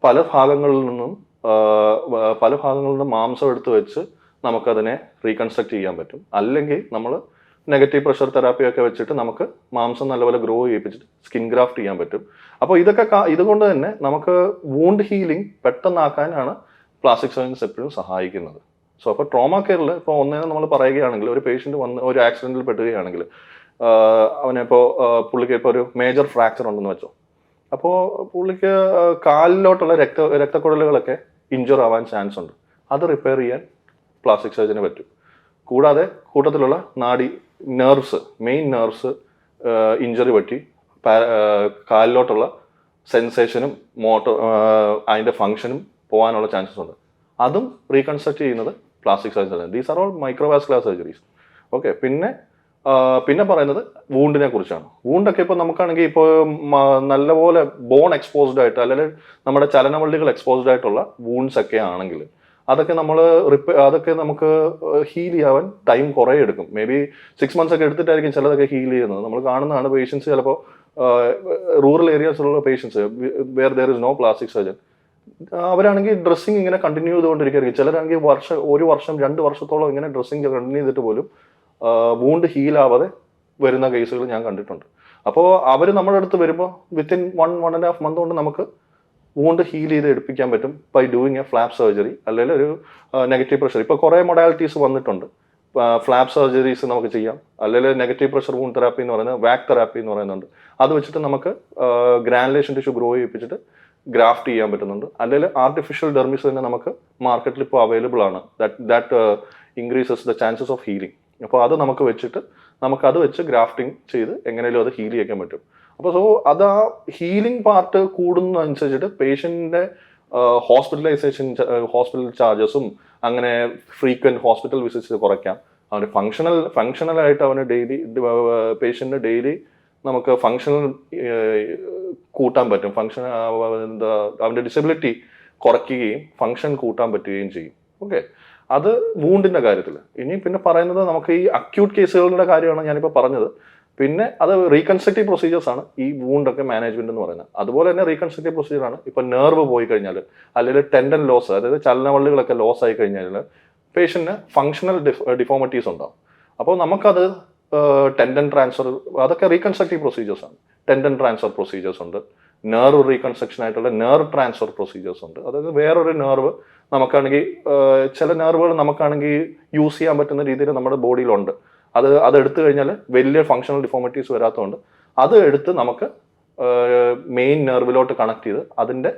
[SPEAKER 9] പല ഭാഗങ്ങളിൽ നിന്നും മാംസം എടുത്ത് വെച്ച് നമുക്കതിനെ റീകൺസ്ട്രക്ട് ചെയ്യാൻ പറ്റും. അല്ലെങ്കിൽ നമ്മൾ നെഗറ്റീവ് പ്രഷർ തെറാപ്പിയൊക്കെ വെച്ചിട്ട് നമുക്ക് മാംസം നല്ലപോലെ ഗ്രോ ചെയ്യിപ്പിച്ചിട്ട് സ്കിൻ ഗ്രാഫ്റ്റ് ചെയ്യാൻ പറ്റും. അപ്പോൾ ഇതുകൊണ്ട് തന്നെ നമുക്ക് വൂണ്ട് ഹീലിംഗ് പെട്ടെന്നാക്കാനാണ് പ്ലാസ്റ്റിക് സർജൻസ് എപ്പോഴും സഹായിക്കുന്നത്. സോ അപ്പോൾ ട്രോമ കെയറിൽ ഇപ്പോൾ ഒന്നേന്ന് നമ്മൾ പറയുകയാണെങ്കിൽ, ഒരു പേഷ്യൻറ്റ് വന്ന് ഒരു ആക്സിഡൻറ്റിൽ പെട്ടുകയാണെങ്കിൽ, അവനിപ്പോൾ പുള്ളിക്ക് ഇപ്പോൾ ഒരു മേജർ ഫ്രാക്ചർ ഉണ്ടെന്ന് വെച്ചോ, അപ്പോൾ പുള്ളിക്ക് കാലിലോട്ടുള്ള രക്തക്കുഴലുകളൊക്കെ ഇഞ്ചുർ ആവാൻ ചാൻസ് ഉണ്ട്. അത് റിപ്പയർ ചെയ്യാൻ പ്ലാസ്റ്റിക് സർജന് പറ്റും. കൂടാതെ കൂട്ടത്തിലുള്ള മെയിൻ നെർവ്സ് ഇഞ്ചറി പറ്റി കാലിലോട്ടുള്ള സെൻസേഷനും അതിൻ്റെ ഫങ്ഷനും പോകാനുള്ള ചാൻസസ് ഉണ്ട്. അതും റീകൺസ്ട്രക്ട് ചെയ്യുന്നത് plastic surgery. These are all microvascular surgeries. Okay. പിന്നെ പറയുന്നത് വൂണ്ടിനെ കുറിച്ചാണ്. വൂണ്ടൊക്കെ ഇപ്പോൾ നമുക്കാണെങ്കിൽ ഇപ്പോൾ നല്ലപോലെ ബോൺ എക്സ്പോസ്ഡ് ആയിട്ട് അല്ലെങ്കിൽ നമ്മുടെ ചലനവള്ളികൾ എക്സ്പോസ്ഡ് ആയിട്ടുള്ള വൂണ്ട്സ് ഒക്കെ ആണെങ്കിൽ അതൊക്കെ നമുക്ക് ഹീൽ ചെയ്യാൻ ടൈം കുറേ എടുക്കും. മേ ബി 6 months ഒക്കെ എടുത്തിട്ടായിരിക്കും ചിലതൊക്കെ ഹീൽ ചെയ്യുന്നത്. നമ്മൾ കാണുന്നതാണ് പേഷ്യൻസ്, ചിലപ്പോൾ റൂറൽ ഏരിയാസിലുള്ള patients where there is no plastic surgeon, അവരാണെങ്കിൽ ഡ്രസ്സിങ് ഇങ്ങനെ കണ്ടിന്യൂ ചെയ്തുകൊണ്ടിരിക്കുകയായിരിക്കും. ചിലരാണെങ്കിൽ 1 വർഷം 2 വർഷത്തോളം ഇങ്ങനെ ഡ്രസ്സിങ് കണ്ടിന്യൂ ചെയ്തിട്ട് പോലും വൂണ്ട് ഹീൽ ആവാതെ വരുന്ന കേസുകൾ ഞാൻ കണ്ടിട്ടുണ്ട്. അപ്പോൾ അവർ നമ്മുടെ അടുത്ത് വരുമ്പോൾ വിത്തിൻ 1.5 month കൊണ്ട് നമുക്ക് വൂണ്ട് ഹീൽ ചെയ്ത് എടുപ്പിക്കാൻ പറ്റും by doing a flap surgery അല്ലെങ്കിൽ ഒരു നെഗറ്റീവ് പ്രഷർ. ഇപ്പോൾ കുറേ മൊഡാലിറ്റീസ് വന്നിട്ടുണ്ട്. ഫ്ലാപ്പ് സർജറീസ് നമുക്ക് ചെയ്യാം, അല്ലെങ്കിൽ നെഗറ്റീവ് പ്രഷർ വൂണ്ട് തെറാപ്പി എന്ന് പറയുന്നത് വാക് തെറാപ്പി എന്ന് പറയുന്നുണ്ട്. അത് വെച്ചിട്ട് നമുക്ക് ഗ്രാനുലേഷൻ ടിഷ്യൂ ഗ്രോ ചെയ്യിപ്പിച്ചിട്ട് ഗ്രാഫ്റ്റ് ചെയ്യാൻ പറ്റുന്നുണ്ട്. അല്ലെങ്കിൽ ആർട്ടിഫിഷ്യൽ ഡെർമിസ് തന്നെ നമുക്ക് മാർക്കറ്റിൽ ഇപ്പോൾ അവൈലബിൾ ആണ്. That increases the chances of healing. അപ്പോൾ അത് നമുക്ക് വെച്ച് ഗ്രാഫ്റ്റിംഗ് ചെയ്ത് എങ്ങനെയും അത് ഹീൽ ചെയ്യാൻ പറ്റും. അപ്പോൾ അത് ആ ഹീലിംഗ് പാർട്ട് കൂടുന്നതനുസരിച്ചിട്ട് പേഷ്യൻറ്റിൻ്റെ ഹോസ്പിറ്റൽ ചാർജസും അങ്ങനെ ഫ്രീക്വൻറ്റ് ഹോസ്പിറ്റൽ വിസിറ്റ്സ് കുറയ്ക്കാം. അവന് ഫങ്ഷണലായിട്ട് അവന് പേഷ്യൻറ്റിന് ഡെയിലി നമുക്ക് ഫങ്ഷണൽ കൂട്ടാൻ പറ്റും. അവൻ്റെ ഡിസബിലിറ്റി കുറയ്ക്കുകയും ഫങ്ഷൻ കൂട്ടാൻ പറ്റുകയും ചെയ്യും. ഓക്കെ. അത് വൂണ്ടിൻ്റെ കാര്യത്തിൽ. പിന്നെ പറയുന്നത് നമുക്ക് ഈ അക്യൂട്ട് കേസുകളുടെ കാര്യമാണ് ഞാനിപ്പോൾ പറഞ്ഞത്. പിന്നെ അത് റീകൺസ്ട്രക്റ്റീവ് പ്രൊസീജിയേഴ്സ് ആണ് ഈ വൂണ്ടൊക്കെ മാനേജ്മെന്റ് എന്ന് പറയുന്നത്. അതുപോലെ തന്നെ റീകൺസ്ട്രക്റ്റീവ് പ്രൊസീജിയറാണ് ഇപ്പോൾ നെർവ് പോയി കഴിഞ്ഞാൽ അല്ലെങ്കിൽ ടെൻഡൻ ലോസ്, അതായത് ചലനവള്ളികളൊക്കെ ലോസ് ആയി കഴിഞ്ഞാൽ പേഷ്യന്റിന് ഫങ്ഷണൽ ഡിഫോമിറ്റീസ് ഉണ്ടാവും. അപ്പോൾ നമുക്കത് ടെൻഡൻ ട്രാൻസ്ഫർ, അതൊക്കെ റീകൺസ്ട്രക്റ്റീവ് പ്രൊസീജിയേഴ്സ് ആണ്. ടെൻഡൻ ട്രാൻസ്ഫർ പ്രൊസീജിയേഴ്സ് ഉണ്ട്, നെർവ് റീകൺസ്ട്രക്ഷൻ ആയിട്ടുള്ള നെർവ് ട്രാൻസ്ഫർ പ്രൊസീജിയേഴ്സ് ഉണ്ട്. അതായത് വേറൊരു നെർവ് നമുക്കാണെങ്കിൽ ചില നെർവുകൾ നമുക്കാണെങ്കിൽ യൂസ് ചെയ്യാൻ പറ്റുന്ന രീതിയിൽ നമ്മുടെ ബോഡിയിലുണ്ട്. അതെടുത്തു കഴിഞ്ഞാൽ വലിയ ഫങ്ഷണൽ ഡിഫോമിറ്റീസ് വരാത്തതുകൊണ്ട് അത് എടുത്ത് നമുക്ക് മെയിൻ നെർവിലോട്ട് കണക്ട് ചെയ്ത് അതിൻ്റെ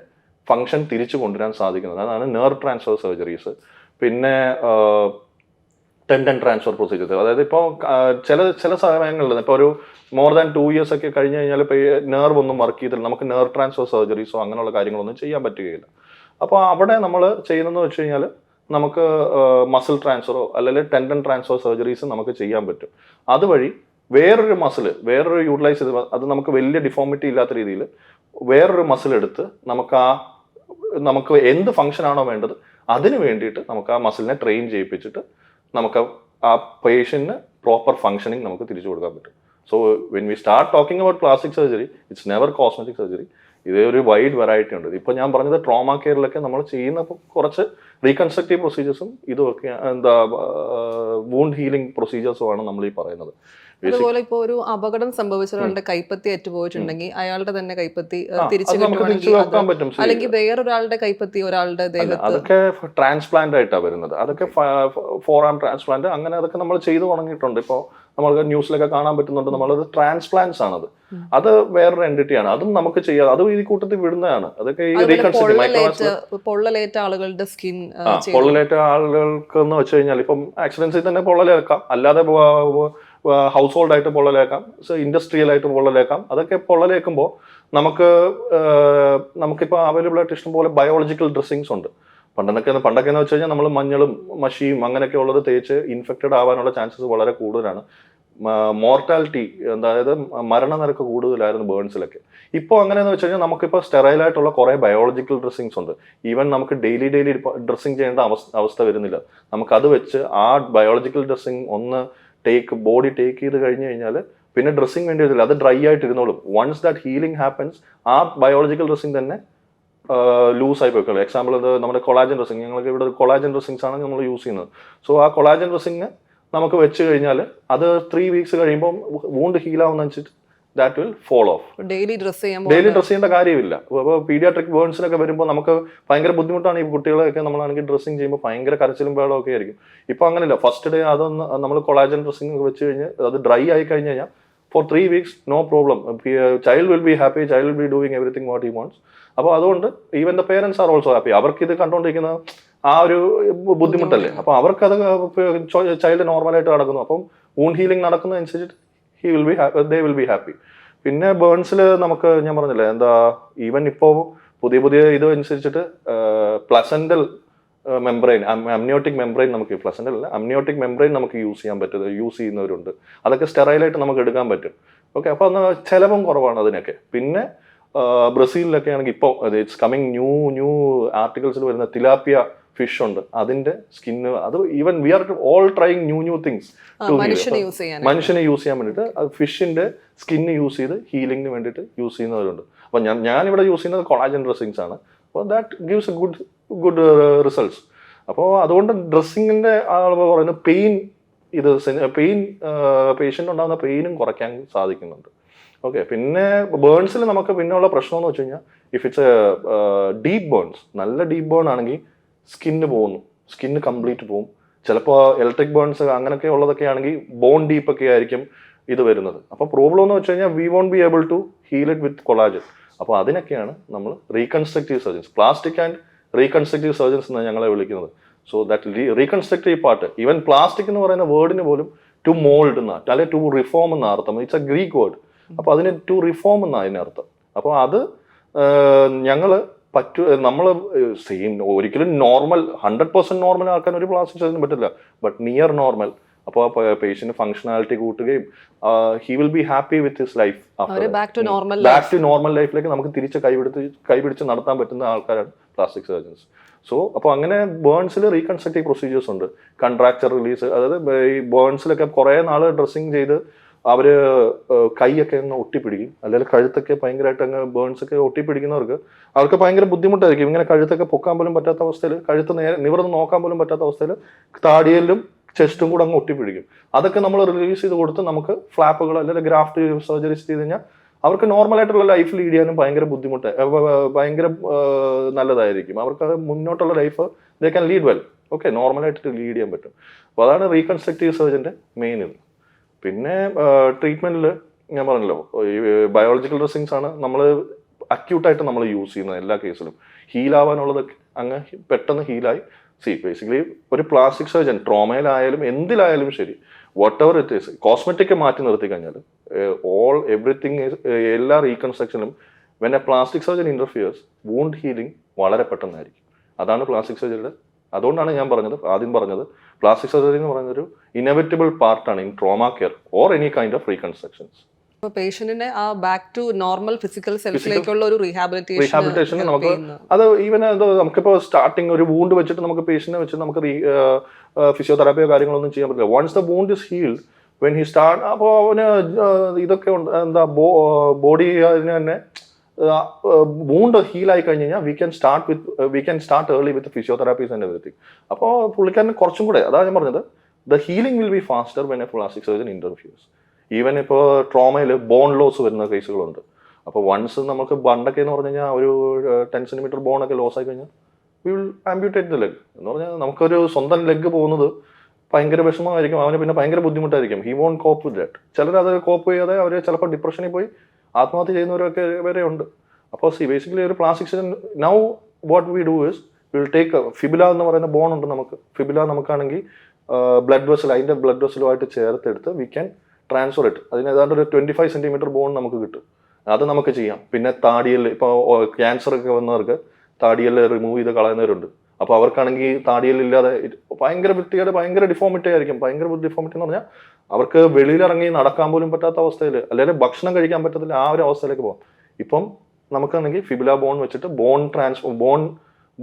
[SPEAKER 9] ഫങ്ഷൻ തിരിച്ചു കൊണ്ടുവരാൻ സാധിക്കുന്നത്. അതാണ് നെർവ് ട്രാൻസ്ഫർ സർജറീസ്. പിന്നെ ടെൻഡൻ ട്രാൻസ്ഫർ പ്രൊസീജിയർ, അതായത് ഇപ്പോൾ ചില സമയങ്ങളിൽ ഇപ്പോൾ ഒരു മോർ ദാൻ 2 years ഒക്കെ കഴിഞ്ഞ് കഴിഞ്ഞാൽ ഇപ്പോൾ നെർവ് ഒന്നും വർക്ക് ചെയ്തില്ല, നമുക്ക് നെർവ് ട്രാൻസ്ഫർ സർജറീസോ അങ്ങനെയുള്ള കാര്യങ്ങളൊന്നും ചെയ്യാൻ പറ്റുകയില്ല. അപ്പോൾ അവിടെ നമ്മൾ ചെയ്യുന്നതെന്ന് വെച്ച് കഴിഞ്ഞാൽ നമുക്ക് മസിൽ ട്രാൻസ്ഫറോ അല്ലെങ്കിൽ ടെൻഡൻ ട്രാൻസ്ഫർ സർജറീസ് നമുക്ക് ചെയ്യാൻ പറ്റും. അതുവഴി വേറൊരു യൂട്ടിലൈസ് ചെയ്ത് അത് നമുക്ക് വലിയ ഡിഫോമിറ്റി ഇല്ലാത്ത രീതിയിൽ വേറൊരു മസിൽ എടുത്ത് നമുക്ക് എന്ത് ഫംഗ്ഷനാണോ വേണ്ടത് അതിന് വേണ്ടിയിട്ട് നമുക്ക് ആ മസിലിനെ ട്രെയിൻ ചെയ്യിപ്പിച്ചിട്ട് നമുക്ക് ആ പേഷ്യന്റിന് പ്രോപ്പർ ഫംഗ്ഷനിങ് നമുക്ക് തിരിച്ചു കൊടുക്കാൻ പറ്റും. So when we start talking about plastic surgery, it's never cosmetic surgery. ഇതേ ഒരു വൈഡ് വെറൈറ്റി ഉണ്ട്. ഇപ്പോൾ ഞാൻ പറഞ്ഞത് ട്രോമ കെയറിലൊക്കെ നമ്മൾ ചെയ്യുന്ന കുറച്ച് റീകൺസ്ട്രക്റ്റീവ് പ്രൊസീജിയേഴ്സും ഇതുമൊക്കെ വൂണ്ട് ഹീലിംഗ് പ്രൊസീജിയേഴ്സുമാണ് നമ്മൾ ഈ പറയുന്നത്.
[SPEAKER 1] അതുപോലെ ഇപ്പോൾ ഒരു അപകടം സംഭവിച്ച ഒരാളുടെ കൈപ്പത്തി അറ്റുപോയിട്ടുണ്ടെങ്കിൽ അയാളുടെ തന്നെ കൈപ്പത്തി തിരിച്ചു
[SPEAKER 9] വെക്കാൻ പറ്റും.
[SPEAKER 1] അല്ലെങ്കിൽ വേറൊരാളുടെ കൈപ്പത്തി ഒരാളുടെ ദേഹത്ത്,
[SPEAKER 9] അതൊക്കെ ട്രാൻസ്പ്ലാന്റ് ആയിട്ടാണ് വരുന്നത്. അതൊക്കെ ഫോർ ആം ട്രാൻസ്പ്ലാന്റ് അങ്ങനെ അതൊക്കെ നമ്മൾ ചെയ്തു തുടങ്ങിയിട്ടുണ്ട്. ഇപ്പോൾ നമ്മൾക്ക് ന്യൂസിലൊക്കെ കാണാൻ പറ്റുന്നുണ്ട്. നമ്മളത് ട്രാൻസ്പ്ലാന്റ്സ് ആണത്. അത് വേറൊരു എൻറ്റിറ്റിയാണ്. അതും നമുക്ക് ചെയ്യാം. അതും ഈ കൂട്ടത്തിൽ വിടുന്നതാണ്. അതൊക്കെ ഈ
[SPEAKER 1] പൊള്ളലേറ്റ ആളുകളുടെ സ്കിൻ,
[SPEAKER 9] പൊള്ളലേറ്റ ആളുകൾക്ക് എന്ന് വെച്ച് കഴിഞ്ഞാൽ ഇപ്പം ആക്സിഡൻസിൽ തന്നെ പൊള്ളലേക്കാം, അല്ലാതെ ഹൗസ് ഹോൾഡ് ആയിട്ട് പൊള്ളലേക്കാം, ഇൻഡസ്ട്രിയൽ ആയിട്ട് പൊള്ളലേക്കാം. അതൊക്കെ പൊള്ളലേക്കുമ്പോൾ നമുക്കിപ്പോൾ അവൈലബിൾ ആയിട്ട് ഇഷ്ടംപോലെ ബയോളജിക്കൽ ഡ്രസ്സിങ്സ് ഉണ്ട്. പണ്ടൊക്കെ എന്ന് വെച്ച് കഴിഞ്ഞാൽ നമ്മൾ മഞ്ഞളും മഷിയും അങ്ങനെയൊക്കെ ഉള്ളത് തേച്ച് ഇൻഫെക്റ്റഡ് ആവാനുള്ള ചാൻസസ് വളരെ കൂടുതലാണ്. മോർട്ടാലിറ്റി, അതായത് മരണനിരക്ക് കൂടുതലായിരുന്നു ബേൺസിലൊക്കെ. ഇപ്പോൾ അങ്ങനെയെന്ന് വെച്ച് കഴിഞ്ഞാൽ നമുക്കിപ്പോൾ സ്റ്റെറൈലായിട്ടുള്ള കുറേ ബയോളജിക്കൽ ഡ്രസ്സിങ്സ് ഉണ്ട്. ഈവൻ നമുക്ക് ഡെയിലി ഡ്രസ്സിങ് ചെയ്യേണ്ട അവസ്ഥ വരുന്നില്ല. നമുക്കത് വെച്ച് ആ ബയോളജിക്കൽ ഡ്രസ്സിങ് ഒന്ന് ബോഡി ടേക്ക് ചെയ്ത് കഴിഞ്ഞ് കഴിഞ്ഞാൽ പിന്നെ ഡ്രസ്സിങ് വേണ്ടി വരില്ല, അത് ഡ്രൈ ആയിട്ടിരുന്നോളും. വൺസ് ദാറ്റ് ഹീലിംഗ് ഹാപ്പൻസ് ആ ബയോളജിക്കൽ ഡ്രസ്സിങ് തന്നെ ലൂസായി പോയിക്കോളും. എക്സാമ്പിൾ ഇത് നമ്മുടെ കൊളാജൻ ഡ്രസ്സിങ്, ഞങ്ങൾക്ക് ഇവിടെ കൊളാജൻ ഡ്രസ്സിങ്സ് ആണ് നമ്മൾ യൂസ് ചെയ്യുന്നത്. സോ ആ കൊളാജൻ ഡ്രസ്സിങ് നമുക്ക് വെച്ച് കഴിഞ്ഞാൽ അത് 3 weeks കഴിയുമ്പോൾ വൂണ്ട് ഹീലാവുന്ന വെച്ചിട്ട് that will fall off.
[SPEAKER 1] Daily dress
[SPEAKER 9] ചെയ്യേണ്ട കാര്യമില്ല. അപ്പോൾ പീഡിയാട്രിക് ബേൺസിനൊക്കെ വരുമ്പോൾ നമുക്ക് ഭയങ്കര ബുദ്ധിമുട്ടാണ്. ഈ കുട്ടികളെയൊക്കെ നമ്മളാണെങ്കിൽ ഡ്രസ്സിങ് ചെയ്യുമ്പോൾ ഭയങ്കര കരച്ചിലും ബഹളമൊക്കെ ആയിരിക്കും. ഇപ്പോൾ അങ്ങനെയല്ല, ഫസ്റ്റ് ഡേ അതൊന്ന് നമ്മൾ കൊളാജൻ ഡ്രസ്സിങ് വെച്ച് കഴിഞ്ഞ് അത് ഡ്രൈ ആയി കഴിഞ്ഞ് കഴിഞ്ഞാൽ for 3 weeks no problem, child will be happy, child will be doing everything what he wants. അപ്പോൾ അതുകൊണ്ട് even the parents are also happy. അവർക്ക് ഇത് കണ്ടുകൊണ്ടിരിക്കുന്ന ആ ഒരു ബുദ്ധിമുട്ടല്ലേ, അപ്പോൾ അവർക്കത് ചൈൽഡ് നോർമലായിട്ട് നടക്കുന്നു. അപ്പം വൂണ്ട് ഹീലിംഗ് നടക്കുന്നതനുസരിച്ചിട്ട് they will be happy. പിന്നെ ബേൺസിൽ നമുക്ക് ഞാൻ പറഞ്ഞില്ലേ എന്താ, ഈവൻ ഇപ്പോൾ പുതിയ ഇത് അനുസരിച്ചിട്ട് പ്ലസന്റൽ മെംബ്രെയിൻ, അമ്നിയോട്ടിക് മെംബ്രെയിൻ, നമുക്ക് പ്ലസന്റൽ അല്ല അമ്നിയോട്ടിക് മെംബ്രെയിൻ നമുക്ക് യൂസ് ചെയ്യുന്നവരുണ്ട്. അതൊക്കെ സ്റ്റെറൈലായിട്ട് നമുക്ക് എടുക്കാൻ പറ്റും. ഓക്കെ, അപ്പോൾ അന്ന് ചിലവും കുറവാണ് അതിനൊക്കെ. പിന്നെ ബ്രസീലിലൊക്കെ ആണെങ്കിൽ ഇപ്പോൾ ഇറ്റ്സ് കമ്മിങ് ന്യൂ ആർട്ടിക്കിൾസിൽ വരുന്ന തിലാപ്പിയ ഫിഷ് ഉണ്ട്, അതിന്റെ സ്കിന്ന്, അത് even we are all trying new things മനുഷ്യനെ യൂസ് ചെയ്യാൻ വേണ്ടിയിട്ട് ഫിഷിന്റെ സ്കിന്ന് യൂസ് ചെയ്ത് ഹീലിംഗിന് വേണ്ടിയിട്ട് യൂസ് ചെയ്യുന്നവരുണ്ട്. അപ്പോൾ ഞാനിവിടെ യൂസ് ചെയ്യുന്നത് കൊളാജൻ ഡ്രസ്സിങ്സ് ആണ്. അപ്പോൾ that gives A good results. അപ്പോൾ അതുകൊണ്ട് ഡ്രസ്സിങ്ങിന്റെ പറയുന്നത് പേഷ്യൻ്റ് ഉണ്ടാകുന്ന പെയിനും കുറയ്ക്കാൻ സാധിക്കുന്നുണ്ട്. ഓക്കെ, പിന്നെ ബേൺസിൽ നമുക്ക് പിന്നെയുള്ള പ്രശ്നം എന്ന് വെച്ച് കഴിഞ്ഞാൽ ഇഫ് ഇറ്റ്സ് ഡീപ്പ് ബേൺസ്, നല്ല ഡീപ്പ് ബേൺ ആണെങ്കിൽ സ്കിന്ന് കംപ്ലീറ്റ് പോകും. ചിലപ്പോൾ ഇലക്ട്രിക് ബേൺസ് അങ്ങനെയൊക്കെ ഉള്ളതൊക്കെ ആണെങ്കിൽ ബോൺ ഡീപ്പ് ഒക്കെ ആയിരിക്കും ഇത് വരുന്നത്. അപ്പോൾ പ്രോബ്ലം എന്ന് വെച്ച് കഴിഞ്ഞാൽ we won't be able to heal it with collagen. അപ്പോൾ അതിനൊക്കെയാണ് നമ്മൾ reconstructive surgeons, plastic and reconstructive surgeons എന്നാണ് ഞങ്ങളെ വിളിക്കുന്നത്. So that reconstructive part, even plastic എന്ന് പറയുന്ന വേർഡിന് പോലും ടു മോൾഡ് എന്ന അല്ലെങ്കിൽ ടു റിഫോം എന്ന അർത്ഥം. It's A Greek word. അപ്പോൾ അതിന് ടു റിഫോം എന്നാണ് അതിനർത്ഥം. അപ്പോൾ അത് ഞങ്ങൾ നമ്മൾ സെയിം ഒരിക്കലും നോർമൽ 100% നോർമൽ ആക്കാൻ ഒരു പ്ലാസ്റ്റിക് സർജന് പറ്റില്ല, ബട്ട് നിയർ നോർമൽ. അപ്പോൾ പേഷ്യന്റ് ഫങ്ഷണാലിറ്റി കൂട്ടുകയും he will be happy with his life. Back to normal ലൈഫിലേക്ക് നമുക്ക് തിരിച്ച് കൈപിടിച്ച് നടത്താൻ പറ്റുന്ന ആൾക്കാരാണ് പ്ലാസ്റ്റിക് സർജൻസ്. സോ അപ്പോൾ അങ്ങനെ ബേൺസിൽ റീകൺസ്ട്രക്റ്റീവ് പ്രൊസീജിയേഴ്സ് ഉണ്ട്. കൺട്രാക്ചർ റിലീസ്, അതായത് ഈ ബേൺസിലൊക്കെ കുറേ നാൾ ഡ്രസ്സിങ് ചെയ്ത് അവർ കൈയൊക്കെ അങ്ങ് ഒട്ടിപ്പിടിക്കും, അല്ലെങ്കിൽ കഴുത്തൊക്കെ ഭയങ്കരമായിട്ട് അങ്ങ് ബേൺസ് ഒക്കെ ഒട്ടിപ്പിടിക്കുന്നവർക്ക് അവർക്ക് ഭയങ്കര ബുദ്ധിമുട്ടായിരിക്കും. ഇങ്ങനെ കഴുത്തൊക്കെ പൊക്കാൻ പോലും പറ്റാത്ത അവസ്ഥയിൽ, കഴുത്ത് നിവർന്ന് നോക്കാൻ പോലും പറ്റാത്ത അവസ്ഥയിൽ താടിയിലും ചെസ്റ്റും കൂടെ അങ്ങ് ഒട്ടിപ്പിടിക്കും. അതൊക്കെ നമ്മൾ റിലീസ് ചെയ്ത് കൊടുത്ത് നമുക്ക് ഫ്ലാപ്പുകൾ അല്ലെങ്കിൽ ഗ്രാഫ്റ്റ് സർജറീസ് ചെയ്ത് കഴിഞ്ഞാൽ അവർക്ക് നോർമലായിട്ടുള്ള ലൈഫ് ലീഡ് ചെയ്യാനും ഭയങ്കര നല്ലതായിരിക്കും. അവർക്ക് അത് മുന്നോട്ടുള്ള life they can lead well. Okay, നോർമലായിട്ട് ലീഡ് ചെയ്യാൻ പറ്റും. അപ്പോൾ അതാണ് റീകൺസ്ട്രക്റ്റീവ് സർജൻ്റെ മെയിൻ ഇത്. പിന്നെ ട്രീറ്റ്മെൻറ്റിൽ ഞാൻ പറഞ്ഞല്ലോ, ഈ ബയോളജിക്കൽ ഡ്രസ്സിങ്സ് ആണ് നമ്മൾ അക്യൂട്ടായിട്ട് നമ്മൾ യൂസ് ചെയ്യുന്നത് എല്ലാ കേസിലും. ഹീലാവാനുള്ളതൊക്കെ അങ്ങ് പെട്ടെന്ന് ഹീലായി. ബേസിക്കലി ഒരു പ്ലാസ്റ്റിക് സർജൻ ട്രോമയിലായാലും എന്തിലായാലും ശരി, whatever it is, cosmetic മാറ്റി നിർത്തി കഴിഞ്ഞാൽ എവറിത്തിങ് എല്ലാ റീകൺസ്ട്രക്ഷനും when a plastic surgeon interferes wound healing വളരെ പെട്ടെന്നായിരിക്കും. അതാണ് പ്ലാസ്റ്റിക് സർജറിയുടെ. അതുകൊണ്ടാണ് ഞാൻ ആദ്യം പറഞ്ഞത് പ്ലാസ്റ്റിക് സർജറി എന്ന് പറയുന്ന ഒരു ഇനവിറ്റബിൾ പാർട്ടാണ് in trauma care or any kind of റീകൺസ്ട്രക്ഷൻസ്.
[SPEAKER 1] പേഷ്യന്റിനെ ആ ബാക്ക് ടു നോർമൽ ഫിസിക്കൽ സെൽഫിലേക്കുള്ള ഒരു
[SPEAKER 9] റീഹാബിലിറ്റേഷൻ നമുക്ക് അത് ഈവൻ നമുക്കിപ്പോൾ സ്റ്റാർട്ടിങ് ഒരു വൂണ്ട് വെച്ചിട്ട് നമുക്ക് പേഷ്യന്റിനെ വെച്ച് നമുക്ക് ഫിസിയോതെറാപ്പിയോ കാര്യങ്ങളൊന്നും ചെയ്യാൻ പറ്റില്ല. Once the wound is healed when he start, അപ്പോൾ അവന് ഇതൊക്കെ എന്താ ബോഡി അതിന് തന്നെ വൂണ്ട് ഹീലായി കഴിഞ്ഞ് കഴിഞ്ഞാൽ we can start early with physiotherapies and everything. അപ്പോൾ പുള്ളിക്കാരന് കുറച്ചും കൂടെ, അതാണ് ഞാൻ പറഞ്ഞത്, the healing will be faster when a plastic surgeon interferes. Even ഇപ്പോൾ ട്രോമയിൽ ബോൺ ലോസ് വരുന്ന കേസുകളുണ്ട്. അപ്പോൾ വൺസ് നമുക്ക് പണ്ടൊക്കെ എന്ന് പറഞ്ഞു കഴിഞ്ഞാൽ ഒരു 10 centimeter ബോണൊക്കെ ലോസ് ആയി കഴിഞ്ഞാൽ we will amputate the leg. എന്ന് പറഞ്ഞാൽ നമുക്കൊരു സ്വന്തം ലെഗ് പോകുന്നത് ഭയങ്കര വിഷമമായിരിക്കും, അവന് പിന്നെ ഭയങ്കര ബുദ്ധിമുട്ടായിരിക്കും. He won't cope with that. ചിലർ അത് കോപ്പ് ചെയ്യാതെ അവർ ചിലപ്പോൾ ഡിപ്രഷനിൽ പോയി ആത്മഹത്യ ചെയ്യുന്നവരൊക്കെ വരെ ഉണ്ട്. അപ്പോൾ ബേസിക്കലി ഒരു plastic surgeon now what we do is will take fibula എന്ന് പറയുന്ന ബോൺ ഉണ്ട് നമുക്ക്. ഫിബുല നമുക്കാണെങ്കിൽ ബ്ലഡ് വെസൽ, അതിൻ്റെ ബ്ലഡ് വെസലുമായിട്ട് ചേർത്തെടുത്ത് വി ക്യാൻ ട്രാൻസ്ഫർ ഇട്ട്. അതിന് ഏതാണ്ട് ഒരു 25 centimeter ബോൺ നമുക്ക് കിട്ടും. അത് നമുക്ക് ചെയ്യാം. പിന്നെ താടിയിൽ ഇപ്പോൾ ക്യാൻസർ ഒക്കെ വന്നവർക്ക് താടിയിൽ റിമൂവ് ചെയ്ത് കളയുന്നവരുണ്ട്. അപ്പോൾ അവർക്കാണെങ്കിൽ താടിയലില്ലാതെ ഭയങ്കര വൃത്തിയുടെ ഭയങ്കര ഡിഫോമിറ്റി ആയിരിക്കും. ഭയങ്കര ഡിഫോമിറ്റി എന്ന് പറഞ്ഞാൽ അവർക്ക് വെളിയിലിറങ്ങി നടക്കാൻ പോലും പറ്റാത്ത അവസ്ഥയിൽ, അല്ലെങ്കിൽ ഭക്ഷണം കഴിക്കാൻ പറ്റത്തില്ല, ആ ഒരു അവസ്ഥയിലേക്ക് പോകാം. ഇപ്പം നമുക്കാണെങ്കിൽ ഫിബുല ബോൺ വെച്ചിട്ട്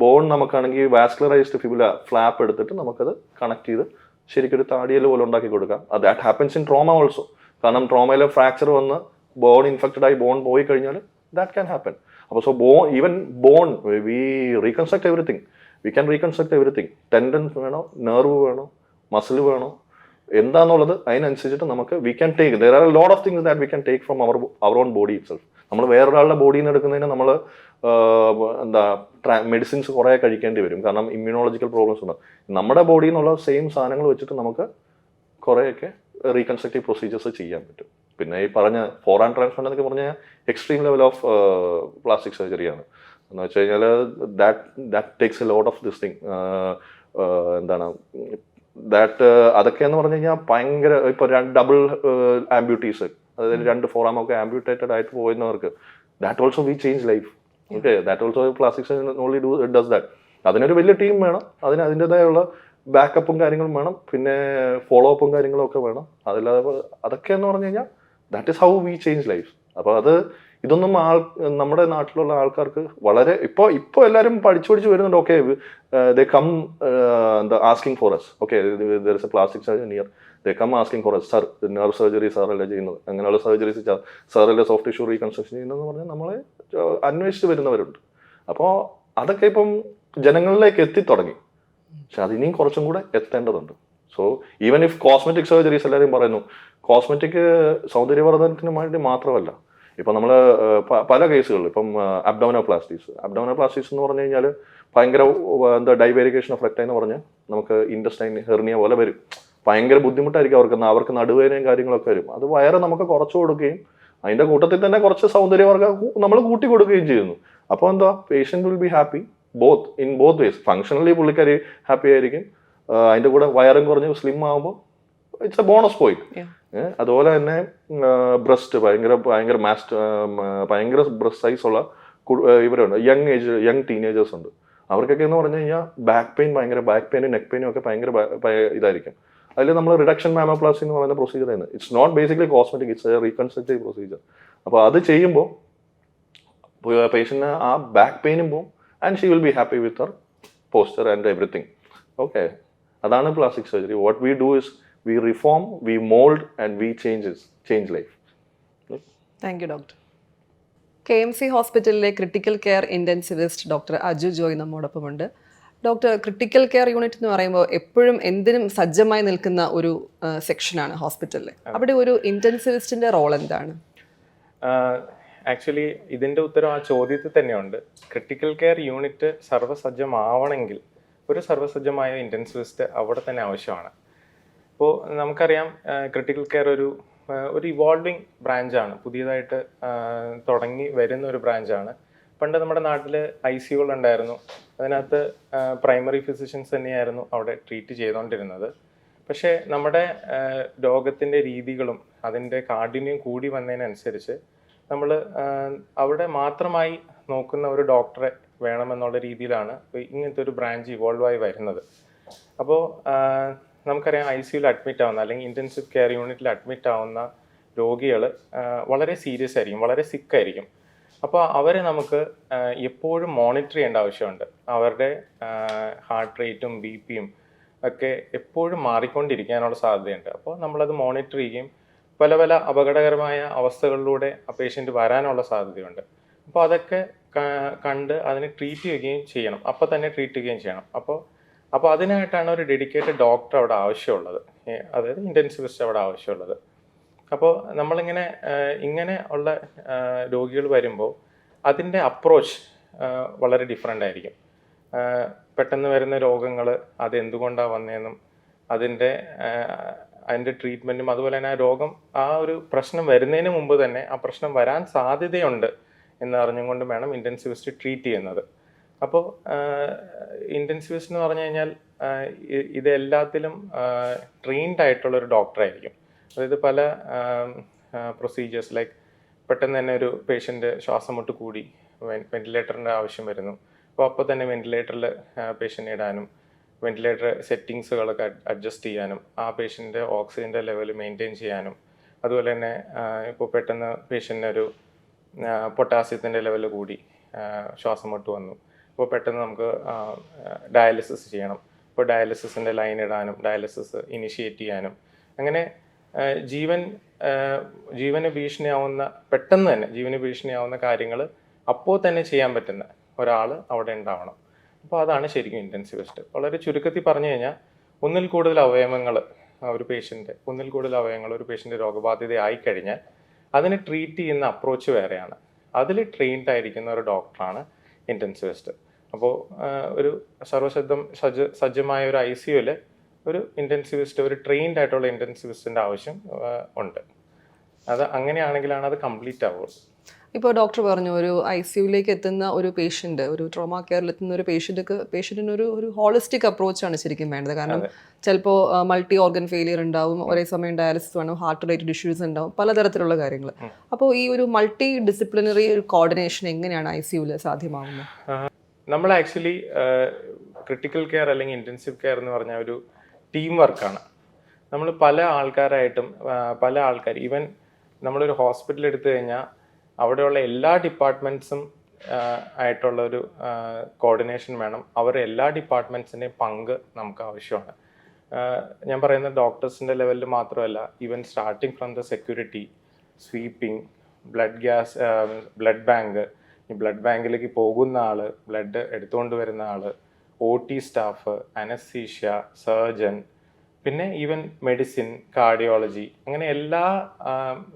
[SPEAKER 9] ബോൺ നമുക്കാണെങ്കിൽ വാസ്കുലറൈസ്ഡ് ഫിബുല ഫ്ലാപ്പ് എടുത്തിട്ട് നമുക്കത് കണക്ട് ചെയ്ത് ശരിക്കും ഒരു താടിയൽ പോലെ ഉണ്ടാക്കി കൊടുക്കാം. That happens in trauma also. കാരണം ട്രോമയിലെ ഫ്രാക്ചർ വന്ന് ബോൺ ഇൻഫെക്റ്റഡ് ആയി ബോൺ പോയി കഴിഞ്ഞാൽ ദാറ്റ് ക്യാൻ ഹാപ്പൻ. അപ്പോൾ so bone we reconstruct everything. We can reconstruct everything. Tendons വേണോ, നെർവ് വേണോ, മസിൽ വേണോ, എന്താന്നുള്ളത് അതിനനുസരിച്ചിട്ട് നമുക്ക് we can take. There are lot of things that we can take from our own body itself. നമ്മൾ വേറൊരാളുടെ ബോഡിയിൽ നിന്ന് എടുക്കുന്നതിന് നമ്മൾ മെഡിസിൻസ് കുറേ കഴിക്കേണ്ടി വരും. കാരണം ഇമ്മ്യൂണോളജിക്കൽ പ്രോബ്ലംസ് ഉണ്ട്. നമ്മുടെ ബോഡിയിൽ നിന്നുള്ള സെയിം സാധനങ്ങൾ വെച്ചിട്ട് നമുക്ക് കുറേയൊക്കെ റീകൺസ്ട്രക്റ്റീവ് പ്രൊസീജിയേഴ്സ് ചെയ്യാൻ പറ്റും. പിന്നെ ഈ പറഞ്ഞ ഫോർ ആൻഡ് ട്രാൻസ്പ്ലാന്റ് എന്നൊക്കെ പറഞ്ഞാൽ എക്സ്ട്രീം ലെവൽ ഓഫ് പ്ലാസ്റ്റിക് സർജറിയാണ്. എന്ന് വെച്ച് കഴിഞ്ഞാൽ that takes a lot of this thing. എന്താണ് അതൊക്കെ എന്ന് പറഞ്ഞു കഴിഞ്ഞാൽ ഭയങ്കര, ഇപ്പോൾ ഡബിൾ ആംബ്യൂട്ടീസ്, അതായത് 2 ഫോറാമൊക്കെ ആംബ്യൂട്ടേറ്റഡ് ആയിട്ട് പോകുന്നവർക്ക് that also we change life. Okay, that also plastic surgery only does that. അതിനൊരു വലിയ ടീം വേണം, അതിൻ്റെതായുള്ള ബാക്കപ്പും കാര്യങ്ങളും വേണം, പിന്നെ ഫോളോ അപ്പും കാര്യങ്ങളും ഒക്കെ വേണം. അതല്ലാതെ അതൊക്കെ എന്ന് പറഞ്ഞു കഴിഞ്ഞാൽ that is how we change life. അപ്പോൾ ഇതൊന്നും നമ്മുടെ നാട്ടിലുള്ള ആൾക്കാർക്ക് വളരെ ഇപ്പോൾ എല്ലാവരും പഠിച്ചു വരുന്നുണ്ട്. Okay, they come asking for us. Okay, there is a plastic surgery near, they come asking for us. Sir, nerve surgery സാറല്ലേ ചെയ്യുന്നത്, അങ്ങനെയുള്ള സർജറീസ് സാറല്ലേ സോഫ്റ്റ് ടിഷ്യൂ റീകൺസ്ട്രക്ഷൻ ചെയ്യുന്നതെന്ന് പറഞ്ഞാൽ നമ്മളെ അന്വേഷിച്ച് വരുന്നവരുണ്ട്. അപ്പോൾ അതൊക്കെ ഇപ്പം ജനങ്ങളിലേക്ക് എത്തിത്തുടങ്ങി. പക്ഷെ അതിനെയും കുറച്ചും കൂടെ എത്തേണ്ടതുണ്ട്. So even if cosmetic surgeries, എല്ലാവരും പറയുന്നു കോസ്മെറ്റിക് സൗന്ദര്യവർദ്ധനത്തിന് വേണ്ടി മാത്രമല്ല. ഇപ്പം നമ്മൾ പല കേസുകളിൽ ഇപ്പം അബ്ഡോമിനോപ്ലാസ്റ്റീസ് എന്ന് പറഞ്ഞു കഴിഞ്ഞാൽ ഭയങ്കര ഡൈവേരിക്കേഷൻ ഓഫ് റെക്ടൈൻ എന്ന് പറഞ്ഞ് നമുക്ക് ഇൻറ്റസ്റ്റൈൻ ഹെർണിയ പോലെ വരും. ഭയങ്കര ബുദ്ധിമുട്ടായിരിക്കും അവർക്ക് നടുവേദനയും കാര്യങ്ങളൊക്കെ വരും. അത് വയറ് നമുക്ക് കുറച്ചു കൊടുക്കുകയും അതിൻ്റെ കൂട്ടത്തിൽ തന്നെ കുറച്ച് സൗന്ദര്യവർഗ്ഗം നമ്മൾ കൂട്ടി കൊടുക്കുകയും ചെയ്യുന്നു. അപ്പോൾ എന്താ, patient will be happy in both vase. Functionally പുള്ളിക്കാരി ഹാപ്പി ആയിരിക്കും, അതിൻ്റെ കൂടെ വയറും കുറഞ്ഞ് സ്ലിം ആകുമ്പോൾ ഇറ്റ്സ് എ ബോണസ് പോയിന്റ്. അതുപോലെ തന്നെ ബ്രസ്റ്റ് ഭയങ്കര ബ്രസ്റ്റ് സൈസ് ഉള്ള ഇവരുണ്ട്, യങ് ടീനേജേഴ്സ് ഉണ്ട്. അവർക്കൊക്കെ എന്ന് പറഞ്ഞു കഴിഞ്ഞാൽ ബാക്ക് പെയിനും നെക്ക് പെയിനും ഒക്കെ ഭയങ്കര ഇതായിരിക്കും. അതിൽ നമ്മൾ റിഡക്ഷൻ മാമോപ്ലാസ്റ്റി എന്ന് പറയുന്ന പ്രൊസീജിയർ ആണ്. It's not basically cosmetic, it's a reconstructive procedure. അപ്പോൾ അത് ചെയ്യുമ്പോൾ പേഷ്യന്റിന് ആ ബാക്ക് പെയിനും പോവും, and she will be happy with her posture and everything. Okay, അതാണ് plastic surgery. What we do is we reform, we mold, and we change life.
[SPEAKER 1] Thank you doctor. KMC ഹോസ്പിറ്റലിലെ critical care intensivist doctor Aju Joy നമ്മോടൊപ്പമുണ്ട്. Doctor, critical care unit എന്ന് പറയുമ്പോൾ എപ്പോഴും എന്തിനും സജ്ജമായി നിൽക്കുന്ന ഒരു സെക്ഷനാണ് ഹോസ്പിറ്റലിൽ. അവിടെ ഒരു ഇൻറ്റൻസിവിസ്റ്റിൻ്റെ റോൾ എന്താണ്?
[SPEAKER 10] ആക്ച്വലി ഇതിൻ്റെ ഉത്തരം ആ ചോദ്യത്തിൽ തന്നെയുണ്ട്. ക്രിട്ടിക്കൽ കെയർ യൂണിറ്റ് സർവ്വസജ്ജമാവണമെങ്കിൽ ഒരു സർവ്വസജ്ജമായ ഇൻറ്റൻസിവിസ്റ്റ് അവിടെ തന്നെ ആവശ്യമാണ്. ഇപ്പോൾ നമുക്കറിയാം ക്രിട്ടിക്കൽ കെയർ ഒരു ഇവോൾവിങ് ബ്രാഞ്ചാണ്, പുതിയതായിട്ട് തുടങ്ങി വരുന്ന ഒരു ബ്രാഞ്ചാണ്. പണ്ട് നമ്മുടെ നാട്ടിൽ ICUകൾ ഉണ്ടായിരുന്നു, അതിനകത്ത് പ്രൈമറി ഫിസിഷ്യൻസ് തന്നെയായിരുന്നു അവിടെ ട്രീറ്റ് ചെയ്തുകൊണ്ടിരുന്നത്. പക്ഷേ നമ്മുടെ രോഗത്തിൻ്റെ രീതികളും അതിൻ്റെ കാഠിന്യം കൂടി വന്നതിനനുസരിച്ച് നമ്മൾ അവിടെ മാത്രമായി നോക്കുന്ന ഒരു ഡോക്ടറെ വേണമെന്നുള്ള രീതിയിലാണ് ഇങ്ങനത്തെ ഒരു ബ്രാഞ്ച് ഇവോൾവായി വരുന്നത്. അപ്പോൾ നമുക്കറിയാം ICUയിൽ അഡ്മിറ്റ് ആവുന്ന അല്ലെങ്കിൽ ഇൻറ്റൻസീവ് കെയർ യൂണിറ്റിൽ അഡ്മിറ്റ് ആവുന്ന രോഗികൾ വളരെ സീരിയസ് ആയിരിക്കും, വളരെ സിക്കായിരിക്കും. അപ്പോൾ അവരെ നമുക്ക് എപ്പോഴും മോണിറ്റർ ചെയ്യേണ്ട ആവശ്യമുണ്ട്. അവരുടെ ഹാർട്ട് റേറ്റും BPയും ഒക്കെ എപ്പോഴും മാറിക്കൊണ്ടിരിക്കാനുള്ള സാധ്യതയുണ്ട്. അപ്പോൾ നമ്മളത് മോണിറ്റർ ചെയ്യുകയും പല അപകടകരമായ അവസ്ഥകളിലൂടെ ആ പേഷ്യൻ്റ് വരാനുള്ള സാധ്യതയുണ്ട്. അപ്പോൾ അതൊക്കെ കണ്ട് അതിനെ ട്രീറ്റ് ചെയ്യുകയും ചെയ്യണം, അപ്പോൾ തന്നെ ട്രീറ്റ് ചെയ്യുകയും ചെയ്യണം. അപ്പോൾ അതിനായിട്ടാണ് ഒരു ഡെഡിക്കേറ്റഡ് ഡോക്ടർ അവിടെ ആവശ്യമുള്ളത്, അതായത് ഇൻറ്റൻസിവിസ്റ്റ് അവിടെ ആവശ്യമുള്ളത്. അപ്പോൾ ഇങ്ങനെ ഉള്ള രോഗികൾ വരുമ്പോൾ അതിൻ്റെ അപ്രോച്ച് വളരെ ഡിഫറെൻ്റ് ആയിരിക്കും. പെട്ടെന്ന് വരുന്ന രോഗങ്ങൾ അതെന്തുകൊണ്ടാണ് വന്നതെന്നും അതിൻ്റെ ട്രീറ്റ്മെൻറ്റും അതുപോലെ തന്നെ ആ ഒരു പ്രശ്നം വരുന്നതിന് മുമ്പ് തന്നെ ആ പ്രശ്നം വരാൻ സാധ്യതയുണ്ട് എന്ന് അറിഞ്ഞുകൊണ്ട് വേണം ഇൻറ്റൻസിവിസ്റ്റ് ട്രീറ്റ് ചെയ്യുന്നത്. അപ്പോൾ ഇൻറ്റൻസിവിസ്റ്റ് എന്ന് പറഞ്ഞു കഴിഞ്ഞാൽ ഇതെല്ലാത്തിലും ട്രെയിൻഡ് ആയിട്ടുള്ളൊരു ഡോക്ടറായിരിക്കും. അതായത് പല പ്രൊസീജിയേഴ്സ്, ലൈക്ക് പെട്ടെന്ന് തന്നെ ഒരു പേഷ്യൻ്റ് ശ്വാസം മുട്ട് കൂടി വെന്റിലേറ്ററിൻ്റെ ആവശ്യം വരുന്നു, അപ്പോൾ തന്നെ വെന്റിലേറ്ററിൽ പേഷ്യൻ്റ് ഇടാനും വെന്റിലേറ്റർ സെറ്റിങ്സുകളൊക്കെ അഡ്ജസ്റ്റ് ചെയ്യാനും ആ പേഷ്യൻ്റെ ഓക്സിജൻ്റെ ലെവൽ മെയിൻറ്റെയിൻ ചെയ്യാനും അതുപോലെ തന്നെ ഇപ്പോൾ പെട്ടെന്ന് പേഷ്യൻ്റിനൊരു പൊട്ടാസ്യത്തിൻ്റെ ലെവൽ കൂടി ശ്വാസം മുട്ട് വന്നു, അപ്പോൾ പെട്ടെന്ന് നമുക്ക് ഡയാലിസിസ് ചെയ്യണം. ഇപ്പോൾ ഡയാലിസിസിൻ്റെ ലൈൻ ഇടാനും ഡയാലിസിസ് ഇനിഷ്യേറ്റ് ചെയ്യാനും അങ്ങനെ ജീവന് ഭീഷണിയാവുന്ന പെട്ടെന്ന് തന്നെ ജീവന് ഭീഷണിയാവുന്ന കാര്യങ്ങൾ അപ്പോൾ തന്നെ ചെയ്യാൻ പറ്റുന്ന ഒരാൾ അവിടെ ഉണ്ടാവണം. അപ്പോൾ അതാണ് ശരിക്കും ഇൻറ്റൻസിവിസ്റ്റ്. വളരെ ചുരുക്കത്തിൽ പറഞ്ഞു കഴിഞ്ഞാൽ ഒന്നിൽ കൂടുതൽ അവയവങ്ങൾ ഒരു പേഷ്യൻ്റ് രോഗബാധിത ആയിക്കഴിഞ്ഞാൽ അതിനെ ട്രീറ്റ് ചെയ്യുന്ന അപ്രോച്ച് വേറെയാണ്. അതിൽ ട്രെയിൻഡ് ആയിരിക്കുന്ന ഒരു ഡോക്ടറാണ് ഇൻറ്റൻസിവിസ്റ്റ്. അപ്പോൾ ഒരു സജ്ജമായ ഒരു ICUവിൽ ഒരു ഇൻറ്റൻസിവിസ്റ്റ്, ഒരു ട്രെയിൻഡ് ആയിട്ടുള്ള ഇൻറ്റൻസിവിസ്റ്റിൻ്റെ ആവശ്യം ഉണ്ട്. അത് അങ്ങനെയാണെങ്കിലാണ് അത് കംപ്ലീറ്റ് ആവുള്ളൂ.
[SPEAKER 1] ഇപ്പോൾ ഡോക്ടർ പറഞ്ഞു ഒരു ICUവിലേക്ക് എത്തുന്ന ഒരു പേഷ്യൻ്റ്, ഒരു ട്രോമ കെയറിൽ എത്തുന്ന ഒരു പേഷ്യൻറ്റിന് ഒരു ഹോളിസ്റ്റിക് അപ്രോച്ചാണ് ശരിക്കും വേണ്ടത്. കാരണം ചിലപ്പോൾ മൾട്ടി ഓർഗൻ ഫെയിലിയർ ഉണ്ടാവും, ഒരേ സമയം ഡയാലിസിസ് വേണം, ഹാർട്ട് റിലേറ്റഡ് ഇഷ്യൂസ് ഉണ്ടാവും, പലതരത്തിലുള്ള കാര്യങ്ങൾ. അപ്പോൾ ഈ ഒരു മൾട്ടി ഡിസിപ്ലിനറി ഒരു കോർഡിനേഷൻ എങ്ങനെയാണ് ICUവിൽ സാധ്യമാവുന്നത്?
[SPEAKER 10] നമ്മൾ ആക്ച്വലി ക്രിട്ടിക്കൽ കെയർ അല്ലെങ്കിൽ ഇൻറ്റൻസീവ് കെയർ എന്ന് പറഞ്ഞാൽ ഒരു ടീം വർക്കാണ്. നമ്മൾ പല ആൾക്കാർ ഈവൻ നമ്മളൊരു ഹോസ്പിറ്റൽ എടുത്തു കഴിഞ്ഞാൽ അവിടെയുള്ള എല്ലാ ഡിപ്പാർട്ട്മെൻറ്റ്സും ആയിട്ടുള്ളൊരു കോർഡിനേഷൻ വേണം. അവരുടെ എല്ലാ ഡിപ്പാർട്ട്മെൻറ്റ്സിൻ്റെയും പങ്ക് നമുക്ക് ആവശ്യമാണ്. ഞാൻ പറയുന്നത് ഡോക്ടേഴ്സിൻ്റെ ലെവലിൽ മാത്രമല്ല, even starting from the security, sweeping, blood bank, ഈ ബ്ലഡ് ബാങ്കിലേക്ക് പോകുന്ന ആൾ, ബ്ലഡ് എടുത്തുകൊണ്ട് വരുന്ന ആൾ, OT സ്റ്റാഫ്, അനസ്തീഷ്യ, സർജൻ, പിന്നെ ഈവൻ മെഡിസിൻ, കാർഡിയോളജി, അങ്ങനെ എല്ലാ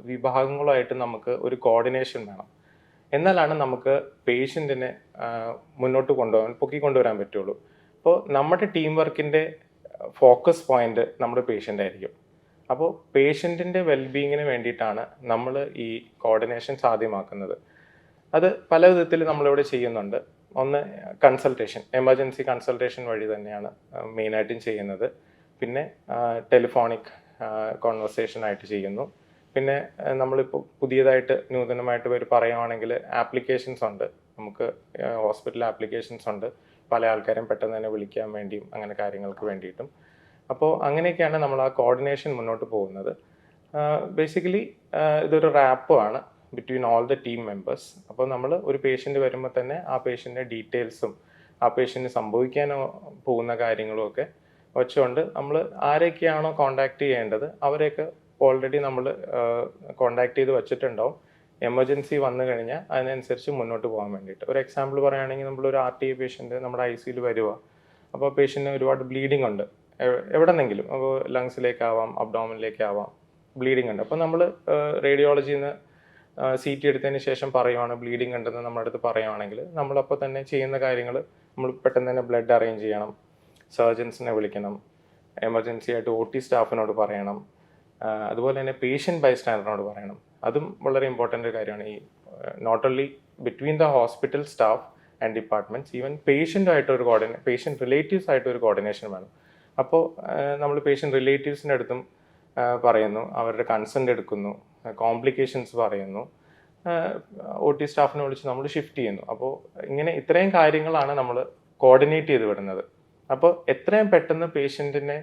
[SPEAKER 10] വിഭാഗങ്ങളുമായിട്ട് നമുക്ക് ഒരു കോർഡിനേഷൻ വേണം. എന്നാലാണ് നമുക്ക് പേഷ്യൻറ്റിനെ പൊക്കിക്കൊണ്ടുവരാൻ പറ്റുള്ളൂ. അപ്പോൾ നമ്മുടെ ടീം വർക്കിൻ്റെ ഫോക്കസ് പോയിന്റ് നമ്മുടെ പേഷ്യൻ്റ് ആയിരിക്കും. അപ്പോൾ പേഷ്യൻറ്റിൻ്റെ വെൽബീയിങ്ങിന് വേണ്ടിയിട്ടാണ് നമ്മൾ ഈ കോർഡിനേഷൻ സാധ്യമാക്കുന്നത്. അത് പല വിധത്തിൽ നമ്മളിവിടെ ചെയ്യുന്നുണ്ട്. ഒന്ന് കൺസൾട്ടേഷൻ, എമർജൻസി കൺസൾട്ടേഷൻ വഴി തന്നെയാണ് മെയിനായിട്ടും ചെയ്യുന്നത്. പിന്നെ ടെലിഫോണിക് കോൺവെർസേഷനായിട്ട് ചെയ്യുന്നു. പിന്നെ നമ്മളിപ്പോൾ പുതിയതായിട്ട് നൂതനമായിട്ട് പറയുകയാണെങ്കിൽ ആപ്ലിക്കേഷൻസ് ഉണ്ട്, നമുക്ക് ഹോസ്പിറ്റൽ ആപ്ലിക്കേഷൻസ് ഉണ്ട്, പല ആൾക്കാരും പെട്ടെന്ന് തന്നെ വിളിക്കാൻ വേണ്ടിയും അങ്ങനെ കാര്യങ്ങൾക്ക് വേണ്ടിയിട്ടും. അപ്പോൾ അങ്ങനെയൊക്കെയാണ് നമ്മൾ ആ കോർഡിനേഷൻ മുന്നോട്ട് പോകുന്നത്. ബേസിക്കലി ഇതൊരു റാപ്പാണ് between all the team members. അപ്പോൾ നമ്മൾ ഒരു പേഷ്യൻ്റ് വരുമ്പോൾ തന്നെ ആ പേഷ്യൻ്റെ ഡീറ്റെയിൽസും ആ പേഷ്യൻ്റ് സംഭവിക്കാൻ പോകുന്ന കാര്യങ്ങളും ഒക്കെ വെച്ചുകൊണ്ട് നമ്മൾ ആരൊക്കെയാണോ കോൺടാക്ട് ചെയ്യേണ്ടത് അവരെയൊക്കെ ഓൾറെഡി നമ്മൾ കോൺടാക്ട് ചെയ്ത് വെച്ചിട്ടുണ്ടാവും. എമർജൻസി വന്നു കഴിഞ്ഞാൽ അതിനനുസരിച്ച് മുന്നോട്ട് പോകാൻ വേണ്ടിയിട്ട്. ഒരു എക്സാമ്പിൾ പറയുകയാണെങ്കിൽ നമ്മളൊരു RTA പേഷ്യൻ്റ് നമ്മുടെ ICUവിൽ വരിക, അപ്പോൾ പേഷ്യൻറ്റിന് ഒരുപാട് ബ്ലീഡിംഗ് ഉണ്ട് എവിടെന്നെങ്കിലും, അപ്പോൾ ലങ്സിലേക്കാവാം, അബ്ഡോമിനിലേക്കാവാം, ബ്ലീഡിംഗ് ഉണ്ട്. അപ്പോൾ നമ്മൾ റേഡിയോളജിയിൽ നിന്ന് CT എടുത്തതിന് ശേഷം പറയുവാണ് ബ്ലീഡിംഗ് ഉണ്ടെന്ന് നമ്മുടെ അടുത്ത് പറയുവാണെങ്കിൽ നമ്മളപ്പോൾ തന്നെ ചെയ്യുന്ന കാര്യങ്ങൾ നമ്മൾ പെട്ടെന്ന് തന്നെ ബ്ലഡ് അറേഞ്ച് ചെയ്യണം, സർജൻസിനെ വിളിക്കണം, എമർജൻസി ആയിട്ട് OT സ്റ്റാഫിനോട് പറയണം, അതുപോലെ തന്നെ പേഷ്യൻ്റ് ബൈസ്റ്റാൻഡറിനോട് പറയണം. അതും വളരെ ഇമ്പോർട്ടൻ്റ് ഒരു കാര്യമാണ്. ഈ not only between the hospital staff and departments, even പേഷ്യൻ്റായിട്ടൊരു പേഷ്യൻ്റ് റിലേറ്റീവ്സ് ആയിട്ടൊരു കോർഡിനേഷൻ വേണം. അപ്പോൾ നമ്മൾ പേഷ്യൻ്റ് റിലേറ്റീവ്സിൻ്റെ അടുത്തും പറയുന്നു, അവരുടെ കൺസെൻ്റ് എടുക്കുന്നു, കോംപ്ലിക്കേഷൻസ് പറയുന്നു, OT സ്റ്റാഫിനെ വിളിച്ച് നമ്മൾ ഷിഫ്റ്റ് ചെയ്യുന്നു. അപ്പോൾ ഇങ്ങനെ ഇത്രയും കാര്യങ്ങളാണ് നമ്മൾ കോർഡിനേറ്റ് ചെയ്ത് വിടുന്നത്. അപ്പോൾ എത്രയും പെട്ടെന്ന് പേഷ്യൻറ്റിനെ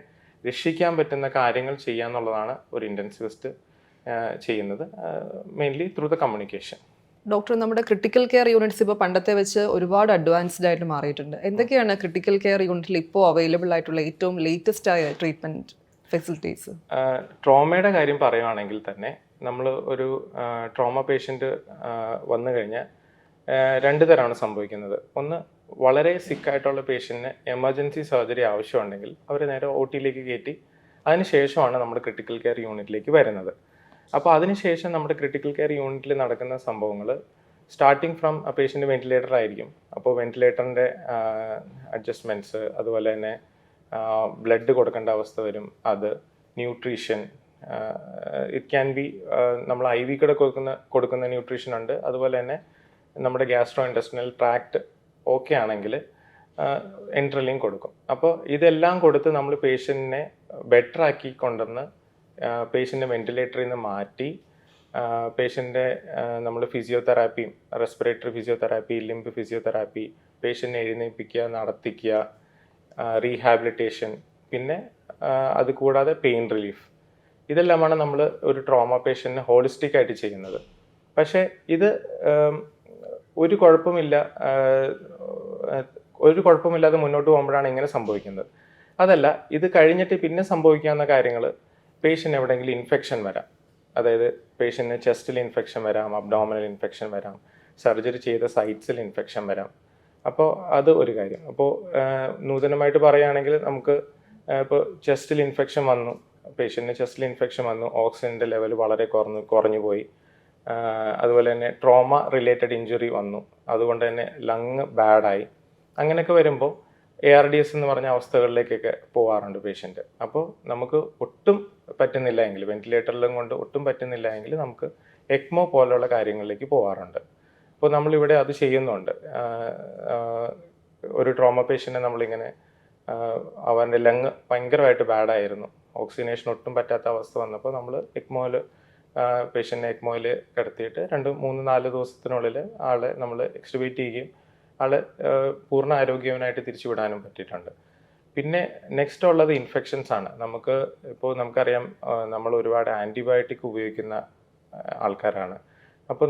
[SPEAKER 10] രക്ഷിക്കാൻ പറ്റുന്ന കാര്യങ്ങൾ ചെയ്യാന്നുള്ളതാണ് ഒരു ഇൻറ്റൻസിവിസ്റ്റ് ചെയ്യുന്നത്, mainly through the communication.
[SPEAKER 1] Doctor, നമ്മുടെ ക്രിട്ടിക്കൽ കെയർ യൂണിറ്റ്സ് ഇപ്പോൾ പണ്ടത്തെ വെച്ച് ഒരുപാട് അഡ്വാൻസ്ഡ് ആയിട്ട് മാറിയിട്ടുണ്ട്. എന്തൊക്കെയാണ് ക്രിട്ടിക്കൽ കെയർ യൂണിറ്റിൽ ഇപ്പോൾ അവൈലബിൾ ആയിട്ടുള്ള ഏറ്റവും ലേറ്റസ്റ്റ് ആയ ട്രീറ്റ്മെൻറ്റ് ഫെസിലിറ്റീസ്?
[SPEAKER 10] ട്രോമയുടെ കാര്യം പറയുകയാണെങ്കിൽ തന്നെ നമ്മൾ ഒരു ട്രോമ പേഷ്യൻ്റ് വന്നു കഴിഞ്ഞാൽ രണ്ട് തരമാണ് സംഭവിക്കുന്നത്. ഒന്ന്, വളരെ സിക്കായിട്ടുള്ള പേഷ്യൻറ്റിന് എമർജൻസി സർജറി ആവശ്യമുണ്ടെങ്കിൽ അവർ നേരെ OTയിലേക്ക് കയറ്റി അതിനുശേഷമാണ് നമ്മുടെ ക്രിട്ടിക്കൽ കെയർ യൂണിറ്റിലേക്ക് വരുന്നത്. അപ്പോൾ അതിനുശേഷം നമ്മുടെ ക്രിട്ടിക്കൽ കെയർ യൂണിറ്റിൽ നടക്കുന്ന സംഭവങ്ങൾ സ്റ്റാർട്ടിങ് ഫ്രം ആ പേഷ്യൻ്റ് വെന്റിലേറ്റർ ആയിരിക്കും. അപ്പോൾ വെന്റിലേറ്ററിൻ്റെ അഡ്ജസ്റ്റ്മെൻറ്റ്സ്, അതുപോലെ തന്നെ ബ്ലഡ് കൊടുക്കേണ്ട അവസ്ഥ വരും, അത് ന്യൂട്രീഷൻ, ഇറ്റ് ക്യാൻ ബി നമ്മൾ IV കൂടെ കൊടുക്കുന്ന ന്യൂട്രീഷൻ ഉണ്ട്, അതുപോലെ തന്നെ നമ്മുടെ ഗ്യാസ്ട്രോ ഇൻറ്റസ്റ്റിനൽ ട്രാക്ട് ഓക്കെ ആണെങ്കിൽ എൻട്രലിയും കൊടുക്കും. അപ്പോൾ ഇതെല്ലാം കൊടുത്ത് നമ്മൾ പേഷ്യൻറ്റിനെ ബെറ്റർ ആക്കി കൊണ്ടുവന്ന് പേഷ്യൻ്റ് വെന്റിലേറ്ററിൽ നിന്ന് മാറ്റി പേഷ്യൻ്റെ നമ്മൾ ഫിസിയോതെറാപ്പിയും റെസ്പിറേറ്ററി ഫിസിയോതെറാപ്പി, ലിംബ് ഫിസിയോതെറാപ്പി, പേഷ്യൻറ്റിനെ എഴുന്നേൽപ്പിക്കുക, നടത്തിക്കുക, റീഹാബിലിറ്റേഷൻ, പിന്നെ അത് കൂടാതെ പെയിൻ റിലീഫ്, ഇതെല്ലാമാണ് നമ്മൾ ഒരു ട്രോമ പേഷ്യൻറ്റിന് ഹോളിസ്റ്റിക് ആയിട്ട് ചെയ്യുന്നത്. പക്ഷേ ഇത് ഒരു കുഴപ്പമില്ലാതെ മുന്നോട്ട് പോകുമ്പോഴാണ് ഇങ്ങനെ സംഭവിക്കുന്നത്. അതല്ല, ഇത് കഴിഞ്ഞിട്ട് പിന്നെ സംഭവിക്കാവുന്ന കാര്യങ്ങൾ, പേഷ്യൻ്റ് എവിടെയെങ്കിലും ഇൻഫെക്ഷൻ വരാം. അതായത് പേഷ്യൻറ്റിന് ചെസ്റ്റിൽ ഇൻഫെക്ഷൻ വരാം, അബ്ഡോമിനൽ ഇൻഫെക്ഷൻ വരാം, സർജറി ചെയ്ത സൈറ്റ്സിൽ ഇൻഫെക്ഷൻ വരാം. അപ്പോൾ അത് ഒരു കാര്യം. അപ്പോൾ നൂതനമായിട്ട് പറയുകയാണെങ്കിൽ നമുക്ക് ഇപ്പോൾ ചെസ്റ്റിൽ ഇൻഫെക്ഷൻ വന്നു, പേഷ്യൻറ്റിന് ചെസ്റ്റിൽ ഇൻഫെക്ഷൻ വന്നു, ഓക്സിജൻ്റെ ലെവൽ വളരെ കുറഞ്ഞു പോയി. അതുപോലെ തന്നെ ട്രോമ റിലേറ്റഡ് ഇഞ്ചുറി വന്നു, അതുകൊണ്ട് തന്നെ ലങ് ബാഡായി. അങ്ങനെയൊക്കെ വരുമ്പോൾ ARDS എന്ന് പറഞ്ഞ അവസ്ഥകളിലേക്കൊക്കെ പോകാറുണ്ട് പേഷ്യൻ്റ്. അപ്പോൾ നമുക്ക് ഒട്ടും പറ്റുന്നില്ല എങ്കിൽ, വെന്റിലേറ്ററിലും കൊണ്ട് ഒട്ടും പറ്റുന്നില്ല എങ്കിൽ നമുക്ക് എക്മോ പോലുള്ള കാര്യങ്ങളിലേക്ക് പോകാറുണ്ട്. അപ്പോൾ നമ്മളിവിടെ അത് ചെയ്യുന്നുണ്ട്. ഒരു ട്രോമ പേഷ്യൻറ്റിനെ നമ്മളിങ്ങനെ അവൻ്റെ ലങ് ഭയങ്കരമായിട്ട് ബാഡായിരുന്നു, ഓക്സിജനേഷൻ ഒട്ടും പറ്റാത്ത അവസ്ഥ വന്നപ്പോൾ നമ്മൾ പേഷ്യൻറ്റിനെ എക്മോയിൽ കിടത്തിയിട്ട് 2-3-4 ദിവസത്തിനുള്ളിൽ ആളെ നമ്മൾ എക്സ്റ്റുബേറ്റ് ചെയ്യുകയും ആളെ പൂർണ്ണ ആരോഗ്യവനായിട്ട് തിരിച്ചുവിടാനും പറ്റിയിട്ടുണ്ട്. പിന്നെ നെക്സ്റ്റ് ഉള്ളത് ഇൻഫെക്ഷൻസ് ആണ്. നമുക്കറിയാം, നമ്മൾ ഒരുപാട് ആൻറ്റിബയോട്ടിക് ഉപയോഗിക്കുന്ന ആൾക്കാരാണ്. അപ്പോൾ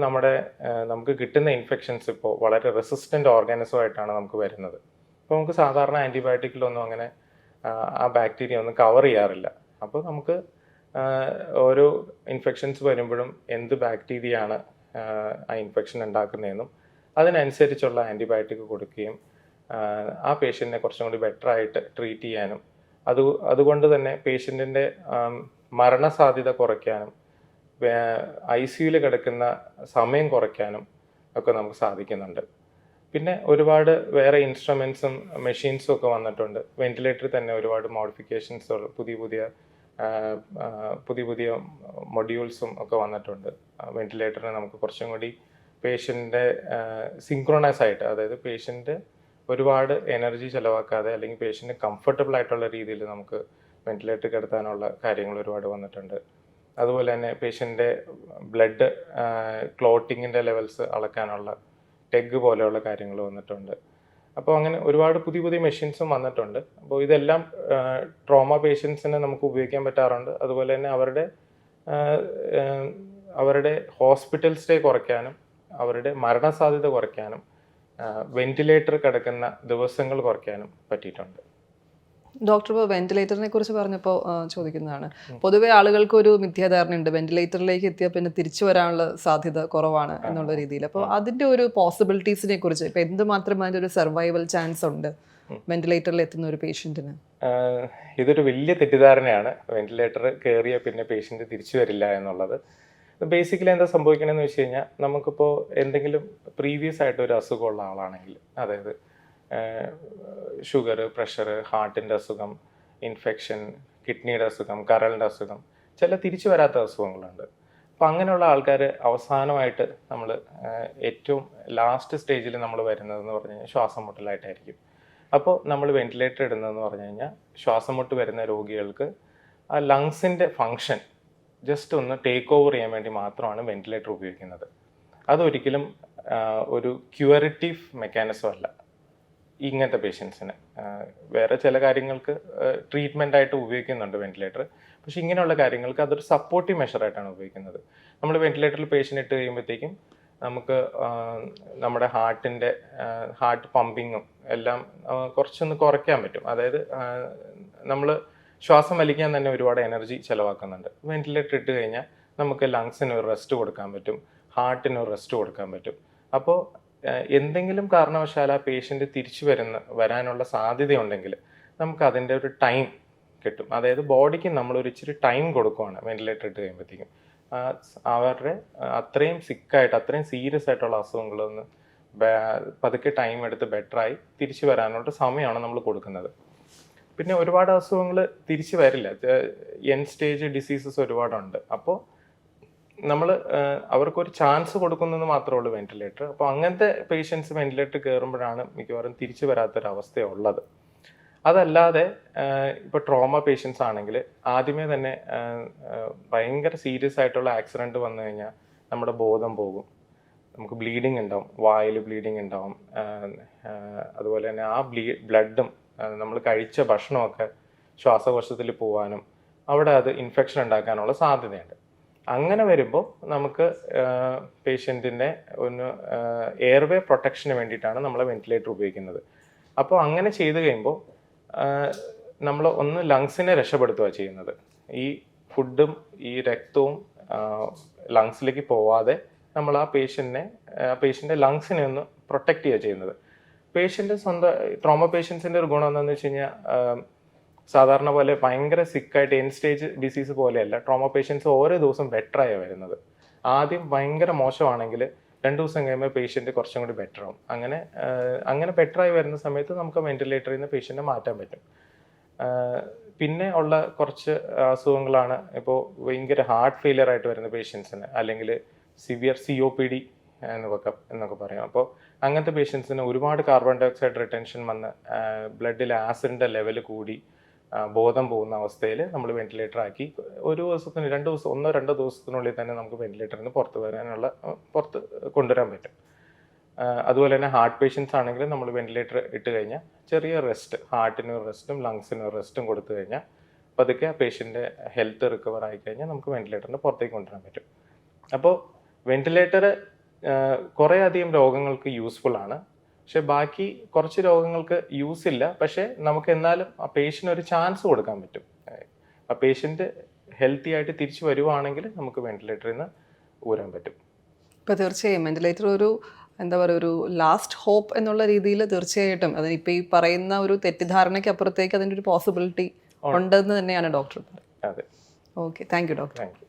[SPEAKER 10] നമുക്ക് കിട്ടുന്ന ഇൻഫെക്ഷൻസ് ഇപ്പോൾ വളരെ റെസിസ്റ്റൻ്റ് ഓർഗാനിസമായിട്ടാണ് നമുക്ക് വരുന്നത്. അപ്പോൾ നമുക്ക് സാധാരണ ആൻറ്റിബയോട്ടിക്കിലൊന്നും അങ്ങനെ ആ ബാക്ടീരിയ ഒന്നും കവർ ചെയ്യാറില്ല. അപ്പോൾ നമുക്ക് ഓരോ ഇൻഫെക്ഷൻസ് വരുമ്പോഴും എന്ത് ബാക്ടീരിയയാണ് ആ ഇൻഫെക്ഷൻ ഉണ്ടാക്കുന്നതെന്നും അതിനനുസരിച്ചുള്ള ആൻറ്റിബയോട്ടിക് കൊടുക്കുകയും ആ പേഷ്യൻറ്റിനെ കുറച്ചും കൂടി ബെറ്ററായിട്ട് ട്രീറ്റ് ചെയ്യാനും അതുകൊണ്ട് തന്നെ പേഷ്യൻറ്റിൻ്റെ മരണസാധ്യത കുറയ്ക്കാനും ICUയിൽ കിടക്കുന്ന സമയം കുറയ്ക്കാനും ഒക്കെ നമുക്ക് സാധിക്കുന്നുണ്ട്. പിന്നെ ഒരുപാട് വേറെ ഇൻസ്ട്രുമെൻസും മെഷീൻസും ഒക്കെ വന്നിട്ടുണ്ട്. വെന്റിലേറ്ററിൽ തന്നെ ഒരുപാട് മോഡിഫിക്കേഷൻസ്, പുതിയ മൊഡ്യൂൾസും ഒക്കെ വന്നിട്ടുണ്ട്. വെന്റിലേറ്ററിനെ നമുക്ക് കുറച്ചും കൂടി പേഷ്യൻ്റെ സിങ്ക്രോണൈസ് ആയിട്ട്, അതായത് പേഷ്യൻ്റ് ഒരുപാട് എനർജി ചിലവാക്കാതെ അല്ലെങ്കിൽ പേഷ്യൻ്റ് കംഫർട്ടബിൾ ആയിട്ടുള്ള രീതിയിൽ നമുക്ക് വെന്റിലേറ്റർ കിടത്താനുള്ള കാര്യങ്ങൾ ഒരുപാട് വന്നിട്ടുണ്ട്. അതുപോലെ തന്നെ പേഷ്യൻ്റെ ബ്ലഡ് ക്ലോട്ടിങ്ങിൻ്റെ ലെവൽസ് അളക്കാനുള്ള ടെഗ് പോലെയുള്ള കാര്യങ്ങൾ വന്നിട്ടുണ്ട്. അപ്പോൾ അങ്ങനെ ഒരുപാട് പുതിയ മെഷീൻസും വന്നിട്ടുണ്ട്. അപ്പോൾ ഇതെല്ലാം ട്രോമ പേഷ്യൻസിന് നമുക്ക് ഉപയോഗിക്കാൻ പറ്റാറുണ്ട്. അതുപോലെ തന്നെ അവരുടെ ഹോസ്പിറ്റൽ സ്റ്റേ കുറയ്ക്കാനും അവരുടെ മരണസാധ്യത കുറയ്ക്കാനും വെന്റിലേറ്റർ കിടക്കുന്ന ദിവസങ്ങൾ കുറയ്ക്കാനും പറ്റിയിട്ടുണ്ട്.
[SPEAKER 1] ഡോക്ടർ ഇപ്പോൾ വെന്റിലേറ്ററിനെ കുറിച്ച് പറഞ്ഞപ്പോൾ ചോദിക്കുന്നതാണ്, പൊതുവെ ആളുകൾക്ക് ഒരു മിഥ്യാധാരണയുണ്ട്, വെന്റിലേറ്ററിലേക്ക് എത്തിയാൽ പിന്നെ തിരിച്ചു വരാനുള്ള സാധ്യത കുറവാണ് എന്നുള്ള രീതിയിൽ. അപ്പോൾ അതിൻ്റെ ഒരു പോസിബിലിറ്റീസിനെ കുറിച്ച്, ഇപ്പോൾ എന്തുമാത്രം അതിൻ്റെ ഒരു സർവൈവൽ ചാൻസ് ഉണ്ട് വെന്റിലേറ്ററിൽ എത്തുന്ന ഒരു പേഷ്യൻറ്റിന്?
[SPEAKER 10] ഇതൊരു വലിയ തെറ്റിദ്ധാരണയാണ്, വെന്റിലേറ്റർ കയറിയ പിന്നെ പേഷ്യൻ്റ് തിരിച്ചു വരില്ല എന്നുള്ളത്. ബേസിക്കലി എന്താ സംഭവിക്കണമെന്ന് വെച്ച് കഴിഞ്ഞാൽ, നമുക്കിപ്പോൾ എന്തെങ്കിലും പ്രീവിയസ് ആയിട്ട് ഒരു അസുഖമുള്ള ആളാണെങ്കിൽ, അതായത് ഷുഗർ, പ്രഷർ, ഹാർട്ടിൻ്റെ അസുഖം, ഇൻഫെക്ഷൻ, കിഡ്നിയുടെ അസുഖം, കരളിൻ്റെ അസുഖം, ചില തിരിച്ചു വരാത്ത അസുഖങ്ങളുണ്ട്. അപ്പോൾ അങ്ങനെയുള്ള ആൾക്കാർ അവസാനമായിട്ട് നമ്മൾ ഏറ്റവും ലാസ്റ്റ് സ്റ്റേജിൽ നമ്മൾ വരുന്നതെന്ന് പറഞ്ഞു കഴിഞ്ഞാൽ ശ്വാസം മുട്ടലായിട്ടായിരിക്കും. അപ്പോൾ നമ്മൾ വെന്റിലേറ്റർ ഇടുന്നതെന്ന് പറഞ്ഞു കഴിഞ്ഞാൽ ശ്വാസം മുട്ട് വരുന്ന രോഗികൾക്ക് ആ ലങ്സിൻ്റെ ഫങ്ഷൻ ജസ്റ്റ് ഒന്ന് ടേക്ക് ഓവർ ചെയ്യാൻ വേണ്ടി മാത്രമാണ് വെന്റിലേറ്റർ ഉപയോഗിക്കുന്നത്. അതൊരിക്കലും ഒരു ക്യൂറേറ്റീവ് മെക്കാനിസം അല്ല ഇങ്ങനത്തെ പേഷ്യൻസിന്. വേറെ ചില കാര്യങ്ങൾക്ക് ട്രീറ്റ്മെൻ്റ് ആയിട്ട് ഉപയോഗിക്കുന്നുണ്ട് വെന്റിലേറ്റർ, പക്ഷേ ഇങ്ങനെയുള്ള കാര്യങ്ങൾക്ക് അതൊരു സപ്പോർട്ടീവ് മെഷറായിട്ടാണ് ഉപയോഗിക്കുന്നത്. നമ്മൾ വെന്റിലേറ്ററിൽ പേഷ്യൻ്റ് ഇട്ട് കഴിയുമ്പോഴത്തേക്കും നമുക്ക് നമ്മുടെ ഹാർട്ട് പമ്പിങ്ങും എല്ലാം കുറച്ചൊന്ന് കുറയ്ക്കാൻ പറ്റും. അതായത് നമ്മൾ ശ്വാസം വലിക്കാൻ തന്നെ ഒരുപാട് എനർജി ചിലവാക്കുന്നുണ്ട്. വെന്റിലേറ്റർ ഇട്ട് കഴിഞ്ഞാൽ നമുക്ക് ലങ്സിന് ഒരു റെസ്റ്റ് കൊടുക്കാൻ പറ്റും, ഹാർട്ടിന് ഒരു റെസ്റ്റ് കൊടുക്കാൻ പറ്റും. അപ്പോൾ എന്തെങ്കിലും കാരണവശാൽ ആ പേഷ്യൻ്റ് തിരിച്ചു വരാനുള്ള സാധ്യതയുണ്ടെങ്കിൽ നമുക്ക് അതിൻ്റെ ഒരു ടൈം കിട്ടും. അതായത് ബോഡിക്ക് നമ്മളൊരു ഇച്ചിരി ടൈം കൊടുക്കുവാണ് വെന്റിലേറ്റർ ഇട്ട് കഴിയുമ്പോഴത്തേക്കും. അവരുടെ അത്രയും സിക്കായിട്ട്, അത്രയും സീരിയസ് ആയിട്ടുള്ള അസുഖങ്ങളൊന്ന് പതുക്കെ ടൈം എടുത്ത് ബെറ്ററായി തിരിച്ചു വരാനുള്ള സമയമാണ് നമ്മൾ കൊടുക്കുന്നത്. പിന്നെ ഒരുപാട് അസുഖങ്ങൾ തിരിച്ചു വരില്ല, എൻഡ് സ്റ്റേജ് ഡിസീസസ് ഒരുപാടുണ്ട്. അപ്പോൾ നമ്മൾ അവർക്കൊരു ചാൻസ് കൊടുക്കുന്നത് മാത്രമേ ഉള്ളൂ വെന്റിലേറ്റർ. അപ്പോൾ അങ്ങനത്തെ പേഷ്യൻസ് വെന്റിലേറ്റർ കയറുമ്പോഴാണ് മിക്കവാറും തിരിച്ചു വരാത്തൊരവസ്ഥയുള്ളത്. അതല്ലാതെ ഇപ്പോൾ ട്രോമ പേഷ്യൻസ് ആണെങ്കിൽ ആദ്യമേ തന്നെ ഭയങ്കര സീരിയസ് ആയിട്ടുള്ള ആക്സിഡൻറ്റ് വന്നു കഴിഞ്ഞാൽ നമ്മുടെ ബോധം പോകും, നമുക്ക് ബ്ലീഡിങ് ഉണ്ടാവും, വായിൽ ബ്ലീഡിങ് ഉണ്ടാവും, അതുപോലെ തന്നെ ആ ബ്ലഡും നമ്മൾ കഴിച്ച ഭക്ഷണമൊക്കെ ശ്വാസകോശത്തിൽ പോകാനും അവിടെ അത് ഇൻഫെക്ഷൻ ഉണ്ടാക്കാനുള്ള സാധ്യതയുണ്ട്. അങ്ങനെ വരുമ്പോൾ നമുക്ക് പേഷ്യൻറ്റിൻ്റെ ഒന്ന് എയർവേ പ്രൊട്ടക്ഷന് വേണ്ടിയിട്ടാണ് നമ്മൾ വെന്റിലേറ്റർ ഉപയോഗിക്കുന്നത്. അപ്പോൾ അങ്ങനെ ചെയ്ത് കഴിയുമ്പോൾ നമ്മൾ ഒന്ന് ലങ്സിനെ രക്ഷപ്പെടുത്തുക ചെയ്യുന്നത്. ഈ ഫുഡും ഈ രക്തവും ലങ്സിലേക്ക് പോവാതെ നമ്മൾ ആ പേഷ്യൻ്റെ ലങ്സിനെ ഒന്ന് പ്രൊട്ടക്റ്റ് ചെയ്യുക ചെയ്യുന്നത്. പേഷ്യൻ്റ് സ്വന്തം ട്രോമ പേഷ്യൻസിൻ്റെ ഒരു ഗുണം എന്താണെന്ന് വെച്ച് കഴിഞ്ഞാൽ സാധാരണ പോലെ ഭയങ്കര സിക്കായിട്ട് എൻ സ്റ്റേജ് ഡിസീസ് പോലെയല്ല, ട്രോമ പേഷ്യൻസ് ഓരോ ദിവസം ബെറ്ററായാണ് വരുന്നത്. ആദ്യം ഭയങ്കര മോശമാണെങ്കിൽ 2 ദിവസം കഴിയുമ്പോൾ പേഷ്യൻ്റ് കുറച്ചും കൂടി ബെറ്റർ ആവും. അങ്ങനെ ബെറ്ററായി വരുന്ന സമയത്ത് നമുക്ക് വെന്റിലേറ്ററിൽ നിന്ന് പേഷ്യൻറ്റിനെ മാറ്റാൻ പറ്റും. പിന്നെ ഉള്ള കുറച്ച് അസുഖങ്ങളാണ് ഇപ്പോൾ ഭയങ്കര ഹാർട്ട് ഫെയിലിയർ ആയിട്ട് വരുന്ന പേഷ്യൻസിന്, അല്ലെങ്കിൽ സിവിയർ COPD എന്നൊക്കെ പറയാം. അപ്പോൾ അങ്ങനത്തെ പേഷ്യൻസിന് ഒരുപാട് കാർബൺ ഡൈ ഓക്സൈഡ് റിട്ടൻഷൻ വന്ന് ബ്ലഡിൽ ആസിഡിൻ്റെ ലെവൽ കൂടി ബോധം പോകുന്ന അവസ്ഥയിൽ നമ്മൾ വെന്റിലേറ്റർ ആക്കി ഒരു ദിവസത്തിന് 2 ദിവസം 1-2 ദിവസത്തിനുള്ളിൽ തന്നെ നമുക്ക് വെന്റിലേറ്ററിൽ നിന്ന് പുറത്ത് കൊണ്ടുവരാൻ പറ്റും. അതുപോലെ തന്നെ ഹാർട്ട് പേഷ്യൻസ് ആണെങ്കിൽ നമ്മൾ വെന്റിലേറ്റർ ഇട്ട് കഴിഞ്ഞാൽ ചെറിയ റെസ്റ്റ്, ഹാർട്ടിന് റെസ്റ്റും ലങ്സിന് റെസ്റ്റും കൊടുത്തു കഴിഞ്ഞാൽ പതുക്കെ ആ പേഷ്യൻ്റെ ഹെൽത്ത് റിക്കവർ ആയി കഴിഞ്ഞാൽ നമുക്ക് വെന്റിലേറ്ററിന് പുറത്തേക്ക് കൊണ്ടുവരാൻ പറ്റും. അപ്പോൾ വെന്റിലേറ്റർ കുറേ അധികം രോഗങ്ങൾക്ക് യൂസ്ഫുൾ ആണ്. പക്ഷെ ബാക്കി കുറച്ച് രോഗങ്ങൾക്ക് യൂസ് ഇല്ല. പക്ഷേ നമുക്ക് എന്നാലും ആ പേഷ്യൻ്റ് ഒരു ചാൻസ് കൊടുക്കാൻ പറ്റും. ആ പേഷ്യൻ്റ് ഹെൽത്തി ആയിട്ട് തിരിച്ചു വരുവാണെങ്കിൽ നമുക്ക് വെന്റിലേറ്ററിൽ നിന്ന് ഊരാൻ പറ്റും.
[SPEAKER 1] ഇപ്പോൾ തീർച്ചയായും വെന്റിലേറ്റർ ഒരു എന്താ പറയുക, ഒരു ലാസ്റ്റ് ഹോപ്പ് എന്നുള്ള രീതിയിൽ തീർച്ചയായിട്ടും അതിനിപ്പോൾ ഈ പറയുന്ന ഒരു തെറ്റിദ്ധാരണയ്ക്ക് അപ്പുറത്തേക്ക് അതിൻ്റെ ഒരു പോസിബിലിറ്റി ഉണ്ടെന്ന് തന്നെയാണ് ഡോക്ടർ പറയുന്നത്.
[SPEAKER 10] അതെ.
[SPEAKER 1] Okay, thank you doctor.
[SPEAKER 10] Thank U.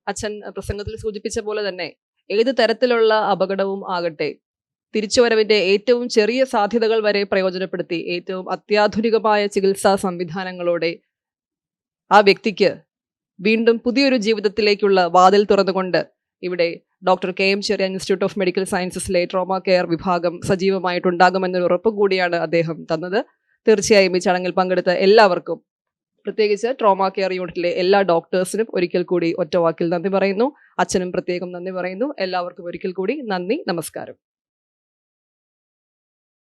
[SPEAKER 1] അച്ഛൻ പ്രസംഗത്തിൽ സൂചിപ്പിച്ച പോലെ തന്നെ ഏത് തരത്തിലുള്ള അപകടവും ആകട്ടെ, തിരിച്ചുവരവിന്റെ ഏറ്റവും ചെറിയ സാധ്യതകൾ വരെ പ്രയോജനപ്പെടുത്തി ഏറ്റവും അത്യാധുനികമായ ചികിത്സാ സംവിധാനങ്ങളോടെ ആ വ്യക്തിക്ക് വീണ്ടും പുതിയൊരു ജീവിതത്തിലേക്കുള്ള വാതിൽ തുറന്നുകൊണ്ട് ഇവിടെ doctor KM Cherian institute of medical സയൻസസിലെ ട്രോമ കെയർ വിഭാഗം സജീവമായിട്ടുണ്ടാകുമെന്നൊരു ഉറപ്പ് കൂടിയാണ് അദ്ദേഹം തന്നത്. തീർച്ചയായും ഈ ചടങ്ങിൽ പങ്കെടുത്ത എല്ലാവർക്കും, പ്രത്യേകിച്ച് ട്രോമ കെയർ യൂണിറ്റിലെ എല്ലാ ഡോക്ടേഴ്സിനും ഒരിക്കൽ കൂടി ഒറ്റവാക്കിൽ നന്ദി പറയുന്നു. അച്ഛനും പ്രത്യേകം നന്ദി പറയുന്നു. എല്ലാവർക്കും ഒരിക്കൽ കൂടി നന്ദി, നമസ്കാരം.